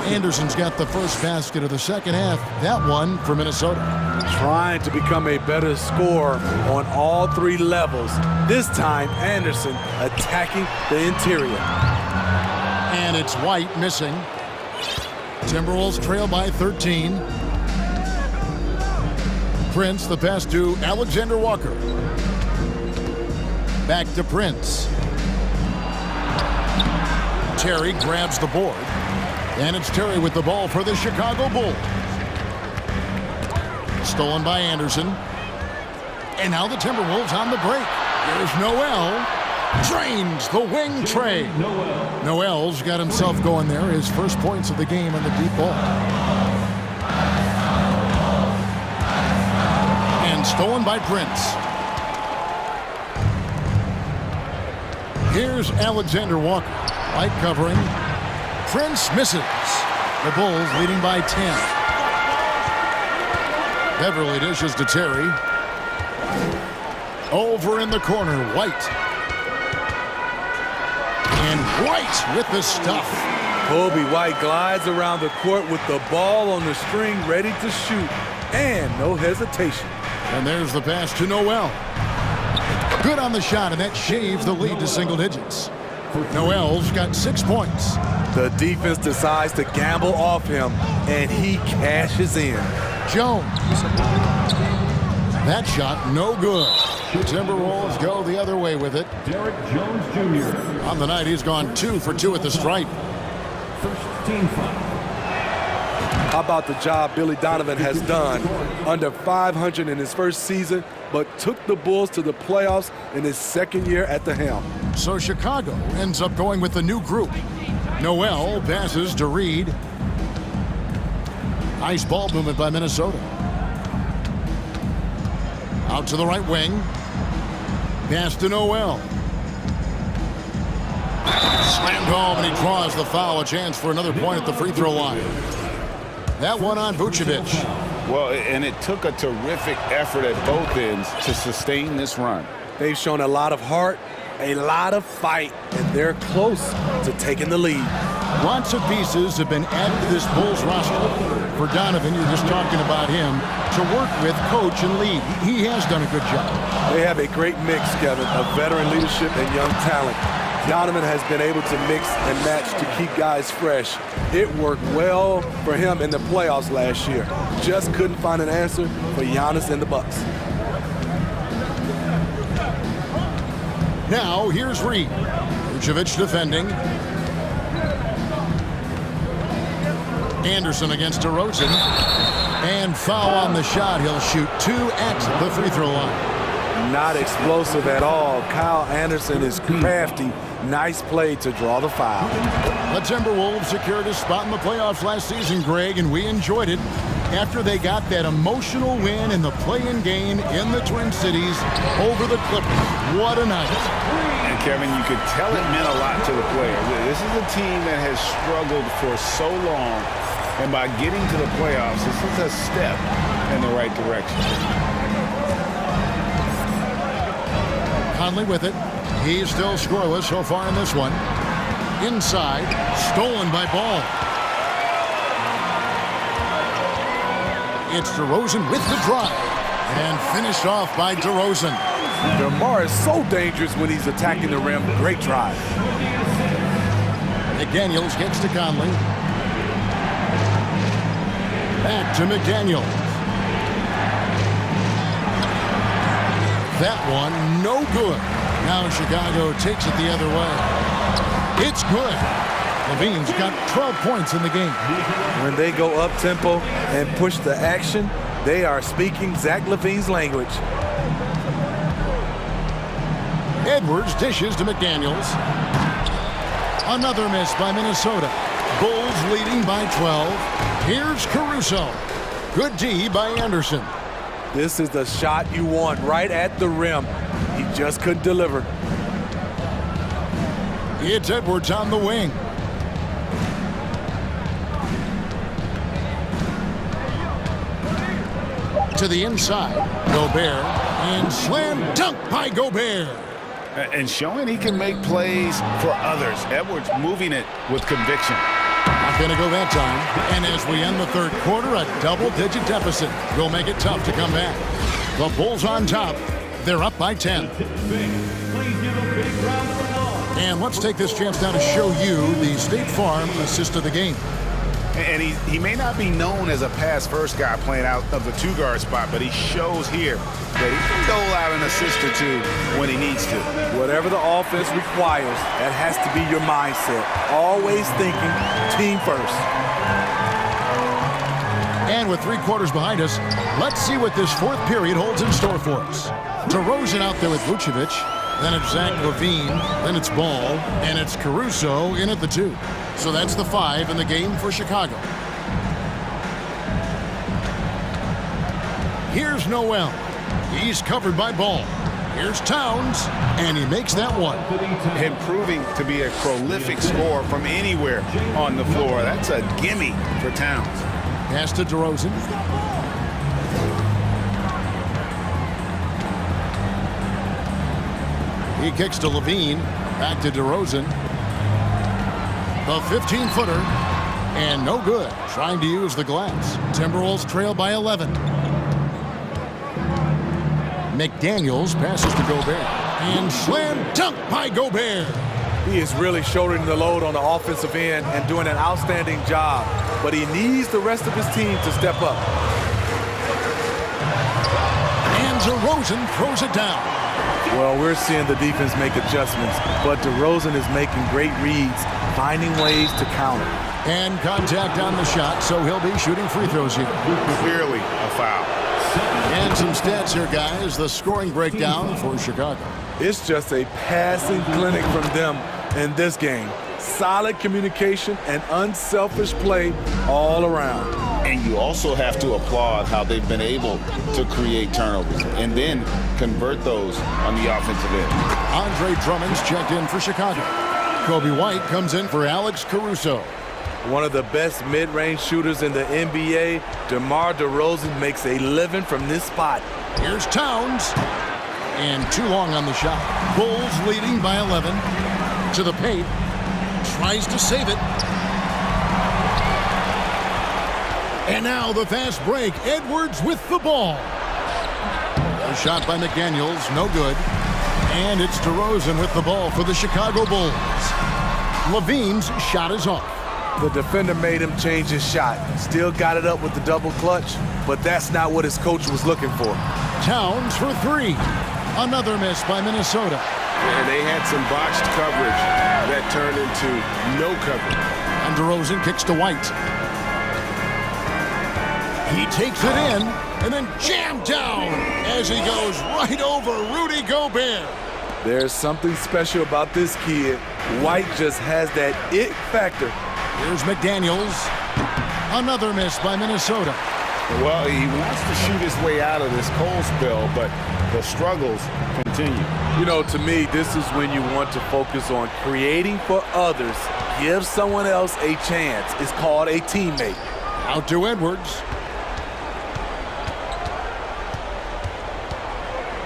Anderson's got the first basket of the second half. That one for Minnesota. Trying to become a better scorer on all three levels. This time, Anderson attacking the interior. And it's White missing. Timberwolves trail by 13. Prince, the pass to Alexander Walker. Back to Prince. Terry grabs the board. And it's Terry with the ball for the Chicago Bulls. Stolen by Anderson. And now the Timberwolves on the break. There's Noel. Drains the wing trade. Noel's got himself going there. His first points of the game on the deep ball. And stolen by Prince. Here's Alexander Walker. White covering. Prince misses. The Bulls leading by 10. Beverly dishes to Terry. Over in the corner, White. And White with the stuff. Kobe White glides around the court with the ball on the string, ready to shoot. And no hesitation. And there's the pass to Noel. Good on the shot, and that shaves the lead to single digits. Noel's got 6 points. The defense decides to gamble off him, and he cashes in. Jones. That shot no good. The Timberwolves go the other way with it. Derek Jones Jr. On the night, he's gone 2 for 2 at the stripe. First team foul. How about the job Billy Donovan has done? Under 500 in his first season, but took the Bulls to the playoffs in his second year at the helm. So Chicago ends up going with the new group. Noel passes to Reed. Nice ball movement by Minnesota. Out to the right wing. Pass to Noel. Slammed home, and he draws the foul. A chance for another point at the free throw line. That one on Vucevic. Well, and it took a terrific effort at both ends to sustain this run. They've shown a lot of heart, a lot of fight, and they're close to taking the lead. Lots of pieces have been added to this Bulls roster. For Donovan, you're just talking about him, to work with, coach, and lead. He has done a good job. They have a great mix, Kevin, of veteran leadership and young talent. Donovan has been able to mix and match to keep guys fresh. It worked well for him in the playoffs last year. Just couldn't find an answer for Giannis and the Bucks. Now, here's Reed. Vucevic defending. Anderson against DeRozan. And foul on the shot. He'll shoot 2 at the free throw line. Not explosive at all. Kyle Anderson is crafty. Nice play to draw the foul. The Timberwolves secured a spot in the playoffs last season, Greg, and we enjoyed it after they got that emotional win in the play-in game in the Twin Cities over the Clippers. What a night. And Kevin, you could tell it meant a lot to the players. This is a team that has struggled for so long, and by getting to the playoffs, this is a step in the right direction. Conley with it. He's still scoreless so far in this one. Inside, stolen by Ball. It's DeRozan with the drive. And finished off by DeRozan. DeMar is so dangerous when he's attacking the rim. Great drive. McDaniels gets to Conley. Back to McDaniels. That one, no good. Now Chicago takes it the other way. It's good. Levine's got 12 points in the game. When they go up-tempo and push the action, they are speaking Zach LaVine's language. Edwards dishes to McDaniels. Another miss by Minnesota. Bulls leading by 12. Here's Caruso. Good D by Anderson. This is the shot you want right at the rim. He just couldn't deliver. It's Edwards on the wing. To the inside, Gobert, and slam dunk by Gobert. And showing he can make plays for others. Edwards moving it with conviction. Not going to go that time. And as we end the third quarter, a double-digit deficit will make it tough to come back. The Bulls on top. They're up by 10. And let's take this chance now to show you the State Farm assist of the game. And he may not be known as a pass-first guy playing out of the two-guard spot, but he shows here that he can dole out an assist or two when he needs to. Whatever the offense requires, that has to be your mindset. Always thinking team first. And with 3 quarters behind us, let's see what this fourth period holds in store for us. DeRozan out there with Vucevic. Then it's Zach LaVine, then it's Ball, and it's Caruso in at the 2. So that's the 5 in the game for Chicago. Here's Noel. He's covered by Ball. Here's Towns, and he makes that one. Improving to be a prolific scorer from anywhere on the floor. That's a gimme for Towns. Pass to DeRozan. He kicks to LaVine. Back to DeRozan. The 15-footer. And no good. Trying to use the glass. Timberwolves trail by 11. McDaniels passes to Gobert. And slam dunk by Gobert. He is really shouldering the load on the offensive end and doing an outstanding job. But he needs the rest of his team to step up. And DeRozan throws it down. Well, we're seeing the defense make adjustments, but DeRozan is making great reads, finding ways to counter. And contact on the shot, so he'll be shooting free throws here. Clearly a foul. And some stats here, guys. The scoring breakdown for Chicago. It's just a passing clinic from them in this game. Solid communication and unselfish play all around. And you also have to applaud how they've been able to create turnovers and then convert those on the offensive end. Andre Drummond's checked in for Chicago. Kobe White comes in for Alex Caruso. One of the best mid-range shooters in the NBA, DeMar DeRozan makes a living from this spot. Here's Towns. And too long on the shot. Bulls leading by 11. To the paint. Tries to save it. And now the fast break. Edwards with the ball. A shot by McDaniels, no good. And it's DeRozan with the ball for the Chicago Bulls. LaVine's shot is off. The defender made him change his shot. Still got it up with the double clutch, but that's not what his coach was looking for. Towns for 3. Another miss by Minnesota. And they had some botched coverage that turned into no coverage. And DeRozan kicks to White. He takes it in and then jammed down as he goes right over Rudy Gobert. There's something special about this kid. White just has that it factor. Here's McDaniels. Another miss by Minnesota. Well, he wants to shoot his way out of this cold spell, but the struggles continue. You know, to me, this is when you want to focus on creating for others. Give someone else a chance. It's called a teammate. Out to Edwards.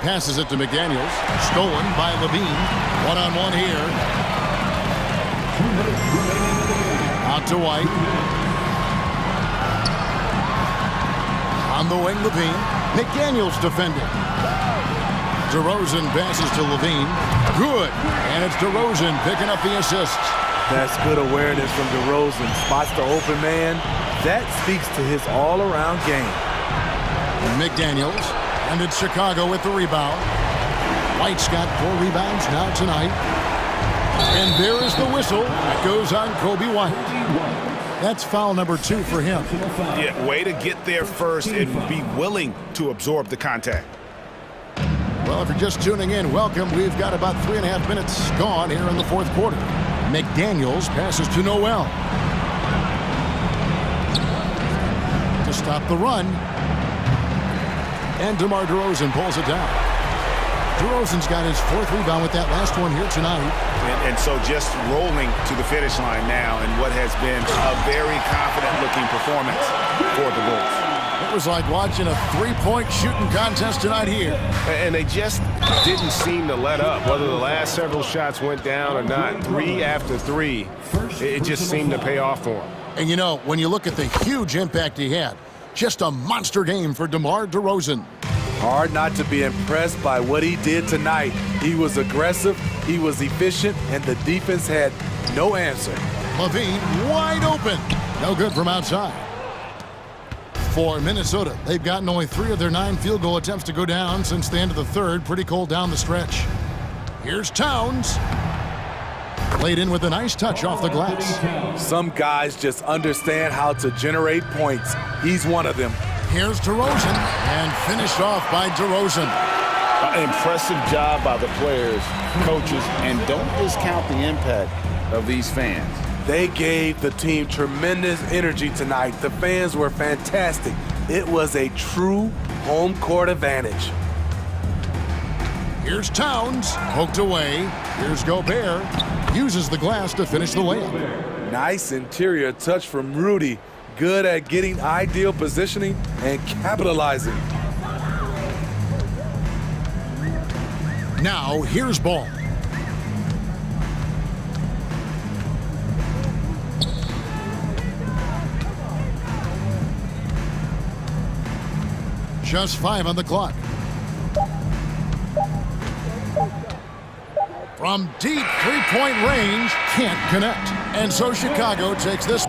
Passes it to McDaniels. Stolen by LaVine. One-on-one here. Out to White. On the wing, LaVine. McDaniels defending. DeRozan passes to LaVine. Good. And it's DeRozan picking up the assist. That's good awareness from DeRozan. Spots the open man. That speaks to his all-around game. McDaniels. And it's Chicago with the rebound. White's got 4 rebounds now tonight. And there is the whistle. It goes on Kobe White. That's foul number 2 for him. Yeah, way to get there first and be willing to absorb the contact. Well, if you're just tuning in, welcome. We've got about 3.5 minutes gone here in the fourth quarter. McDaniels passes to Noel. To stop the run. And DeMar DeRozan pulls it down. DeRozan's got his 4th rebound with that last one here tonight. And so just rolling to the finish line now in what has been a very confident-looking performance for the Bulls. It was like watching a 3-point shooting contest tonight here. And they just didn't seem to let up. Whether the last several shots went down or not, 3 after 3, it just seemed to pay off for him. And you know, when you look at the huge impact he had, just a monster game for DeMar DeRozan. Hard not to be impressed by what he did tonight. He was aggressive, he was efficient, and the defense had no answer. Levine wide open. No good from outside. For Minnesota, they've gotten only 3 of their 9 field goal attempts to go down since the end of the 3rd. Pretty cold down the stretch. Here's Towns. Laid in with a nice touch off the glass. Some guys just understand how to generate points. He's one of them. Here's DeRozan, and finished off by DeRozan. Impressive job by the players, coaches, and don't discount the impact of these fans. They gave the team tremendous energy tonight. The fans were fantastic. It was a true home court advantage. Here's Towns, poked away. Here's Gobert, uses the glass to finish the layup. Nice interior touch from Rudy. Good at getting ideal positioning and capitalizing. Now, here's Ball. Just 5 on the clock. From deep 3-point range, can't connect. And so Chicago takes this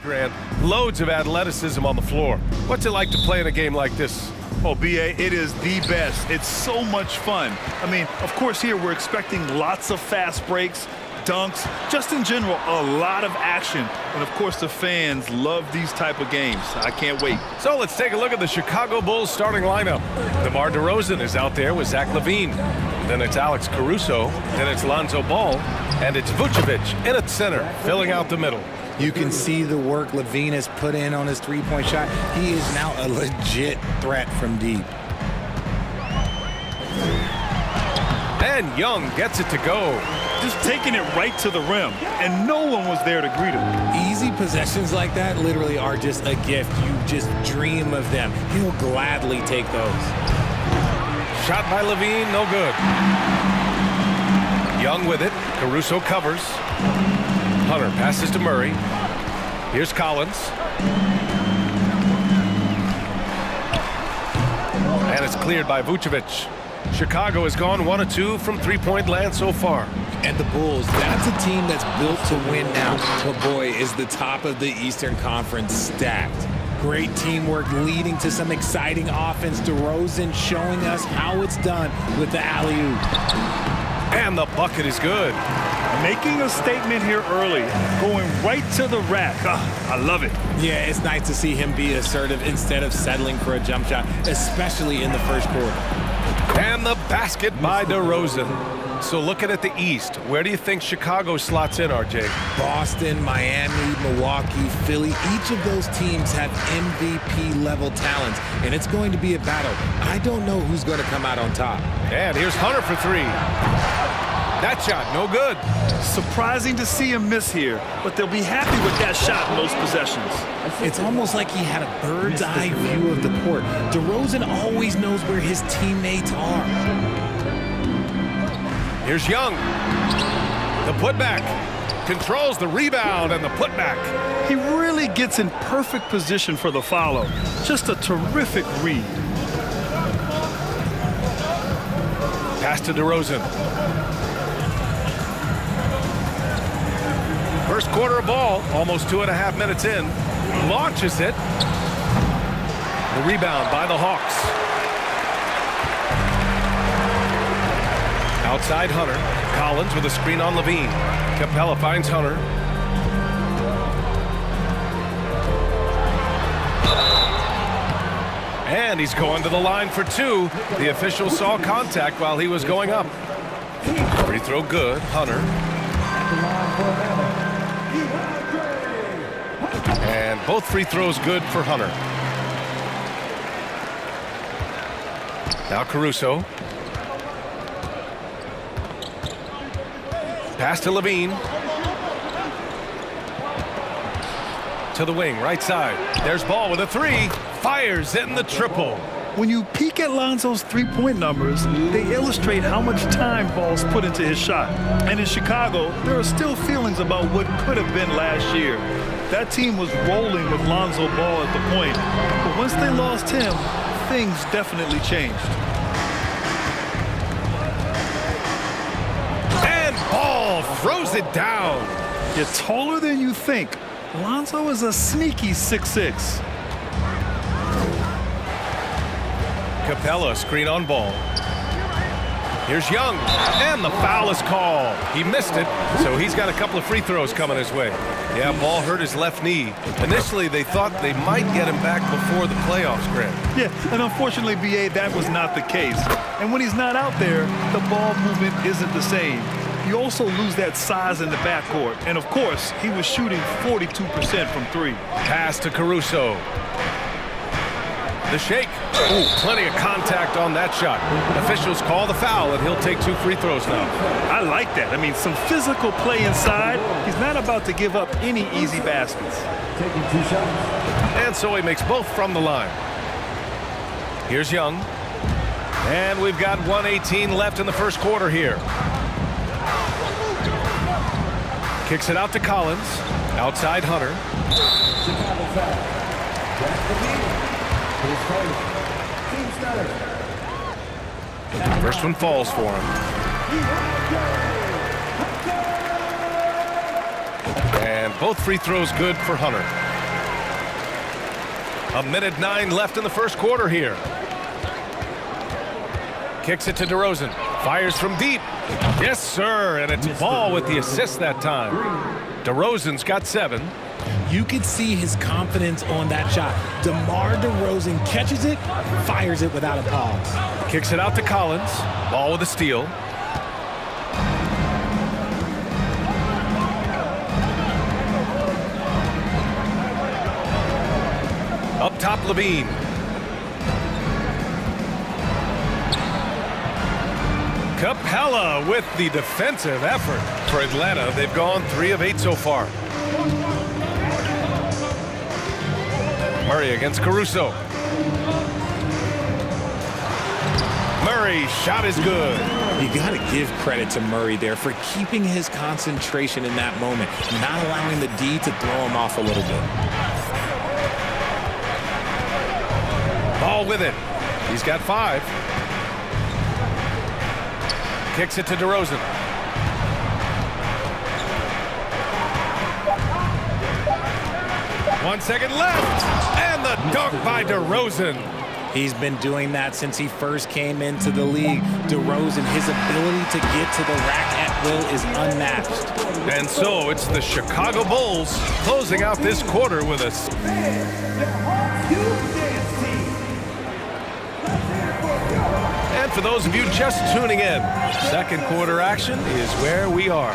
Grant, loads of athleticism on the floor. What's it like to play in a game like this? Oh, B.A., it is the best. It's so much fun. I mean, of course, here we're expecting lots of fast breaks, dunks, just in general, a lot of action. And, of course, the fans love these type of games. I can't wait. So let's take a look at the Chicago Bulls starting lineup. DeMar DeRozan is out there with Zach LaVine. Then it's Alex Caruso. Then it's Lonzo Ball. And it's Vucevic in at center, filling out the middle. You can see the work LaVine has put in on his three-point shot. He is now a legit threat from deep. And Young gets it to go. Just taking it right to the rim, and no one was there to greet him. Easy possessions like that literally are just a gift. You just dream of them. He'll gladly take those. Shot by LaVine, no good. Young with it. Caruso covers. Hunter passes to Murray. Here's Collins. And it's cleared by Vucevic. Chicago has gone 1 of 2 from three-point land so far. And the Bulls, that's a team that's built to win now. But boy, is the top of the Eastern Conference stacked. Great teamwork leading to some exciting offense. DeRozan showing us how it's done with the alley-oop. And the bucket is good. Making a statement here early, going right to the rack. I love it. Yeah, it's nice to see him be assertive instead of settling for a jump shot, especially in the first quarter. And the basket by DeRozan. So looking at the East, where do you think Chicago slots in, RJ? Boston, Miami, Milwaukee, Philly, each of those teams have MVP-level talents, and it's going to be a battle. I don't know who's going to come out on top. And here's Hunter for three. That shot, no good. Surprising to see him miss here, but they'll be happy with that shot in those possessions. It's almost like he had a bird's-eye view of the court. DeRozan always knows where his teammates are. Here's Young. The putback. Controls the rebound and the putback. He really gets in perfect position for the follow. Just a terrific read. Pass to DeRozan. First quarter of ball, almost 2.5 minutes in. Launches it. The rebound by the Hawks. Outside Hunter. Collins with a screen on LaVine. Capella finds Hunter. And he's going to the line for two. The official saw contact while he was going up. Free throw good. Hunter. And both free throws good for Hunter. Now Caruso. Pass to LaVine. To the wing, right side. There's Ball with a three. Fires it in the triple. When you peek at Lonzo's three-point numbers, they illustrate how much time Ball's put into his shot. And in Chicago, there are still feelings about what could have been last year. That team was rolling with Lonzo Ball at the point. But once they lost him, things definitely changed. And Ball throws it down. You're taller than you think. Lonzo is a sneaky 6'6". Capella, screen on Ball. Here's Young, and the foul is called. He missed it, so he's got a couple of free throws coming his way. Yeah, Ball hurt his left knee. Initially, they thought they might get him back before the playoffs, Grant. Yeah, and unfortunately, B.A., that was not the case. And when he's not out there, the ball movement isn't the same. You also lose that size in the backcourt. And, of course, he was shooting 42% from three. Pass to Caruso. The shake. Ooh, plenty of contact on that shot. Officials call the foul, and he'll take two free throws now. I like that. I mean, some physical play inside. He's not about to give up any easy baskets. Taking 2 shots. And so he makes both from the line. Here's Young. And we've got 1:18 left in the first quarter here. Kicks it out to Collins. Outside Hunter. First one falls for him. And both free throws good for Hunter. 1:09 left in the first quarter here. Kicks it to DeRozan. Fires from deep. Yes, sir. And it's Ball with the assist that time. DeRozan's got 7. You could see his confidence on that shot. DeMar DeRozan catches it, fires it without a pause. Kicks it out to Collins. Ball with a steal. Up top, Levine. Capella with the defensive effort for Atlanta. They've gone 3 of 8 so far. Murray against Caruso. Murray, shot is good. You got to give credit to Murray there for keeping his concentration in that moment, not allowing the D to throw him off a little bit. Ball with it. He's got 5. Kicks it to DeRozan. One second left. And the dunk by DeRozan. He's been doing that since he first came into the league. DeRozan, his ability to get to the rack at will is unmatched. And so it's the Chicago Bulls closing out this quarter with us. And for those of you just tuning in, second quarter action is where we are.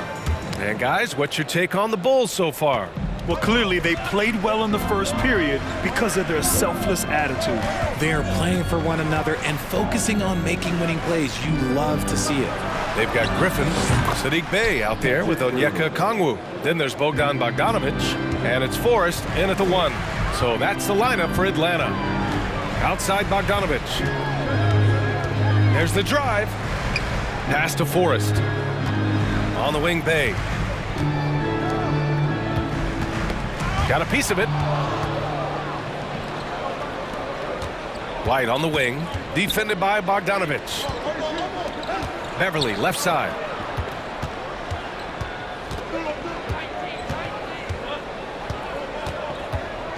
And guys, what's your take on the Bulls so far? Well, clearly they played well in the first period because of their selfless attitude. They are playing for one another and focusing on making winning plays. You love to see it. They've got Griffin, Sadiq Bey out there with Onyeka Okongwu. Then there's Bogdan Bogdanovic, and it's Forrest in at the 1. So that's the lineup for Atlanta. Outside Bogdanovic. There's the drive. Pass to Forrest. On the wing, Bey. Got a piece of it. White on the wing. Defended by Bogdanovic. Beverly, left side.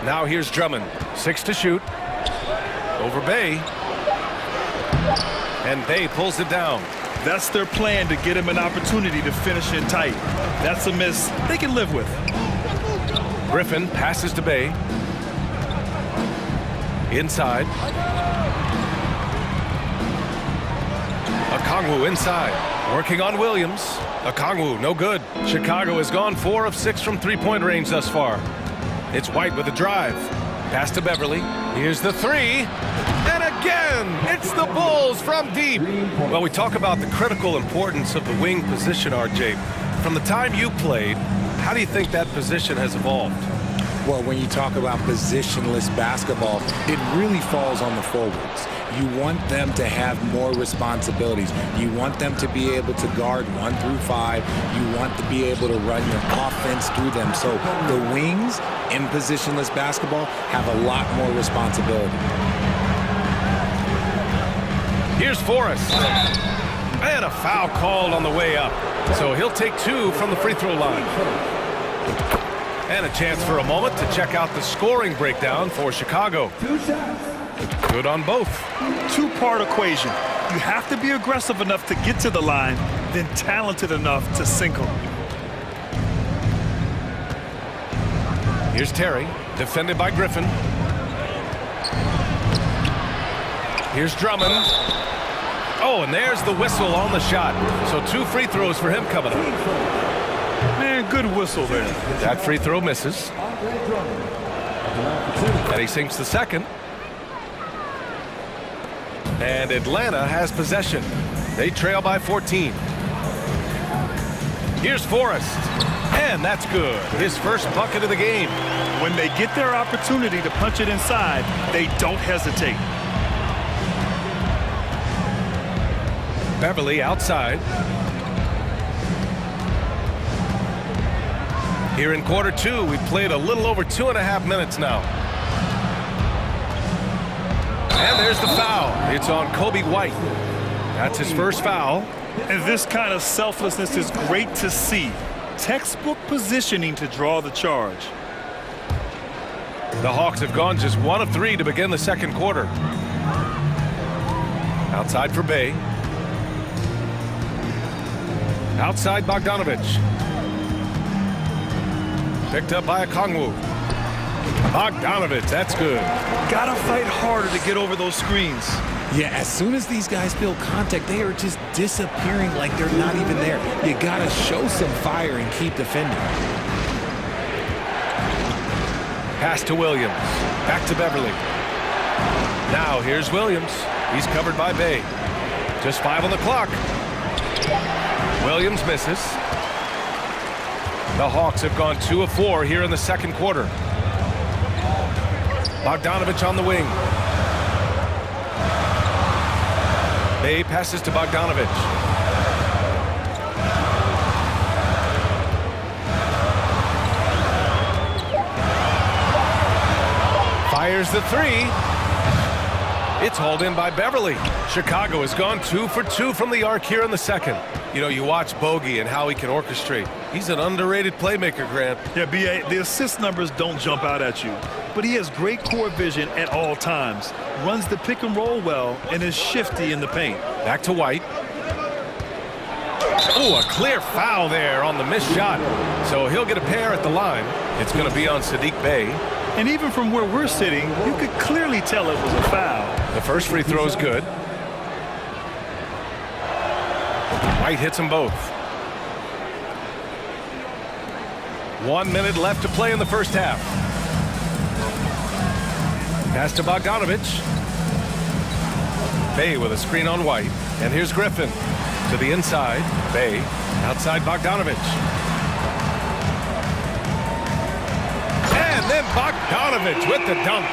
Now here's Drummond. 6 to shoot. Over Bey. And Bey pulls it down. That's their plan, to get him an opportunity to finish in tight. That's a miss they can live with. Griffin passes to Bey. Inside. Okongwu inside. Working on Williams. Okongwu, no good. Chicago has gone 4 of 6 from three-point range thus far. It's White with a drive. Pass to Beverly. Here's the 3. And again, it's the Bulls from deep. Well, we talk about the critical importance of the wing position, RJ. From the time you played, how do you think that position has evolved? Well, when you talk about positionless basketball, it really falls on the forwards. You want them to have more responsibilities. You want them to be able to guard 1 through 5. You want to be able to run your offense through them. So the wings in positionless basketball have a lot more responsibility. Here's Forrest. And a foul called on the way up. So he'll take 2 from the free throw line. And a chance for a moment to check out the scoring breakdown for Chicago. Good on both. 2-part equation. You have to be aggressive enough to get to the line, then talented enough to sink them. Here's Terry, defended by Griffin. Here's Drummond. Oh, and there's the whistle on the shot. So 2 free throws for him coming up. Man, good whistle there. That free throw misses. And he sinks the second. And Atlanta has possession. They trail by 14. Here's Forrest. And that's good. His first bucket of the game. When they get their opportunity to punch it inside, they don't hesitate. Beverly outside. Here in quarter 2, we've played a little over 2.5 minutes now. And there's the foul. It's on Kobe White. That's his first foul. And this kind of selflessness is great to see. Textbook positioning to draw the charge. The Hawks have gone just 1 of 3 to begin the second quarter. Outside for Bay. Outside Bogdanovich. Picked up by Okongwu. Bogdanovich, that's good. Gotta fight harder to get over those screens. Yeah, as soon as these guys feel contact, they are just disappearing like they're not even there. You gotta show some fire and keep defending. Pass to Williams. Back to Beverly. Now here's Williams. He's covered by Bay. Just 5 on the clock. Williams misses. The Hawks have gone 2 of 4 here in the second quarter. Bogdanovich on the wing. Bay passes to Bogdanovich. Fires the 3. It's hauled in by Beverly. Chicago has gone 2 for 2 from the arc here in the second. You know, you watch Bogey and how he can orchestrate. He's an underrated playmaker, Grant. Yeah, B.A., the assist numbers don't jump out at you, but he has great court vision at all times, runs the pick and roll well, and is shifty in the paint. Back to White. Oh, a clear foul there on the missed shot. So he'll get a pair at the line. It's going to be on Sadiq Bey. And even from where we're sitting, you could clearly tell it was a foul. The first free throw is good. White hits them both. 1 minute left to play in the first half. Pass to Bogdanovich. Bay with a screen on White. And here's Griffin. To the inside. Bay. Outside Bogdanovich. And then Bogdanovich with the dunk.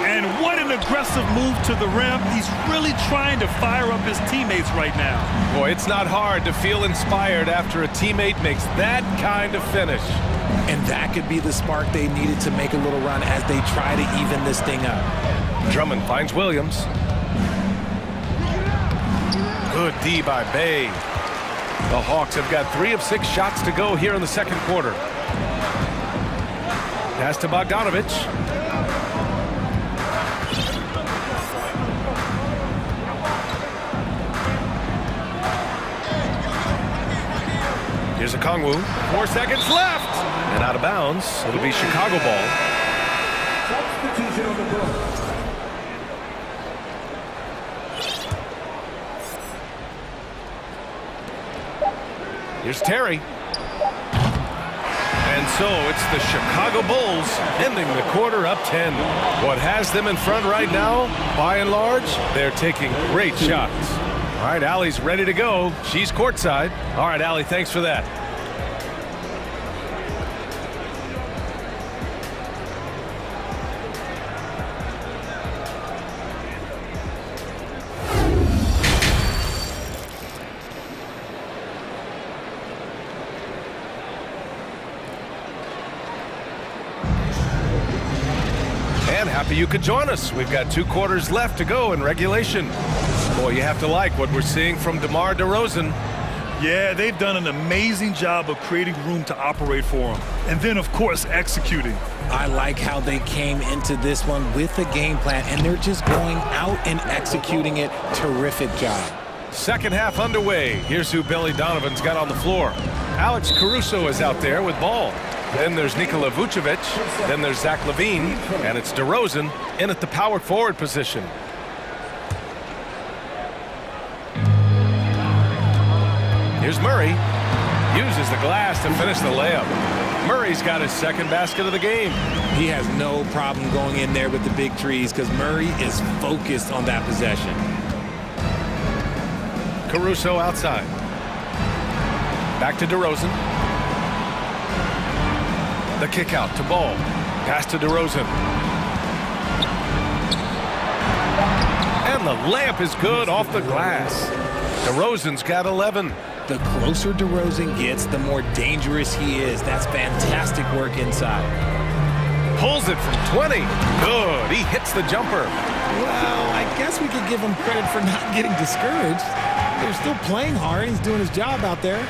And what an aggressive move to the rim. He's really trying to fire up his teammates right now. Boy, it's not hard to feel inspired after a teammate makes that kind of finish. And that could be the spark they needed to make a little run as they try to even this thing up. Drummond finds Williams. Good D by Bay. The Hawks have got 3 of 6 shots to go here in the second quarter. Pass to Bogdanovich. Here's Okongwu. 4 seconds left. And out of bounds. It'll be Chicago ball. Here's Terry. And so it's the Chicago Bulls ending the quarter up 10. What has them in front right now, by and large, they're taking great shots. All right, Allie's ready to go. She's courtside. All right, Allie, thanks for that. And happy you could join us. We've got 2 quarters left to go in regulation. Boy, you have to like what we're seeing from DeMar DeRozan. Yeah, they've done an amazing job of creating room to operate for him. And then, of course, executing. I like how they came into this one with a game plan, and they're just going out and executing it. Terrific job. Second half underway. Here's who Billy Donovan's got on the floor. Alex Caruso is out there with ball. Then there's Nikola Vucevic. Then there's Zach LaVine. And it's DeRozan in at the power forward position. Here's Murray. Uses the glass to finish the layup. Murray's got his second basket of the game. He has no problem going in there with the big trees because Murray is focused on that possession. Caruso outside. Back to DeRozan. The kick out to Ball. Pass to DeRozan. And the layup is good off the glass. DeRozan's got 11. The closer DeRozan gets, the more dangerous he is. That's fantastic work inside. Pulls it from 20. Good. He hits the jumper. Well, I guess we could give him credit for not getting discouraged. They're still playing hard. He's doing his job out there.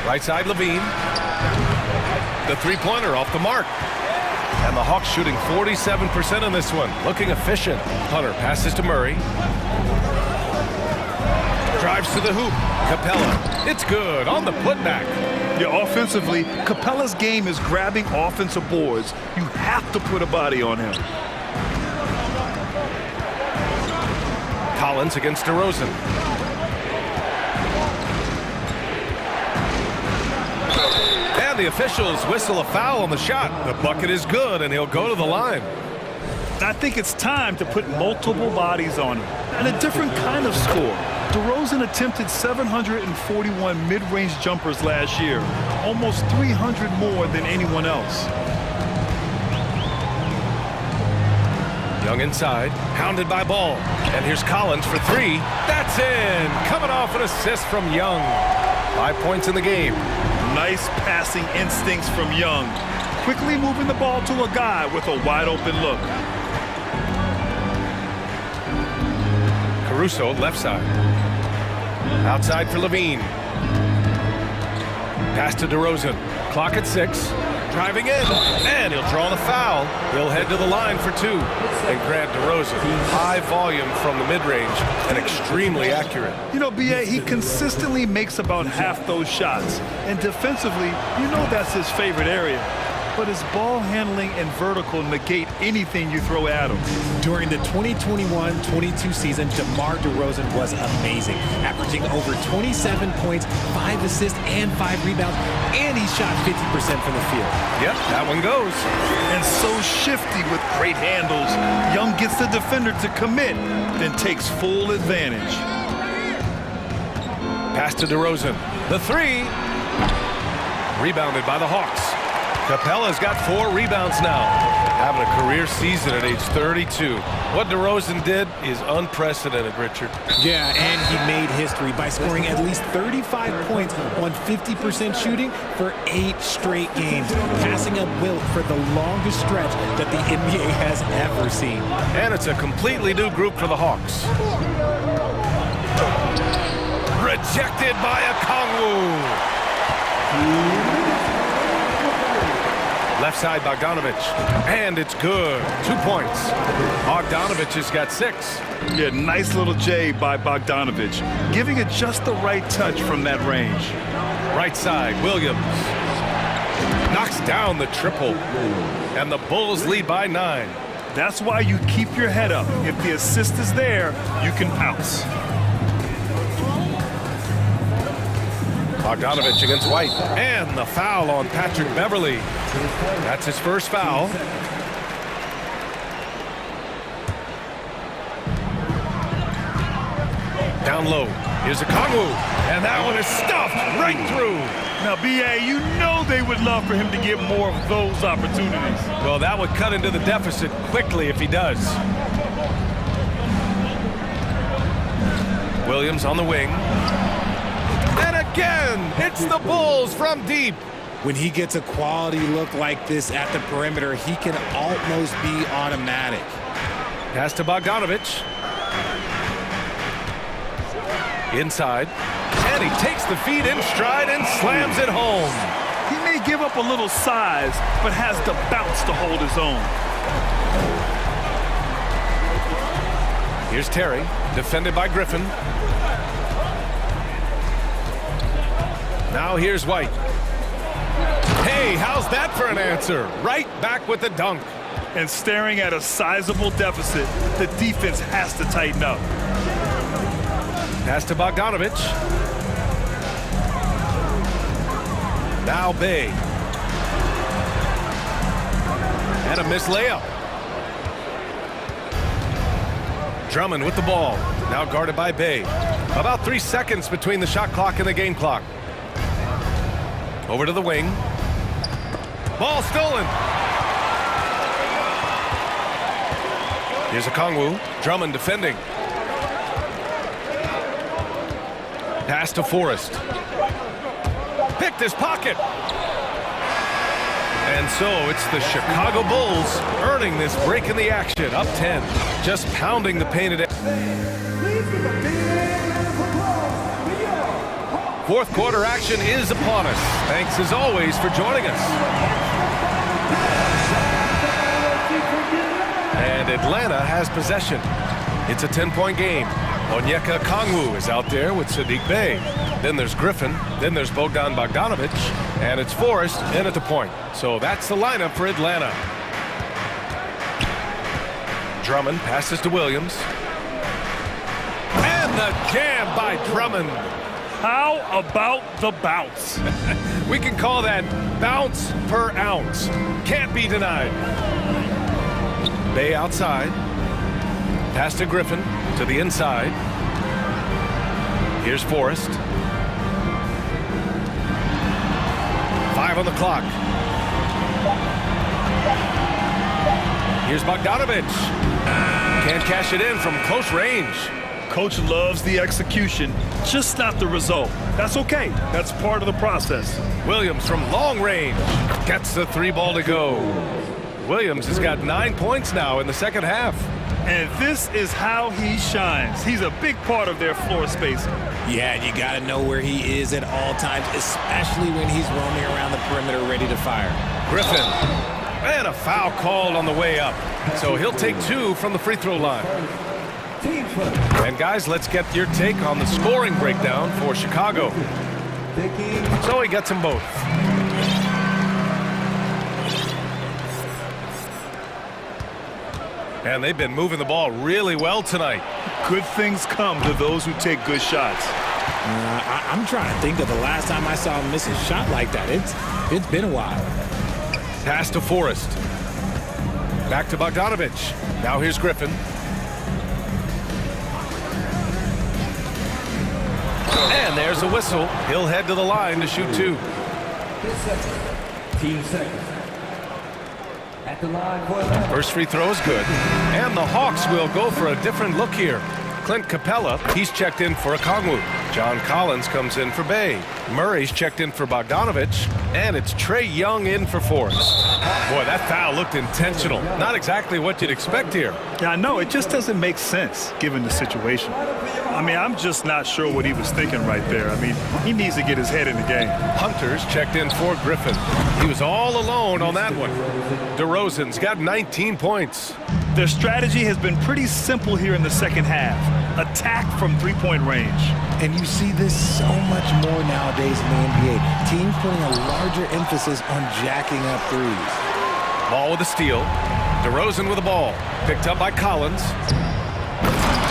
Right side, LaVine. The three-pointer off the mark. And the Hawks shooting 47% in this one. Looking efficient. Hunter passes to Murray. Drives to the hoop. Capella. It's good on the putback. Yeah, offensively, Capella's game is grabbing offensive boards. You have to put a body on him. Collins against DeRozan. And the officials whistle a foul on the shot. The bucket is good, and he'll go to the line. I think it's time to put multiple bodies on him and a different kind of score. DeRozan attempted 741 mid-range jumpers last year, almost 300 more than anyone else. Young inside, hounded by Ball. And here's Collins for three. That's in! Coming off an assist from Young. 5 points in the game. Nice passing instincts from Young. Quickly moving the ball to a guy with a wide open look. Caruso, left side. Outside for Levine. Pass to DeRozan. Clock at 6. Driving in. And he'll draw the foul. He'll head to the line for two. And Grant DeRozan. High volume from the mid-range and extremely accurate. You know, B.A., he consistently makes about half those shots. And defensively, you know that's his favorite area. But his ball handling and vertical negate anything you throw at him. During the 2021-22 season, DeMar DeRozan was amazing, averaging over 27 points, 5 assists, and 5 rebounds, and he shot 50% from the field. Yep, that one goes. And so shifty with great handles. Young gets the defender to commit, then takes full advantage. Pass to DeRozan. The three. Rebounded by the Hawks. Capella's got 4 rebounds now, having a career season at age 32. What DeRozan did is unprecedented, Richard. Yeah, and he made history by scoring at least 35 points on 50% shooting for 8 straight games, passing up Wilt for the longest stretch that the NBA has ever seen. And it's a completely new group for the Hawks. Rejected by Okongwu. Left side, Bogdanovich. And it's good. 2 points. Bogdanovich has got 6. Yeah, nice little J by Bogdanovich. Giving it just the right touch from that range. Right side, Williams. Knocks down the triple. And the Bulls lead by 9. That's why you keep your head up. If the assist is there, you can pounce. Bogdanovich against White. And the foul on Patrick Beverley. That's his first foul. Down low. Here's Okongwu. And that one is stuffed right through. Now, B.A., you know they would love for him to get more of those opportunities. Well, that would cut into the deficit quickly if he does. Williams on the wing. And again, it's the Bulls from deep. When he gets a quality look like this at the perimeter, he can almost be automatic. Pass to Bogdanovich. Inside. And he takes the feed in stride and slams it home. He may give up a little size, but has the bounce to hold his own. Here's Terry, defended by Griffin. Now here's White. Hey, how's that for an answer? Right back with the dunk. And staring at a sizable deficit, the defense has to tighten up. Pass to Bogdanovich. Now Bay. And a missed layup. Drummond with the ball. Now guarded by Bay. About 3 seconds between the shot clock and the game clock. Over to the wing. Ball stolen. Here's Okongwu. Drummond defending. Pass to Forrest. Picked his pocket. And so it's the Chicago Bulls earning this break in the action. Up 10. Just pounding the painted. Fourth quarter action is upon us. Thanks as always for joining us. And Atlanta has possession. It's a 10-point game. Onyeka Kongwu is out there with Sadiq Bey. Then there's Griffin. Then there's Bogdan Bogdanovic. And it's Forrest in at the point. So that's the lineup for Atlanta. Drummond passes to Williams. And the jam by Drummond. How about the bounce? We can call that bounce per ounce. Can't be denied. Bey outside. Pass to Griffin to the inside. Here's Forrest. 5 on the clock. Here's Bogdanovic. Can't cash it in from close range. Coach loves the execution, just not the result. That's okay. That's part of the process. Williams from long range gets the 3 ball to go. Williams has got 9 points now in the second half. And this is how he shines. He's a big part of their floor space. Yeah, you got to know where he is at all times, especially when he's roaming around the perimeter ready to fire. Griffin. And a foul called on the way up. So he'll take 2 from the free throw line. And guys, let's get your take on the scoring breakdown for Chicago. So he gets them both. And they've been moving the ball really well tonight. Good things come to those who take good shots. I'm trying to think of the last time I saw him miss a shot like that. It's been a while. Pass to Forrest. Back to Bogdanovic. Now here's Griffin. And there's a whistle. He'll head to the line to shoot 2. 15 seconds. At the line for First free throw is good. And the Hawks will go for a different look here. Clint Capella, he's checked in for Kongwu. John Collins comes in for Bey. Murray's checked in for Bogdanovic. And it's Trae Young in for Forrest. Boy, that foul looked intentional. Not exactly what you'd expect here. Yeah, I know. It just doesn't make sense given the situation. I mean, I'm just not sure what he was thinking right there. I mean, he needs to get his head in the game. Hunter's checked in for Griffin. He was all alone on that one. DeRozan's got 19 points. Their strategy has been pretty simple here in the second half. Attack from three-point range. And you see this so much more nowadays in the NBA. Teams putting a larger emphasis on jacking up threes. Ball with a steal. DeRozan with the ball. Picked up by Collins.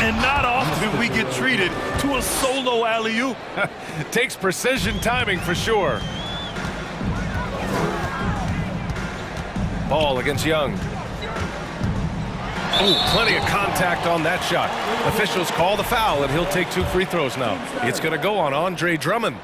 And not often we get treated to a solo alley-oop. Takes precision timing for sure. Ball against Young. Oh, plenty of contact on that shot. Officials call the foul, and he'll take 2 free throws now. It's going to go on Andre Drummond.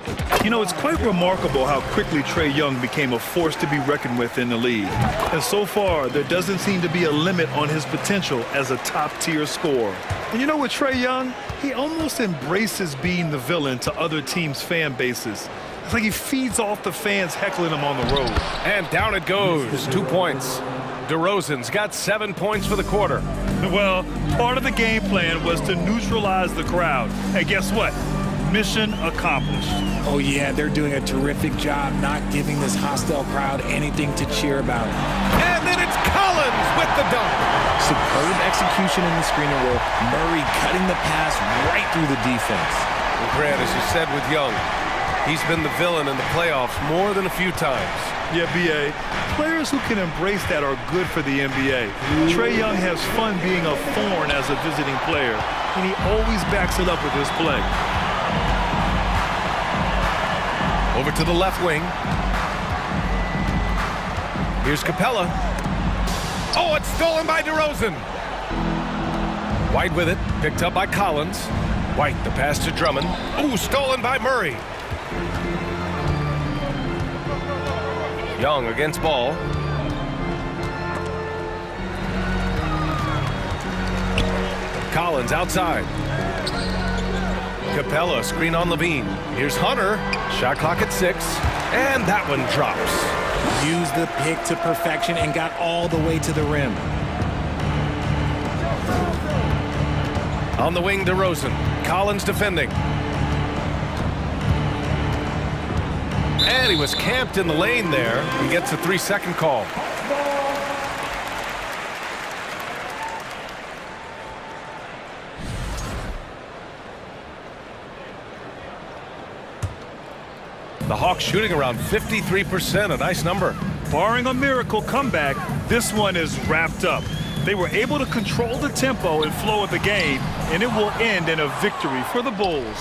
You know, it's quite remarkable how quickly Trae Young became a force to be reckoned with in the league. And so far, there doesn't seem to be a limit on his potential as a top-tier scorer. And you know, with Trae Young, he almost embraces being the villain to other teams' fan bases. It's like he feeds off the fans heckling him on the road. And down it goes. 2 points. DeRozan's got 7 points for the quarter. Well, part of the game plan was to neutralize the crowd. Hey, guess what? Mission accomplished. Oh, yeah, they're doing a terrific job not giving this hostile crowd anything to cheer about. And then it's Collins with the dunk. Superb execution in the screening roll. Murray cutting the pass right through the defense. Well, Grant, as you said with Young, he's been the villain in the playoffs more than a few times. Yeah, B.A. Players who can embrace that are good for the NBA. Trae Young has fun being a thorn as a visiting player, and he always backs it up with his play. Over to the left wing. Here's Capella. Oh, it's stolen by DeRozan. White with it, picked up by Collins. White, the pass to Drummond. Ooh, stolen by Murray. Young against Ball. Collins outside. Capella, screen on Levine. Here's Hunter. Shot clock at 6. And that one drops. Used the pick to perfection and got all the way to the rim. On the wing, DeRozan. Collins defending. And he was camped in the lane there. He gets a 3-second call. The Hawks shooting around 53%, a nice number. Barring a miracle comeback, this one is wrapped up. They were able to control the tempo and flow of the game, and it will end in a victory for the Bulls.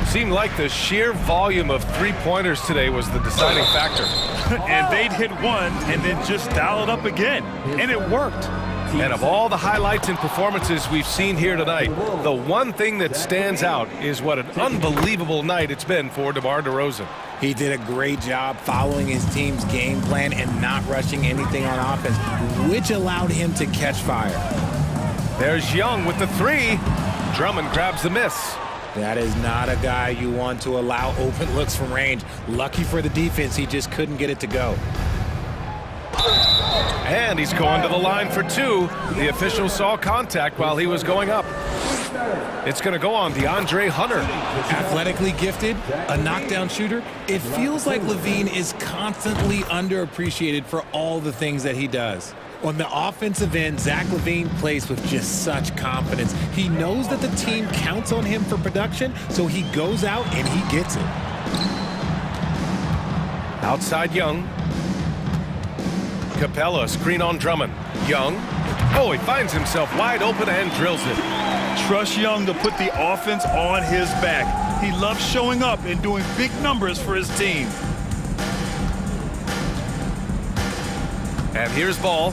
Seemed like the sheer volume of three-pointers today was the deciding factor. And they'd hit one and then just dial it up again, and it worked. And of all the highlights and performances we've seen here tonight, the one thing that stands out is what an unbelievable night it's been for DeMar DeRozan. He did a great job following his team's game plan and not rushing anything on offense, which allowed him to catch fire. There's Young with the three. Drummond grabs the miss. That is not a guy you want to allow open looks from range. Lucky for the defense, he just couldn't get it to go. And he's going to the line for two. The official saw contact while he was going up. It's going to go on DeAndre Hunter. Athletically gifted, a knockdown shooter. It feels like Levine is constantly underappreciated for all the things that he does. On the offensive end, Zach LaVine plays with just such confidence. He knows that the team counts on him for production, so he goes out and he gets it. Outside Young. Capella, screen on Drummond. Young. Oh, he finds himself wide open and drills it. Trust Young to put the offense on his back. He loves showing up and doing big numbers for his team. And here's Ball.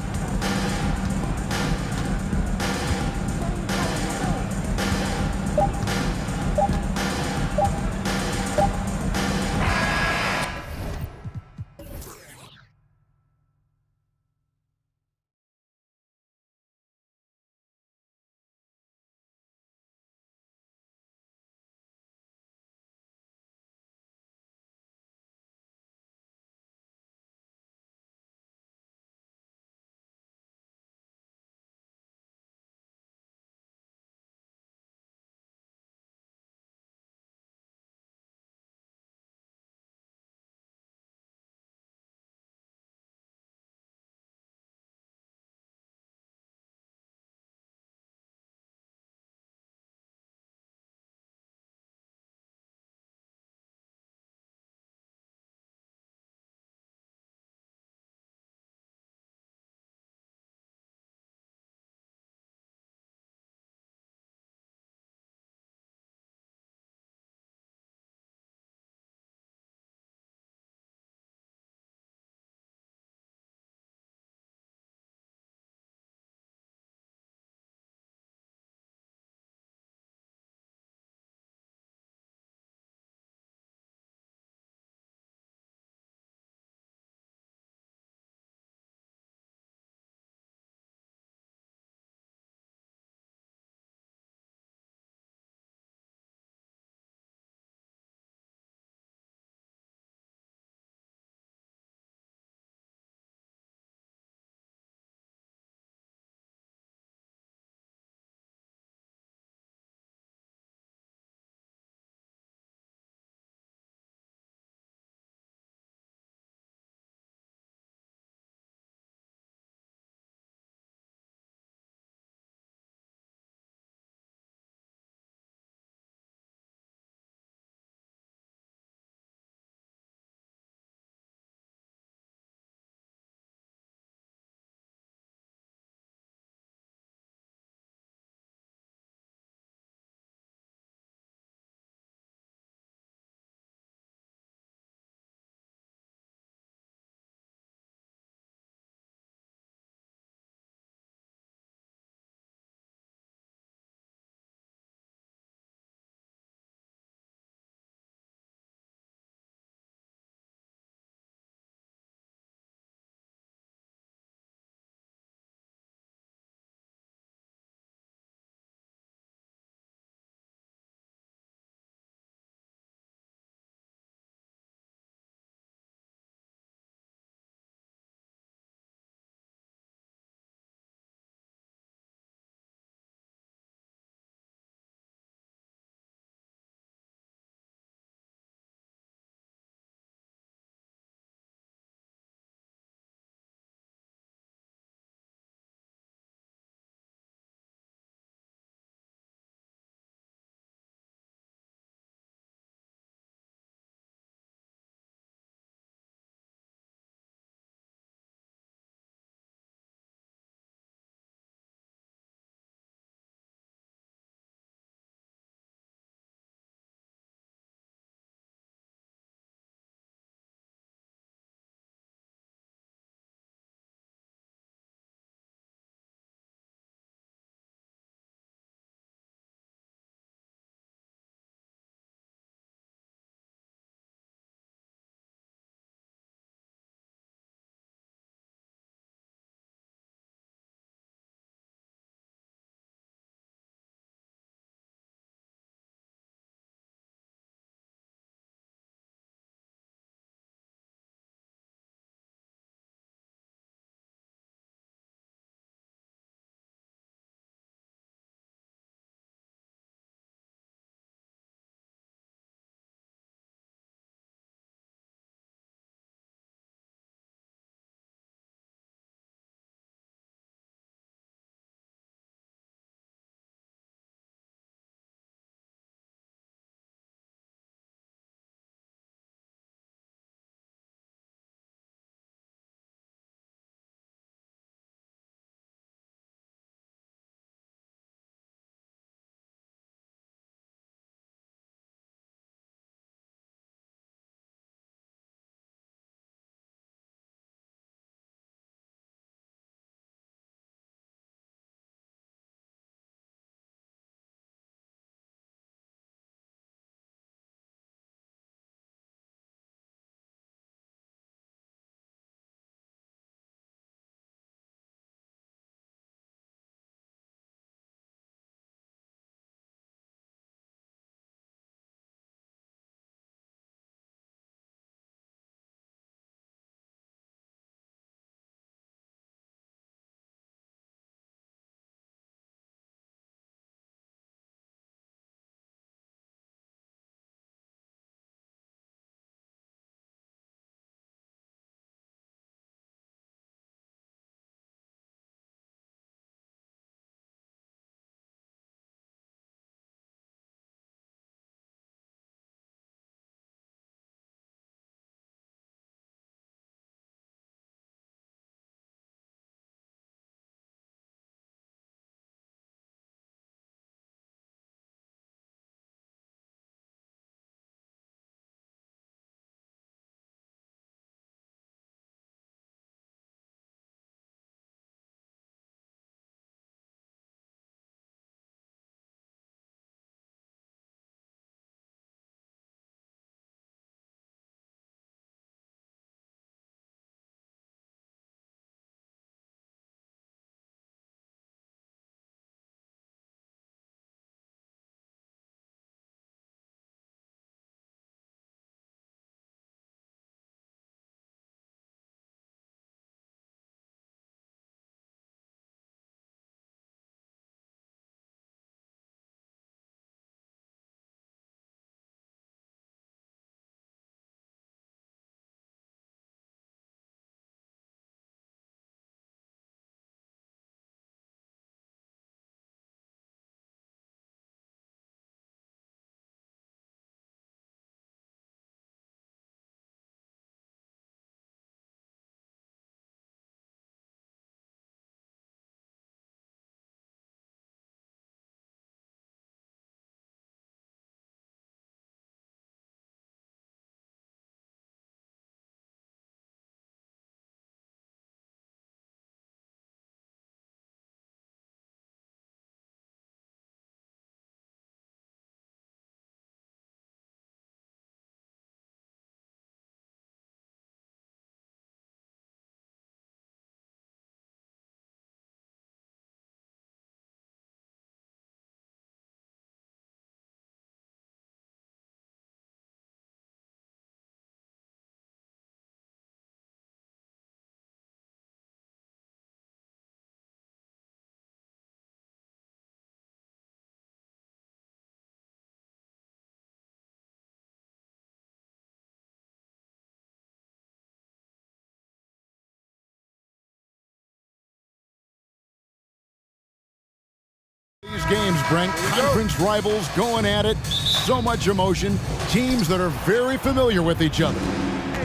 games, Brent. Conference rivals going at it. So much emotion. Teams that are very familiar with each other.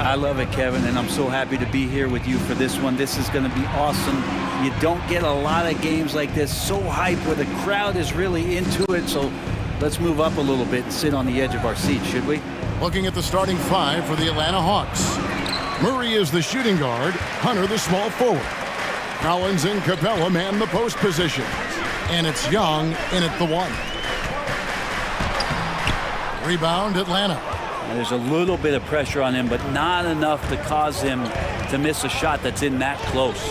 I love it, Kevin, and I'm so happy to be here with you for this one. This is going to be awesome. You don't get a lot of games like this, so hyped, where the crowd is really into it. So let's move up a little bit and sit on the edge of our seat, should we? Looking at the starting five for the Atlanta Hawks. Murray is the shooting guard. Hunter the small forward. Collins and Capella man the post position. And it's Young in at the one. Rebound, Atlanta. There's a little bit of pressure on him, but not enough to cause him to miss a shot that's in that close.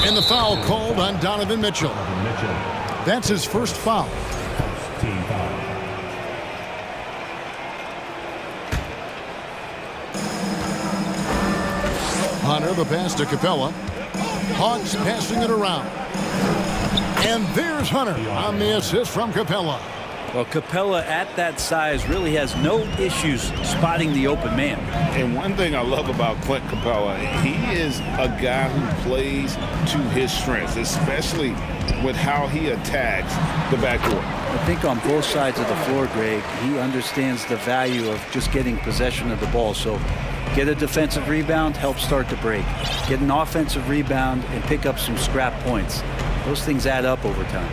And the foul called on Donovan Mitchell. That's his first foul. Team foul. Hunter the pass to Capella. Hawks passing it around. And there's Hunter on the assist from Capella. Well, Capella at that size really has no issues spotting the open man. And one thing I love about Clint Capella, he is a guy who plays to his strengths, especially with how he attacks the backcourt. I think on both sides of the floor, Greg, he understands the value of just getting possession of the ball. So get a defensive rebound, help start the break. Get an offensive rebound and pick up some scrap points. Those things add up over time.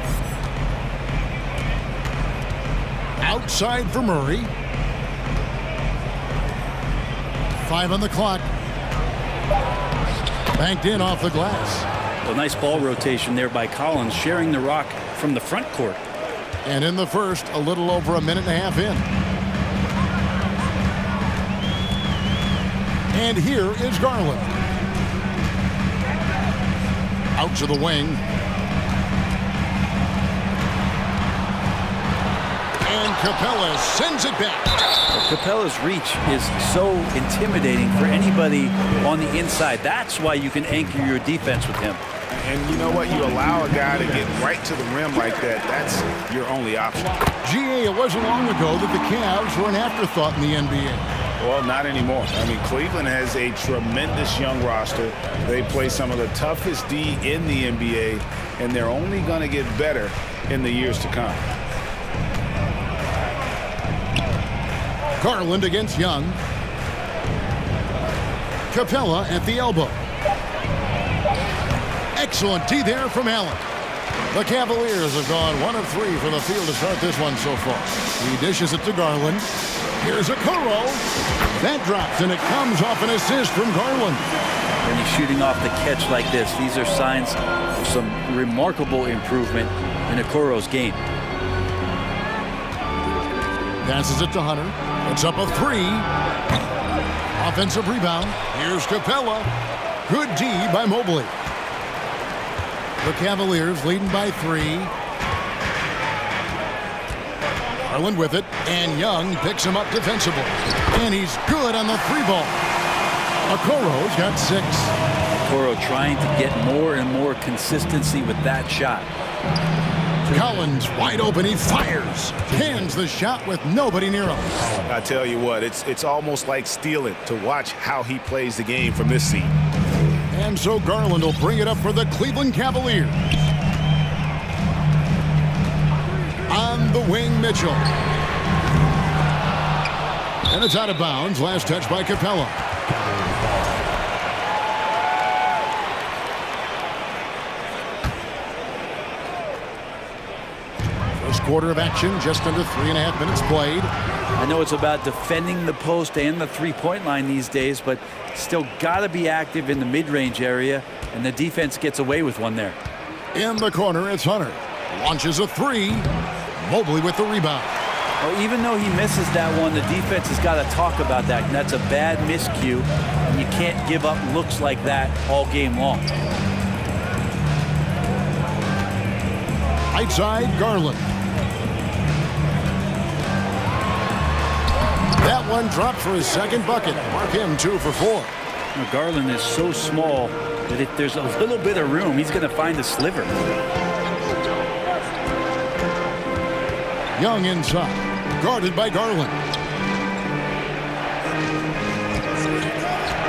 Outside for Murray. 5 on the clock. Banked in off the glass. Well, nice ball rotation there by Collins, sharing the rock from the front court. And in the first, a little over a minute and a half in. And here is Garland. Out to the wing. And Capella sends it back. Well, Capella's reach is so intimidating for anybody on the inside. That's why you can anchor your defense with him. And you know what? You allow a guy to get right to the rim like that. That's your only option. GA, it wasn't long ago that the Cavs were an afterthought in the NBA. Well, not anymore. I mean, Cleveland has a tremendous young roster. They play some of the toughest D in the NBA, and they're only going to get better in the years to come. Garland against Young. Capella at the elbow. Excellent D there from Allen. The Cavaliers have gone 1 of 3 from the field to start this one so far. He dishes it to Garland. Here's a Okoro. That drops, and it comes off an assist from Garland. When he's shooting off the catch like this, these are signs of some remarkable improvement in Okoro's game. Passes it to Hunter. It's up a 3. Offensive rebound. Here's Capella. Good D by Mobley. The Cavaliers leading by 3. Garland with it, and Young picks him up defensively. And he's good on the 3-ball. Okoro's got 6. Okoro trying to get more and more consistency with that shot. Collins wide open, he fires. Hands the shot with nobody near him. I tell you what, it's almost like stealing to watch how he plays the game from this seat. And so Garland will bring it up for the Cleveland Cavaliers. On the wing, Mitchell. And it's out of bounds. Last touch by Capella. First quarter of action, just under 3.5 minutes played. I know it's about defending the post and the three-point line these days, but still got to be active in the mid-range area, and the defense gets away with one there. In the corner, it's Hunter. Launches a 3. Mobley with the rebound. Well, even though he misses that one, the defense has got to talk about that, and that's a bad miscue, and you can't give up looks like that all game long. Right side, Garland. That one dropped for his second bucket. Mark him 2 for 4. Now, Garland is so small that if there's a little bit of room, he's going to find a sliver. Young inside, guarded by Garland.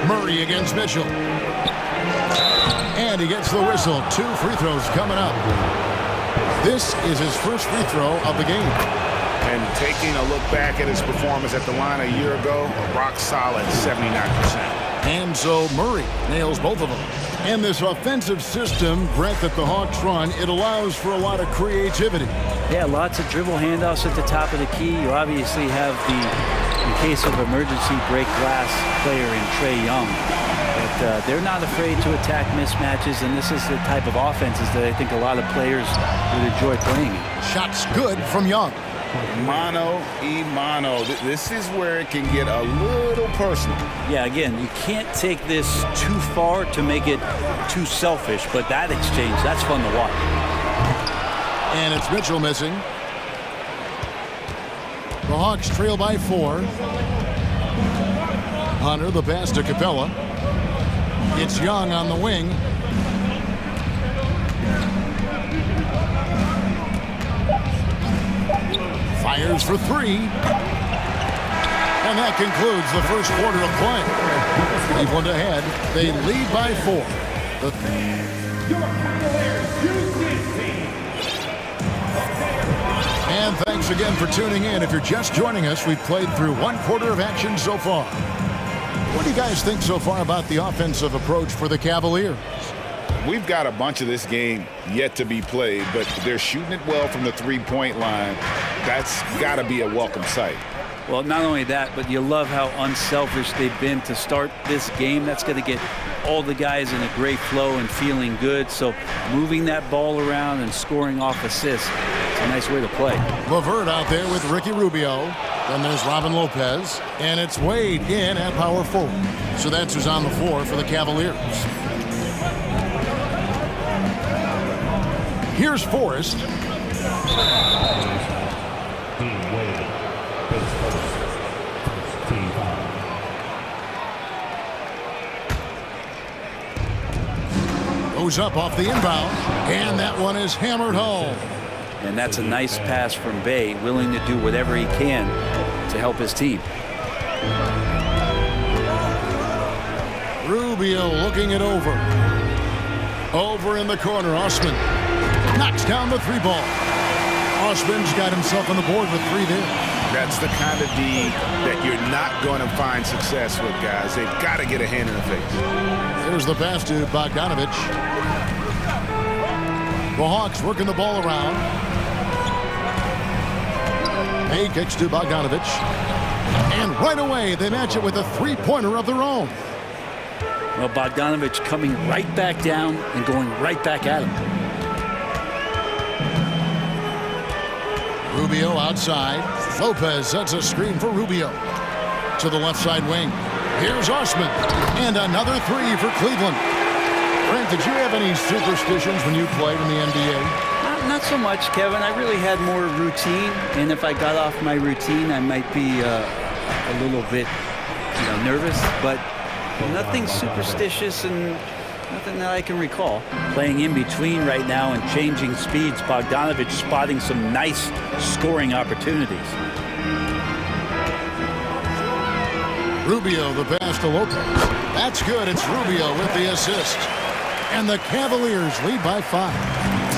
Murray against Mitchell. And he gets the whistle. 2 free throws coming up. This is his first free throw of the game. And taking a look back at his performance at the line a year ago, a rock solid 79%. And so Murray nails both of them. And this offensive system, Brett, that the Hawks run, it allows for a lot of creativity. Yeah, lots of dribble handoffs at the top of the key. You obviously have the, in case of emergency, break glass player in Trae Young. But they're not afraid to attack mismatches, and this is the type of offenses that I think a lot of players would enjoy playing. Shots good from Young. Mano. This is where it can get a little personal. Yeah, again, you can't take this too far to make it too selfish, but that exchange, that's fun to watch. And it's Mitchell missing. The Hawks trail by 4. Hunter, the pass to Capella. It's Young on the wing. Fires for 3. And that concludes the first quarter of play. Cleveland ahead. They lead by 4. And thanks again for tuning in. If you're just joining us, we've played through 1 quarter of action so far. What do you guys think so far about the offensive approach for the Cavaliers? We've got a bunch of this game yet to be played, but they're shooting it well from the three-point line. That's got to be a welcome sight. Well, not only that, but you love how unselfish they've been to start this game. That's going to get all the guys in a great flow and feeling good. So moving that ball around and scoring off assists, it's a nice way to play. LeVert out there with Ricky Rubio. Then there's Robin Lopez. And it's Wade in at power forward. So that's who's on the floor for the Cavaliers. Here's Forrest. Goes up off the inbound, and that one is hammered home. And that's a nice pass from Bay, willing to do whatever he can to help his team. Rubio looking it over. Over in the corner, Osman knocks down the 3-ball. Osman's got himself on the board with 3 there. That's the kind of D that you're not going to find success with, guys. They've got to get a hand in the face. There's the pass to Bogdanovich. The Hawks working the ball around. Hay kicks to Bogdanovich. And right away, they match it with a 3-pointer of their own. Well, Bogdanovich coming right back down and going right back at him. Rubio outside. Lopez sets a screen for Rubio. To the left side wing. Here's Osman. And another 3 for Cleveland. Brent, did you have any superstitions when you played in the NBA? Not so much, Kevin. I really had more routine. And if I got off my routine, I might be a little bit nervous. But nothing superstitious and nothing that I can recall. Playing in between right now and changing speeds, Bogdanovich spotting some nice scoring opportunities. Rubio, the pass to Lopez. That's good. It's Rubio with the assist. And the Cavaliers lead by 5.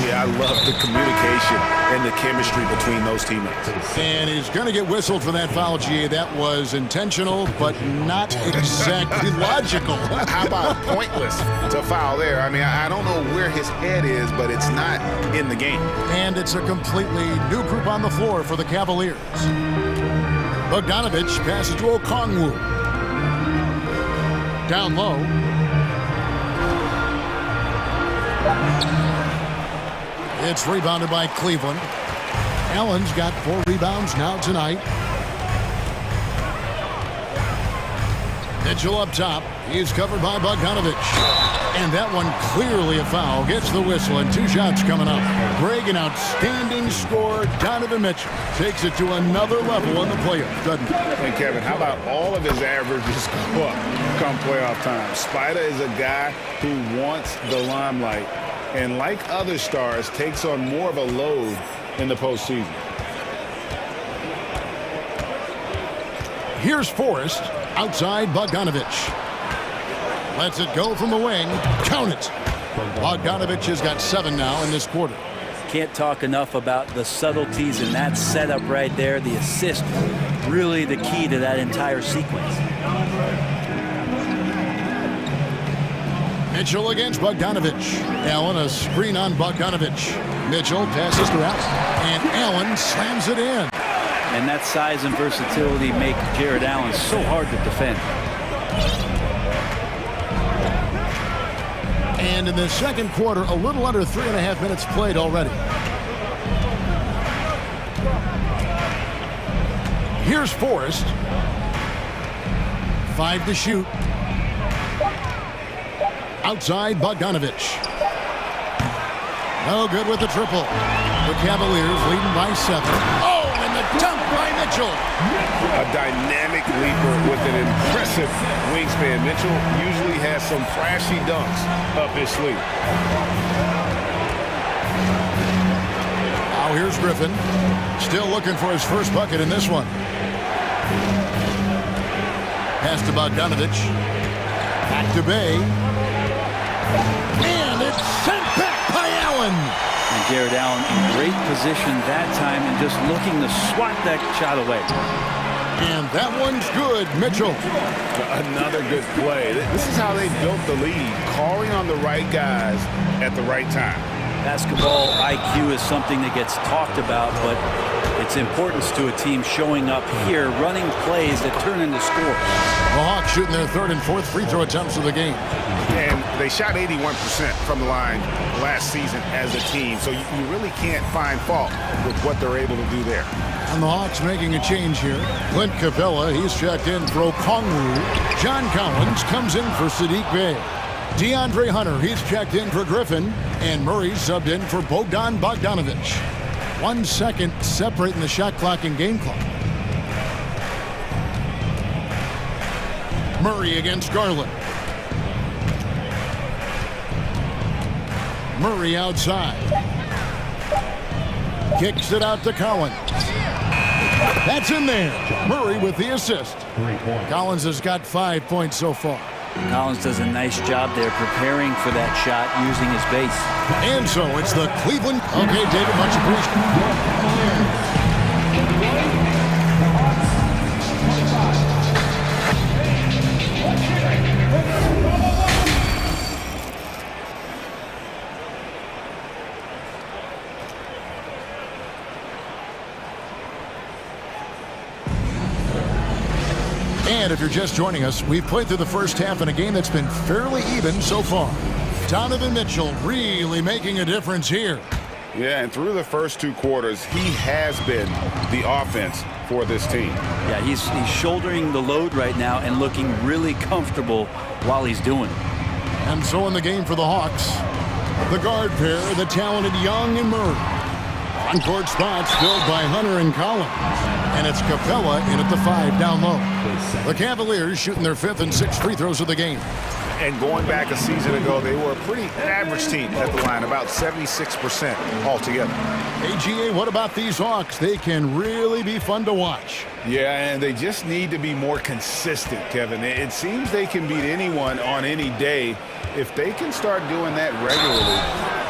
Yeah, I love the communication and the chemistry between those teammates. And he's going to get whistled for that foul, GA. That was intentional, but not exactly logical. How about pointless to foul there? I mean, I don't know where his head is, but it's not in the game. And it's a completely new group on the floor for the Cavaliers. Bogdanovich passes to Okongwu. Down low. It's rebounded by Cleveland. Allen's got 4 rebounds now tonight. Mitchell up top. He's covered by Bogdanovich. And that one clearly a foul. Gets the whistle and 2 shots coming up. Greg, an outstanding score. Donovan Mitchell takes it to another level in the playoffs, doesn't he? And Kevin, how about all of his averages go up come playoff time? Spider is a guy who wants the limelight. And like other stars, takes on more of a load in the postseason. Here's Forrest outside Bogdanovich. Lets it go from the wing. Count it. Bogdanovich has got 7 now in this quarter. Can't talk enough about the subtleties in that setup right there. The assist, really the key to that entire sequence. Mitchell against Bogdanovich. Allen, a screen on Bogdanovich. Mitchell passes to Allen, and Allen slams it in. And that size and versatility make Jared Allen so hard to defend. And in the second quarter, a little under 3.5 minutes played already. Here's Forrest. 5 to shoot. Outside Bogdanovich. No good with the triple. The Cavaliers leading by 7. Oh, and the dunk by Mitchell. A dynamic leaper with an impressive wingspan. Mitchell usually has some flashy dunks up his sleeve. Now here's Griffin. Still looking for his first bucket in this one. Pass to Bogdanovich. Back to Bay. And it's sent back by Allen. And Jared Allen in great position that time and just looking to swat that shot away. And that one's good, Mitchell. Another good play. This is how they built the lead, calling on the right guys at the right time. Basketball IQ is something that gets talked about, but its importance to a team showing up here, running plays that turn into scores. The Hawks shooting their third and fourth free throw attempts of the game. And they shot 81% from the line last season as a team, so you really can't find fault with what they're able to do there. And the Hawks making a change here. Clint Capella, he's checked in for Okongwu. John Collins comes in for Sadiq Bey. DeAndre Hunter, he's checked in for Griffin. And Murray subbed in for Bogdan Bogdanovich. 1 second separating the shot clock and game clock. Murray against Garland. Murray outside. Kicks it out to Collins. That's in there. Murray with the assist. Collins has got 5 points so far. Collins does a nice job there preparing for that shot using his base. And so it's the Cleveland. Okay, David, much appreciated. And if you're just joining us, we've played through the first half in a game that's been fairly even so far. Donovan Mitchell really making a difference here. Yeah, and through the first 2 quarters, he has been the offense for this team. Yeah, he's shouldering the load right now and looking really comfortable while he's doing it. And so in the game for the Hawks, the guard pair, the talented Young and Murray. On-court spots filled by Hunter and Collins. And it's Capella in at the 5 down low. The Cavaliers shooting their 5th and 6th free throws of the game. And going back a season ago, they were a pretty average team at the line, about 76% altogether. AGA, what about these Hawks? They can really be fun to watch. Yeah, and they just need to be more consistent, Kevin. It seems they can beat anyone on any day. If they can start doing that regularly,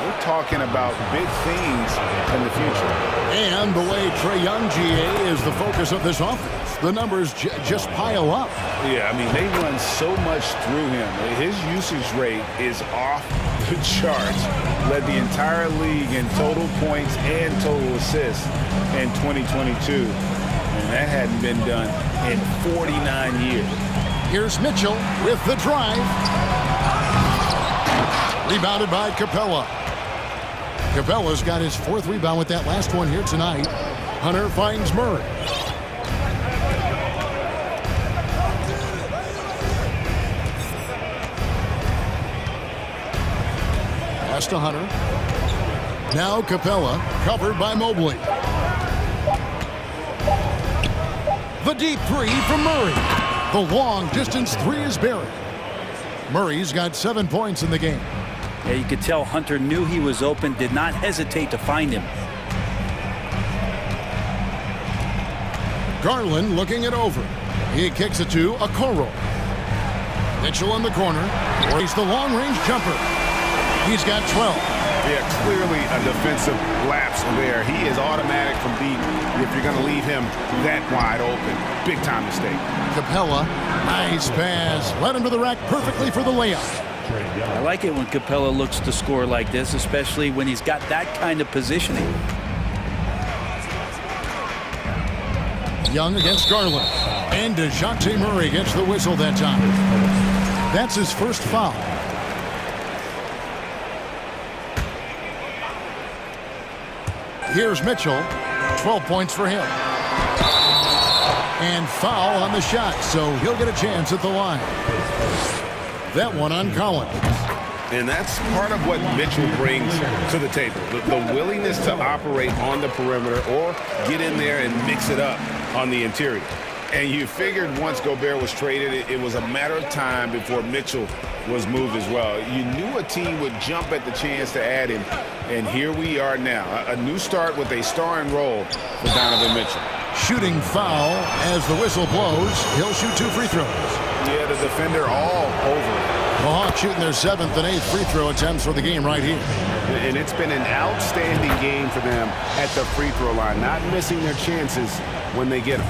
we're talking about big things in the future. And the way Trae Young, GA, is the focus of this offense. The numbers just pile up. Yeah, I mean, they run so much through him. His usage rate is off the charts. Led the entire league in total points and total assists in 2022. And that hadn't been done in 49 years. Here's Mitchell with the drive. Rebounded by Capella. Capella's got his 4th rebound with that last one here tonight. Hunter finds Murray. Pass to Hunter. Now Capella, covered by Mobley. The deep 3 from Murray. The long distance 3 is buried. Murray's got 7 points in the game. Yeah, you could tell Hunter knew he was open, did not hesitate to find him. Garland looking it over. He kicks it to Okoro. Mitchell in the corner. He's the long-range jumper. He's got 12. Yeah, clearly a defensive lapse there. He is automatic from deep if you're going to leave him that wide open. Big time mistake. Capella, nice pass. Led him to the rack perfectly for the layup. I like it when Capella looks to score like this, especially when he's got that kind of positioning. Young against Garland. And DeJounte Murray gets the whistle that time. That's his first foul. Here's Mitchell. 12 points for him. And foul on the shot, so he'll get a chance at the line. That one on Collins. And that's part of what Mitchell brings to the table. The willingness to operate on the perimeter or get in there and mix it up on the interior. And you figured once Gobert was traded, it was a matter of time before Mitchell was moved as well. You knew a team would jump at the chance to add him, and here we are now. A new start with a starring role for Donovan Mitchell. Shooting foul as the whistle blows. He'll shoot 2 free throws. Yeah, the defender all over it. The Hawks shooting their 7th and 8th free throw attempts for the game right here. And it's been an outstanding game for them at the free throw line, not missing their chances when they get them.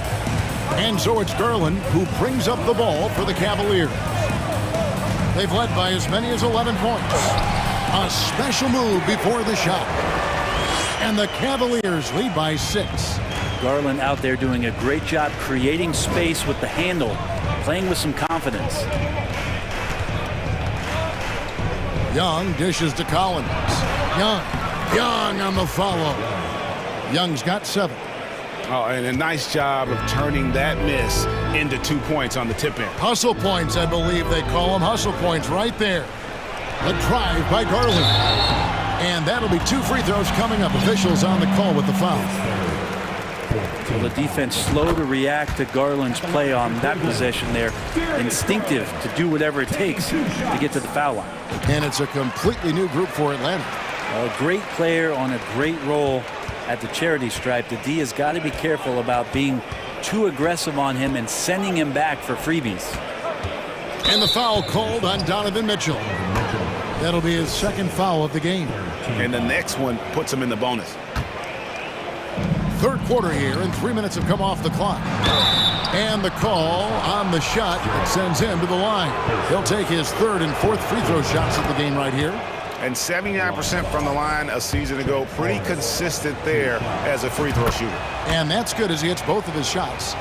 And so it's Garland who brings up the ball for the Cavaliers. They've led by as many as 11 points. A special move before the shot. And the Cavaliers lead by 6. Garland out there doing a great job creating space with the handle, playing with some confidence. Young dishes to Collins. Young on the follow. Young's got 7. Oh, and a nice job of turning that miss into 2 points on the tip end. Hustle points, I believe they call them. Hustle points right there. The drive by Garland. And that'll be 2 free throws coming up. Officials on the call with the foul. So the defense slow to react to Garland's play on that possession there. Instinctive to do whatever it takes to get to the foul line. And it's a completely new group for Atlanta. A great player on a great role at the charity stripe. The D has got to be careful about being too aggressive on him and sending him back for freebies. And the foul called on Donovan Mitchell. That'll be his 2nd foul of the game. And the next one puts him in the bonus. 3rd quarter here, and 3 minutes have come off the clock. And the call on the shot that sends him to the line. He'll take his 3rd and 4th free throw shots of the game right here. And 79% from the line a season ago. Pretty consistent there as a free throw shooter. And that's good as he hits both of his shots.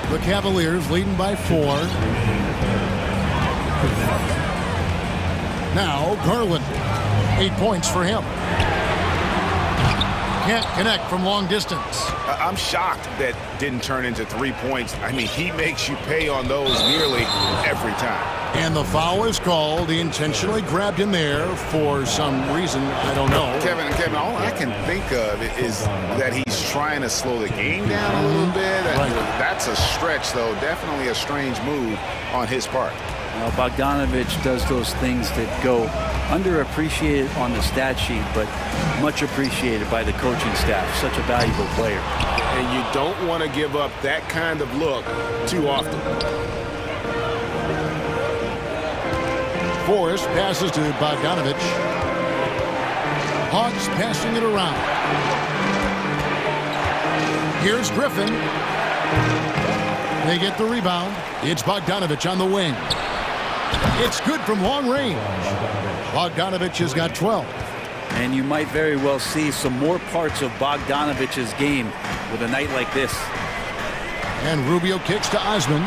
The Cavaliers leading by 4. Now Garland. 8 points for him. Can't connect from long distance. I'm shocked that didn't turn into 3 points. I mean, he makes you pay on those nearly every time. And the foul is called. He intentionally grabbed him there for some reason. I don't know. Kevin, all I can think of is that he's trying to slow the game down a little bit. Right. That's a stretch, though. Definitely a strange move on his part. Well, Bogdanovich does those things that go underappreciated on the stat sheet, but much appreciated by the coaching staff. Such a valuable player. And you don't want to give up that kind of look too often. Forrest passes to Bogdanovich. Hawks passing it around. Here's Griffin. They get the rebound. It's Bogdanovich on the wing. It's good from long range. Bogdanovich has got 12. And you might very well see some more parts of Bogdanovich's game with a night like this. And Rubio kicks to Osman.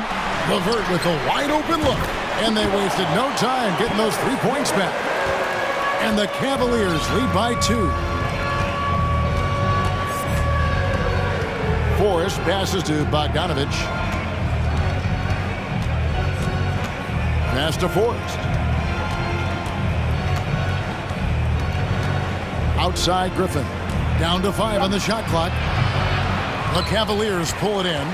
LeVert with a wide open look. And they wasted no time getting those 3 points back. And the Cavaliers lead by 2. Forrest passes to Bogdanovich. Pass to Forrest. Outside Griffin. Down to 5 on the shot clock. The Cavaliers pull it in.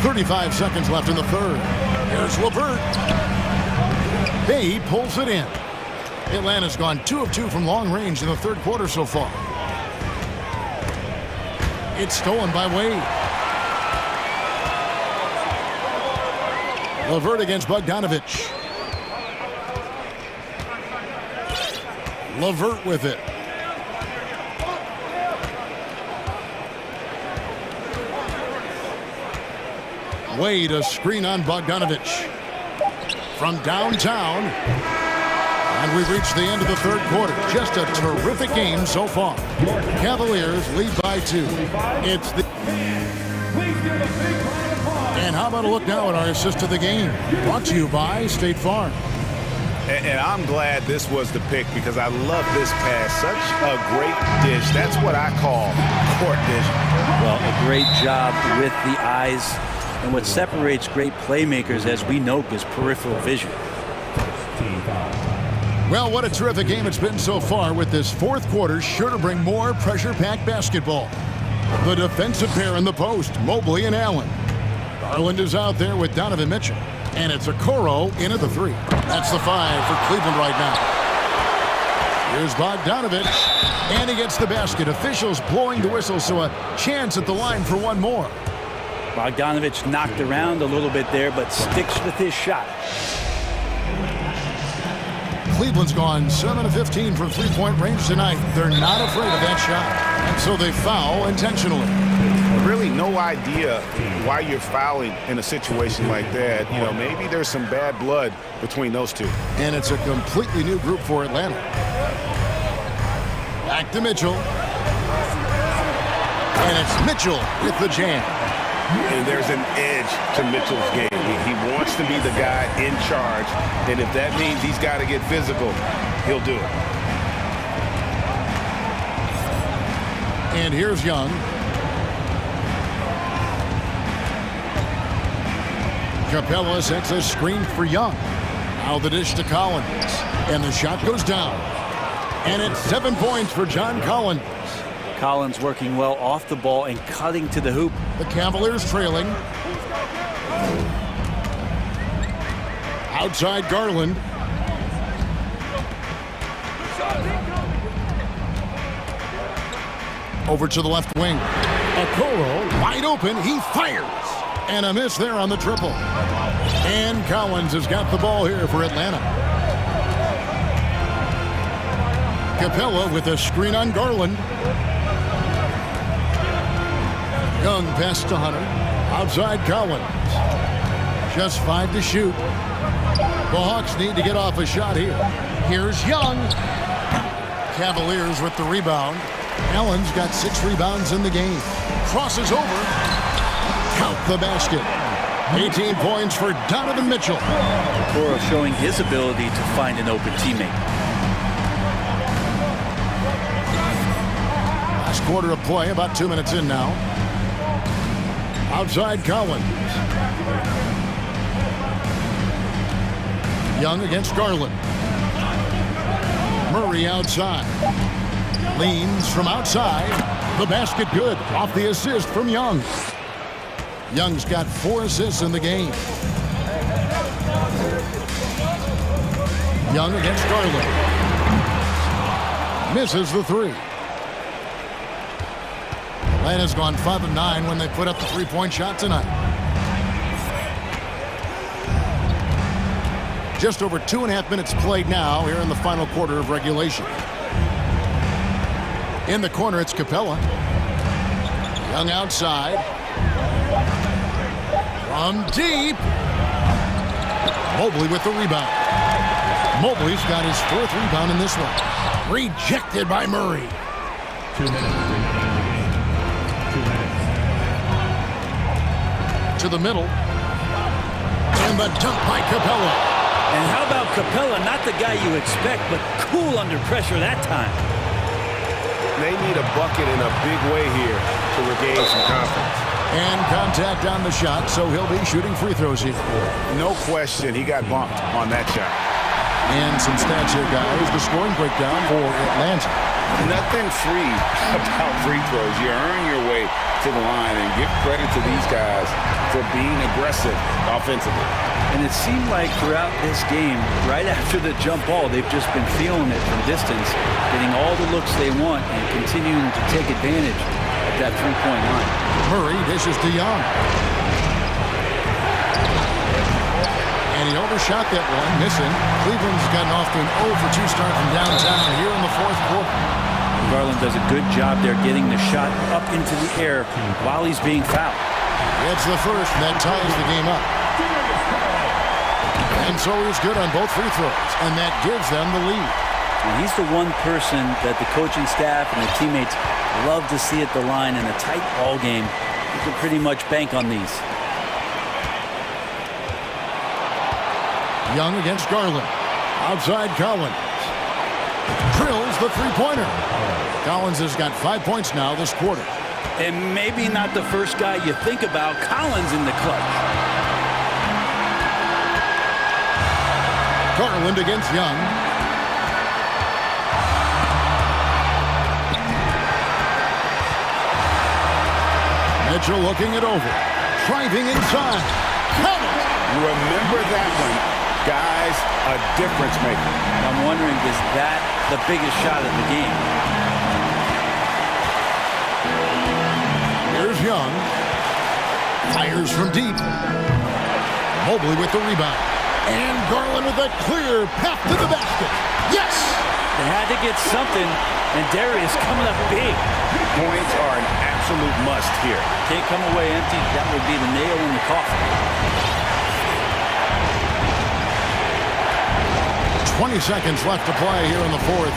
35 seconds left in the 3rd. Here's LeVert. He pulls it in. Atlanta's gone 2 of 2 from long range in the 3rd quarter so far. It's stolen by Wade. LeVert against Bogdanovich. Levert with it. Wade, a screen on Bogdanovich. From downtown. And we've reached the end of the third quarter. Just a terrific game so far. Cavaliers lead by 2. It's the... And how about a look now at our assist of the game? Brought to you by State Farm. And I'm glad this was the pick because I love this pass. Such a great dish. That's what I call court vision. Well, a great job with the eyes. And what separates great playmakers, as we know, is peripheral vision. Well, what a terrific game it's been so far, with this fourth quarter sure to bring more pressure-packed basketball. The defensive pair in the post, Mobley and Allen. Garland is out there with Donovan Mitchell. And it's Okoro in at the 3. That's the 5 for Cleveland right now. Here's Bogdanovich. And he gets the basket. Officials blowing the whistle, so a chance at the line for one more. Bogdanovich knocked around a little bit there, but sticks with his shot. Cleveland's gone 7 of 15 from three-point range tonight. They're not afraid of that shot. And so they foul intentionally. Really no idea why you're fouling in a situation like that. You know, maybe there's some bad blood between those two. And it's a completely new group for Atlanta. Back to Mitchell. And it's Mitchell with the jam. And there's an edge to Mitchell's game. He wants to be the guy in charge. And if that means he's got to get physical, he'll do it. And here's Young. Capella sets a screen for Young. Now the dish to Collins. And the shot goes down. And it's 7 points for John Collins. Collins working well off the ball and cutting to the hoop. The Cavaliers trailing. Outside Garland. Over to the left wing. Okoro wide open. He fires. And a miss there on the triple. And Collins has got the ball here for Atlanta. Capella with a screen on Garland. Young pass to Hunter. Outside Collins. Just 5 to shoot. The Hawks need to get off a shot here. Here's Young. Cavaliers with the rebound. Allen's got 6 rebounds in the game. Crosses over. Count the basket. 18 points for Donovan Mitchell. Okoro showing his ability to find an open teammate. Last quarter of play, about 2 minutes in now. Outside Collins. Young against Garland. Murray outside. Leans from outside. The basket good. Off the assist from Young. Young's got 4 assists in the game. Young against Garland. Misses the 3. Atlanta's gone 5 of 9 when they put up the 3-point shot tonight. Just over 2.5 minutes played now here in the final quarter of regulation. In the corner, it's Capella. Young outside. From deep. Mobley with the rebound. Mobley's got his 4th rebound in this one. Rejected by Murray. 2 minutes. 2 minutes. To the middle. And the dunk by Capella. And how about Capella? Not the guy you expect, but cool under pressure that time. They need a bucket in a big way here to regain some confidence. And contact on the shot, so he'll be shooting free throws here. No question, he got bumped on that shot. And some stats here, guys. The scoring breakdown for Atlanta. Nothing free about free throws. You earn your way to the line, and give credit to these guys for being aggressive offensively. And it seemed like throughout this game, right after the jump ball, they've just been feeling it from distance, getting all the looks they want and continuing to take advantage of that three-point line. Murray dishes to Young. And he overshot that one, missing. Cleveland's gotten off to an 0 for 2 start from downtown here in the fourth quarter. Garland does a good job there getting the shot up into the air while he's being fouled. It's the first, and that ties the game up. And so he's good on both free throws, and that gives them the lead. And he's the one person that the coaching staff and the teammates love to see at the line in a tight ball game. You can pretty much bank on these. Young against Garland. Outside Collins. Drills the three-pointer. Collins has got 5 points now this quarter. And maybe not the first guy you think about. Collins in the clutch. Garland against Young. Mitchell looking it over. Driving inside. Collins. Remember that one. Guys, a difference maker. I'm wondering, is that the biggest shot of the game? Here's Young. Fires from deep. Mobley with the rebound. And Garland with a clear path to the basket. Yes! They had to get something, and Darius coming up big. Points are an absolute must here. Can't come away empty. That would be the nail in the coffin. 20 seconds left to play here in the fourth.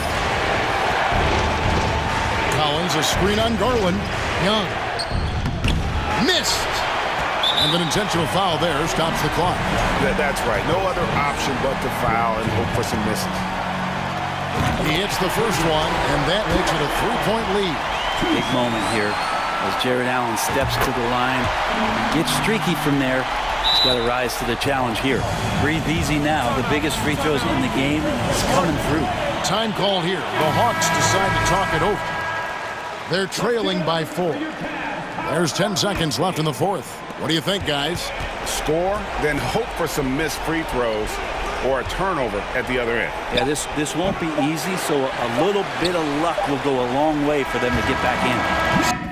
Collins, a screen on Garland. Young. Missed. And an intentional foul there stops the clock. That's right. No other option but to foul and hope for some misses. He hits the first one, and that makes it a 3-point lead. Big moment here as Jared Allen steps to the line. Gets streaky from there. He's got to rise to the challenge here. Breathe easy now. The biggest free throws in the game is coming through. Time called here. The Hawks decide to talk it over. They're trailing by 4. There's 10 seconds left in the fourth. What do you think, guys? Score, then hope for some missed free throws or a turnover at the other end. Yeah, this won't be easy, so a little bit of luck will go a long way for them to get back in.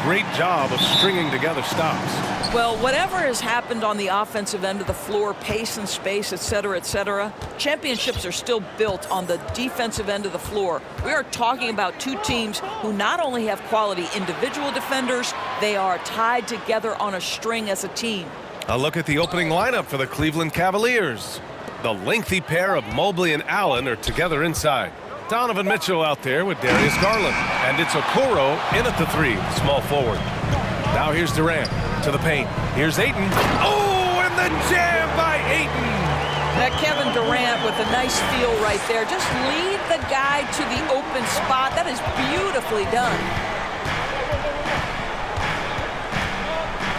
great job of stringing together stops. Well, whatever has happened on the offensive end of the floor, pace and space, et cetera, championships are still built on the defensive end of the floor. We are talking about two teams who not only have quality individual defenders, they are tied together on a string as a team. A look at the opening lineup for the Cleveland Cavaliers. The lengthy pair of Mobley and Allen are together inside. Donovan Mitchell out there with Darius Garland. And it's Okoro in at the 3, small forward. Now here's Durant to the paint. Here's Ayton. Oh, and the jam by Ayton. That Kevin Durant with a nice feel right there. Just lead the guy to the open spot. That is beautifully done.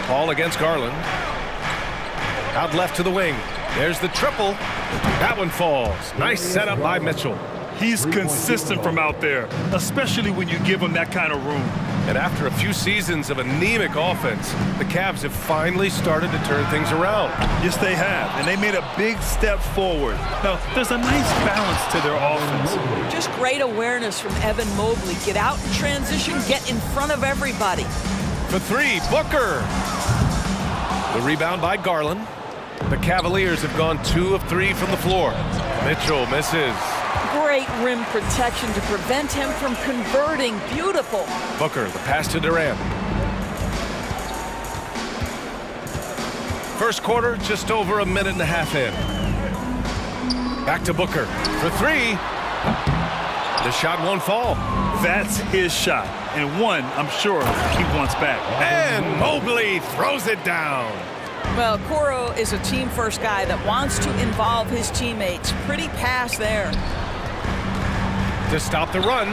Paul against Garland. Out left to the wing. There's the triple. That one falls. Nice setup by Mitchell. He's consistent from out there, especially when you give him that kind of room. And after a few seasons of anemic offense, the Cavs have finally started to turn things around. Yes, they have, and they made a big step forward. Now, there's a nice balance to their offense. Just great awareness from Evan Mobley. Get out in transition, get in front of everybody. For 3, Booker. The rebound by Garland. The Cavaliers have gone 2 of 3 from the floor. Mitchell misses. Great rim protection to prevent him from converting. Beautiful. Booker, the pass to Durant. First quarter, just over a minute and a half in. Back to Booker for 3. The shot won't fall. That's his shot, and one I'm sure he wants back. And Mobley throws it down. Well, Okoro is a team-first guy that wants to involve his teammates. Pretty pass there. To stop the run.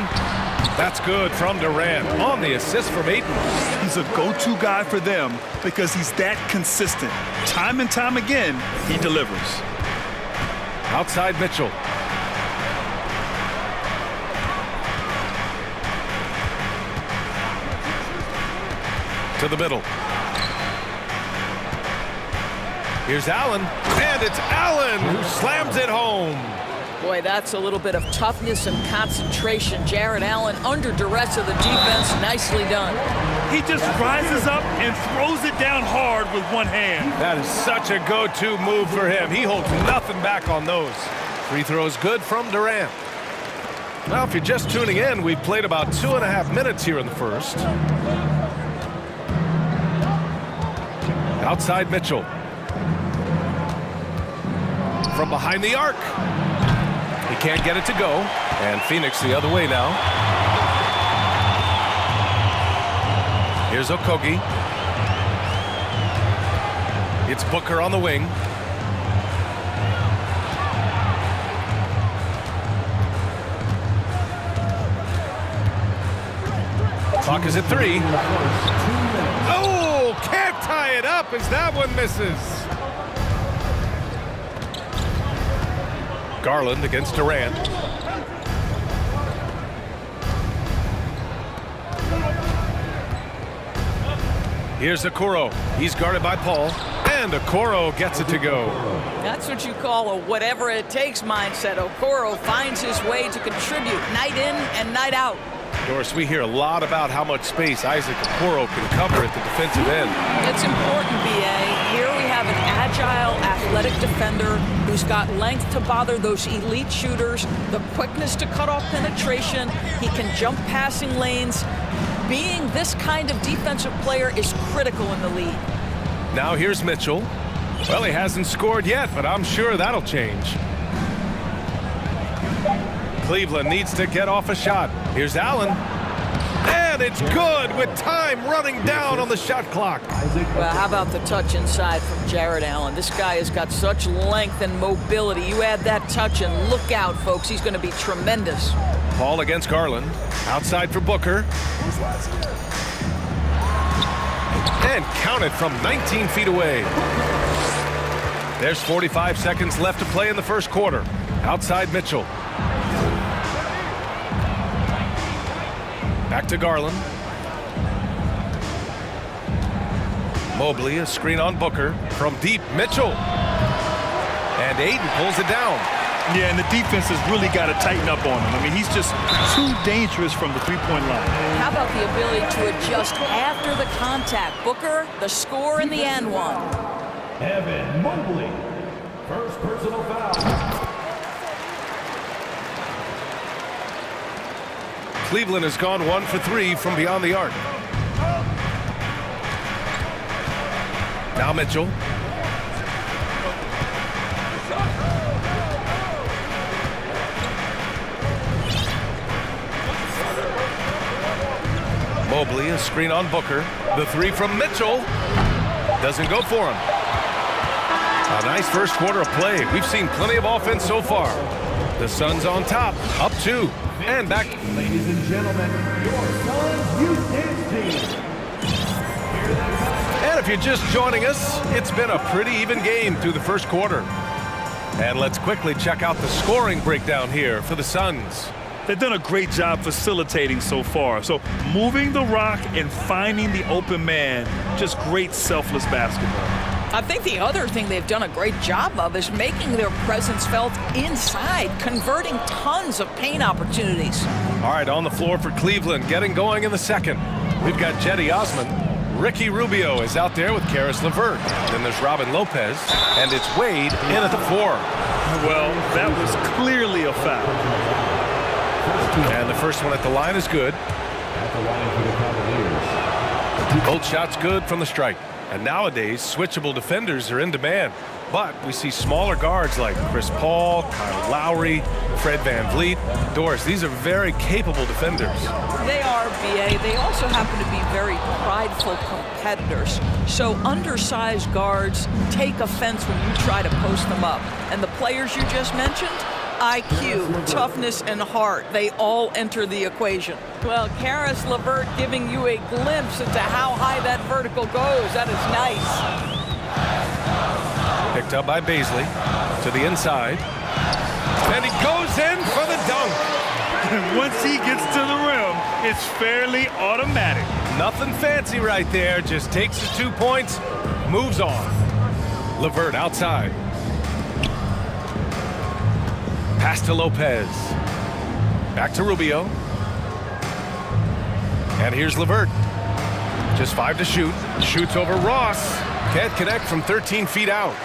That's good from Durant on the assist from Ayton. He's a go-to guy for them because he's that consistent. Time and time again, he delivers. Outside Mitchell. To the middle. Here's Allen, and it's Allen who slams it home. Boy, that's a little bit of toughness and concentration. Jared Allen under duress of the defense. Nicely done. He just rises up and throws it down hard with one hand. That is such a go-to move for him. He holds nothing back on those. Free throws good from Durant. Now, if you're just tuning in, we've played about 2.5 minutes here in the first. Outside Mitchell. From behind the arc. He can't get it to go. And Phoenix the other way now. Here's Okogie. It's Booker on the wing. Clock is at 3. Oh, can't tie it up as that one misses. Garland against Durant. Here's Okoro. He's guarded by Paul. And Okoro gets it to go. That's what you call a whatever it takes mindset. Okoro finds his way to contribute night in and night out. Doris, we hear a lot about how much space Isaac Okoro can cover at the defensive end. It's important, B.A. Here we have an agile, athletic defender who's got length to bother those elite shooters, the quickness to cut off penetration. He can jump passing lanes. Being this kind of defensive player is critical in the league. Now here's Mitchell. Well, he hasn't scored yet, but I'm sure that'll change. Cleveland needs to get off a shot. Here's Allen. And it's good with time running down on the shot clock. Well, how about the touch inside from Jared Allen? This guy has got such length and mobility. You add that touch and look out, folks. He's going to be tremendous. Paul against Garland. Outside for Booker. And counted from 19 feet away. There's 45 seconds left to play in the first quarter. Outside Mitchell. Back to Garland. Mobley, a screen on Booker. From deep, Mitchell. And Ayton pulls it down. Yeah, and the defense has really got to tighten up on him. I mean, he's just too dangerous from the three-point line. How about the ability to adjust after the contact? Booker, the score in the end one. Evan Mobley, first personal foul. Cleveland has gone 1 for 3 from beyond the arc. Now Mitchell. Mobley, a screen on Booker. The three from Mitchell. Doesn't go for him. A nice first quarter of play. We've seen plenty of offense so far. The Suns on top, up 2. And back. Ladies and gentlemen, your Suns Youth Dance Team. And if you're just joining us, it's been a pretty even game through the first quarter. And let's quickly check out the scoring breakdown here for the Suns. They've done a great job facilitating so far. So moving the rock and finding the open man, just great selfless basketball. I think the other thing they've done a great job of is making their presence felt inside, converting tons of paint opportunities. All right, on the floor for Cleveland, getting going in the second. We've got Jetty Osman. Ricky Rubio is out there with Karis LeVert. Then there's Robin Lopez, and it's Wade in at the 4. Well, that was clearly a foul. And the first one at the line is good. At the line for the Cavaliers. Both shots good from the stripe. And nowadays, switchable defenders are in demand. But we see smaller guards like Chris Paul, Kyle Lowry, Fred VanVleet. Doris, these are very capable defenders. They are, BA. They also happen to be very prideful competitors. So undersized guards take offense when you try to post them up. And the players you just mentioned, IQ, toughness, and heart, they all enter the equation. Well, Karis LeVert giving you a glimpse into how high that vertical goes. That is nice. Picked up by Baisley to the inside. And he goes in for the dunk. Once he gets to the rim, it's fairly automatic. Nothing fancy right there. Just takes his 2 points, moves on. LeVert outside. Pass to Lopez. Back to Rubio. And here's LeVert. Just 5 to shoot. Shoots over Ross. Can't connect from 13 feet out.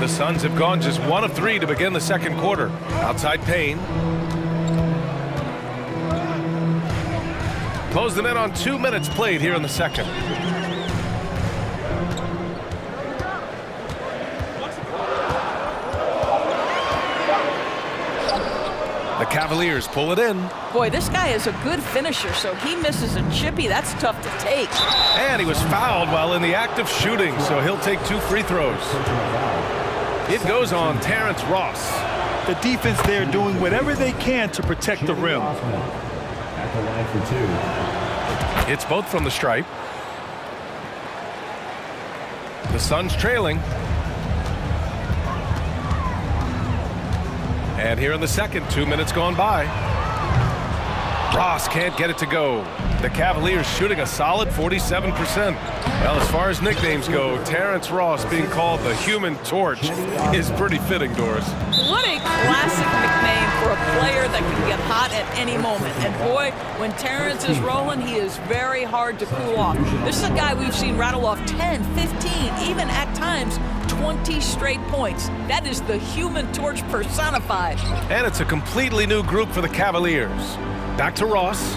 The Suns have gone just 1 of 3 to begin the second quarter. Outside Payne. Close them in on 2 minutes played here in the second. The Cavaliers pull it in. Boy, this guy is a good finisher, so he misses a chippy. That's tough to take. And he was fouled while in the act of shooting, so he'll take 2 free throws. It goes on Terrence Ross. The defense there doing whatever they can to protect the rim. At the line for 2. It's both from the stripe. The Suns trailing. And here in the second, 2 minutes gone by. Ross can't get it to go. The Cavaliers shooting a solid 47%. Well, as far as nicknames go, Terrence Ross being called the Human Torch is pretty fitting, Doris. What a classic nickname for a player that can get hot at any moment. And boy, when Terrence is rolling, he is very hard to cool off. This is a guy we've seen rattle off 10, 15, even at times 20 straight points. That is the Human Torch personified. And it's a completely new group for the Cavaliers. Back to Ross.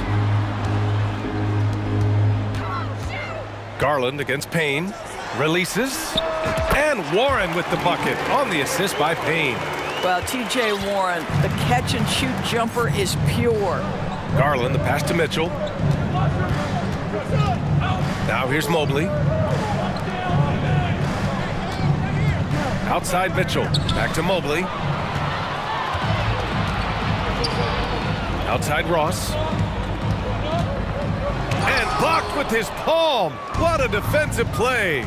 Garland against Payne. Releases. And Warren with the bucket on the assist by Payne. Well, T.J. Warren, the catch-and-shoot jumper is pure. Garland, the pass to Mitchell. Now here's Mobley. Outside Mitchell. Back to Mobley. Outside Ross. And blocked with his palm. What a defensive play.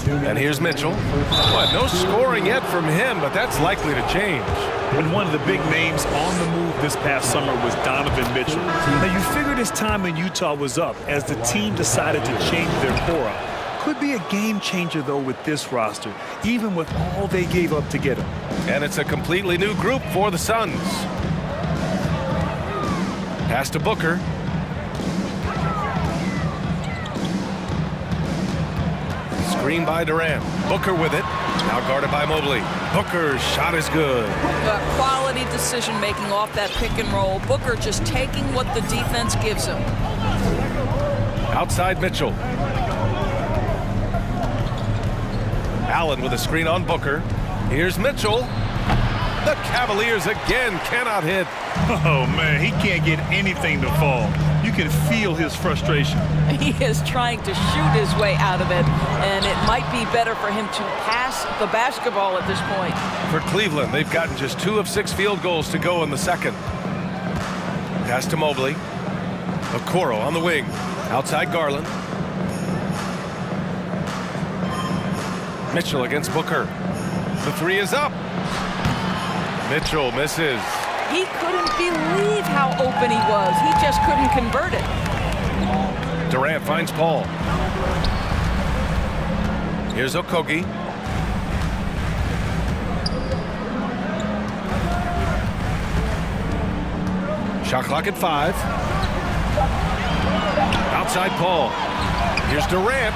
And here's Mitchell. Boy, no scoring yet from him, but that's likely to change. And one of the big names on the move this past summer was Donovan Mitchell. Now, you figured his time in Utah was up as the team decided to change their core up. Could be a game changer, though, with this roster, even with all they gave up to get him. And it's a completely new group for the Suns. Pass to Booker. Screen by Durant. Booker with it. Now guarded by Mobley. Booker's shot is good. Quality decision-making off that pick and roll. Booker just taking what the defense gives him. Outside Mitchell. Allen with a screen on Booker. Here's Mitchell. The Cavaliers again cannot hit. Oh, man, he can't get anything to fall. You can feel his frustration. He is trying to shoot his way out of it, and it might be better for him to pass the basketball at this point. For Cleveland, they've gotten just 2 of 6 field goals to go in the second. Pass to Mobley. Okoro on the wing. Outside Garland. Mitchell against Booker. The 3 is up. Mitchell misses. He couldn't believe how open he was. He just couldn't convert it. Durant finds Paul. Here's Okogie. Shot clock at 5. Outside Paul. Here's Durant.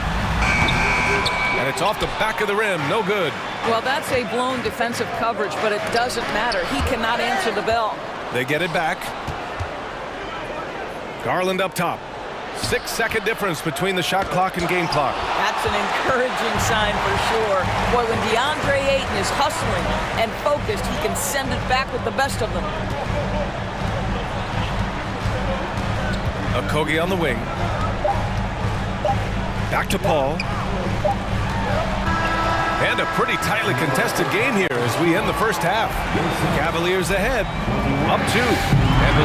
And it's off the back of the rim. No good. Well, that's a blown defensive coverage, but it doesn't matter. He cannot answer the bell. They get it back. Garland up top. 6-second difference between the shot clock and game clock. That's an encouraging sign for sure. Boy, when DeAndre Ayton is hustling and focused, he can send it back with the best of them. Okogie on the wing. Back to Paul. And a pretty tightly contested game here as we end the first half. Cavaliers ahead. Up 2. And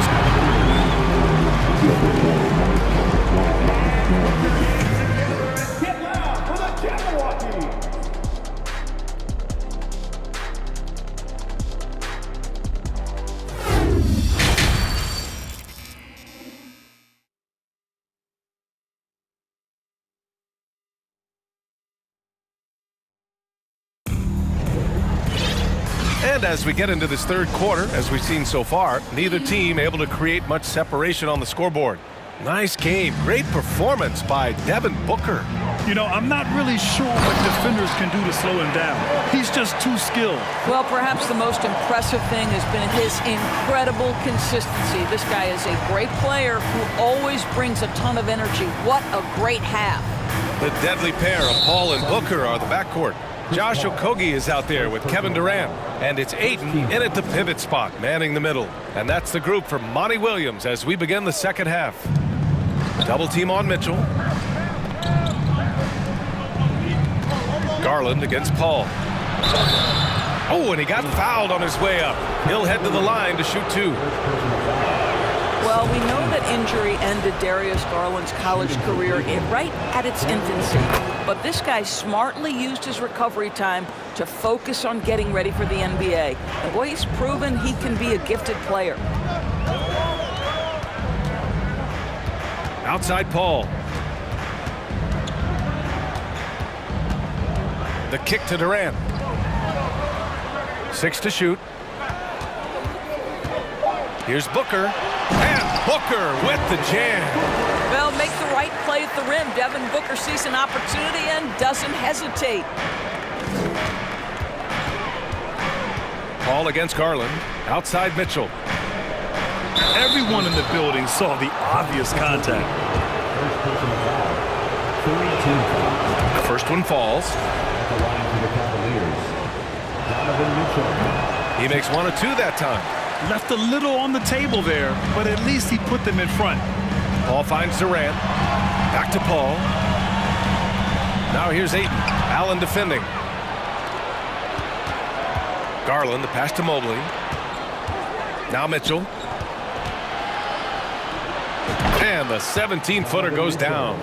Get loud for the Jabberwocky! And as we get into this third quarter, as we've seen so far, neither team able to create much separation on the scoreboard. Nice game. Great performance by Devin Booker. You know, I'm not really sure what defenders can do to slow him down. He's just too skilled. Well, perhaps the most impressive thing has been his incredible consistency. This guy is a great player who always brings a ton of energy. What a great half. The deadly pair of Paul and Booker are the backcourt. Josh Okogie is out there with Kevin Durant. And it's Ayton in at the pivot spot, manning the middle. And that's the group for Monty Williams as we begin the second half. Double team on Mitchell. Garland against Paul. Oh, and he got fouled on his way up. He'll head to the line to shoot 2. Well, we know that injury ended Darius Garland's college career right at its infancy. But this guy smartly used his recovery time to focus on getting ready for the NBA. And boy, he's proven he can be a gifted player. Outside Paul. The kick to Durant. 6 to shoot. Here's Booker. And Booker with the jam. Well, make the right play at the rim. Devin Booker sees an opportunity and doesn't hesitate. Paul against Garland. Outside Mitchell. Everyone in the building saw the obvious contact. The first one falls. He makes 1 or 2 that time. Left a little on the table there, but at least he put them in front. Paul finds Durant. Back to Paul. Now here's Ayton. Allen defending. Garland, the pass to Mobley. Now Mitchell. And the 17-footer goes down.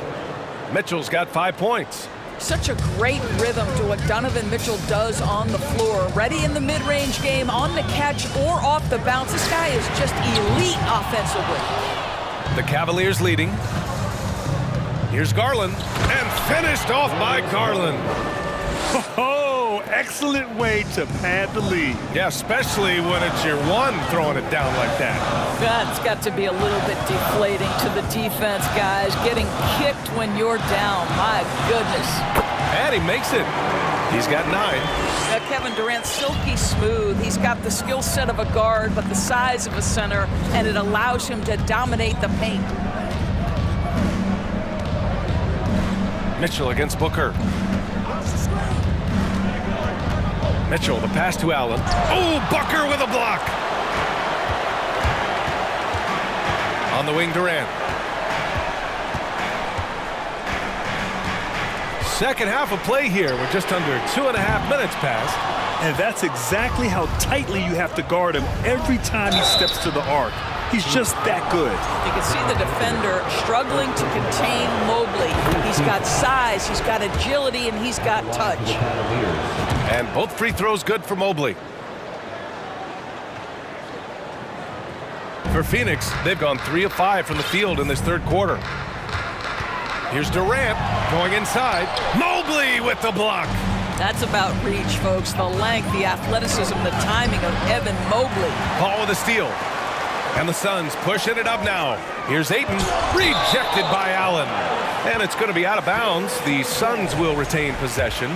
Mitchell's got 5 points. Such a great rhythm to what Donovan Mitchell does on the floor. Ready in the mid-range game, on the catch, or off the bounce. This guy is just elite offensively. The Cavaliers leading. Here's Garland, and finished off by Garland. Oh, excellent way to pad the lead. Yeah, especially when it's your one throwing it down like that. That's got to be a little bit deflating to the defense, guys. Getting kicked when you're down. My goodness. And he makes it. He's got 9. Kevin Durant, silky smooth. He's got the skill set of a guard, but the size of a center, and it allows him to dominate the paint. Mitchell against Booker. Mitchell, the pass to Allen. Oh, Booker with a block. On the wing, Durant. Second half of play here with just under 2.5 minutes passed. And that's exactly how tightly you have to guard him every time he steps to the arc. He's just that good. You can see the defender struggling to contain Mobley. He's got size, he's got agility, and he's got touch. And both free throws good for Mobley. For Phoenix, they've gone 3 of 5 from the field in this third quarter. Here's Durant going inside. Mobley with the block. That's about reach, folks. The length, the athleticism, the timing of Evan Mobley. Paul with a steal. And the Suns pushing it up now. Here's Ayton, rejected by Allen. And it's going to be out of bounds. The Suns will retain possession.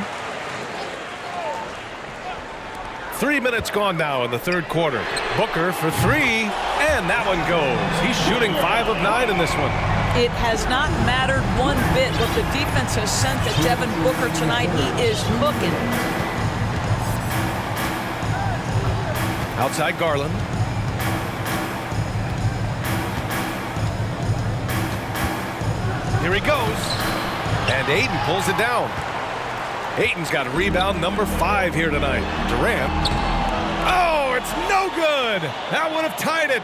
3 minutes gone now in the third quarter. Booker for 3, and that one goes. He's shooting 5 of 9 in this one. It has not mattered one bit what the defense has sent to Devin Booker tonight. He is hooking. Outside Garland. Here he goes. And Ayton pulls it down. Ayton's got rebound number 5 here tonight. Durant. Oh, it's no good. That would have tied it.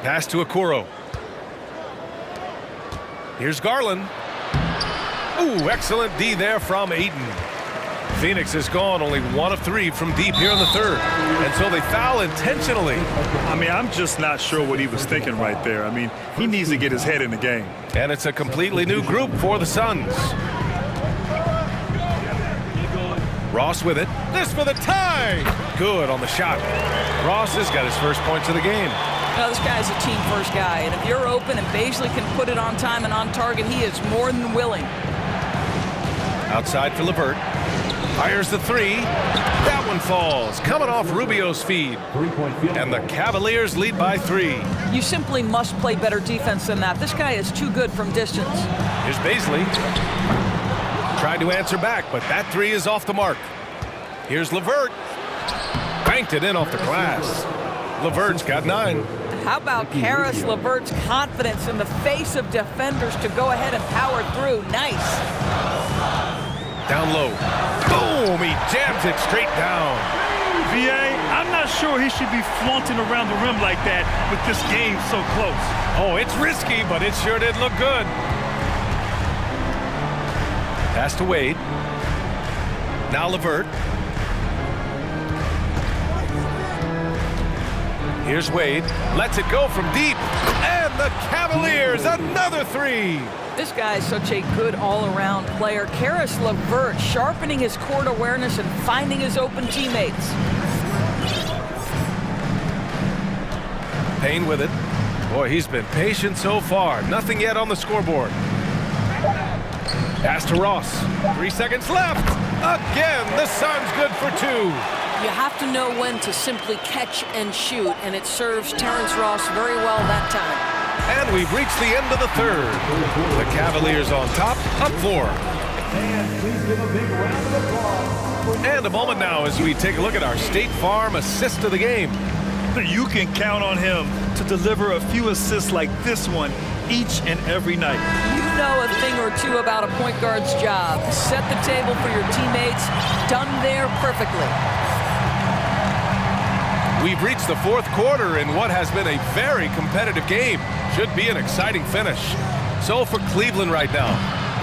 Pass to Okoro. Here's Garland. Ooh, excellent D there from Ayton. Phoenix has gone only 1 of 3 from deep here in the third. And so they foul intentionally. I mean, I'm just not sure what he was thinking right there. I mean, he needs to get his head in the game. And it's a completely new group for the Suns. Ross with it. This for the tie. Good on the shot. Ross has got his first points of the game. Now, this guy's a team-first guy, and if you're open and Baisley can put it on time and on target, he is more than willing. Outside for LeVert. Fires the 3. That one falls. Coming off Rubio's feed. And the Cavaliers lead by 3. You simply must play better defense than that. This guy is too good from distance. Here's Baisley. Tried to answer back, but that 3 is off the mark. Here's LeVert. Banked it in off the glass. LeVert's got 9. How about Karis LeVert's confidence in the face of defenders to go ahead and power through? Nice. Down low. Boom! He jams it straight down. VA, I'm not sure he should be flaunting around the rim like that with this game so close. Oh, it's risky, but it sure did look good. Pass to Wade. Now LeVert. Here's Wade. Lets it go from deep. And the Cavaliers, another 3. This guy is such a good all-around player. Karis LeVert sharpening his court awareness and finding his open teammates. Payne with it. Boy, he's been patient so far. Nothing yet on the scoreboard. Pass to Ross. 3 seconds left. Again, the Suns good for 2. You have to know when to simply catch and shoot, and it serves Terrence Ross very well that time. And we've reached the end of the third. The Cavaliers on top, up 4. And please give a big round of applause. And a moment now as we take a look at our State Farm assist of the game. You can count on him to deliver a few assists like this one each and every night. You know a thing or two about a point guard's job. Set the table for your teammates. Done there perfectly. We've reached the fourth quarter in what has been a very competitive game. Should be an exciting finish. So for Cleveland right now,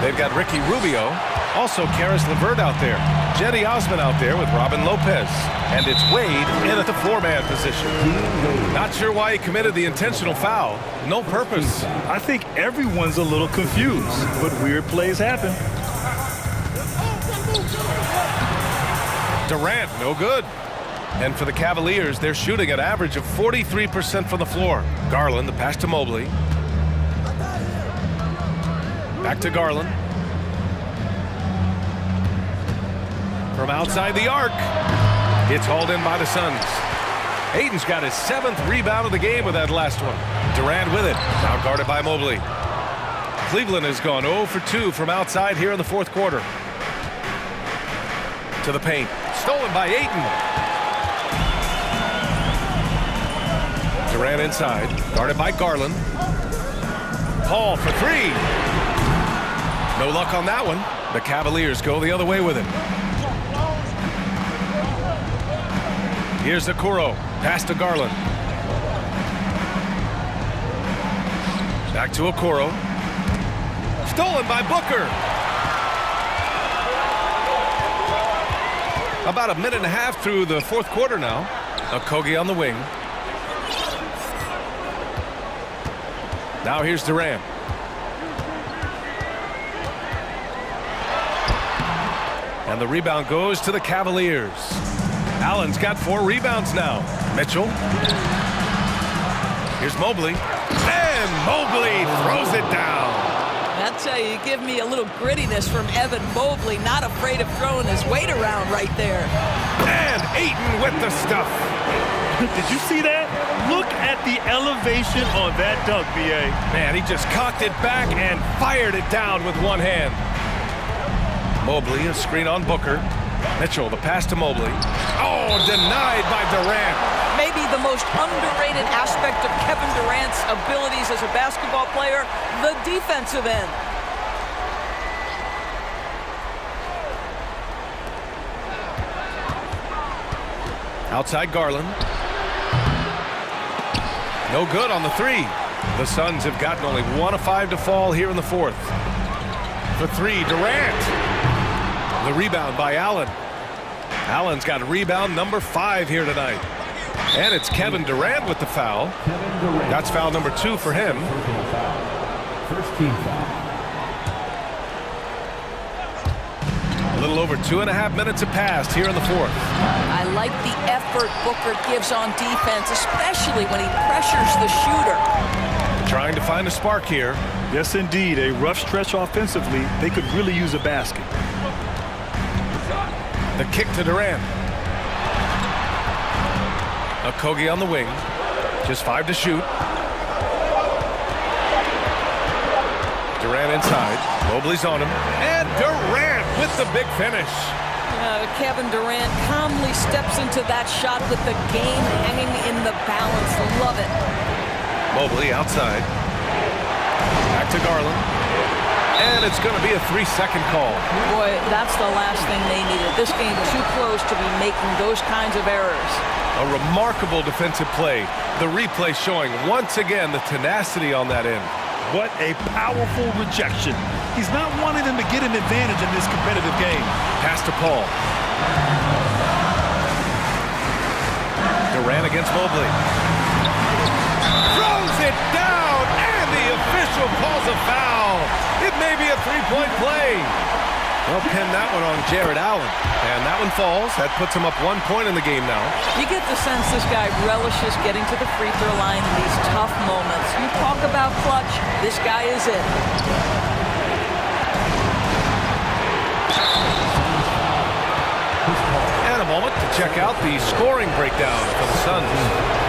they've got Ricky Rubio, also Karis LeVert out there. Jetty Osman out there with Robin Lopez. And it's Wade in at the four-man position. Not sure why he committed the intentional foul. No purpose. I think everyone's a little confused, but weird plays happen. Durant, no good. And for the Cavaliers, they're shooting an average of 43% from the floor. Garland, the pass to Mobley. Back to Garland. From outside the arc. It's hauled in by the Suns. Ayton's got his 7th rebound of the game with that last one. Durant with it. Now guarded by Mobley. Cleveland has gone 0 for 2 from outside here in the fourth quarter. To the paint. Stolen by Ayton. Durant inside. Guarded by Garland. Paul for three. No luck on that one. The Cavaliers go the other way with it. Here's Okoro. Pass to Garland. Back to Okoro. Stolen by Booker. About a minute and a half through the fourth quarter now. Okogie on the wing. Now here's Durant. And the rebound goes to the Cavaliers. Allen's got 4 rebounds now. Mitchell. Here's Mobley. And Mobley throws it down. I'll tell you, you give me a little grittiness from Evan Mobley, not afraid of throwing his weight around right there. And Ayton with the stuff. Did you see that? Look at the elevation on that dunk, B.A. Man, he just cocked it back and fired it down with one hand. Mobley, a screen on Booker. Mitchell, the pass to Mobley. Oh, denied by Durant. Maybe the most underrated aspect of Kevin Durant's abilities as a basketball player, the defensive end. Outside Garland. No good on the three. The Suns have gotten only 1 of 5 to fall here in the fourth. For three, Durant. The rebound by Allen. Allen's got rebound number 5 here tonight. And it's Kevin Durant with the foul. That's foul number 2 for him. First team foul. A little over 2.5 minutes have passed here in the fourth. I like the effort Booker gives on defense, especially when he pressures the shooter. Trying to find a spark here. Yes, indeed. A rough stretch offensively. They could really use a basket. The kick to Durant. Okogie on the wing. Just 5 to shoot. Durant inside. Mobley's on him. And Durant with the big finish. Kevin Durant calmly steps into that shot with the game hanging in the balance. Love it. Mobley outside. Back to Garland. And it's going to be a 3-second call. Boy, that's the last thing they needed. This game too close to be making those kinds of errors. A remarkable defensive play. The replay showing once again the tenacity on that end. What a powerful rejection. He's not wanting them to get an advantage in this competitive game. Pass to Paul. Durant against Mobley. Throws it down, and the official calls a foul. It may be a 3-point play. They'll pin that one on Jared Allen. And that one falls. That puts him up 1 point in the game now. You get the sense this guy relishes getting to the free throw line in these tough moments. You talk about clutch, this guy is it. And a moment to check out the scoring breakdown for the Suns.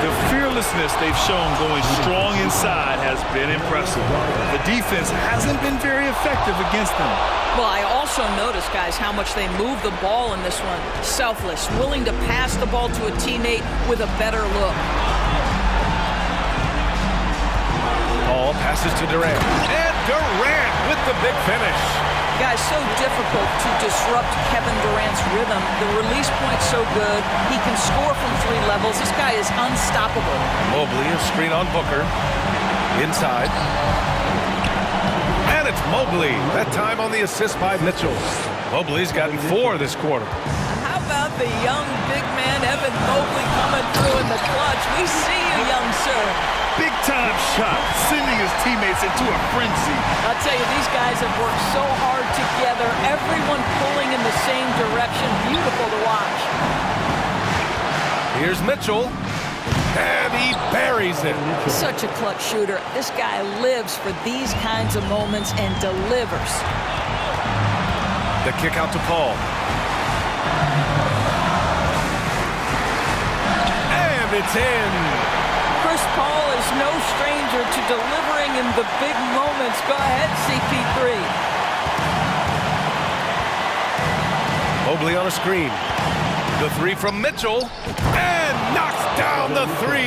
The fearlessness they've shown going strong inside has been impressive. The defense hasn't been very effective against them. Well, I also noticed, guys, how much they move the ball in this one. Selfless, willing to pass the ball to a teammate with a better look. Paul passes to Durant. And Durant with the big finish. Guys, so difficult to disrupt Kevin Durant's rhythm. The release point's so good. He can score from 3 levels. This guy is unstoppable. Mobley, a screen on Booker. Inside. And it's Mobley. That time on the assist by Mitchell. Mobley's gotten 4 this quarter. How about the young big man, Evan Mobley, coming through in the clutch? We see you, young sir. Big-time shot, sending his teammates into a frenzy. I'll tell you, these guys have worked so hard together, everyone pulling in the same direction. Beautiful to watch. Here's Mitchell, and he buries it. Such a clutch shooter. This guy lives for these kinds of moments and delivers. The kick out to Paul. And it's in. Chris Paul is no stranger to delivering in the big moments. Go ahead, CP3. Mobley on a screen. The 3 from Mitchell, and knocks down the 3.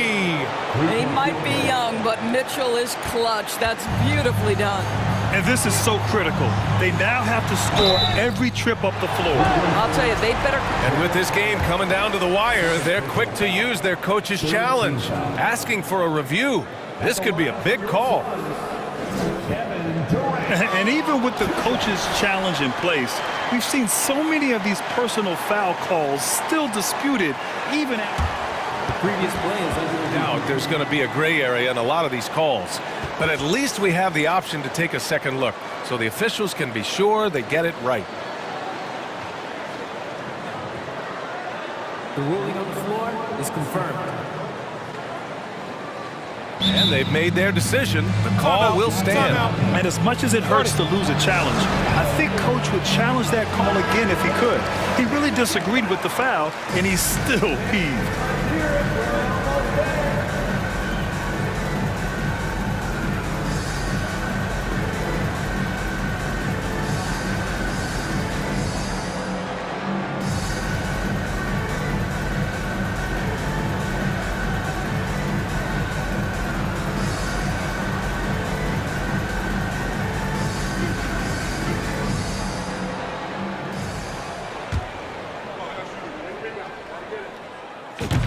He might be young, but Mitchell is clutch. That's beautifully done. And this is so critical. They now have to score every trip up the floor. I'll tell you, they better. And with this game coming down to the wire, they're quick to use their coach's challenge, asking for a review. This could be a big call. And even with the coach's challenge in place, we've seen so many of these personal foul calls still disputed, even The previous play is under review. Now, there's going to be a gray area in a lot of these calls, but at least we have the option to take a second look, so the officials can be sure they get it right. The ruling on the floor is confirmed. And they've made their decision. The call will stand. And as much as it hurts to lose a challenge, I think Coach would challenge that call again if he could. He really disagreed with the foul, and he's still peeved.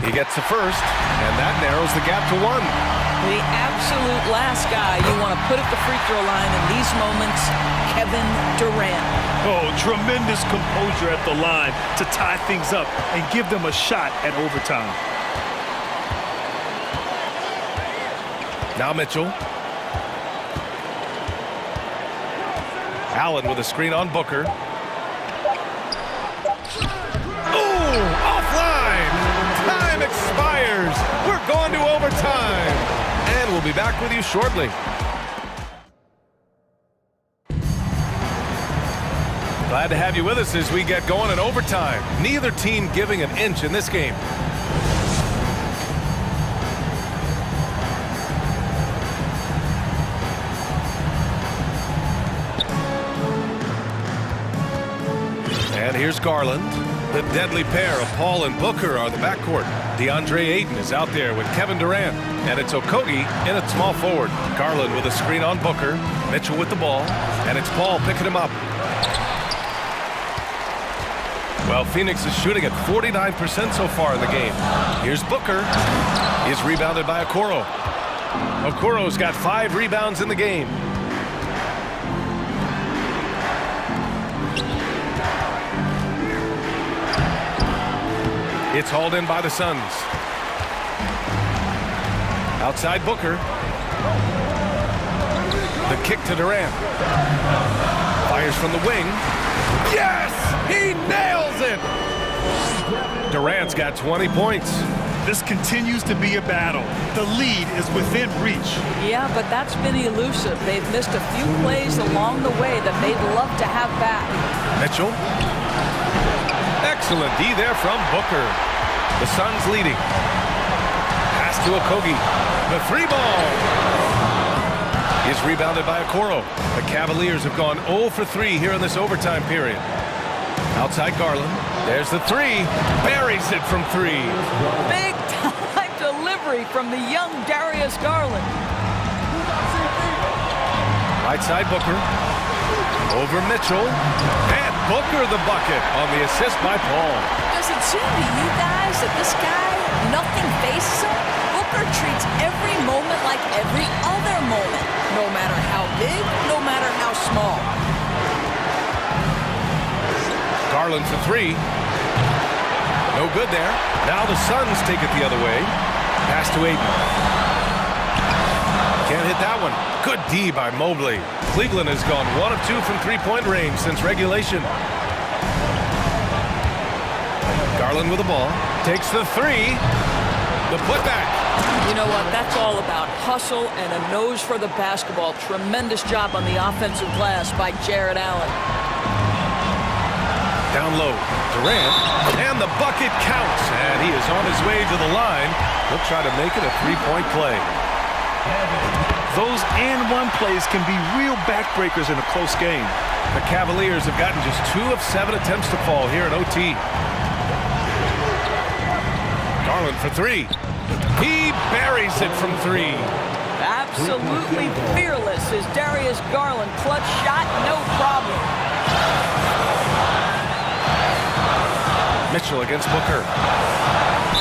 He gets the first, and that narrows the gap to 1. The absolute last guy you want to put at the free throw line in these moments, Kevin Durant. Oh, tremendous composure at the line to tie things up and give them a shot at overtime. Now Mitchell. Allen with a screen on Booker. Oh, offline! Time expires. We're going to overtime. And we'll be back with you shortly. Glad to have you with us as we get going in overtime. Neither team giving an inch in this game. And here's Garland. The deadly pair of Paul and Booker are the backcourt. DeAndre Ayton is out there with Kevin Durant. And it's Okogie in at small forward. Garland with a screen on Booker. Mitchell with the ball. And it's Paul picking him up. Well, Phoenix is shooting at 49% so far in the game. Here's Booker. He's rebounded by Okoro. Okoro's got 5 rebounds in the game. It's hauled in by the Suns. Outside Booker. The kick to Durant. Fires from the wing. Yes! He nails it! Durant's got 20 points. This continues to be a battle. The lead is within reach. Yeah, but that's been elusive. They've missed a few plays along the way that they'd love to have back. Mitchell. Excellent D there from Booker. The Suns leading. Pass to Okogie. The 3 ball is rebounded by Okoro. The Cavaliers have gone 0 for 3 here in this overtime period. Outside Garland. There's the 3. Buries it from 3. Big time delivery from the young Darius Garland. Right side Booker. Over Mitchell. And Booker the bucket on the assist by Paul. Does it seem to you guys that this guy, nothing faces him? Booker treats every moment like every other moment. No matter how big, no matter how small. Garland for three. No good there. Now the Suns take it the other way. Pass to Ayton. Can't hit that one. Good D by Mobley. Cleveland has gone 1 of 2 from three-point range since regulation. Garland with the ball. Takes the three. The putback. You know what? That's all about hustle and a nose for the basketball. Tremendous job on the offensive glass by Jared Allen. Down low. Durant. And the bucket counts. And he is on his way to the line. He'll try to make it a three-point play. Those and-one plays can be real backbreakers in a close game. The Cavaliers have gotten just 2 of 7 attempts to fall here at OT. Garland for three. He buries it from three. Absolutely fearless is Darius Garland. Clutch shot, no problem. Mitchell against Booker.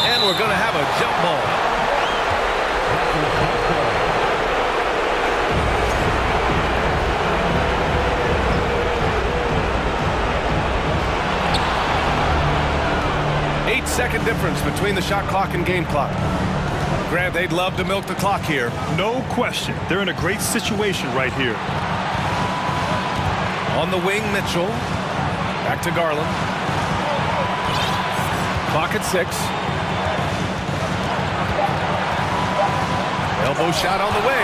And we're going to have a jump ball. Eight-second difference between the shot clock and game clock. Grant, they'd love to milk the clock here. No question. They're in a great situation right here. On the wing, Mitchell. Back to Garland. Clock at 6. Elbow shot on the way.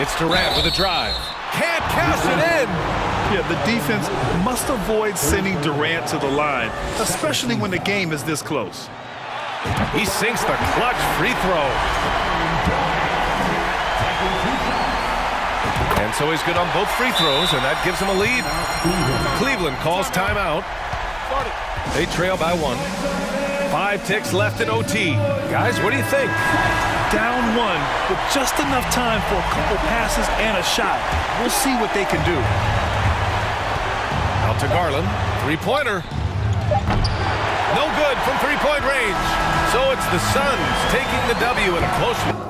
It's Durant with a drive. Can't cash it in. Yeah, the defense must avoid sending Durant to the line, especially when the game is this close. He sinks the clutch free throw. And so he's good on both free throws, and that gives him a lead. Cleveland calls timeout. They trail by 1. 5 ticks left in OT. Guys, what do you think? Down 1 with just enough time for a couple passes and a shot. We'll see what they can do. Out to Garland. Three-pointer. No good from three-point range. So it's the Suns taking the W in a close one.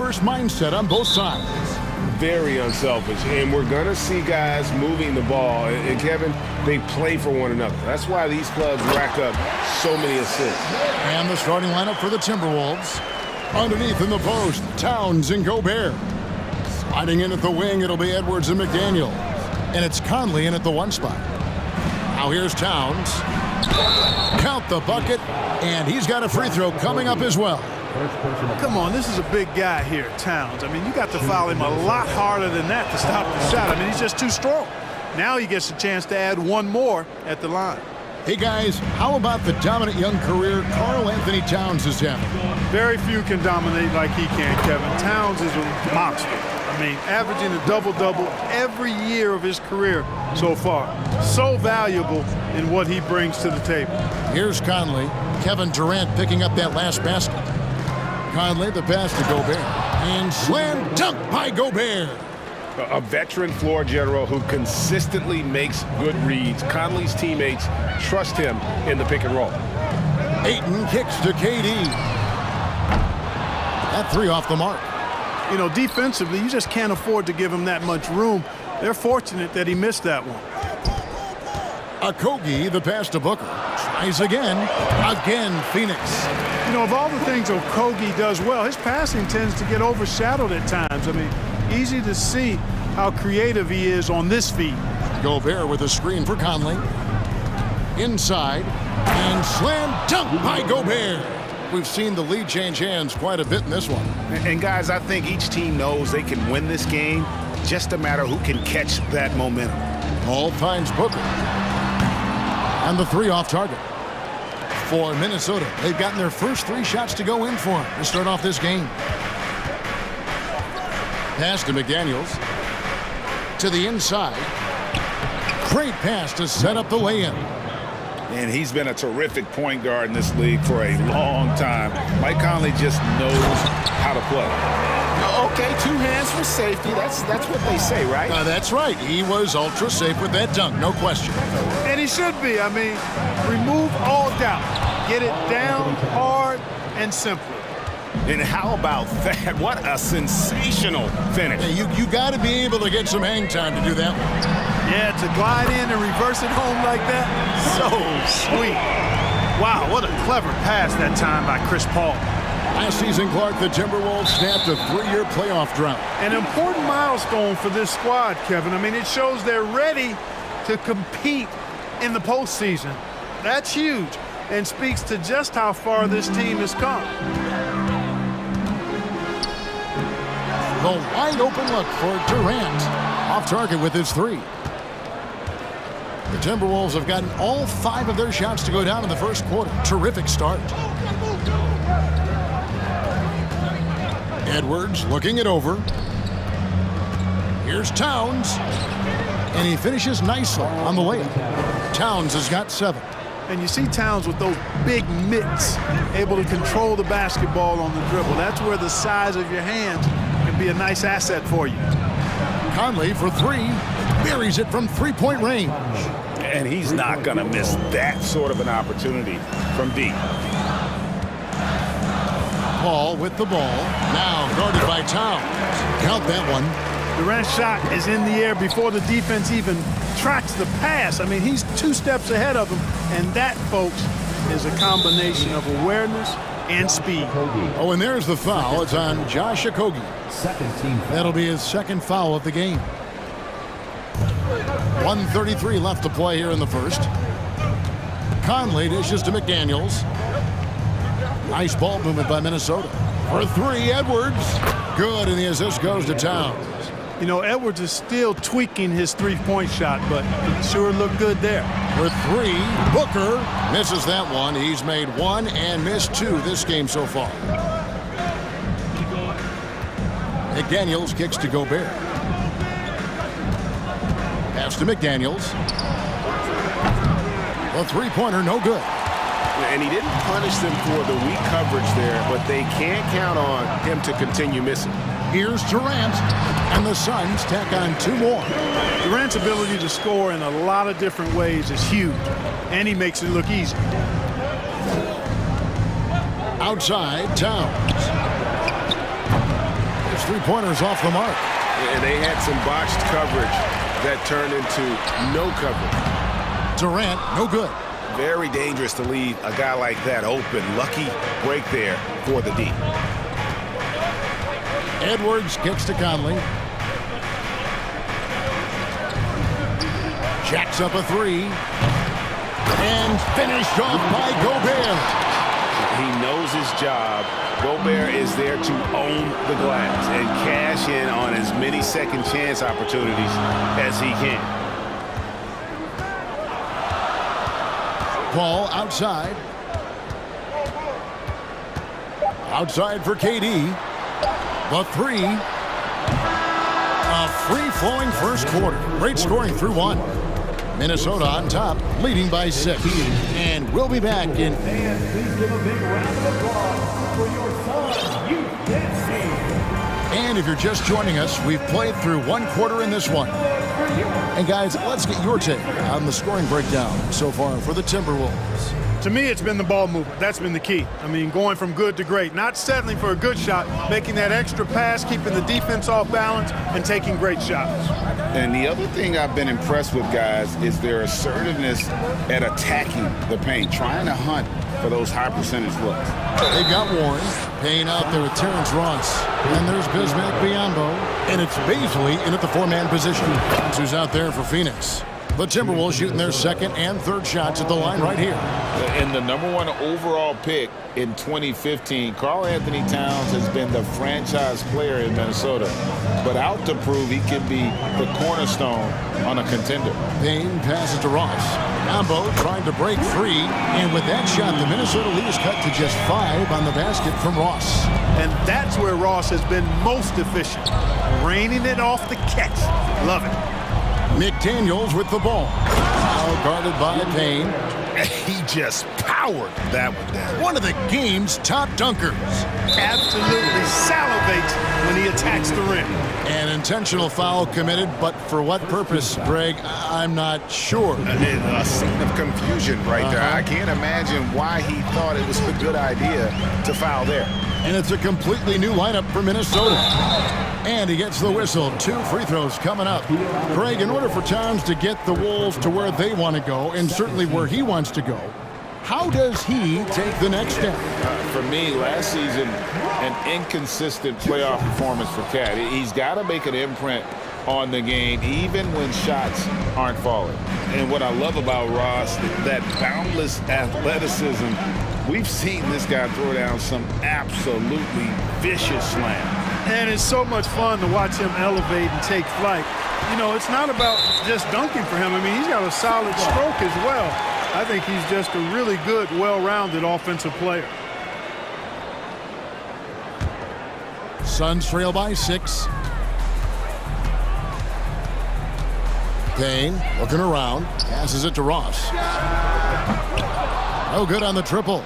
risk-averse mindset on both sides. Very unselfish, and we're going to see guys moving the ball. And Kevin, they play for one another. That's why these clubs rack up so many assists. And the starting lineup for the Timberwolves. Underneath in the post, Towns and Gobert. Sliding in at the wing, it'll be Edwards and McDaniel. And it's Conley in at the one spot. Now here's Towns. Count the bucket, and he's got a free throw coming up as well. Come on, this is a big guy here, Towns. I mean, you got to foul him a lot harder than that to stop the shot. I mean, he's just too strong. Now he gets a chance to add one more at the line. Hey, guys, how about the dominant young career Karl Anthony Towns is having? Very few can dominate like he can, Kevin. Towns is a monster. I mean, averaging a double-double every year of his career so far. So valuable in what he brings to the table. Here's Conley. Kevin Durant picking up that last basket. Conley, the pass to Gobert. And slam dunk by Gobert. A veteran floor general who consistently makes good reads. Conley's teammates trust him in the pick and roll. Ayton kicks to KD. That three off the mark. You know, defensively, you just can't afford to give him that much room. They're fortunate that he missed that one. Okogie, the pass to Booker. Tries again. Again, Phoenix. You know, of all the things Okogie does well, his passing tends to get overshadowed at times. I mean, easy to see how creative he is on this feed. Gobert with a screen for Conley. Inside. And slam dunk by Gobert. We've seen the lead change hands quite a bit in this one. And guys, I think each team knows they can win this game. Just a matter who can catch that momentum. Ball finds Booker. And the three off target. For Minnesota, they've gotten their first three shots to go in for him to start off this game. Pass to McDaniels. To the inside. Great pass to set up the lay-in. And he's been a terrific point guard in this league for a long time. Mike Conley just knows how to play. Okay, two hands for safety. That's what they say, right? That's right. He was ultra safe with that dunk, no question. And he should be. I mean, remove all doubt. Get it down hard and simple. And how about that? What a sensational finish. Yeah, you got to be able to get some hang time to do that one. Yeah, to glide in and reverse it home like that, so sweet. Wow, what a clever pass that time by Chris Paul. Last season, Clark, the Timberwolves snapped a 3-year playoff drought. An important milestone for this squad, Kevin. I mean, it shows they're ready to compete in the postseason. That's huge and speaks to just how far this team has come. The wide open look for Durant. Off target with his three. The Timberwolves have gotten all 5 of their shots to go down in the first quarter. Terrific start. Edwards looking it over. Here's Towns. And he finishes nicely on the layup. Towns has got 7. And you see Towns with those big mitts, able to control the basketball on the dribble. That's where the size of your hands can be a nice asset for you. Conley for 3. Buries it from three-point range. And he's not going to miss that sort of an opportunity from deep. Paul with the ball. Now guarded by Towns. Count that one. Durant's shot is in the air before the defense even tracks the pass. I mean, he's 2 steps ahead of him. And that, folks, is a combination of awareness and speed. Oh, and there's the foul. It's on Josh Okogie. That'll be his second foul of the game. 1:33 left to play here in the first. Conley dishes to McDaniels. Nice ball movement by Minnesota. For 3, Edwards. Good, and the assist goes to Towns. You know, Edwards is still tweaking his three-point shot, but it sure looked good there. For 3, Booker misses that one. He's made 1 and missed 2 this game so far. McDaniels kicks to Gobert. Pass to McDaniels. The three-pointer, no good. And he didn't punish them for the weak coverage there, but they can't count on him to continue missing. Here's Durant, and the Suns tack on 2 more. Durant's ability to score in a lot of different ways is huge, and he makes it look easy. Outside, Towns. His three-pointers off the mark. And they had some botched coverage that turned into no coverage. Durant, no good. Very dangerous to leave a guy like that open. Lucky break there for the D. Edwards gets to Conley. Jacks up a three. And finished off by Gobert. He knows his job. Gobert is there to own the glass and cash in on as many second chance opportunities as he can. Ball outside. Outside for KD. The three. A free-flowing first quarter. Great scoring through one. Minnesota on top, leading by 6. And we'll be back in. Please give a big round of applause for your son, youth team. And if you're just joining us, we've played through one quarter in this one. And guys, let's get your take on the scoring breakdown so far for the Timberwolves. To me, it's been the ball movement. That's been the key. I mean, going from good to great. Not settling for a good shot, making that extra pass, keeping the defense off balance, and taking great shots. And the other thing I've been impressed with, guys, is their assertiveness at attacking the paint, trying to hunt for those high percentage looks. They've got Warren, Payne out there with Terrence Ross. And there's Bismack Biyombo. And it's Baisley in at the four-man position. Who's out there for Phoenix. The Timberwolves shooting their second and third shots at the line right here. And the #1 overall pick in 2015, Karl Anthony Towns has been the franchise player in Minnesota, but out to prove he can be the cornerstone on a contender. Payne passes to Ross. Biyombo trying to break free, and with that shot, the Minnesota lead is cut to just 5 on the basket from Ross. And that's where Ross has been most efficient, raining it off the catch. Love it. McDaniels with the ball. Now guarded by Payne. He just powered that one down. One of the game's top dunkers. Absolutely salivates when he attacks the rim. An intentional foul committed, but for what purpose, Greg? I'm not sure. A scene of confusion right there. I can't imagine why he thought it was a good idea to foul there. And it's a completely new lineup for Minnesota. And he gets the whistle. 2 free throws coming up. Greg, in order for Towns to get the Wolves to where they want to go, and certainly where he wants to go, how does he take the next step? For me, last season, an inconsistent playoff performance for Cat. He's got to make an imprint on the game, even when shots aren't falling. And what I love about Ross, that boundless athleticism. We've seen this guy throw down some absolutely vicious slams. And it's so much fun to watch him elevate and take flight. You know, it's not about just dunking for him. I mean, he's got a solid stroke as well. I think he's just a really good, well-rounded offensive player. Suns trail by 6. Payne looking around, passes it to Ross. No good on the triple.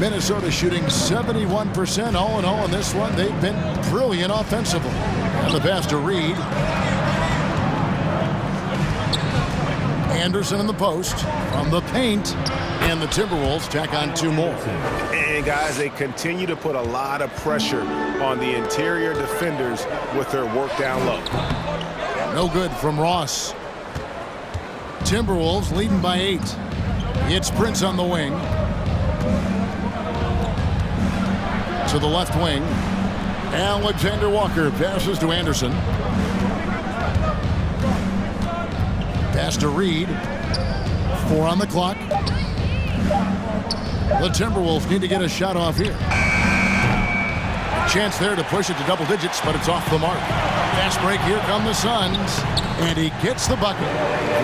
Minnesota shooting 71% all in all in this one. They've been brilliant offensively. And the pass to Reed. Anderson in the post from the paint. And the Timberwolves tack on 2 more. And guys, they continue to put a lot of pressure on the interior defenders with their work down low. No good from Ross. Timberwolves leading by 8. It's Prince on the wing. To the left wing. Alexander Walker passes to Anderson. Pass to Reed. 4 on the clock. The Timberwolves need to get a shot off here. A chance there to push it to double digits, but it's off the mark. Fast break, here come the Suns. And he gets the bucket.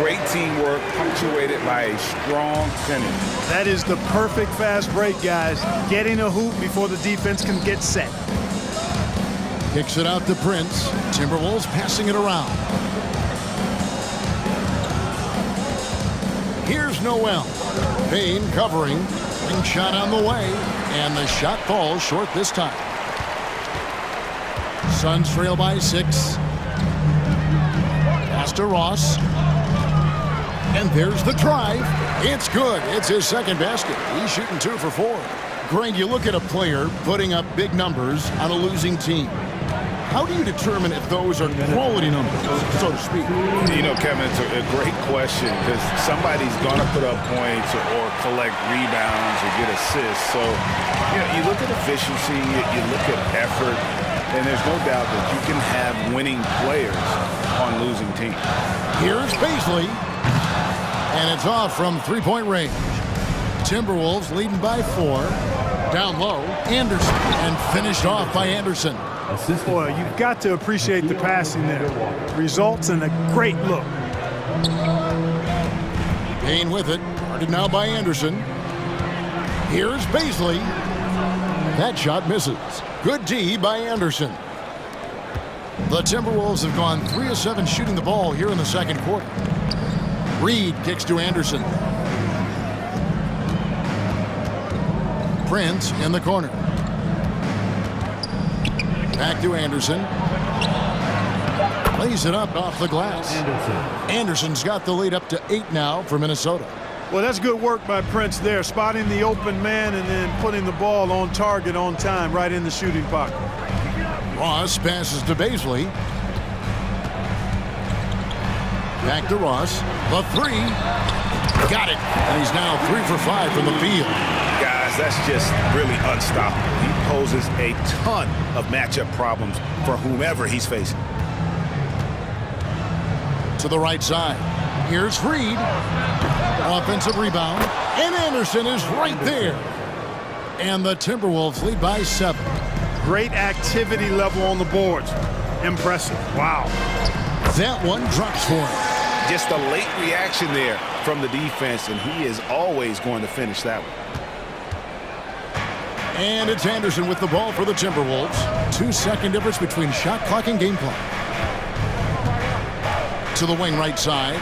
Great teamwork, punctuated by a strong finish. That is the perfect fast break, guys. Getting a hoop before the defense can get set. Kicks it out to Prince. Timberwolves passing it around. Here's Noel. Payne covering. Wing shot on the way. And the shot falls short this time. Suns trail by 6. Pass to Ross. And there's the drive. It's good. It's his second basket. He's shooting 2 for 4. Greg, you look at a player putting up big numbers on a losing team. How do you determine if those are quality numbers, so to speak? You know, Kevin, it's a great question because somebody's going to put up points or collect rebounds or get assists. So, you know, you look at efficiency, you look at effort, and there's no doubt that you can have winning players on losing teams. Here's Baisley, and it's off from three-point range. Timberwolves leading by 4. Down low, Anderson, and finished off by Anderson. Boy, you've got to appreciate the passing there. Results in a great look. Payne with it. Guarded now by Anderson. Here's Baisley. That shot misses. Good D by Anderson. The Timberwolves have gone 3 of 7 shooting the ball here in the second quarter. Reed kicks to Anderson. Prince in the corner. Back to Anderson. Lays it up off the glass. Anderson's got the lead up to 8 now for Minnesota. Well, that's good work by Prince there, spotting the open man and then putting the ball on target on time right in the shooting pocket. Ross passes to Baisley. Back to Ross. The 3. Got it. And he's now 3 for 5 from the field. Guys, that's just really unstoppable. He poses a ton of matchup problems for whomever he's facing. To the right side. Here's Reed. Offensive rebound. And Anderson is right there. And the Timberwolves lead by 7. Great activity level on the boards. Impressive. Wow. That one drops for him. Just a late reaction there from the defense, and he is always going to finish that one. And it's Anderson with the ball for the Timberwolves. 2-second difference between shot clock and game clock. To the wing right side.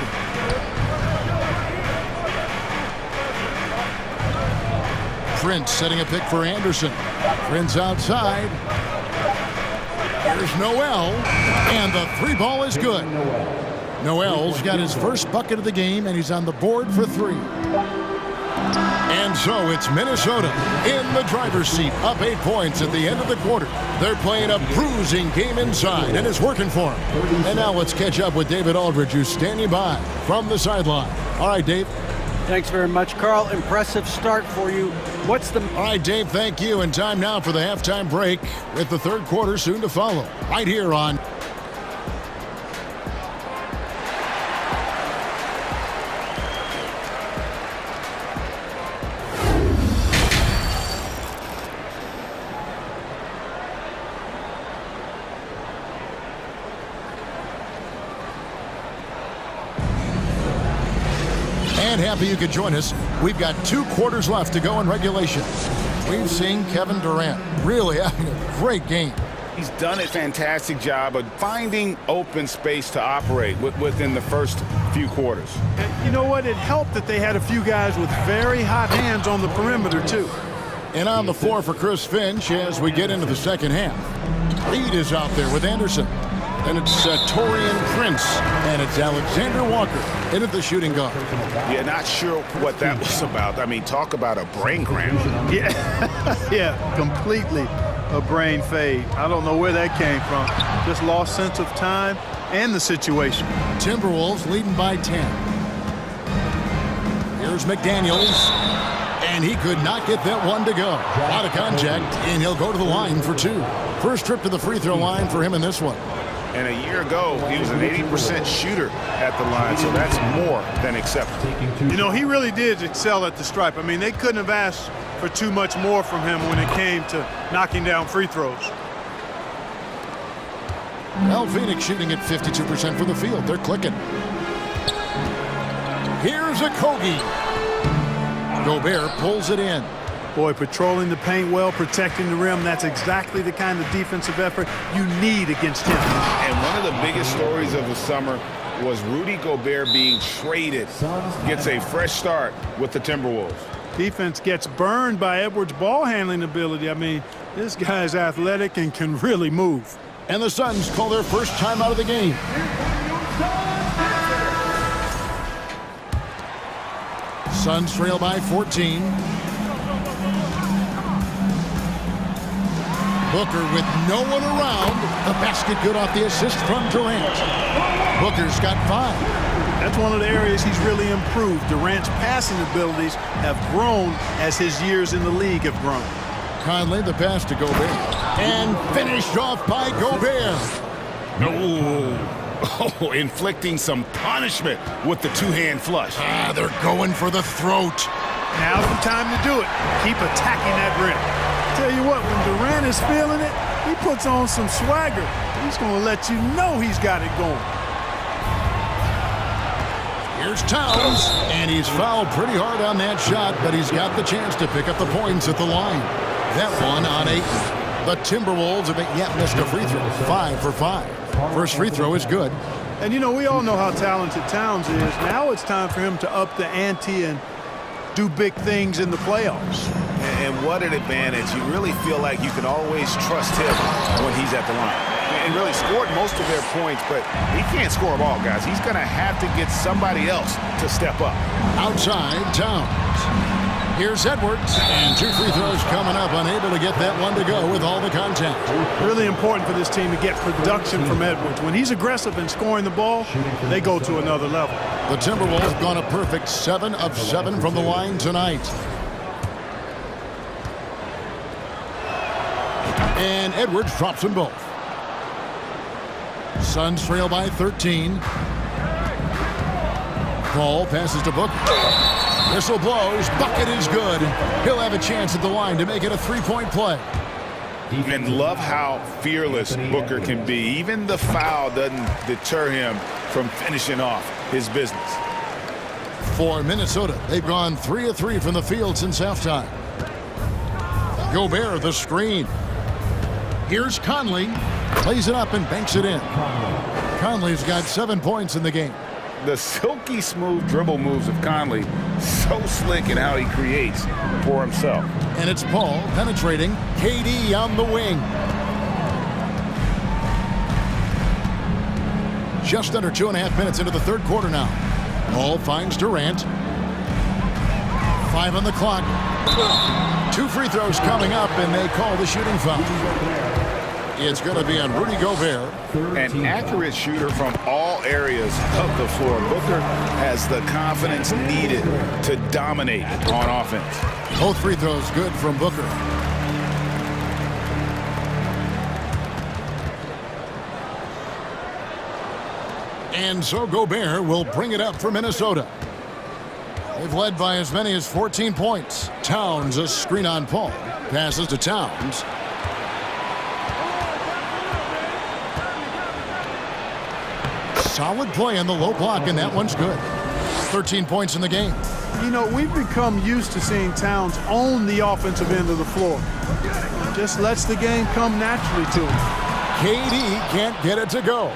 Prince setting a pick for Anderson. Prince outside. Here's Noel. And the 3 ball is good. Noel's got his first bucket of the game, and he's on the board for 3. And so it's Minnesota in the driver's seat, up 8 points at the end of the quarter. They're playing a bruising game inside, and it's working for them. And now let's catch up with David Aldridge, who's standing by from the sideline. All right, Dave. Thanks very much, Carl. Impressive start for you. What's the... All right, Dave, thank you. And time now for the halftime break with the third quarter soon to follow. Right here on... And happy you could join us. We've got 2 quarters left to go in regulation. We've seen Kevin Durant really having a great game. He's done a fantastic job of finding open space to operate within the first few quarters. And you know what? It helped that they had a few guys with very hot hands on the perimeter, too. And on the floor for Chris Finch as we get into the second half. Reed is out there with Anderson. And it's Torian Prince. And it's Alexander Walker in at the shooting guard. Yeah, not sure what that was about. I mean, talk about a brain cramp. Yeah, yeah, completely a brain fade. I don't know where that came from. Just lost sense of time and the situation. Timberwolves leading by 10. Here's McDaniels. And he could not get that one to go. Out of contact, and he'll go to the line for 2. First trip to the free throw line for him in this one. And a year ago, he was an 80% shooter at the line, so that's more than acceptable. You know, he really did excel at the stripe. I mean, they couldn't have asked for too much more from him when it came to knocking down free throws. Well, Phoenix shooting at 52% from the field. They're clicking. Here's a Kogi. Gobert pulls it in. Boy, patrolling the paint well, protecting the rim. That's exactly the kind of defensive effort you need against him. And one of the biggest stories of the summer was Rudy Gobert being traded. Gets a fresh start with the Timberwolves. Defense gets burned by Edwards' ball handling ability. I mean, this guy's athletic and can really move. And the Suns call their first time out of the game. Suns trail by 14. Booker with no one around. The basket good off the assist from Durant. Booker's got 5. That's one of the areas he's really improved. Durant's passing abilities have grown as his years in the league have grown. Conley, the pass to Gobert. And finished off by Gobert. Oh, inflicting some punishment with the two-hand flush. They're going for the throat. Now's the time to do it. Keep attacking that rim. Tell you what, when Durant is feeling it, he puts on some swagger. He's going to let you know he's got it going. Here's Towns, and he's fouled pretty hard on that shot, but he's got the chance to pick up the points at the line. That one on 8. The Timberwolves haven't yet missed a free throw. 5 for 5. First free throw is good. And, you know, we all know how talented Towns is. Now it's time for him to up the ante and do big things in the playoffs. And what an advantage. You really feel like you can always trust him when he's at the line. And really scored most of their points, but he can't score them all, guys. He's going to have to get somebody else to step up. Outside, Towns. Here's Edwards, and 2 free throws coming up, unable to get that one to go with all the contact. Really important for this team to get production from Edwards. When he's aggressive in scoring the ball, they go to another level. The Timberwolves have gone a perfect 7 of 7 from the line tonight. And Edwards drops them both. Suns trail by 13. Ball passes to Booker. Whistle blows. Bucket is good. He'll have a chance at the line to make it a 3-point play. And love how fearless Booker can be. Even the foul doesn't deter him from finishing off his business. For Minnesota, they've gone 3 of 3 from the field since halftime. Gobert, the screen. Here's Conley. Plays it up and banks it in. Conley's got 7 points in the game. The silky smooth dribble moves of Conley, so slick in how he creates for himself. And it's Paul penetrating. KD on the wing. Just under 2.5 minutes into the third quarter now. Paul finds Durant. 5 on the clock. 2 free throws coming up, and they call the shooting foul. It's going to be on Rudy Gobert. An accurate shooter from all areas of the floor. Booker has the confidence needed to dominate on offense. Both free throws good from Booker. And so Gobert will bring it up for Minnesota. They've led by as many as 14 points. Towns, a screen on Paul. Passes to Towns. Solid play on the low block, and that one's good. 13 points in the game. You know, we've become used to seeing Towns own the offensive end of the floor. Just lets the game come naturally to him. KD can't get it to go.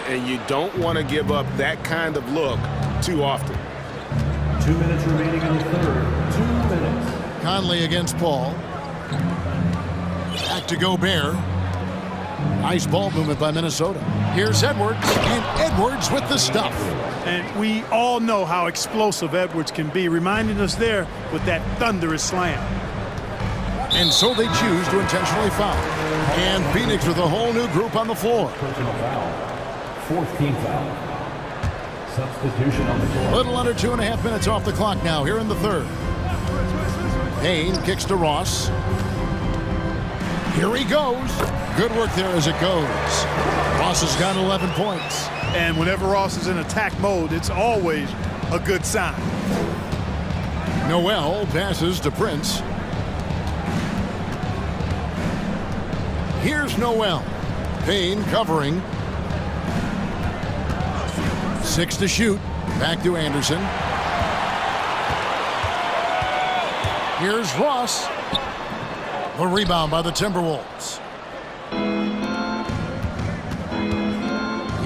And you don't want to give up that kind of look too often. 2 minutes remaining in the third. 2 minutes. Conley against Paul. Back to Gobert. Nice ball movement by Minnesota. Here's Edwards, and Edwards with the stuff. And we all know how explosive Edwards can be, reminding us there with that thunderous slam. And so they choose to intentionally foul. And Phoenix with a whole new group on the floor. Personal foul. 4th team foul. Substitution on the floor. Little under 2.5 minutes off the clock now here in the third. Payne kicks to Ross. Here he goes. Good work there as it goes. Ross has got 11 points. And whenever Ross is in attack mode, it's always a good sign. Noel passes to Prince. Here's Noel. Payne covering. 6 to shoot. Back to Anderson. Here's Ross. The rebound by the Timberwolves.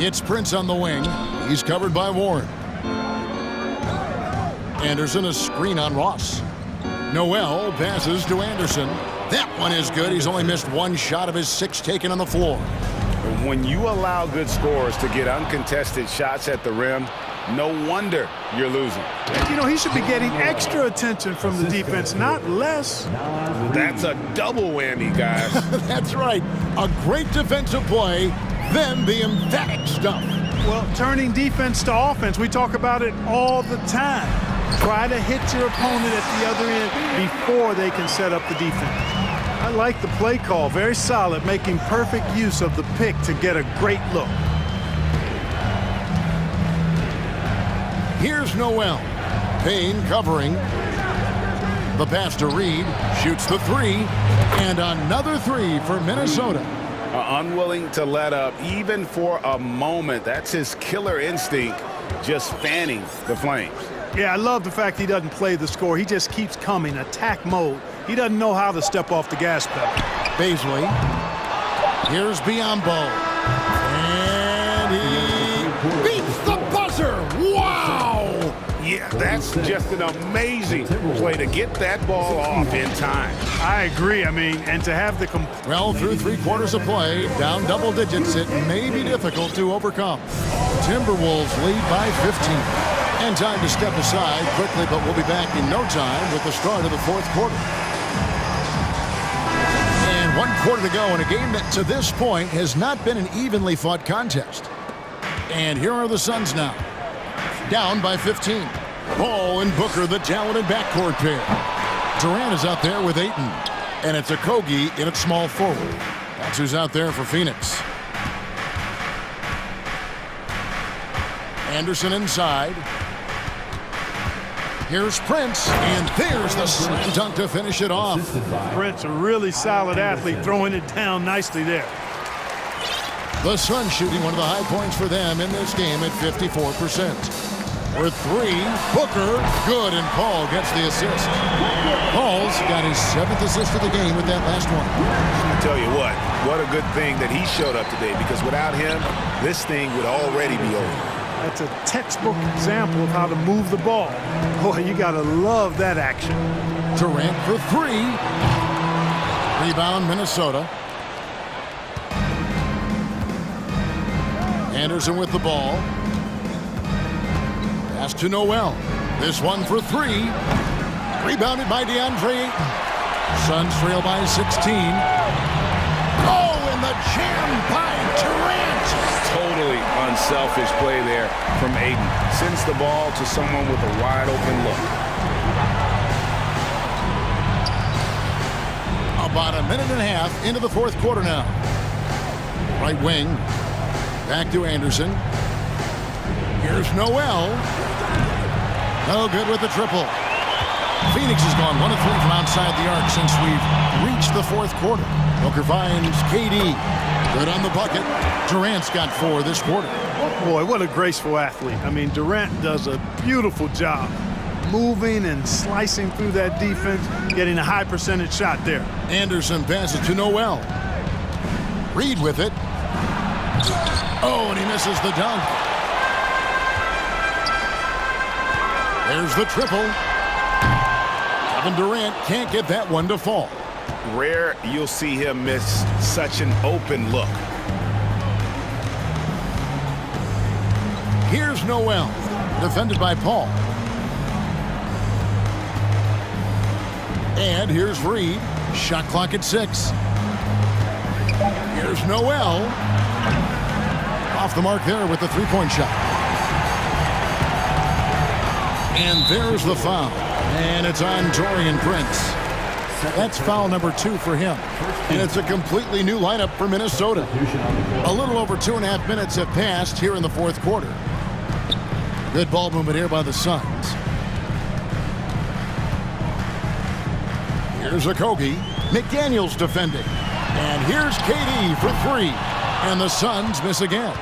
It's Prince on the wing. He's covered by Warren. Anderson, a screen on Ross. Noel passes to Anderson. That one is good. He's only missed 1 shot of his 6 taken on the floor. When you allow good scorers to get uncontested shots at the rim, No wonder you're losing. You know, he should be getting extra attention from the defense, not less. That's a double whammy, guys. That's right. A great defensive play, then the emphatic stuff. Well, turning defense to offense, we talk about it all the time. Try to hit your opponent at the other end before they can set up the defense. I like the play call. Very solid, making perfect use of the pick to get a great look. Here's Noel. Payne covering. The pass to Reed. Shoots the three. And another three for Minnesota. Unwilling to let up even for a moment. That's his killer instinct, just fanning the flames. Yeah, I love the fact he doesn't play the score. He just keeps coming, attack mode. He doesn't know how to step off the gas pedal. Baisley. Here's Biombo. And he beats the buzzer. Wow! Yeah, that's just an amazing play to get that ball off in time. I agree. I mean, and to have the well, through 3/4 of play, down double digits, it may be difficult to overcome. Timberwolves lead by 15. And time to step aside quickly, but we'll be back in no time with the start of the fourth quarter. And 1 quarter to go in a game that to this point has not been an evenly fought contest. And here are the Suns now. Down by 15. Ball and Booker, the talented backcourt pair. Durant is out there with Ayton. And it's Okogie in at small forward. That's who's out there for Phoenix. Anderson inside. Here's Prince, and there's the slam dunk to finish it off. Prince, a really solid athlete, throwing it down nicely there. The Suns shooting one of the high points for them in this game at 54%. For three, Booker, good, and Paul gets the assist. Paul's got his 7th assist of the game with that last one. I tell you what a good thing that he showed up today, because without him, this thing would already be over. That's a textbook example of how to move the ball. Boy, you got to love that action. Durant for three. Rebound, Minnesota. Anderson with the ball. Pass to Noel. This one for three. Rebounded by DeAndre Ayton. Suns trail by 16. Oh, and the jam by Durant. Totally unselfish play there from Ayton. Sends the ball to someone with a wide open look. About a minute and a half into the fourth quarter now. Right wing. Back to Anderson. Here's Noel. No good with the triple. Phoenix has gone 1 of 3 from outside the arc since we've reached the fourth quarter. Booker finds KD. Good on the bucket. Durant's got 4 this quarter. Boy, what a graceful athlete. I mean, Durant does a beautiful job moving and slicing through that defense, getting a high percentage shot there. Anderson passes to Noel. Reed with it. Oh, and he misses the dunk. There's the triple. Kevin Durant can't get that one to fall. Rare you'll see him miss such an open look. Here's Noel, defended by Paul. And here's Reed. Shot clock at 6. Here's Noel. Off the mark there with the three-point shot. And there's the foul. And it's on Taurean Prince. That's foul number 2 for him. And it's a completely new lineup for Minnesota. A little over 2.5 minutes have passed here in the fourth quarter. Good ball movement here by the Suns. Here's Okogie. McDaniels defending. And here's KD for 3. And the Suns miss again.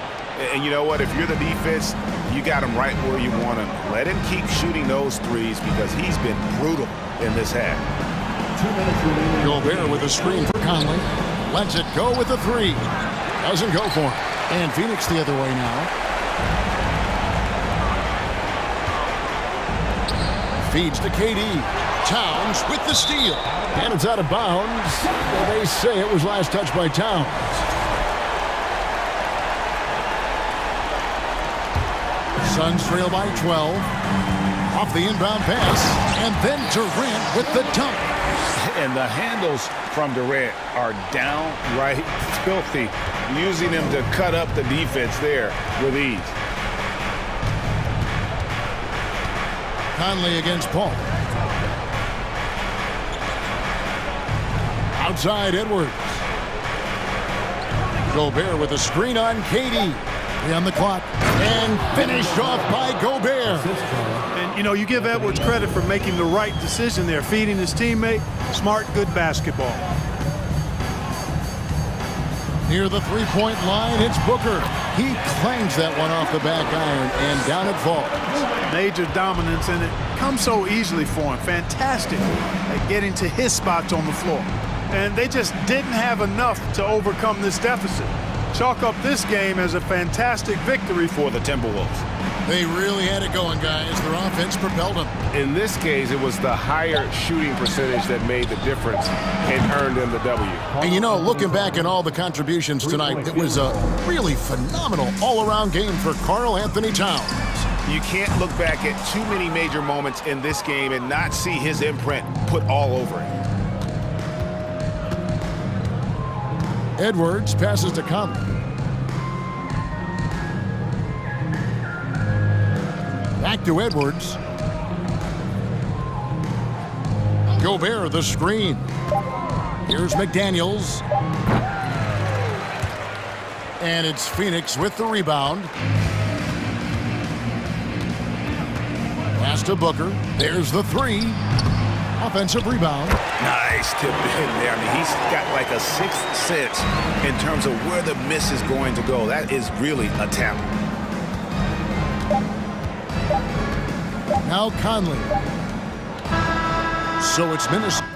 And you know what? If you're the defense, you got him right where you want him. Let him keep shooting those threes because he's been brutal in this half. 2 minutes remaining. Gobert with a screen for Conley. Lets it go with the 3. Doesn't go for it. And Phoenix the other way now. Feeds to KD. Towns with the steal. And it's out of bounds. They say it was last touched by Towns. Suns trail by 12. Off the inbound pass, and then Durant with the dunk. And the handles from Durant are downright filthy, using him to cut up the defense there with ease. Conley against Paul. Outside Edwards. Gobert with a screen on Katie. On the clock, and finished off by Gobert. And, you know, you give Edwards credit for making the right decision there, feeding his teammate. Smart, good basketball. Near the three-point line, it's Booker. He clangs that one off the back iron, and down it falls. Major dominance, and it comes so easily for him. Fantastic at getting to his spots on the floor. And they just didn't have enough to overcome this deficit. Chalk up this game as a fantastic victory for the Timberwolves. They really had it going, guys. Their offense propelled them. In this case, it was the higher shooting percentage that made the difference and earned them the W. And you know, looking back at all the contributions tonight, it was a really phenomenal all-around game for Karl Anthony Towns. You can't look back at too many major moments in this game and not see his imprint put all over it. Edwards passes to Conley. Back to Edwards. Gobert the screen. Here's McDaniels. And it's Phoenix with the rebound. Pass to Booker. There's the three. Offensive rebound. Nice tip in there. I mean, he's got like a sixth sense in terms of where the miss is going to go. That is really a talent. Now Conley. So it's Minnesota.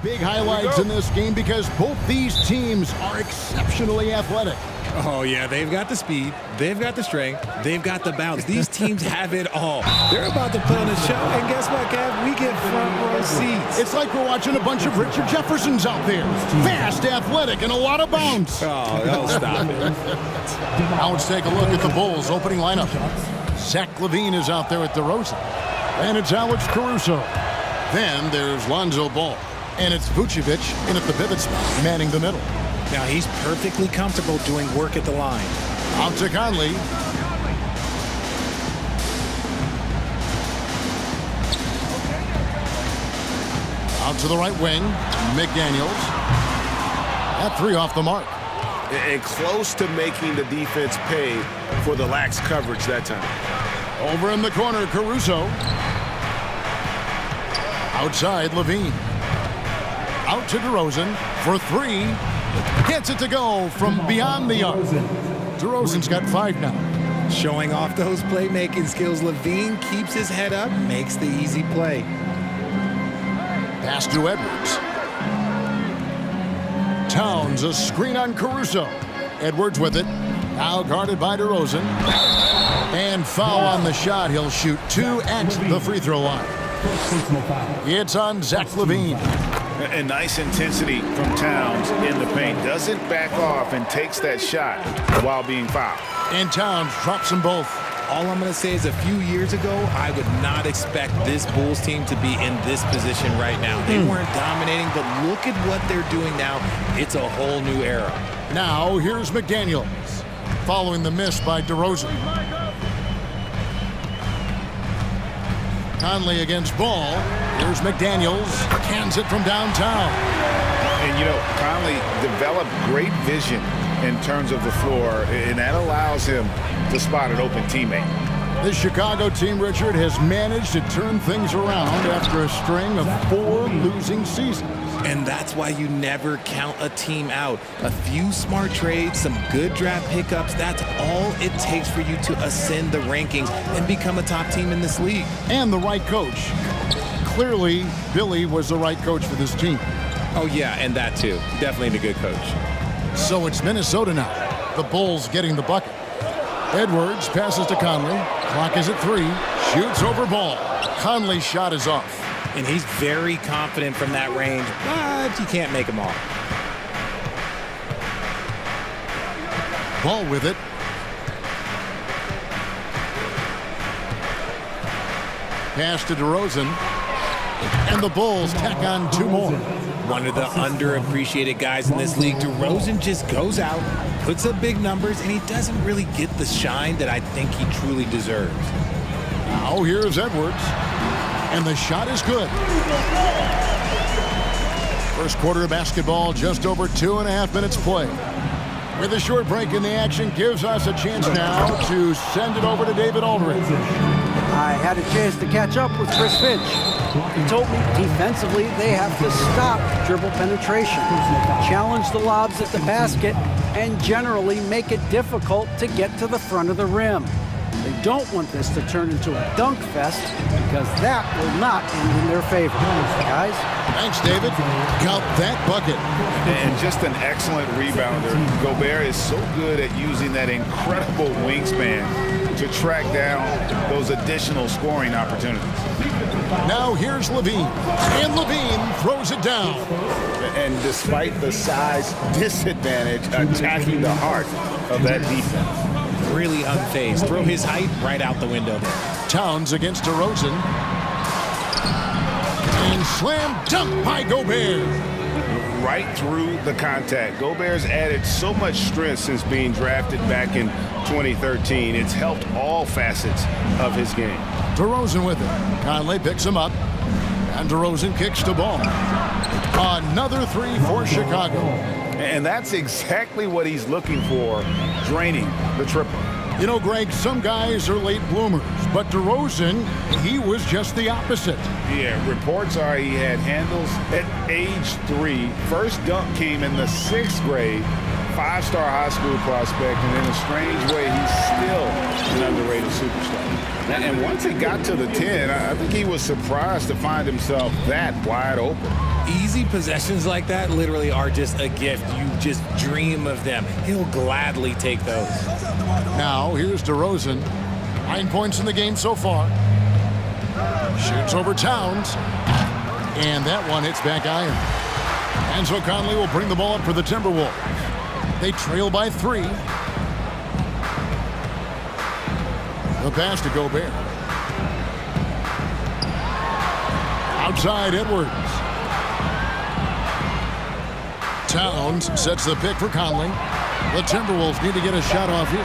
big highlights in this game because both these teams are exceptionally athletic. Oh, yeah, they've got the speed, they've got the strength, they've got the bounce. These teams have it all. They're about to put on a show, and guess what, Kev? We get front row seats. It's like we're watching a bunch of Richard Jeffersons out there. Fast, athletic, and a lot of bounce. Oh, don't stop it. Now let's take a look at the Bulls' opening lineup. Zach LaVine is out there at DeRozan. And it's Alex Caruso. Then there's Lonzo Ball. And it's Vucevic in at the pivot spot, manning the middle. Now he's perfectly comfortable doing work at the line. Out to Conley. Out to the right wing, McDaniels. That three off the mark. And close to making the defense pay for the lax coverage that time. Over in the corner, Caruso. Outside, LaVine. Out to DeRozan for three. Gets it to go from beyond the arc. DeRozan's got 5 now. Showing off those playmaking skills, LaVine keeps his head up, makes the easy play. Pass to Edwards. Towns, a screen on Caruso. Edwards with it. Now guarded by DeRozan. And foul on the shot. He'll shoot 2 at the free throw line. It's on Zach LaVine. And nice intensity from Towns in the paint. Doesn't back off and takes that shot while being fouled. And Towns drops them both. All I'm going to say is a few years ago, I would not expect this Bulls team to be in this position right now. They weren't dominating, but look at what they're doing now. It's a whole new era. Now, here's McDaniels, following the miss by DeRozan. Conley against Ball. Here's McDaniels. Cans it from downtown. And, you know, Conley developed great vision in terms of the floor, and that allows him to spot an open teammate. The Chicago team, Richard, has managed to turn things around after a string of 4 losing seasons. And that's why you never count a team out. A few smart trades, some good draft pickups, that's all it takes for you to ascend the rankings and become a top team in this league. And the right coach. Clearly, Billy was the right coach for this team. Oh, yeah, and that too. Definitely a good coach. So it's Minnesota now. The Bulls getting the bucket. Edwards passes to Conley. Clock is at 3. Shoots over Ball. Conley's shot is off. And he's very confident from that range, but you can't make him all. Ball with it. Pass to DeRozan. And the Bulls tack on 2 more. One of the underappreciated guys in this league. DeRozan just goes out, puts up big numbers, and he doesn't really get the shine that I think he truly deserves. Now here's Edwards. And the shot is good. First quarter of basketball, just over 2.5 minutes play. With a short break in the action, gives us a chance now to send it over to David Aldridge. I had a chance to catch up with Chris Finch. He told me defensively they have to stop dribble penetration, challenge the lobs at the basket, and generally make it difficult to get to the front of the rim. They don't want this to turn into a dunk fest because that will not end in their favor. Guys? Thanks, David. Count that bucket. And just an excellent rebounder. Gobert is so good at using that incredible wingspan to track down those additional scoring opportunities. Now here's LaVine. And LaVine throws it down. And despite the size disadvantage, attacking the heart of that defense. Really unfazed. Throw his height right out the window there. Towns against DeRozan. And slam dunk by Gobert. Right through the contact. Gobert's added so much strength since being drafted back in 2013. It's helped all facets of his game. DeRozan with it. Conley picks him up. And DeRozan kicks the ball. Another 3 for Chicago. And that's exactly what he's looking for, draining the triple. You know, Greg, some guys are late bloomers, but DeRozan, he was just the opposite. Yeah, reports are he had handles at age 3. First dunk came in the 6th grade. 5-star high school prospect, and in a strange way, he's still an underrated superstar. And once he got to the 10, I think he was surprised to find himself that wide open. Easy possessions like that literally are just a gift. You just dream of them. He'll gladly take those. Now, here's DeRozan. 9 points in the game so far. Shoots over Towns. And that one hits back iron. And so Conley will bring the ball up for the Timberwolves. They trail by 3. The pass to Gobert. Outside Edwards. Towns sets the pick for Conley. The Timberwolves need to get a shot off here.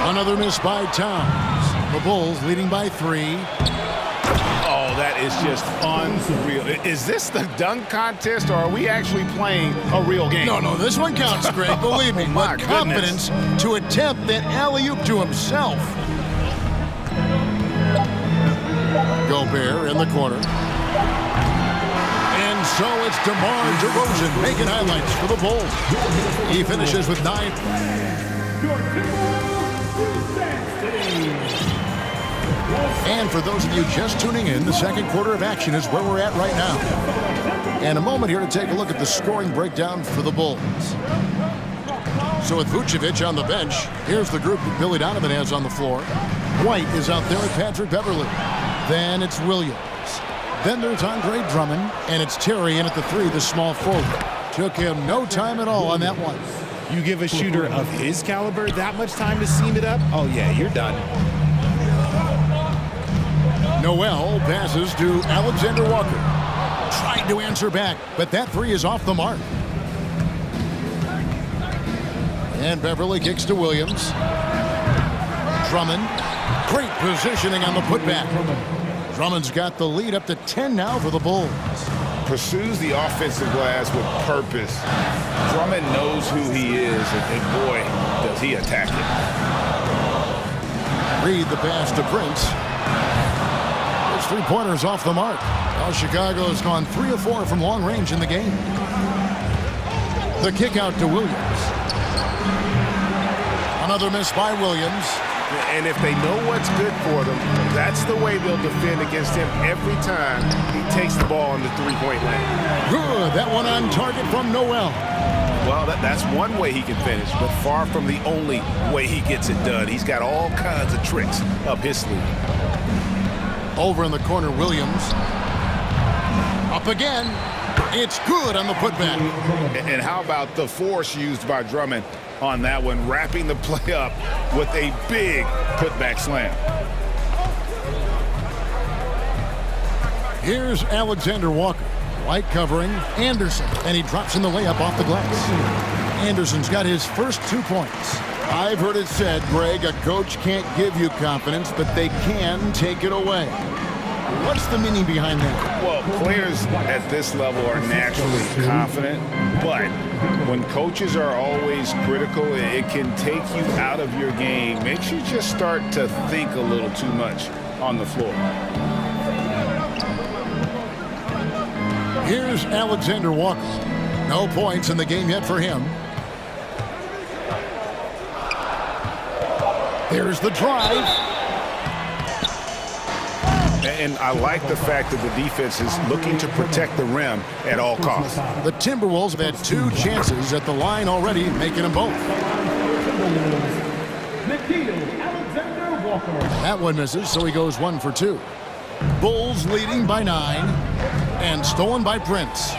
Another miss by Towns. The Bulls leading by 3. Oh, that is just unreal. Is this the dunk contest, or are we actually playing a real game? No, this one counts, Greg. Believe me. My But confidence to attempt that alley-oop to himself. Gobert in the corner. And so it's DeMar DeRozan making highlights for the Bulls. He finishes with 9. And for those of you just tuning in, the second quarter of action is where we're at right now. And a moment here to take a look at the scoring breakdown for the Bulls. So with Vucevic on the bench, here's the group that Billy Donovan has on the floor. White is out there with Patrick Beverley. Then it's Williams. Then there's Andre Drummond, and it's Terry in at the 3, the small forward. Took him no time at all on that one. You give a shooter of his caliber that much time to seam it up? Oh, yeah, you're done. Noel passes to Alexander Walker. Tried to answer back, but that 3 is off the mark. And Beverly kicks to Williams. Drummond. Great positioning on the putback. Drummond's got the lead up to 10 now for the Bulls. Pursues the offensive glass with purpose. Drummond knows who he is, and boy, does he attack it. Reed the pass to Prince. Those 3-pointers off the mark. Now Chicago's gone 3 of 4 from long range in the game. The kick out to Williams. Another miss by Williams. And if they know what's good for them, that's the way they'll defend against him every time he takes the ball on the 3-point line. Good. That one on target from Noel. Well, that's one way he can finish, but far from the only way he gets it done. He's got all kinds of tricks up his sleeve. Over in the corner, Williams. Up again. It's good on the putback. And how about the force used by Drummond on that one, wrapping the play up with a big putback slam. Here's Alexander Walker. White covering Anderson, and he drops in the layup off the glass. Anderson's got his first 2 points. I've heard it said, Greg, a coach can't give you confidence, but they can take it away. What's the meaning behind that? Well, players at this level are naturally confident, but when coaches are always critical, it can take you out of your game. Makes you just start to think a little too much on the floor. Here's Alexander Walker. No points in the game yet for him. There's the drive. And I like the fact that the defense is looking to protect the rim at all costs. The Timberwolves have had 2 chances at the line already, making them both. That one misses, so he goes 1 for 2. Bulls leading by 9, and stolen by Prince.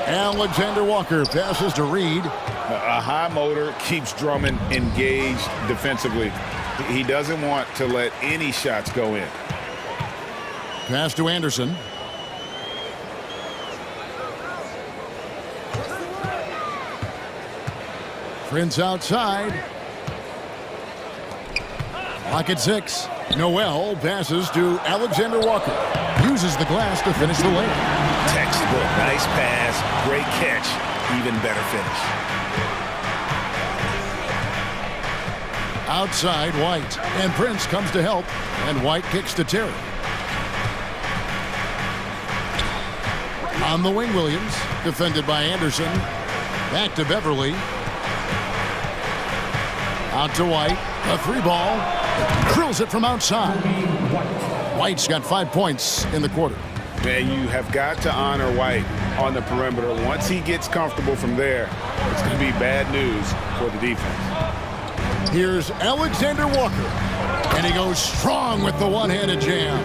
Alexander Walker passes to Reed. A high motor keeps Drummond engaged defensively. He doesn't want to let any shots go in. Pass to Anderson. Prince outside. Clock at 6. Noel passes to Alexander Walker. Uses the glass to finish the lane. Textbook. Nice pass. Great catch. Even better finish. Outside White, and Prince comes to help, and White kicks to Terry. On the wing, Williams, defended by Anderson. Back to Beverly. Out to White. A 3-ball. Drills it from outside. White's got 5 points in the quarter. Man, you have got to honor White on the perimeter. Once he gets comfortable from there, it's going to be bad news for the defense. Here's Alexander Walker. And he goes strong with the one-handed jam.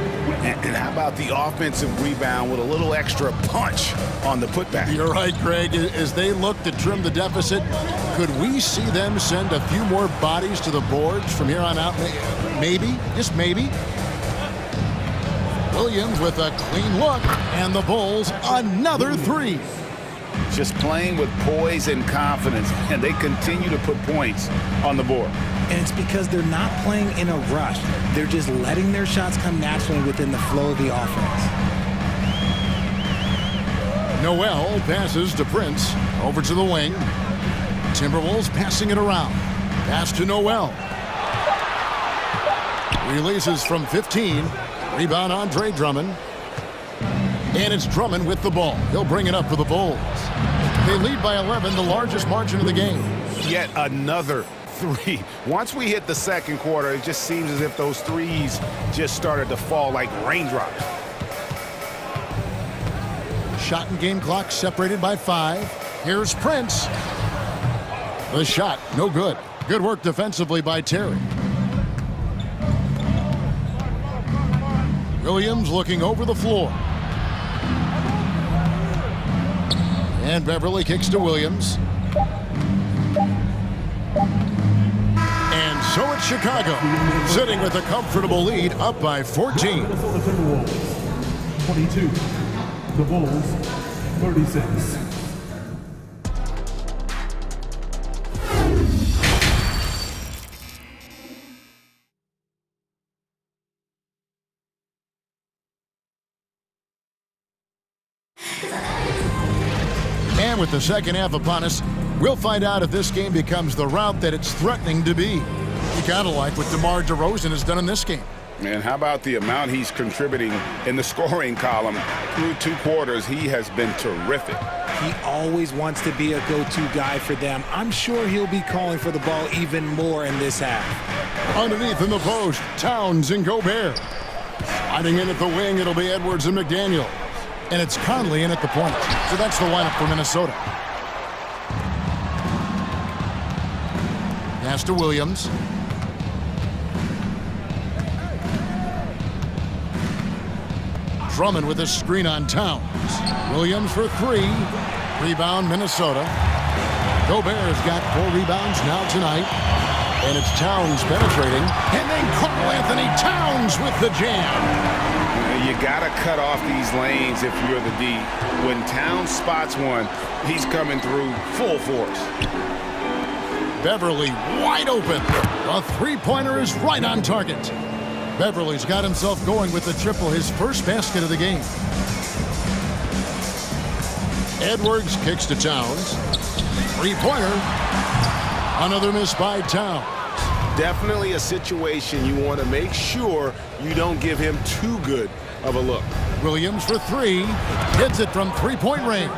And how about the offensive rebound with a little extra punch on the putback? You're right, Greg. As they look to trim the deficit, could we see them send a few more bodies to the boards from here on out? Maybe, just maybe. Williams with a clean look, and the Bulls another 3. Just playing with poise and confidence, and they continue to put points on the board. And it's because they're not playing in a rush. They're just letting their shots come naturally within the flow of the offense. Noel passes to Prince. Over to the wing. Timberwolves passing it around. Pass to Noel. Releases from 15. Rebound Andre Drummond. And it's Drummond with the ball. He'll bring it up for the Bulls. They lead by 11, the largest margin of the game. Yet another 3. Once we hit the second quarter, it just seems as if those threes just started to fall like raindrops. Shot and game clock separated by 5. Here's Prince. The shot, no good. Good work defensively by Terry. Williams looking over the floor. And Beverly kicks to Williams. And so it's Chicago, sitting with a comfortable lead, up by 14. 22. The Bulls, 36. And with the second half upon us, we'll find out if this game becomes the route that it's threatening to be. You gotta like what DeMar DeRozan has done in this game. And how about the amount he's contributing in the scoring column? Through 2 quarters, he has been terrific. He always wants to be a go-to guy for them. I'm sure he'll be calling for the ball even more in this half. Underneath in the post, Towns and Gobert. Sliding in at the wing, it'll be Edwards and McDaniel. And it's Conley in at the point. So that's the lineup for Minnesota. Pass to Williams. Drummond with a screen on Towns. Williams for 3. Rebound, Minnesota. Gobert's got 4 rebounds now tonight. And it's Towns penetrating. And then Karl Anthony Towns with the jam. You got to cut off these lanes if you're the D. When Towns spots one, he's coming through full force. Beverly wide open. A 3-pointer is right on target. Beverly's got himself going with the triple, his first basket of the game. Edwards kicks to Towns. 3-pointer. Another miss by Towns. Definitely a situation you want to make sure you don't give him too good of a look. Williams for 3. Hits it from 3-point range.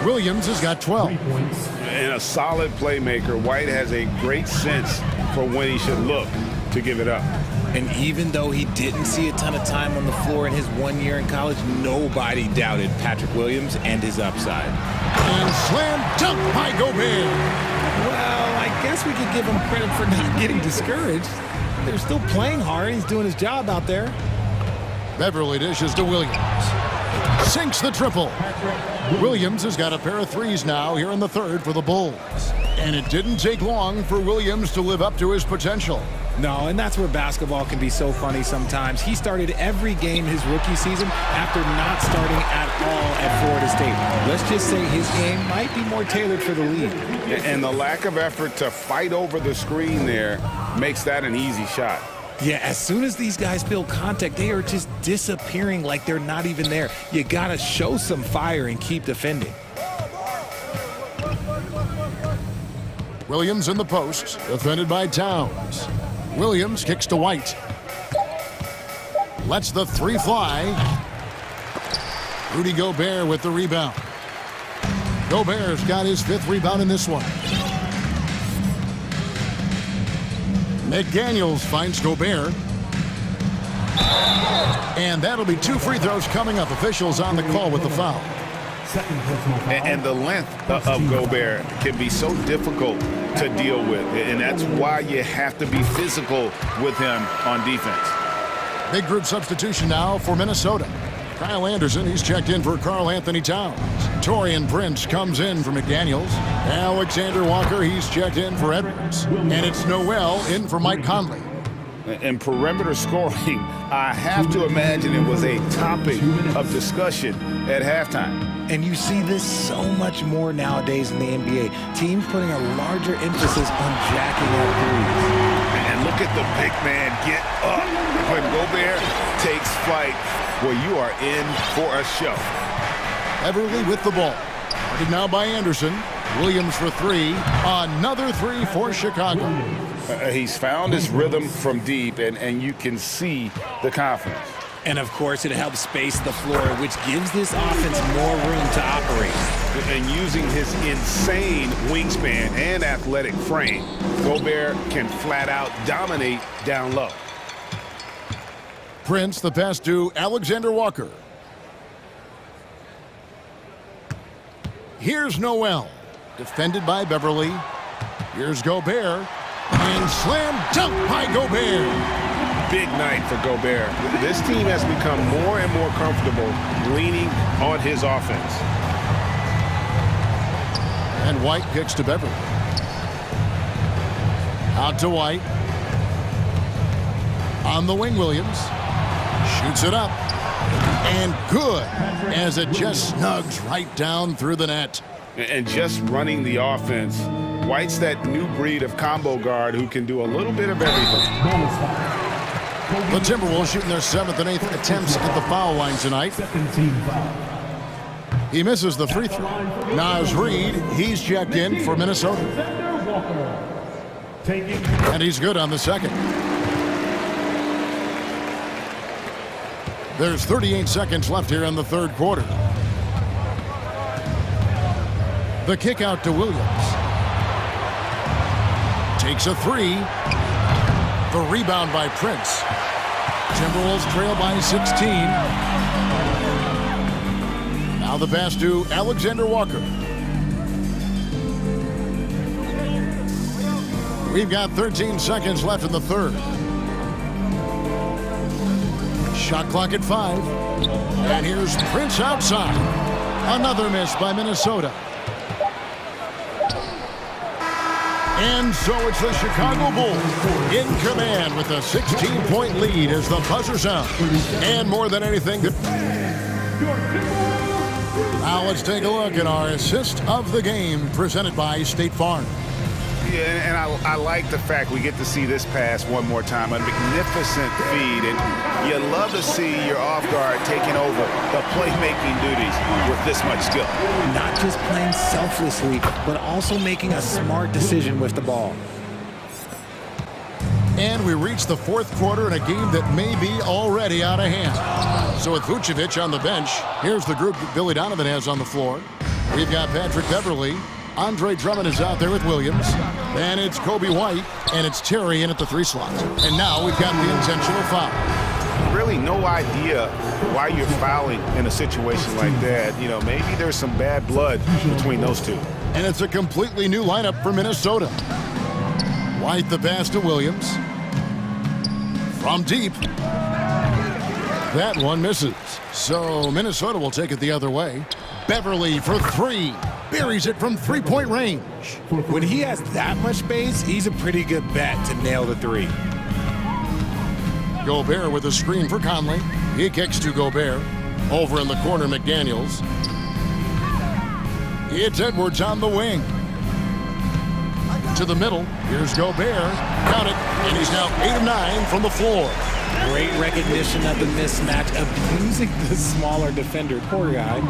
Williams has got 12. And a solid playmaker. White has a great sense for when he should look to give it up. And even though he didn't see a ton of time on the floor in his 1 year in college, nobody doubted Patrick Williams and his upside. And slam dunk by Gobert. Well, I guess we could give him credit for not getting discouraged. They're still playing hard. He's doing his job out there. Beverly dishes to Williams. Sinks the triple. Williams has got a pair of 3s now here in the third for the Bulls. And it didn't take long for Williams to live up to his potential. No, and that's where basketball can be so funny sometimes. He started every game his rookie season after not starting at all at Florida State. Let's just say his game might be more tailored for the league. And the lack of effort to fight over the screen there makes that an easy shot. Yeah, as soon as these guys feel contact, they are just disappearing like they're not even there. You got to show some fire and keep defending. Williams in the post, defended by Towns. Williams kicks to White. Lets the 3 fly. Rudy Gobert with the rebound. Gobert's got his 5th rebound in this one. McDaniels finds Gobert. And that'll be 2 free throws coming up. Officials on the call with the foul. And the length of Gobert can be so difficult to deal with. And that's why you have to be physical with him on defense. Big group substitution now for Minnesota. Kyle Anderson, he's checked in for Karl Anthony Towns. Taurean Prince comes in for McDaniels. Alexander Walker, he's checked in for Edwards. And it's Noel in for Mike Conley. And perimeter scoring, I have to imagine it was a topic of discussion at halftime. And you see this so much more nowadays in the NBA. Teams putting a larger emphasis on jacking up threes. And look at the big man get up. When Gobert takes flight, well, you are in for a show. Beverly with the ball. Guarded now by Anderson. Williams for 3. Another 3 for Chicago. He's found his rhythm from deep, and you can see the confidence. And, of course, it helps space the floor, which gives this offense more room to operate. And using his insane wingspan and athletic frame, Gobert can flat out dominate down low. Prince, the pass to Alexander Walker. Here's Noel. Defended by Beverly. Here's Gobert. And slam dunk by Gobert. Big night for Gobert. This team has become more and more comfortable leaning on his offense. And White kicks to Beverly. Out to White. On the wing, Williams. Shoots it up. And good, as it just snugs right down through the net. And just running the offense, White's that new breed of combo guard who can do a little bit of everything. The Timberwolves shooting their 7th and 8th attempts at the foul line tonight. He misses the free throw. Naz Reid, he's checked in for Minnesota. And he's good on the second. There's 38 seconds left here in the third quarter. The kick out to Williams. Takes a 3. The rebound by Prince. Timberwolves trail by 16. Now the pass to Alexander Walker. We've got 13 seconds left in the third. Shot clock at 5. And here's Prince outside. Another miss by Minnesota. And so it's the Chicago Bulls in command with a 16-point lead as the buzzer sounds. And more than anything, now let's take a look at our assist of the game presented by State Farm. Yeah, and I like the fact we get to see this pass one more time. A magnificent feed, and you love to see your off guard taking over the playmaking duties with this much skill. Not just playing selflessly, but also making a smart decision with the ball. And we reach the fourth quarter in a game that may be already out of hand. So with Vucevic on the bench, here's the group that Billy Donovan has on the floor. We've got Patrick Beverly. Andre Drummond is out there with Williams. And it's Kobe White, and it's Terry in at the 3 slot. And now we've got the intentional foul. Really no idea why you're fouling in a situation like that. You know, maybe there's some bad blood between those two. And it's a completely new lineup for Minnesota. White the pass to Williams. From deep. That one misses. So Minnesota will take it the other way. Beverly for 3. Buries it from 3-point range. When he has that much space, he's a pretty good bet to nail the 3. Gobert with a screen for Conley. He kicks to Gobert. Over in the corner, McDaniels. It's Edwards on the wing. To the middle. Here's Gobert. Count it. And he's now 8 of 9 from the floor. Great recognition of the mismatch, abusing the smaller defender. Poor guy.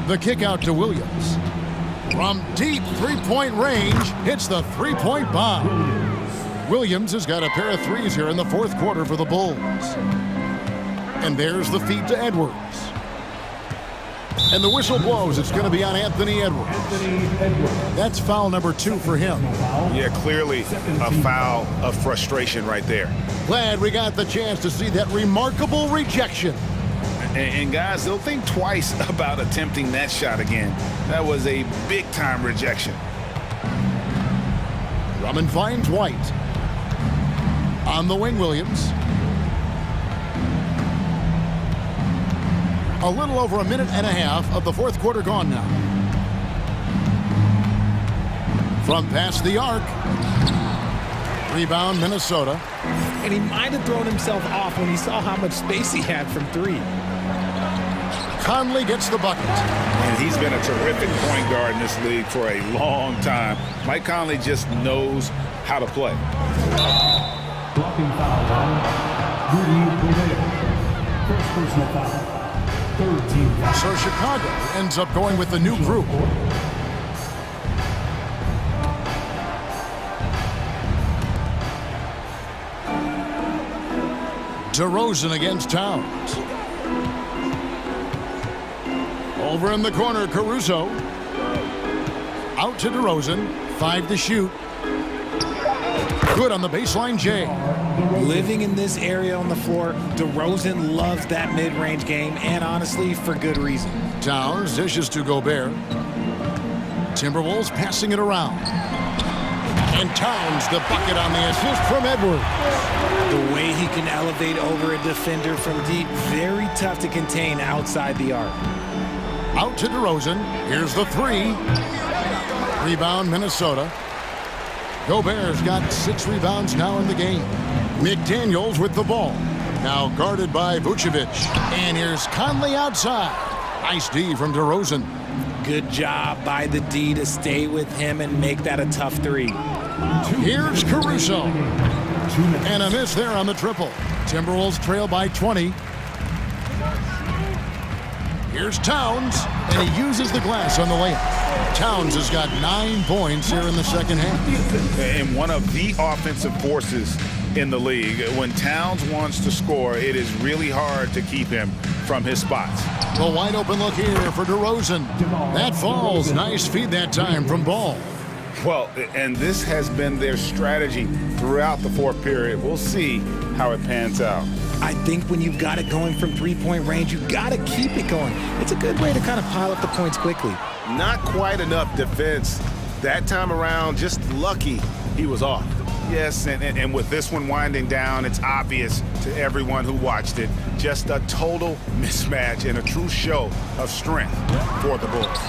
The kick out to Williams. From deep 3-point range, hits the 3-point bomb. Williams has got a pair of 3s here in the fourth quarter for the Bulls. And there's the feed to Edwards. And the whistle blows. It's going to be on Anthony Edwards. That's foul number 2 for him. Yeah, clearly a foul of frustration right there. Glad we got the chance to see that remarkable rejection. And guys, they'll think twice about attempting that shot again. That was a big-time rejection. Drummond finds White. On the wing, Williams. A little over a minute and a half of the fourth quarter gone now. From past the arc. Rebound, Minnesota. And he might have thrown himself off when he saw how much space he had from 3. Conley gets the bucket. And he's been a terrific point guard in this league for a long time. Mike Conley just knows how to play. Blocking foul on Rudy Gobert. First personal foul. Third team foul. So Chicago ends up going with the new group. DeRozan against Towns. Over in the corner, Caruso. Out to DeRozan. 5 to shoot. Good on the baseline, Jay. Living in this area on the floor, DeRozan loves that mid-range game, and honestly, for good reason. Towns dishes to Gobert. Timberwolves passing it around. And Towns the bucket on the assist from Edwards. The way he can elevate over a defender from deep, very tough to contain outside the arc. Out to DeRozan. Here's the 3. Rebound, Minnesota. Gobert's got 6 rebounds now in the game. McDaniels with the ball. Now guarded by Vucevic. And here's Conley outside. Nice D from DeRozan. Good job by the D to stay with him and make that a tough 3. Here's Caruso. And a miss there on the triple. Timberwolves trail by 20. Here's Towns, and he uses the glass on the layup. Towns has got 9 points here in the second half. And one of the offensive forces in the league. When Towns wants to score, it is really hard to keep him from his spots. The wide open look here for DeRozan. That falls. Nice feed that time from Ball. Well, and this has been their strategy throughout the fourth period. We'll see how it pans out. I think when you've got it going from 3-point range, you've got to keep it going. It's a good way to kind of pile up the points quickly. Not quite enough defense. That time around, just lucky he was off. Yes, and with this one winding down, it's obvious to everyone who watched it. Just a total mismatch and a true show of strength for the Bulls.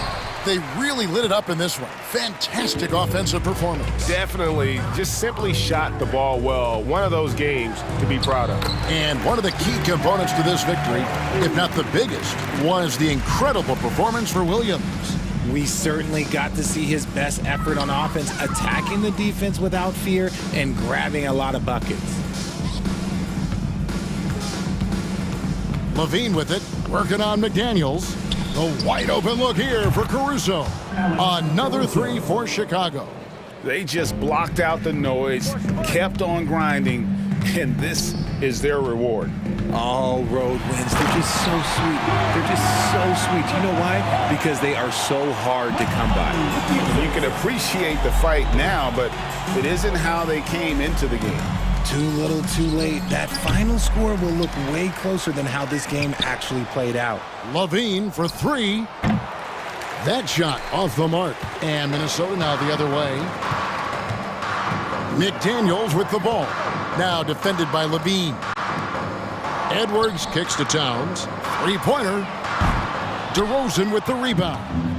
They really lit it up in this one. Fantastic offensive performance. Definitely just simply shot the ball well. One of those games to be proud of. And one of the key components to this victory, if not the biggest, was the incredible performance for Williams. We certainly got to see his best effort on offense, attacking the defense without fear and grabbing a lot of buckets. Levine with it, working on McDaniels. The wide open look here for Caruso. Another 3 for Chicago. They just blocked out the noise, kept on grinding, and this is their reward. All road wins. They're just so sweet. They're just so sweet. You know why? Because they are so hard to come by. You can appreciate the fight now, but it isn't how they came into the game. Too little, too late. That final score will look way closer than how this game actually played out. Levine for 3. That shot off the mark. And Minnesota now the other way. McDaniels with the ball. Now defended by Levine. Edwards kicks to Towns. 3-pointer. DeRozan with the rebound.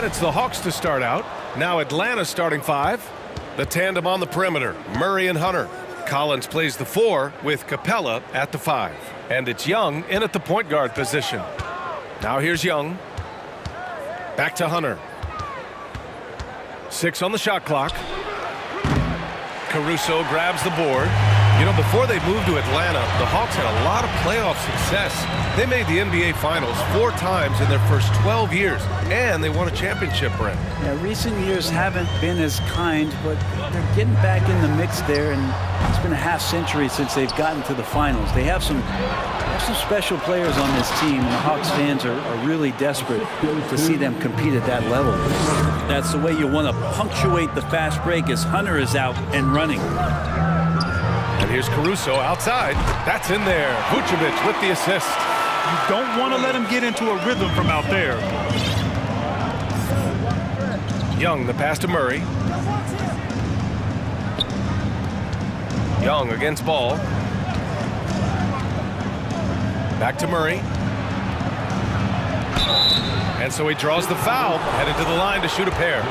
And it's the Hawks to start out. Now Atlanta starting 5. The tandem on the perimeter, Murray and Hunter. Collins plays the 4 with Capella at the 5. And it's Young in at the point guard position. Now here's Young. Back to Hunter. 6 on the shot clock. Caruso grabs the board. You know, before they moved to Atlanta, the Hawks had a lot of playoff success. They made the NBA Finals 4 times in their first 12 years, and they won a championship, Brent. Yeah, recent years haven't been as kind, but they're getting back in the mix there, and it's been a half-century since they've gotten to the finals. They have some special players on this team, and the Hawks fans are really desperate to see them compete at that level. That's the way you want to punctuate the fast break as Hunter is out and running. And here's Caruso outside. That's in there. Vucevic with the assist. You don't want to let him get into a rhythm from out there. Young, the pass to Murray. Young against Ball. Back to Murray. And so he draws the foul, headed to the line to shoot a pair.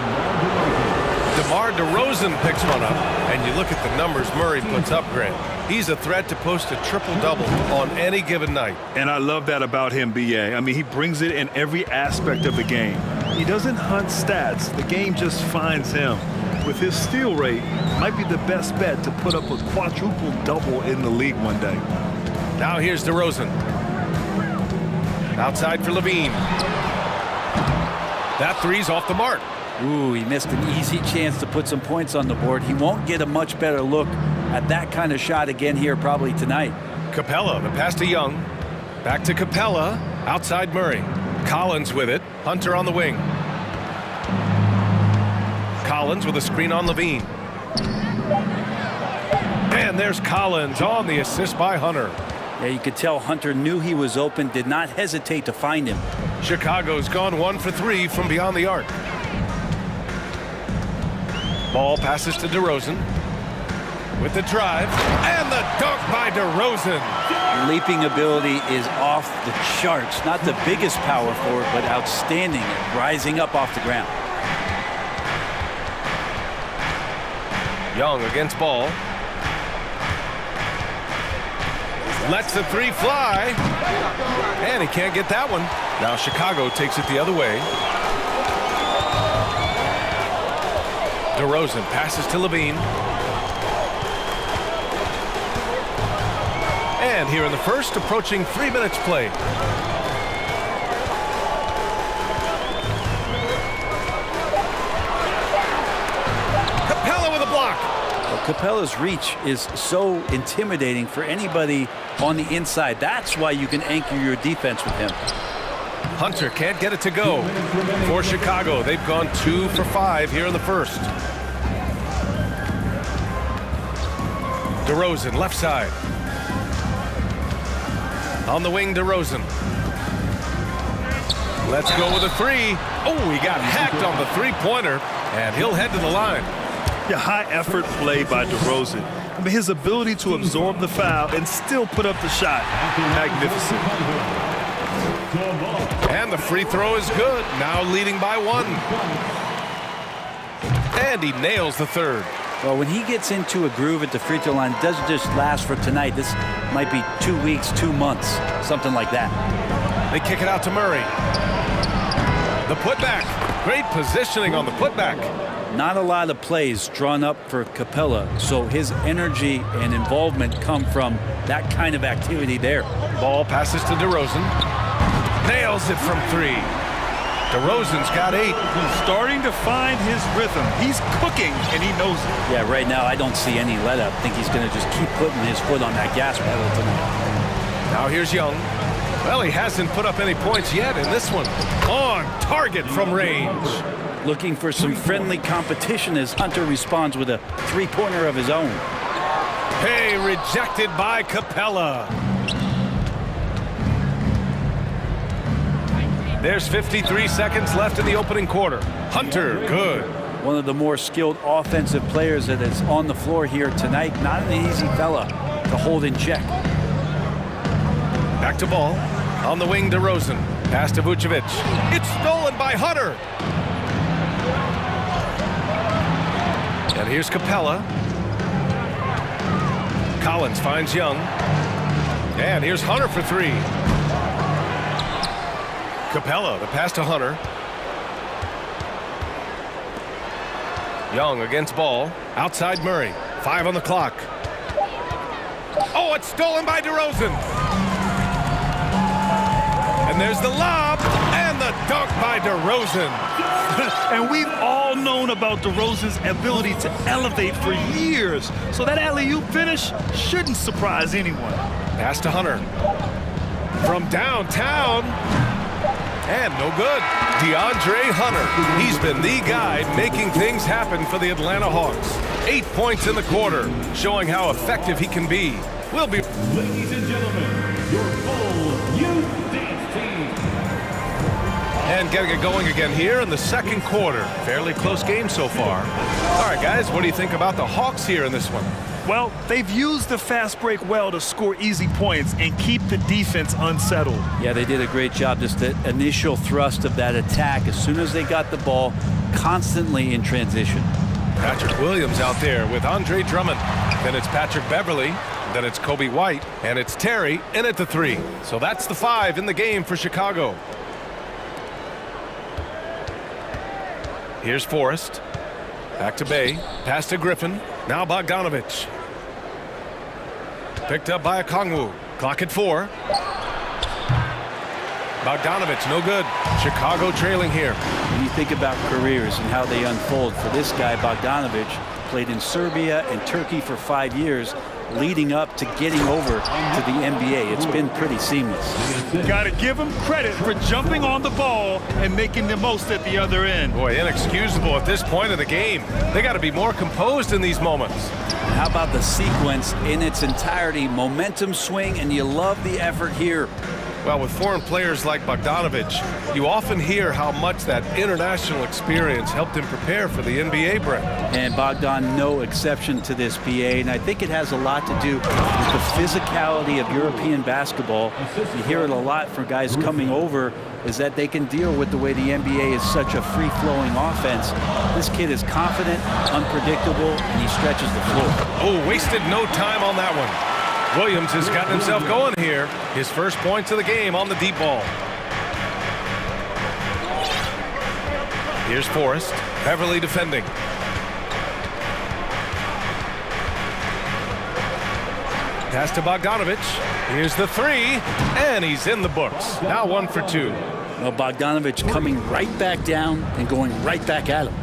DeMar DeRozan picks one up, and you look at the numbers Murray puts up, Grant. He's a threat to post a triple-double on any given night. And I love that about him, B.A. I mean, he brings it in every aspect of the game. He doesn't hunt stats. The game just finds him. With his steal rate, might be the best bet to put up a quadruple-double in the league one day. Now here's DeRozan. Outside for Levine. That three's off the mark. Ooh, he missed an easy chance to put some points on the board. He won't get a much better look at that kind of shot again here probably tonight. Capella, the pass to Young. Back to Capella. Outside Murray. Collins with it. Hunter on the wing. Collins with a screen on Levine. And there's Collins on the assist by Hunter. Yeah, you could tell Hunter knew he was open, did not hesitate to find him. Chicago's gone 1 for 3 from beyond the arc. Ball passes to DeRozan. With the drive, and the dunk by DeRozan. Leaping ability is off the charts. Not the biggest power forward, but outstanding, rising up off the ground. Young against Ball. Lets the 3 fly. And he can't get that one. Now Chicago takes it the other way. DeRozan passes to Levine. And here in the first, approaching 3 minutes played. Capella with a block. Well, Capella's reach is so intimidating for anybody on the inside. That's why you can anchor your defense with him. Hunter can't get it to go. For Chicago, they've gone 2 for 5 here in the first. DeRozan, left side. On the wing, DeRozan. Let's go with a 3. Oh, he got hacked on the 3-pointer, and he'll head to the line. Yeah, high effort play by DeRozan. I mean, his ability to absorb the foul and still put up the shot. Magnificent. And the free throw is good. Now leading by 1. And he nails the third. Well, when he gets into a groove at the free throw line, it doesn't just last for tonight. This might be 2 weeks, 2 months, something like that. They kick it out to Murray. The putback. Great positioning on the putback. Not a lot of plays drawn up for Capella, so his energy and involvement come from that kind of activity there. Ball passes to DeRozan. Nails it from 3. DeRozan's got 8. He's starting to find his rhythm. He's cooking, and he knows it. Yeah, right now I don't see any let up. I think he's going to just keep putting his foot on that gas pedal tonight. Now here's Young. Well, he hasn't put up any points yet in this one. On target from range. Looking for some friendly competition as Hunter responds with a 3-pointer of his own. Hey, rejected by Capella. There's 53 seconds left in the opening quarter. Hunter, good. One of the more skilled offensive players that is on the floor here tonight. Not an easy fella to hold in check. Back to Ball. On the wing, DeRozan. Pass to Vucevic. It's stolen by Hunter. here's Capella. Collins finds Young. And here's Hunter for three. Capella, the pass to Hunter. Young against ball. Outside Murray. 5 on the clock. Oh, it's stolen by DeRozan. And there's the lob and the dunk by DeRozan. And we've all known about DeRozan's ability to elevate for years. So that alley-oop finish shouldn't surprise anyone. Pass to Hunter. From downtown. And no good. DeAndre Hunter. He's been the guy making things happen for the Atlanta Hawks. 8 points in the quarter, showing how effective he can be. We'll be... Ladies and gentlemen, your full youth dance team. And getting it going again here in the second quarter. Fairly close game so far. All right, guys, what do you think about the Hawks here in this one? Well, they've used the fast break well to score easy points and keep the defense unsettled. Yeah, they did a great job. Just the initial thrust of that attack, as soon as they got the ball, constantly in transition. Patrick Williams out there with Andre Drummond. Then it's Patrick Beverly. Then it's Kobe White. And it's Terry in at the 3. So that's the 5 in the game for Chicago. Here's Forrest. Back to Bay. Pass to Griffin. Now Bogdanovich. Picked up by Okongwu. Clock at 4. Bogdanovich, no good. Chicago trailing here. When you think about careers and how they unfold, for this guy, Bogdanovich, played in Serbia and Turkey for 5 years, leading up to getting over to the NBA. It's been pretty seamless. Got to give him credit for jumping on the ball and making the most at the other end. Boy, inexcusable at this point of the game. They got to be more composed in these moments. How about the sequence in its entirety? Momentum swing, and you love the effort here. Well, with foreign players like Bogdanovich, you often hear how much that international experience helped him prepare for the NBA, Brett. And Bogdan, no exception to this, PA, and I think it has a lot to do with the physicality of European basketball. You hear it a lot from guys coming over, is that they can deal with the way the NBA is such a free-flowing offense. This kid is confident, unpredictable, and he stretches the floor. Oh, wasted no time on that one. Williams has gotten himself going here. His first points of the game on the deep ball. Here's Forrest. Beverly defending. Pass to Bogdanovich. Here's the 3, and he's in the books. Now 1 for 2. Well, Bogdanovich coming right back down and going right back at him.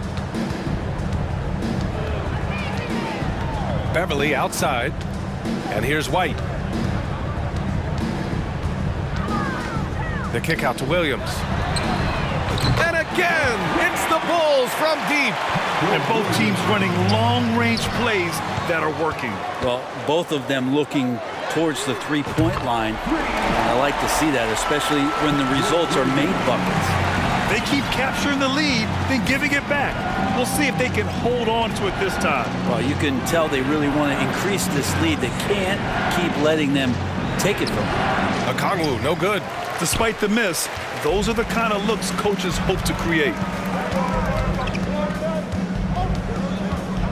Beverly outside. And here's White. The kick out to Williams. And again, it's the Bulls from deep. And both teams running long-range plays that are working. Well, both of them looking towards the three-point line. And I like to see that, especially when the results are made buckets. They keep capturing the lead, then giving it back. We'll see if they can hold on to it this time. Well, you can tell they really want to increase this lead. They can't keep letting them take it from them. Okongwu, no good. Despite the miss, those are the kind of looks coaches hope to create.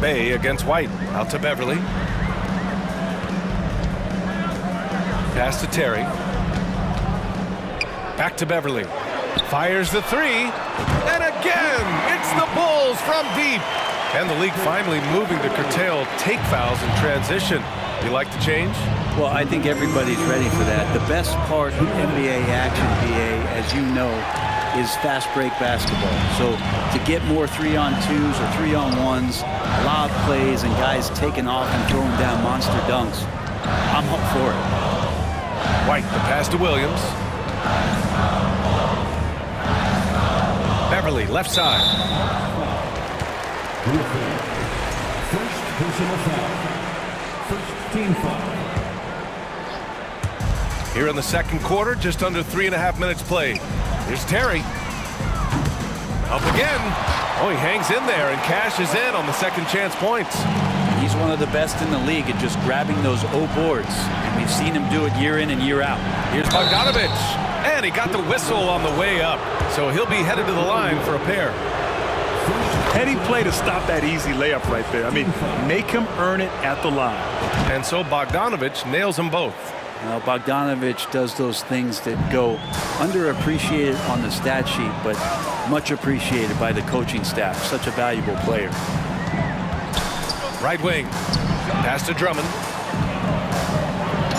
Bay against White. Out to Beverly. Pass to Terry. Back to Beverly. Fires the 3, and again, it's the Bulls from deep. And the league finally moving to curtail take fouls in transition. You like the change? Well, I think everybody's ready for that. The best part of NBA action, PA, as you know, is fast break basketball. So to get more 3-on-2s or 3-on-1s, lob plays, and guys taking off and throwing down monster dunks, I'm up for it. White, the pass to Williams. Beverly, left side. First personal foul. First team foul. Here in the second quarter, just under 3.5 minutes played. Here's Terry. Up again. Oh, he hangs in there and cashes in on the second chance points. He's one of the best in the league at just grabbing those O boards. And we've seen him do it year in and year out. Here's Bogdanovich. And he got the whistle on the way up. So he'll be headed to the line for a pair. Heady play to stop that easy layup right there. I mean, make him earn it at the line. And so Bogdanovich nails them both. Well, Bogdanovich does those things that go underappreciated on the stat sheet, but much appreciated by the coaching staff. Such a valuable player. Right wing. Pass to Drummond.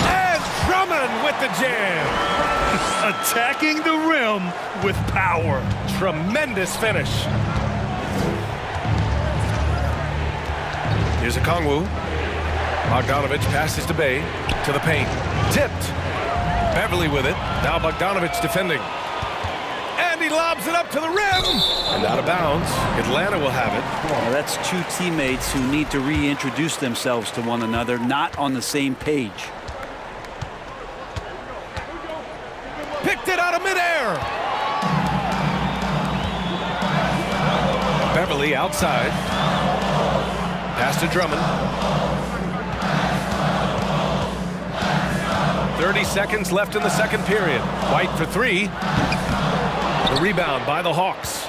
And Drummond with the jam. Attacking the rim with power. Tremendous finish. Here's a Kongwu. Bogdanovich passes to Bay. To the paint. Tipped. Beverly with it. Now Bogdanovich defending. And he lobs it up to the rim. And out of bounds. Atlanta will have it. Well, that's two teammates who need to reintroduce themselves to one another, not on the same page. Picked it out of midair. Beverly outside. Pass to Drummond. 30 seconds left in the second period. White for three. The rebound by the Hawks.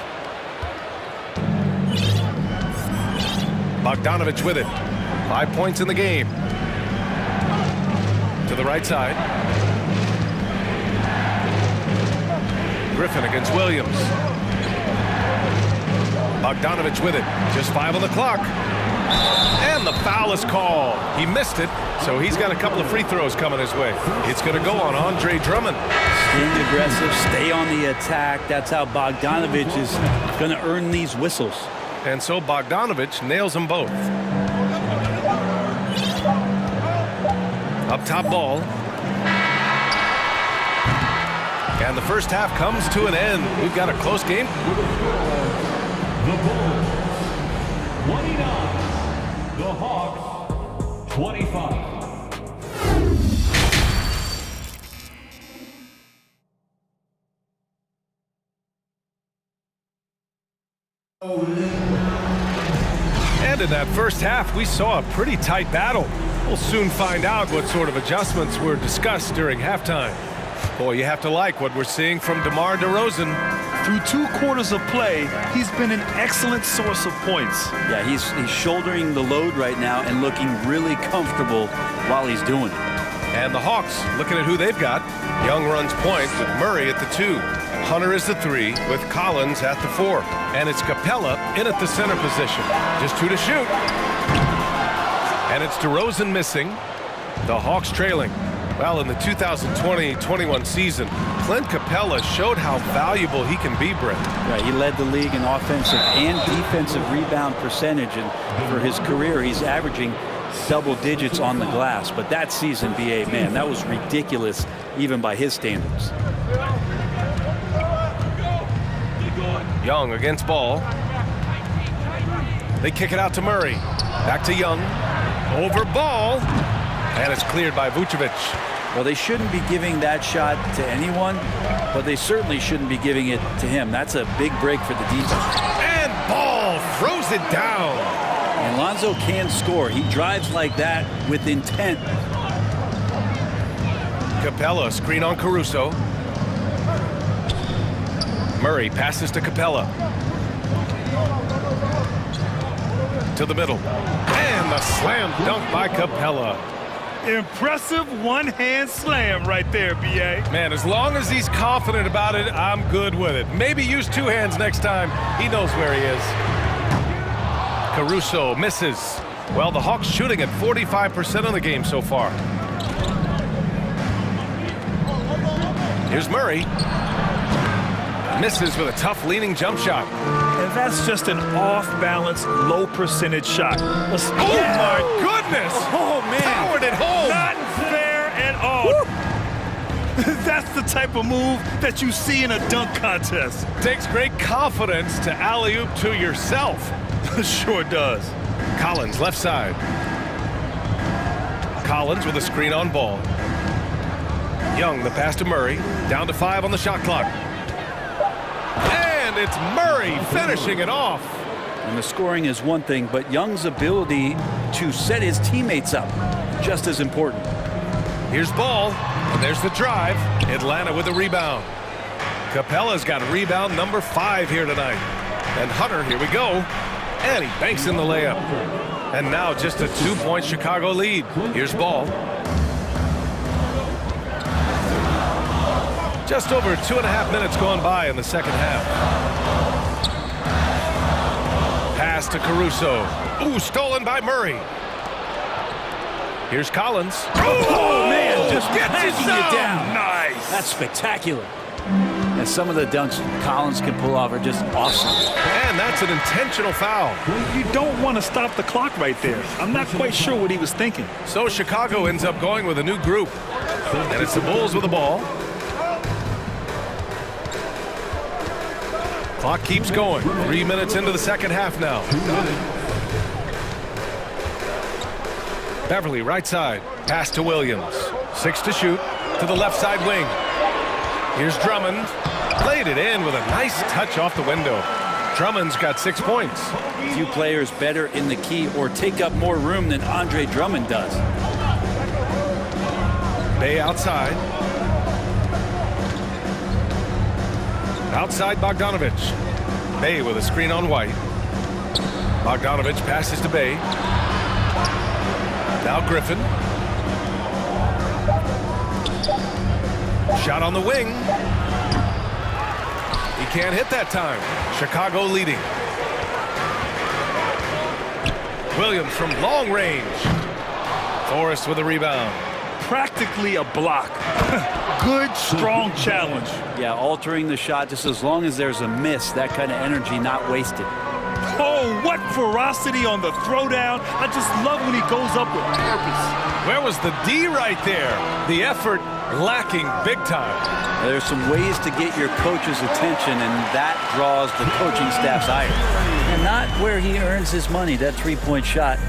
Bogdanovich with it. 5 points in the game. To the right side. Griffin against Williams. Bogdanovich with it. Just 5 on the clock. And the foul is called. He missed it, so he's got a couple of free throws coming his way. It's going to go on Andre Drummond. Stay aggressive, stay on the attack. That's how Bogdanovich is going to earn these whistles. And so Bogdanovich nails them both. Up top ball. And the first half comes to an end. We've got a close game. The Bulls, 29. The Hawks, 25. And in that first half, we saw a pretty tight battle. We'll soon find out what sort of adjustments were discussed during halftime. Boy, you have to like what we're seeing from DeMar DeRozan. Through 2 quarters of play, he's been an excellent source of points. Yeah, he's shouldering the load right now and looking really comfortable while he's doing it. And the Hawks, looking at who they've got. Young runs point with Murray at the 2. Hunter is the 3 with Collins at the 4. And it's Capella in at the center position. Just 2 to shoot. And it's DeRozan missing. The Hawks trailing. Well, in the 2020-21 season, Clint Capella showed how valuable he can be, Brent. Right, he led the league in offensive and defensive rebound percentage, and for his career, he's averaging double digits on the glass. But that season, BA, man, that was ridiculous, even by his standards. Young against Ball. They kick it out to Murray. Back to Young. Over Ball. And it's cleared by Vucevic. Well, they shouldn't be giving that shot to anyone, but they certainly shouldn't be giving it to him. That's a big break for the defense. And Ball throws it down. And Lonzo can score. He drives like that with intent. Capella, screen on Caruso. Murray passes to Capella. To the middle. And the slam dunk by Capella. Impressive one-hand slam right there, B.A. Man, as long as he's confident about it, I'm good with it. Maybe use 2 hands next time. He knows where he is. Caruso misses. Well, the Hawks shooting at 45% of the game so far. Here's Murray. Misses with a tough leaning jump shot. And that's just an off-balance, low-percentage shot. Oh, my goodness! Oh, man. Powered it home. Not fair at all. That's the type of move that you see in a dunk contest. Takes great confidence to alley-oop to yourself. Sure does. Collins, left side. Collins with a screen on Ball. Young, the pass to Murray. Down to 5 on the shot clock. And it's Murray finishing it off. And the scoring is one thing, but Young's ability to set his teammates up, just as important. Here's Ball, and there's the drive. Atlanta with a rebound. Capella's got rebound number 5 here tonight. And Hunter, here we go. And he banks in the layup. And now just a 2-point Chicago lead. Here's ball. Just over 2.5 minutes gone by in the second half. Pass to Caruso. Ooh, stolen by Murray. Here's Collins. Oh, man, just gets backing you you down. Nice. That's spectacular. And some of the dunks Collins can pull off are just awesome. And that's an intentional foul. You don't want to stop the clock right there. I'm not quite sure what he was thinking. So Chicago ends up going with a new group. And it's the Bulls with the ball. Clock keeps going. 3 minutes into the second half now. Beverly, right side. Pass to Williams. 6 to shoot. To the left side wing. Here's Drummond. Played it in with a nice touch off the window. Drummond's got 6 points. Few players better in the key or take up more room than Andre Drummond does. Bay outside. Outside Bogdanovich. Bay with a screen on White. Bogdanovich passes to Bay. Now Griffin. Shot on the wing. He can't hit that time. Chicago leading. Williams from long range. Forrest with a rebound. Practically a block. Good, strong challenge. Yeah, altering the shot just as long as there's a miss, that kind of energy not wasted. Oh, what ferocity on the throwdown. I just love when he goes up with purpose. Where was the D right there? The effort lacking big time. There's some ways to get your coach's attention, and that draws the coaching staff's ire. And not where he earns his money, that three-point shot,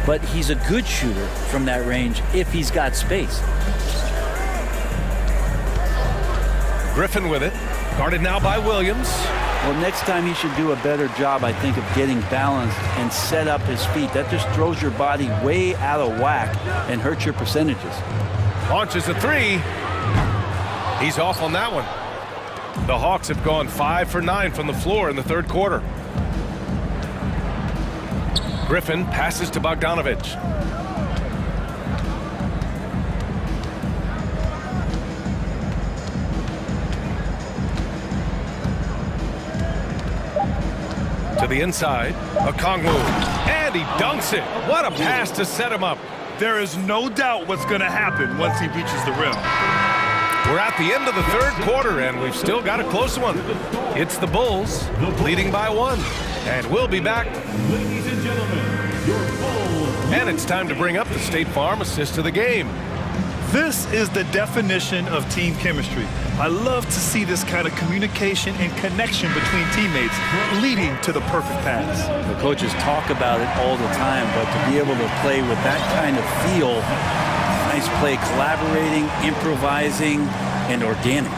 but he's a good shooter from that range if he's got space. Griffin with it. Guarded now by Williams. Well, next time he should do a better job, I think, of getting balanced and set up his feet. That just throws your body way out of whack and hurts your percentages. Launches a three. He's off on that one. The Hawks have gone 5 for 9 from the floor in the third quarter. Griffin passes to Bogdanovich. To the inside, Okongwu, and he dunks it. What a pass to set him up. There is no doubt what's going to happen once he reaches the rim. We're at the end of the third quarter, and we've still got a close one. It's the Bulls leading by 1, and we'll be back. Ladies and gentlemen, your Bulls. And it's time to bring up the State Farm assist of the game. This is the definition of team chemistry. I love to see this kind of communication and connection between teammates leading to the perfect pass. The coaches talk about it all the time, but to be able to play with that kind of feel, nice play, collaborating, improvising, and organic.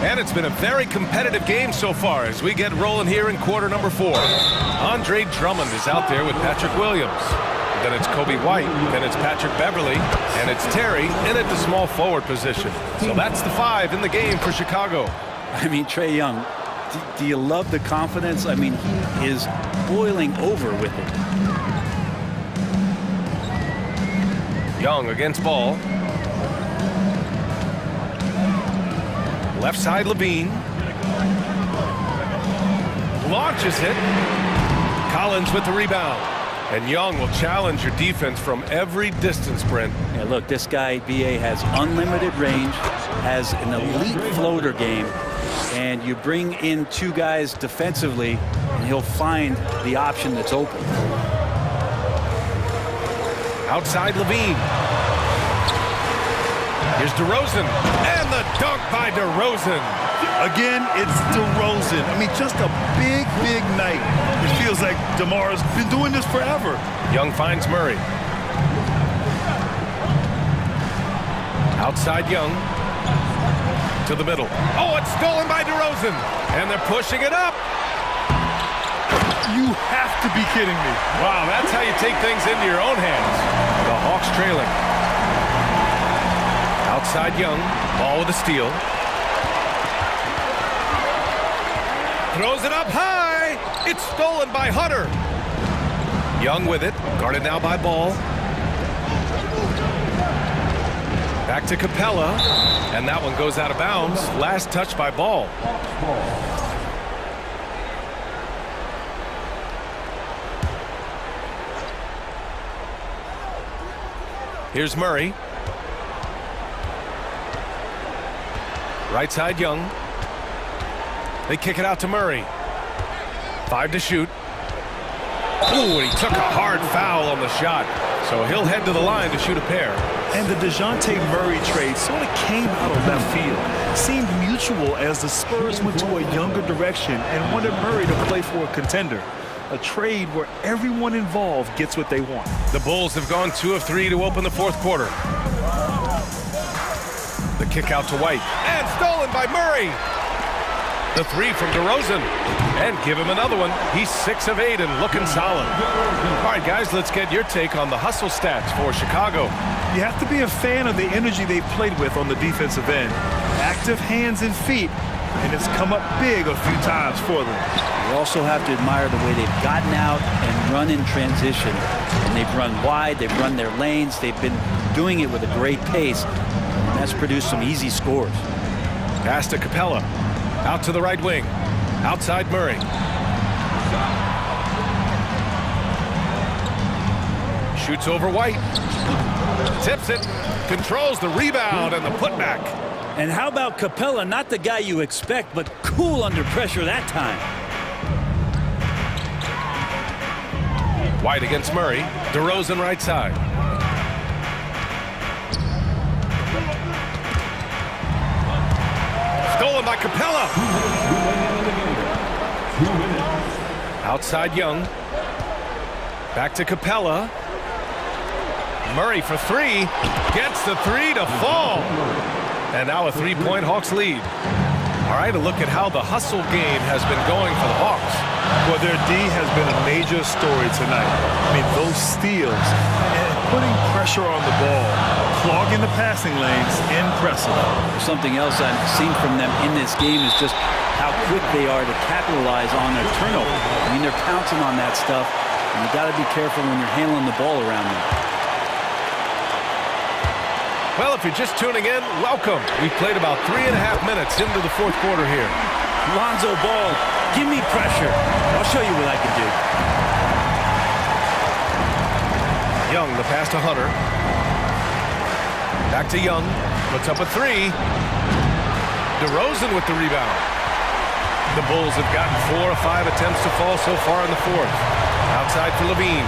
And it's been a very competitive game so far as we get rolling here in quarter number 4. Andre Drummond is out there with Patrick Williams. Then it's Kobe White, then it's Patrick Beverly, and it's Terry in at the small forward position. So that's the 5 in the game for Chicago. I mean, Trae Young, do you love the confidence? I mean, he is boiling over with it. Young against ball. Left side Levine. Launches it. Collins with the rebound. And Young will challenge your defense from every distance sprint. Yeah, look, this guy, B.A., has unlimited range, has an elite floater game, and you bring in 2 guys defensively, and he'll find the option that's open. Outside Levine. Here's DeRozan. And the dunk by DeRozan. Again, it's DeRozan. I mean, just a big, big night. It feels like DeMar's been doing this forever. Young finds Murray. Outside Young. To the middle. Oh, it's stolen by DeRozan. And they're pushing it up. You have to be kidding me. Wow, that's how you take things into your own hands. The Hawks trailing. Outside Young. Ball with a steal. Throws it up high. It's stolen by Hunter. Young with it. Guarded now by Ball. Back to Capella. And that one goes out of bounds. Last touch by Ball. Here's Murray. Right side, Young. They kick it out to Murray. 5 to shoot. Ooh, and he took a hard foul on the shot. So he'll head to the line to shoot a pair. And the DeJounte Murray trade sort of came out of left field. Seemed mutual as the Spurs went to a younger direction and wanted Murray to play for a contender. A trade where everyone involved gets what they want. The Bulls have gone 2 of 3 to open the fourth quarter. The kick out to White. And stolen by Murray. The 3 from DeRozan. And give him another one. He's 6 of 8 and looking solid. All right, guys, let's get your take on the hustle stats for Chicago. You have to be a fan of the energy they've played with on the defensive end. Active hands and feet, and it's come up big a few times for them. You also have to admire the way they've gotten out and run in transition. And they've run wide, they've run their lanes, they've been doing it with a great pace. And that's produced some easy scores. Pass to Capella. Out to the right wing. Outside Murray. Shoots over White. Tips it. Controls the rebound and the putback. And how about Capella? Not the guy you expect, but cool under pressure that time. White against Murray. DeRozan right side. Stolen by Capella. Outside Young. Back to Capella. Murray for 3. Gets the 3 to fall. And now a 3-point Hawks lead. All right, a look at how the hustle game has been going for the Hawks. Well, their D has been a major story tonight. I mean, those steals and putting pressure on the ball, clogging the passing lanes, impressive. Something else I've seen from them in this game is just how quick they are to capitalize on their turnover. I mean, they're pouncing on that stuff, and you got to be careful when you're handling the ball around them. Well, if you're just tuning in, welcome. We've played about 3.5 minutes into the fourth quarter here. Lonzo Ball, give me pressure. I'll show you what I can do. Young, the pass to Hunter. Back to Young. Puts up a 3. DeRozan with the rebound. The Bulls have gotten 4 of 5 attempts to fall so far in the fourth. Outside for Levine.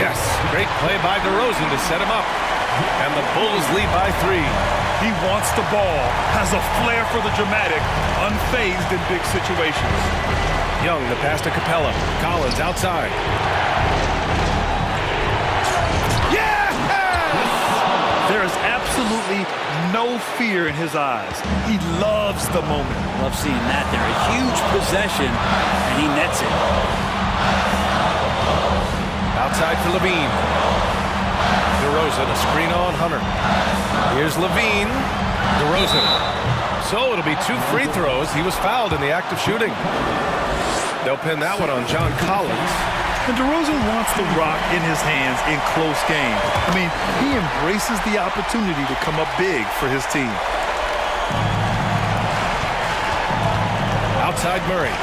Yes, great play by DeRozan to set him up. And the Bulls lead by 3. He wants the ball, has a flair for the dramatic, unfazed in big situations. Young, the pass to Capella. Collins outside. Yes! There is absolutely no fear in his eyes. He loves the moment. Love seeing that there. A huge possession, and he nets it. Outside for Levine. DeRozan, a screen on Hunter. Here's Levine. DeRozan. So it'll be 2 free throws. He was fouled in the act of shooting. They'll pin that one on John Collins. And DeRozan wants the rock in his hands in close game. I mean, he embraces the opportunity to come up big for his team. Outside Murray.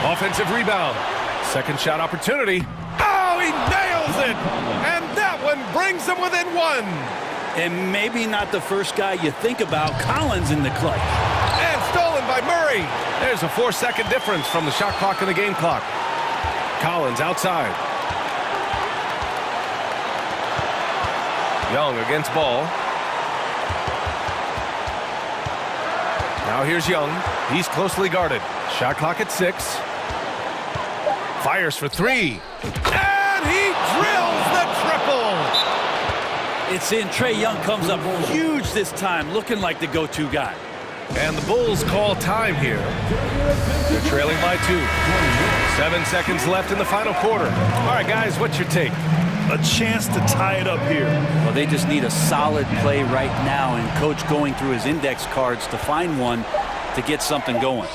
Offensive rebound. Second shot opportunity. Oh, he nails it! And that one brings them within 1. And maybe not the first guy you think about. Collins in the clutch. And stolen by Murray. There's a 4-second difference from the shot clock and the game clock. Collins outside. Young against Ball. Now here's Young. He's closely guarded. Shot clock at 6. Fires for 3. And he drills the triple. It's in. Trae Young comes up huge this time, looking like the go-to guy. And the Bulls call time here. They're trailing by 2. 7 seconds left in the final quarter. All right, guys, what's your take? a chance to tie it up here. Well, they just need a solid play right now, and coach going through his index cards to find one to get something going.